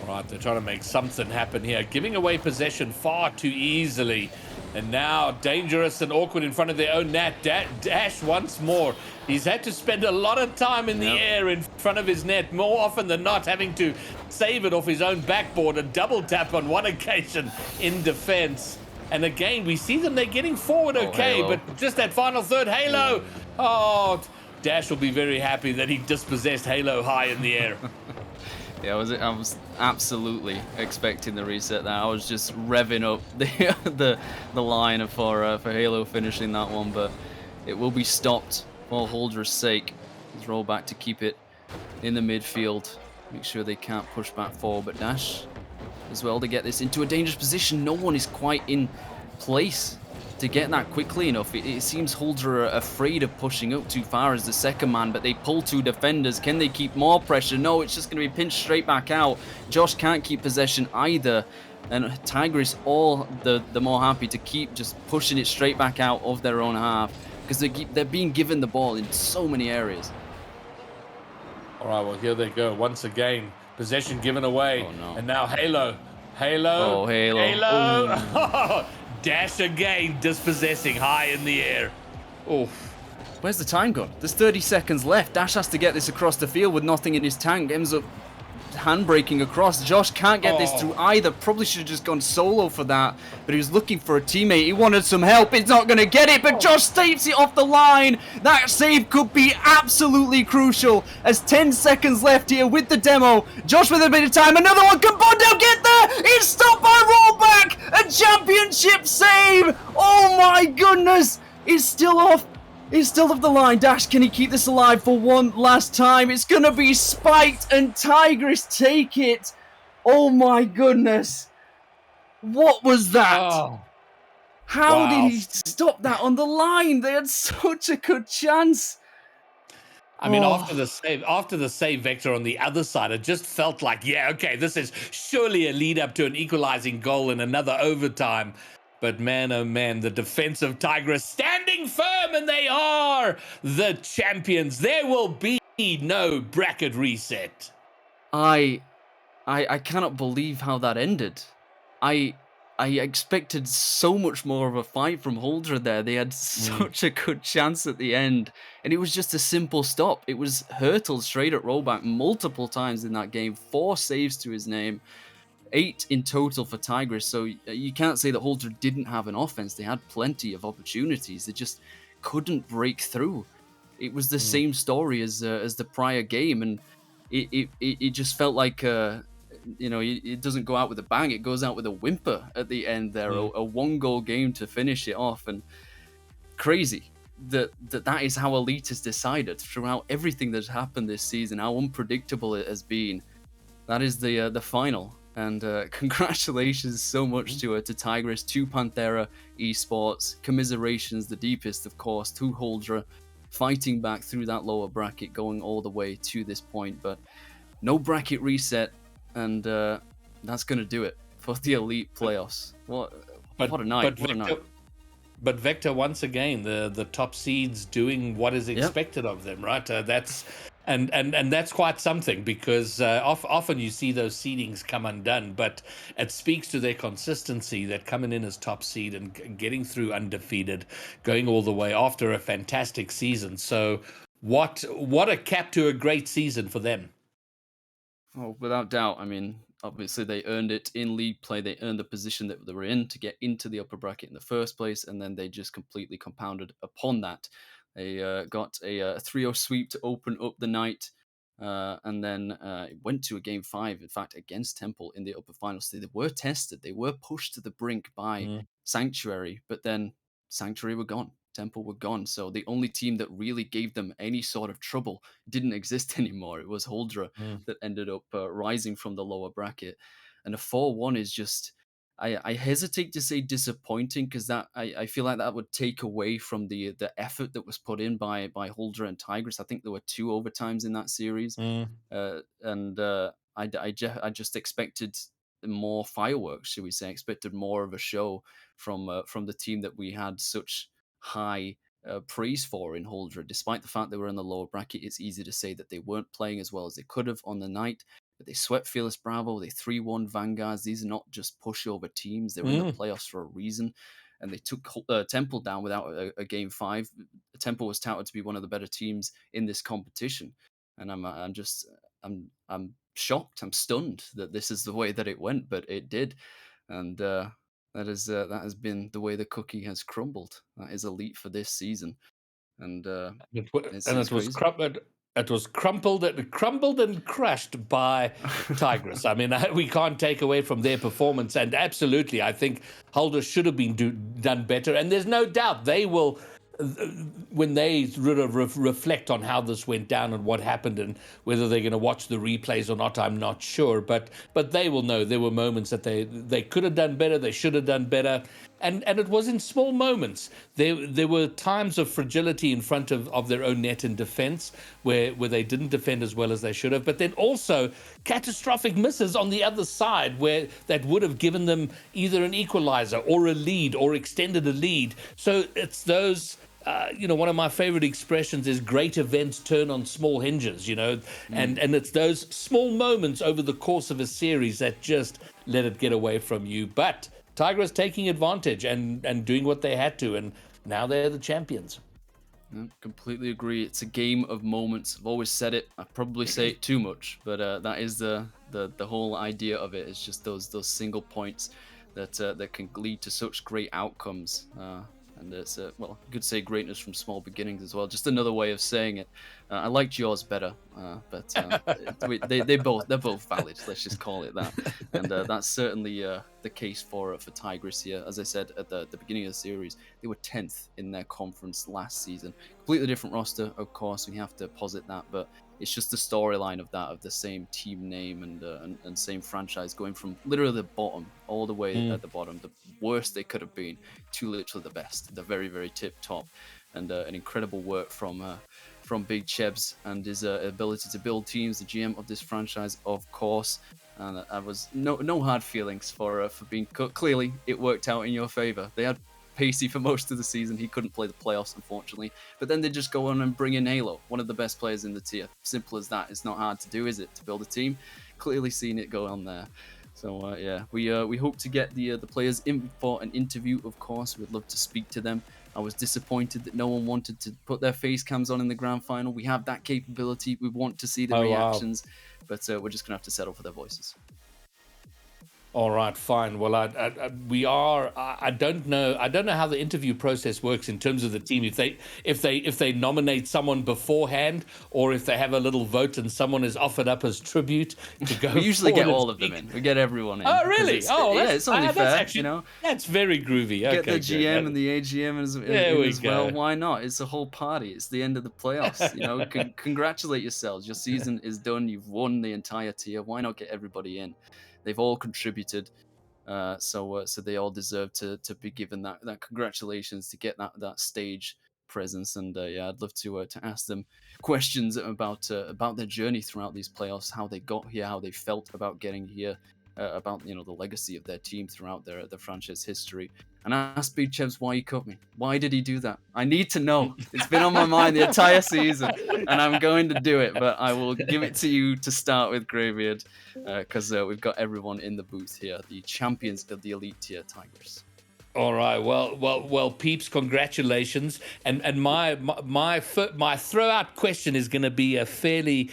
All right, they're trying to make something happen here, giving away possession far too easily. And now dangerous and awkward in front of their own net. Dash once more. He's had to spend a lot of time in the air in front of his net, more often than not having to save it off his own backboard. A double tap on one occasion in defense. And again, we see them, they're getting forward okay, but just that final third, Halo. Oh, Dash will be very happy that he dispossessed Halo high in the air. Yeah, I was absolutely expecting the reset there. I was just revving up the line for Halo finishing that one, but it will be stopped for Holdra's sake. Let's roll back to keep it in the midfield. Make sure they can't push back forward, but Dash as well to get this into a dangerous position. No one is quite in place to get that quickly enough. It seems Holdra are afraid of pushing up too far as the second man, but they pull 2 defenders. Can they keep more pressure? No, it's just going to be pinched straight back out. Josh can't keep possession either, and Tigris all the more happy to keep just pushing it straight back out of their own half, because they're being given the ball in so many areas. All right, well, here they go once again. Possession given away. Oh, no. And now Halo. Oh, Halo. Dash again, dispossessing high in the air. Oof. Where's the time gone? There's 30 seconds left. Dash has to get this across the field with nothing in his tank. Ends up handbraking across. Josh can't get this through either. Probably should have just gone solo for that, but he was looking for a teammate. He wanted some help. He's not going to get it, but Josh saves it off the line. That save could be absolutely crucial, as 10 seconds left here with the demo. Josh with a bit of time. Another one. Can Bondo get there? It's stopped by Rollback. A championship save. Oh my goodness. It's still off. It's still off the line. Dash, can he keep this alive for one last time? It's going to be spiked, and Tigris take it. Oh my goodness. What was that? How did he stop that on the line? They had such a good chance. I mean, after the save vector on the other side, it just felt like, yeah, okay, this is surely a lead up to an equalizing goal in another overtime. But man, oh man, the defensive Tigris standing firm, and they are the champions. There will be no bracket reset. I cannot believe how that ended. I expected so much more of a fight from Holdra there. They had such a good chance at the end, and it was just a simple stop. It was hurtled straight at Rollback multiple times in that game. 4 saves to his name. 8 in total for Tigris, so you can't say that Holdra didn't have an offense. They had plenty of opportunities. They just couldn't break through. It was the same story as the prior game, and it just felt like it doesn't go out with a bang. It goes out with a whimper at the end there. A 1-goal game to finish it off, and crazy that is how Elite has decided throughout everything that's happened this season. How unpredictable it has been. That is the final. And congratulations so much to Tigris, to Panthera Esports. Commiserations, the deepest, of course, to Huldra, fighting back through that lower bracket, going all the way to this point. But no bracket reset, and that's going to do it for the Elite playoffs. What a night. What a night. But Vector, once again, the top seeds doing what is expected of them, right? That's quite something, because often you see those seedings come undone, but it speaks to their consistency, that coming in as top seed and getting through undefeated, going all the way after a fantastic season. So what a cap to a great season for them. Oh, without doubt. I mean, obviously they earned it in league play. They earned the position that they were in to get into the upper bracket in the first place, and then they just completely compounded upon that. They got a 3-0 sweep to open up the night, and then went to a game 5, in fact, against Temple in the upper finals. They were tested. They were pushed to the brink by Sanctuary, but then Sanctuary were gone. Temple were gone. So the only team that really gave them any sort of trouble didn't exist anymore. It was Huldra that ended up rising from the lower bracket. And a 4-1 is just... I hesitate to say disappointing, because that I feel like that would take away from the effort that was put in by Huldra and Tigris. I think there were 2 overtimes in that series, and I just expected more fireworks, should we say? Expected more of a show from the team that we had such high praise for in Huldra. Despite the fact they were in the lower bracket, it's easy to say that they weren't playing as well as they could have on the night. But they swept Fearless Bravo, they 3-1 Vanguards. These are not just pushover teams. They were in the playoffs for a reason. And they took Temple down without a game 5. Temple was touted to be one of the better teams in this competition. And I'm shocked. I'm stunned that this is the way that it went, but it did. And that has been the way the cookie has crumbled. That is Elite for this season. And it was crumpled and crushed by Tigris. I mean, we can't take away from their performance, and absolutely, I think Huldra should have been done better. And there's no doubt they will, when they reflect on how this went down and what happened, and whether they're going to watch the replays or not, I'm not sure. But they will know there were moments that they could have done better, they should have done better. And it was in small moments. There were times of fragility in front of their own net in defense where they didn't defend as well as they should have. But then also catastrophic misses on the other side where that would have given them either an equalizer or a lead or extended a lead. So it's those... one of my favorite expressions is great events turn on small hinges, and it's those small moments over the course of a series that just let it get away from you. But Tigers taking advantage and doing what they had to, and now they're the champions. I completely agree. It's a game of moments. I've always said it. I probably say it too much, but that is the whole idea of it. It's just those single points that can lead to such great outcomes. And it's you could say greatness from small beginnings as well. Just another way of saying it. I liked yours better, but they're both valid. Let's just call it that. And that's certainly the case for Tigris here. As I said at the beginning of the series, they were 10th in their conference last season. Completely different roster, of course. We have to posit that, but it's just the storyline of the same team name and same franchise going from literally the bottom all the way at the bottom, the worst they could have been, to literally the best, the very, very tip top, and an incredible work from Big Chebs and his ability to build teams, the GM of this franchise, of course. And I was no hard feelings for being cut. Clearly, it worked out in your favor. They had Pacey for most of the season. He couldn't play the playoffs, unfortunately. But then they just go on and bring in Halo, one of the best players in the tier. Simple as that. It's not hard to do, is it? To build a team. Clearly seen it go on there. So we hope to get the players in for an interview. Of course, we'd love to speak to them. I was disappointed that no one wanted to put their face cams on in the grand final. We have that capability. We want to see the reactions, but we're just gonna have to settle for their voices. All right, fine. Well, I don't know. I don't know how the interview process works in terms of the team. If they nominate someone beforehand, or if they have a little vote and someone is offered up as tribute to go. We usually get forward and all of them speak. in. We get everyone in. Oh, because really? it's only that's fair, actually, you know. that's very groovy. Get Okay, the good. GM and the AGM There we as well. go. Why not? It's a whole party. It's the end of the playoffs. You know, congratulate yourselves. Your season is done. You've won the entire tier. Why not get everybody in? They've all contributed. So they all deserve to be given that congratulations, to get that stage presence. And yeah, I'd love to ask them questions about their journey throughout these playoffs, how they got here, how they felt about getting here, about the legacy of their team throughout their franchise history. And I asked Big Chevs why he cut me. Why did he do that? I need to know. It's been on my mind the entire season, and I'm going to do it. But I will give it to you to start with, Greybeard, because we've got everyone in the booth here, the champions of the elite tier Tigers. All right. Well, peeps, congratulations. And my throw-out question is going to be a fairly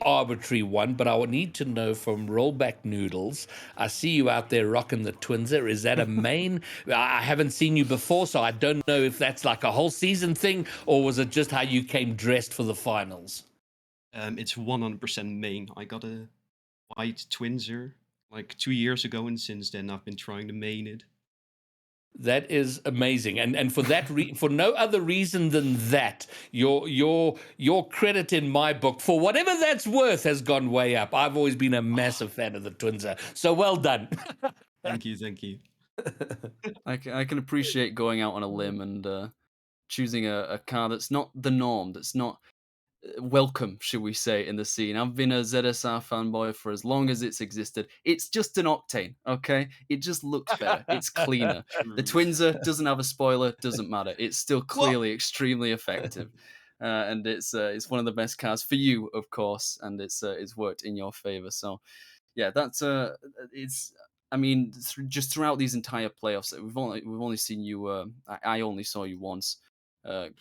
arbitrary one, but I would need to know from Rollback Noodles. I see you out there rocking the Twinser. Is that a main? I haven't seen you before, so I don't know if that's like a whole season thing, or was it just how you came dressed for the finals? It's 100% main. I got a white Twinser like 2 years ago, and since then I've been trying to main it. That is amazing, and for that for no other reason than that, your credit in my book, for whatever that's worth, has gone way up. I've always been a massive fan of the Twinser, so well done. Thank you. I can appreciate going out on a limb and choosing a car that's not the norm, that's not welcome, should we say, in the scene. I've been a ZSR fanboy for as long as it's existed. It's just an Octane, okay? It just looks better. It's cleaner. The Twinser doesn't have a spoiler, doesn't matter. It's still clearly extremely effective. And it's one of the best cars for you, of course, and it's worked in your favor. So yeah, that's it's. I mean, just throughout these entire playoffs, we've only seen you. I only saw you once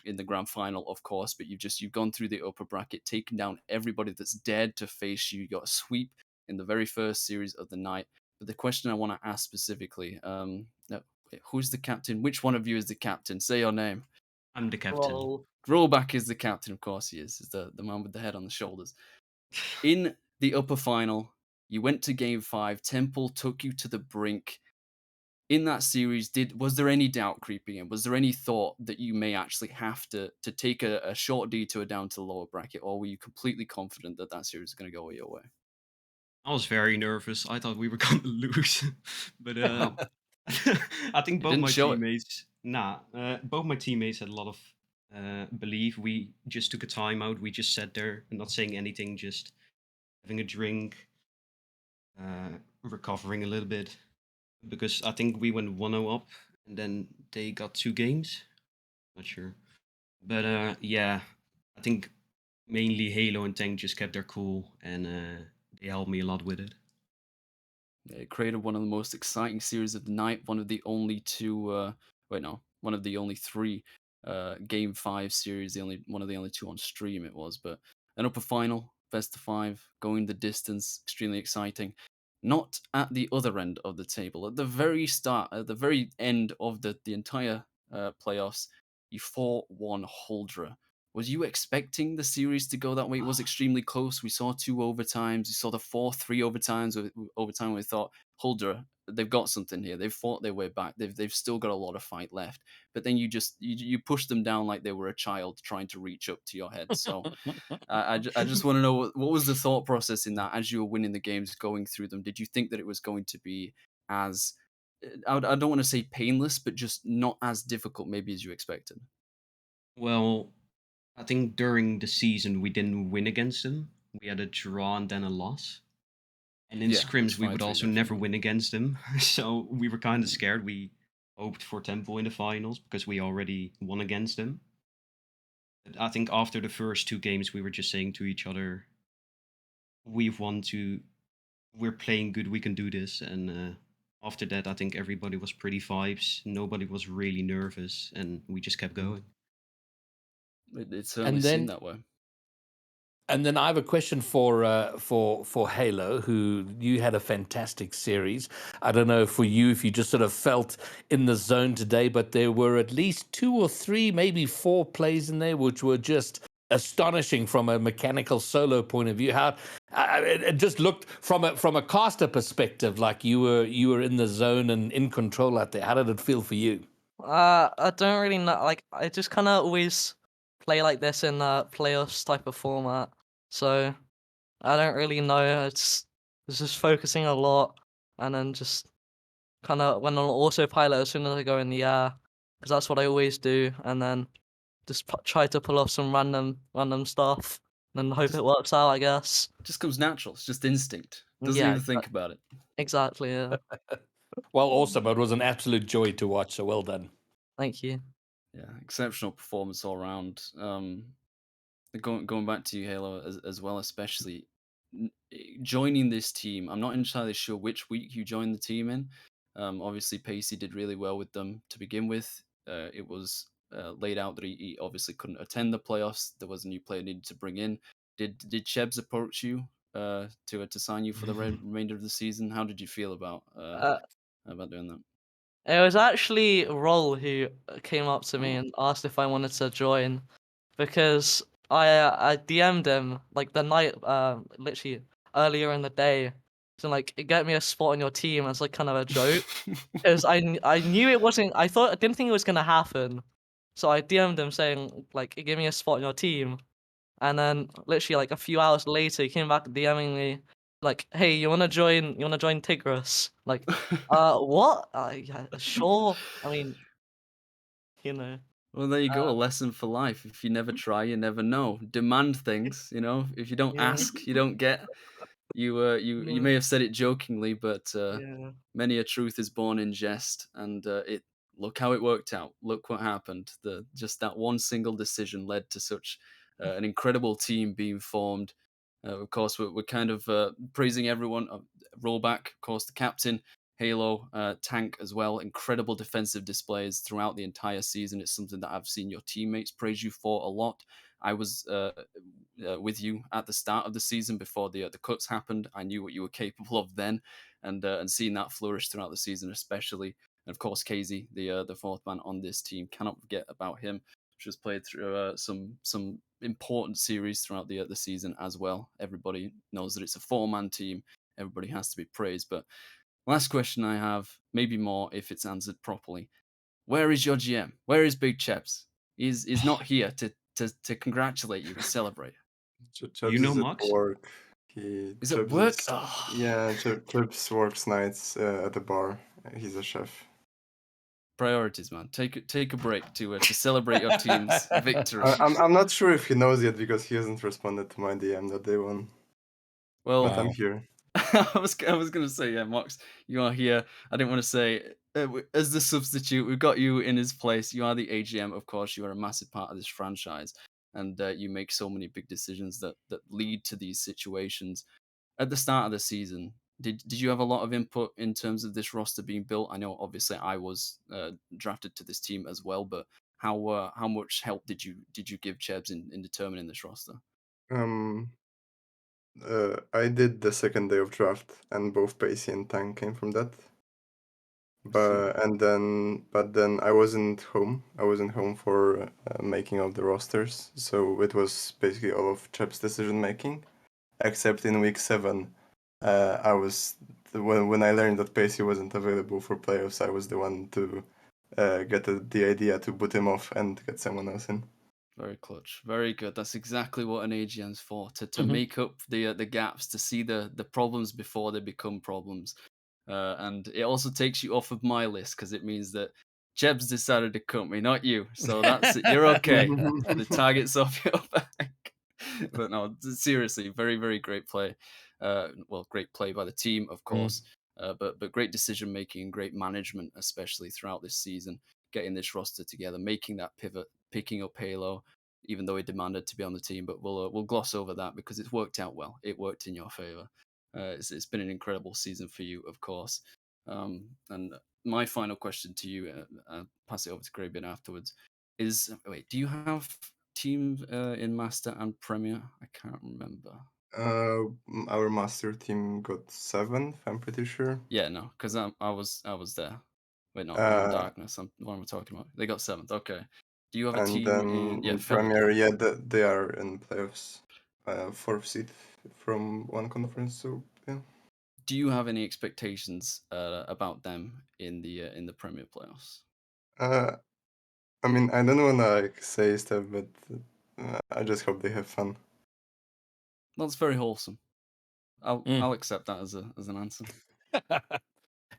in the grand final, of course, but you've gone through the upper bracket, taken down everybody that's dared to face you. You got a sweep in the very first series of the night. But the question I want to ask specifically, who's the captain? Which one of you is the captain? Say your name. I'm the captain. Rollback is the captain, of course he is. Is the man with the head on the shoulders. In the upper final, you went to game 5. Temple took you to the brink. In that series, was there any doubt creeping in? Was there any thought that you may actually have to take a short detour down to the lower bracket, or were you completely confident that series is going to go your way? I was very nervous. I thought we were going to lose, but I think both my teammates. Both my teammates had a lot of belief. We just took a timeout. We just sat there and not saying anything, just having a drink, recovering a little bit. Because I think we went 1-0 up, and then they got 2 games. Not sure. But yeah, I think mainly Halo and Tank just kept their cool, and they helped me a lot with it. Yeah, it created one of the most exciting series of the night. One of the only one of the only 3 Game 5 series. One of the only 2 on stream it was. But an upper final, best of 5, going the distance, extremely exciting. Not at the other end of the table. At the very start, at the very end of the entire playoffs, you 4-1 Huldra. Was you expecting the series to go that way? It was extremely close. We saw 2 overtimes. We saw the 4-3 overtime. We thought, Huldra, they've got something here. They've fought their way back. They've still got a lot of fight left. But then you pushed them down like they were a child trying to reach up to your head. So I just want to know what was the thought process in that as you were winning the games, going through them. Did you think that it was going to be as I don't want to say painless, but just not as difficult maybe as you expected? Well, I think during the season we didn't win against them. We had a draw and then a loss. And in scrims we would also never win against them. So we were kind of scared. We hoped for Temple in the finals because we already won against them. But I think after the first 2 games we were just saying to each other, we're playing good, we can do this. And after that I think everybody was pretty vibes. Nobody was really nervous, and we just kept going. It certainly seemed that way. And then I have a question for Halo, who you had a fantastic series. I don't know for you if you just sort of felt in the zone today, but there were at least 2 or 3, maybe 4 plays in there which were just astonishing from a mechanical solo point of view. How it just looked from a caster perspective like you were in the zone and in control out there. How did it feel for you? I don't really know. Like, I just kind of always play like this in playoffs type of format. So I don't really know. It's just focusing a lot, and then just kind of when on autopilot as soon as I go in the air, because that's what I always do, and then just try to pull off some random stuff, and hope it works out. I guess. It just comes natural. It's just instinct. Doesn't Yeah, even think about it. exactly. Yeah. Well, awesome. It was an absolute joy to watch. So well done. Thank you. Yeah, exceptional performance all around. Going back to you, Halo, as well, especially joining this team. I'm not entirely sure which week you joined the team in. Obviously, Pacey did really well with them to begin with. It was laid out that he obviously couldn't attend the playoffs. There was a new player needed to bring in. Did Chebs approach you to sign you for the remainder of the season? How did you feel about doing that? It was actually Roll who came up to me and asked if I wanted to join, because I DM'd him like the night literally earlier in the day, to like get me a spot on your team as like kind of a joke, because I knew it wasn't. I didn't think it was gonna happen, so I DM'd him saying like, give me a spot on your team, and then literally like a few hours later he came back DMing me like, hey, you wanna join Tigris? Like, what? Yeah, sure. I mean, you know. Well, there you go. A lesson for life. If you never try, you never know. Demand things, If you don't Yeah. ask, you don't get. You may have said it jokingly, but Yeah. many a truth is born in jest, and look how it worked out. Look what happened. Just that one single decision led to such an incredible team being formed. Of course, we're kind of praising everyone. Rollback, of course, the captain, Halo, Tank as well. Incredible defensive displays throughout the entire season. It's something that I've seen your teammates praise you for a lot. I was with you at the start of the season before the cuts happened. I knew what you were capable of then, and seeing that flourish throughout the season, especially. And of course, Casey, the fourth man on this team, cannot forget about him. Just played through some important series throughout the season as well. Everybody knows that it's a 4-man team. Everybody has to be praised. But last question I have, maybe more if it's answered properly. Where is your GM? Where is Big Chaps? He's not here to congratulate you, to celebrate. You know is at Max? work. He Is it Chubbs work? is- Oh. Yeah, Chubbs works nights at the bar. He's a chef. Priorities, man. Take a break to celebrate your team's victory. I'm not sure if he knows yet because he hasn't responded to my DM that they won. Well, But I'm here. I was gonna say, yeah, Mox, you are here. I didn't want to say as the substitute. We've got you in his place. You are the AGM, of course. You are a massive part of this franchise, and you make so many big decisions that lead to these situations. At the start of the season, did you have a lot of input in terms of this roster being built? I know, obviously, I was drafted to this team as well, but how much help did you give Chebs in determining this roster? I did the second day of draft, and both Pacey and Tank came from that. But then I wasn't home. I wasn't home for making of the rosters, so it was basically all of Chep's decision making, except in week 7. I was when I learned that Pacey wasn't available for playoffs, I was the one to get the idea to boot him off and get someone else in. Very clutch. Very good. That's exactly what an AGM's for, to make up the gaps, to see the problems before they become problems. And it also takes you off of my list because it means that Jeb's decided to cut me, not you. So that's it. You're okay. The target's off your back. But no, seriously, very, very great play. Well, great play by the team, of course. But great decision making, great management, especially throughout this season, getting this roster together, making that pivot, picking up Halo, even though he demanded to be on the team. But we'll gloss over that because it's worked out well. It worked in your favor. It's been an incredible season for you, of course. And my final question to you, I'll pass it over to Grabian afterwards, is: wait, do you have team in Master and Premier? I can't remember. Our Master team got 7th, I'm pretty sure. Yeah, no, because I was there. Wait, no, Darkness. What am I talking about? They got 7th. Okay. Do you have a And team then in Premier, yeah, they are in playoffs. 4th seed from one conference, so yeah. Do you have any expectations about them in the Premier playoffs? I mean, I don't want to like say stuff, but I just hope they have fun. Well, it's very wholesome. I'll accept that as an answer.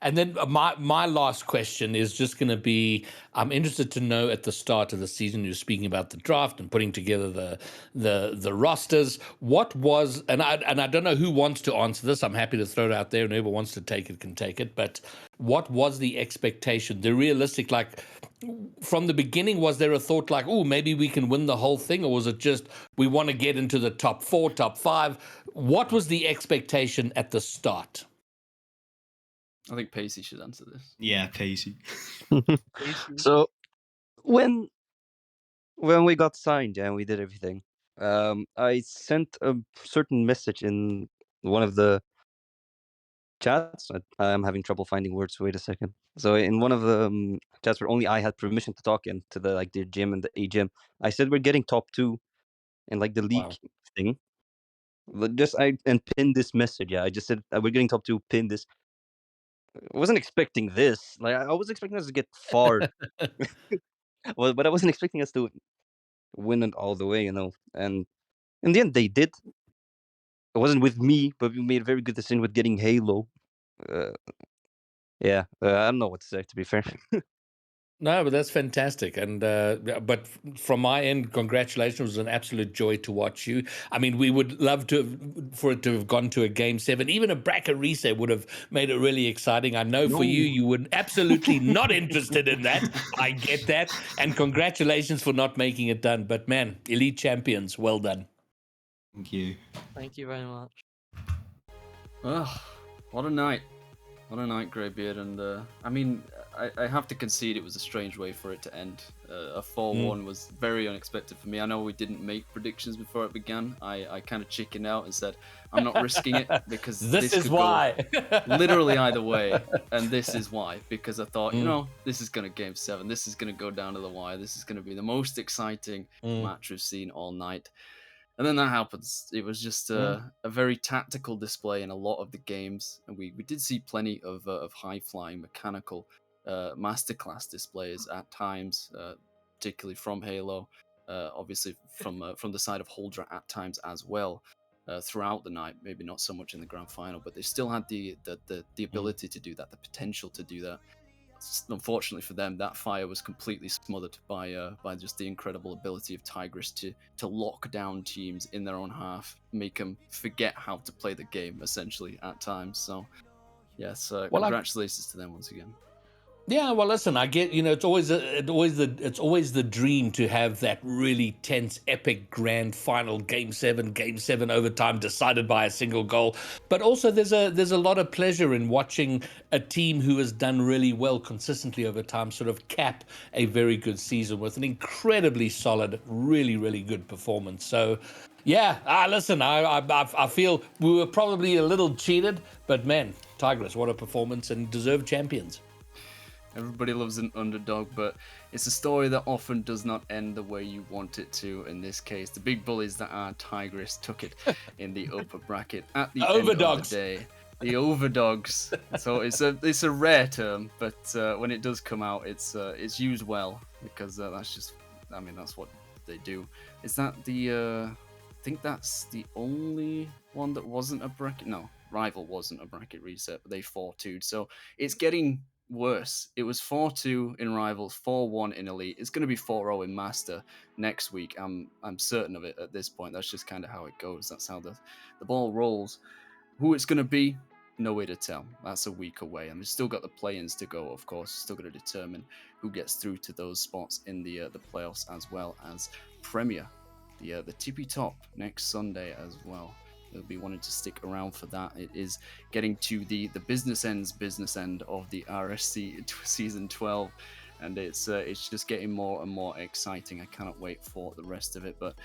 And then my last question is just going to be: I'm interested to know at the start of the season, you're speaking about the draft and putting together the rosters. What was and I don't know who wants to answer this. I'm happy to throw it out there, and whoever wants to take it can take it. But what was the expectation, the realistic? Like from the beginning, was there a thought like, oh, maybe we can win the whole thing, or was it just we want to get into the top 4, top 5? What was the expectation at the start? I think Pacey should answer this. Yeah, Pacey. So when we got signed and we did everything, I sent a certain message in one of the chats. I'm having trouble finding words. Wait a second. So in one of the chats where only I had permission to talk in to the gym and the A gym, I said we're getting top 2 in like the league thing. And pinned this message. Yeah, I just said we're getting top 2. Pin this. I wasn't expecting this. Like I was expecting us to get far, well, but I wasn't expecting us to win it all the way, And in the end, they did. It wasn't with me, but we made a very good decision with getting Halo. Yeah, I don't know what to say, to be fair. No, but that's fantastic. And but from my end, congratulations. It was an absolute joy to watch you. I mean, we would love for it to have gone to a game 7. Even a bracket reset would have made it really exciting. I know for you were absolutely not interested in that. I get that. And congratulations for not making it done. But man, elite champions, well done. Thank you. Thank you very much. Oh, what a night. What a night, Greybeard. And I mean, I have to concede it was a strange way for it to end. A 4-1 was very unexpected for me. I know we didn't make predictions before it began. I kind of chickened out and said, I'm not risking it because this is could why. Go literally either way. And this is why. Because I thought, this is going to game 7. This is going to go down to the wire. This is going to be the most exciting match we've seen all night. And then that happens. It was just a very tactical display in a lot of the games. And we did see plenty of high-flying, mechanical masterclass displays at times, particularly from Halo, obviously from the side of Holdra at times as well, throughout the night. Maybe not so much in the grand final, but they still had the ability to do that, the potential to do that. Unfortunately for them, that fire was completely smothered by just the incredible ability of Tigris to lock down teams in their own half, make them forget how to play the game essentially at times. So yes, congratulations to them once again. Yeah, well, listen, I get, it's always the dream to have that really tense, epic grand final game 7 overtime decided by a single goal. But also there's a lot of pleasure in watching a team who has done really well consistently over time sort of cap a very good season with an incredibly solid, really, really good performance. So yeah, listen, I feel we were probably a little cheated, but man, Tigris, what a performance and deserved champions. Everybody loves an underdog, but it's a story that often does not end the way you want it to. In this case, the big bullies that are Tigris took it in the upper bracket at the end of the day. The overdogs. So it's a rare term, but when it does come out, it's used well because that's what they do. Is that I think that's the only one that wasn't a bracket. No, Rival wasn't a bracket reset, but they 4-2'd. So it's getting worse. It was 4-2 in Rivals, 4-1 in Elite. It's going to be 4-0 in Master next week. I'm certain of it at this point. That's just kind of how it goes. That's how the ball rolls. Who it's going to be, no way to tell. That's a week away. And we've still got the play-ins to go, of course. Still got to determine who gets through to those spots in the playoffs, as well as Premier, the tippy top next Sunday as well. They'll be wanting to stick around for that. It is getting to the business end of the RSC season 12 and it's just getting more and more exciting. I cannot wait for the rest of it. But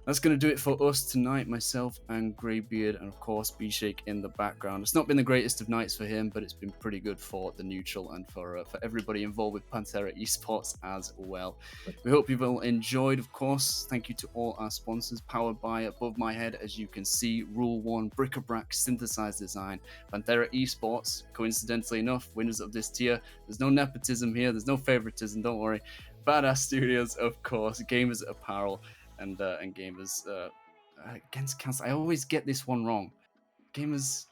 that's going to do it for us tonight, myself and Greybeard, and of course B-Shake in the background. It's not been the greatest of nights for him, but it's been pretty good for the neutral and for everybody involved with Panthera Esports as well. We hope you've all enjoyed, of course. Thank you to all our sponsors, powered by Above My Head, as you can see, Rule 1, Bric-a-Brac, Synthesized Design, Panthera Esports, coincidentally enough, winners of this tier. There's no nepotism here, there's no favoritism, don't worry. Badass Studios, of course, Gamers Apparel, and Gamers against Council. I always get this one wrong. Gamers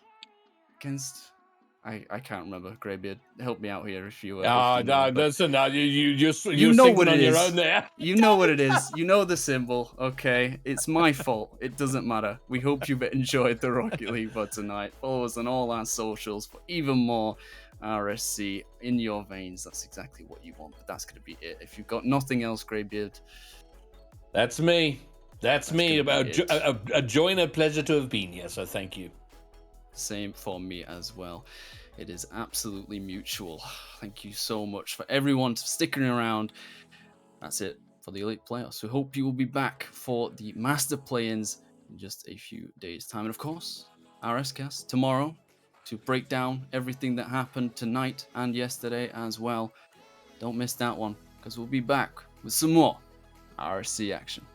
against... I can't remember. Greybeard, help me out here if you. No, listen, you know sing what on it your is. own there. You know what it is. You know the symbol. Okay, it's my fault. It doesn't matter. We hope you've enjoyed the Rocket League for tonight. Follow us on all our socials for even more RSC in your veins. That's exactly what you want. But that's going to be it. If you've got nothing else, Greybeard, that's me. That's me. A joy and a pleasure to have been here. So thank you. Same for me as well. It is absolutely mutual. Thank you so much for everyone sticking around. That's it for the Elite Playoffs. We hope you will be back for the Master Play-ins in just a few days' time. And of course, RSCast tomorrow to break down everything that happened tonight and yesterday as well. Don't miss that one, because we'll be back with some more RSC action.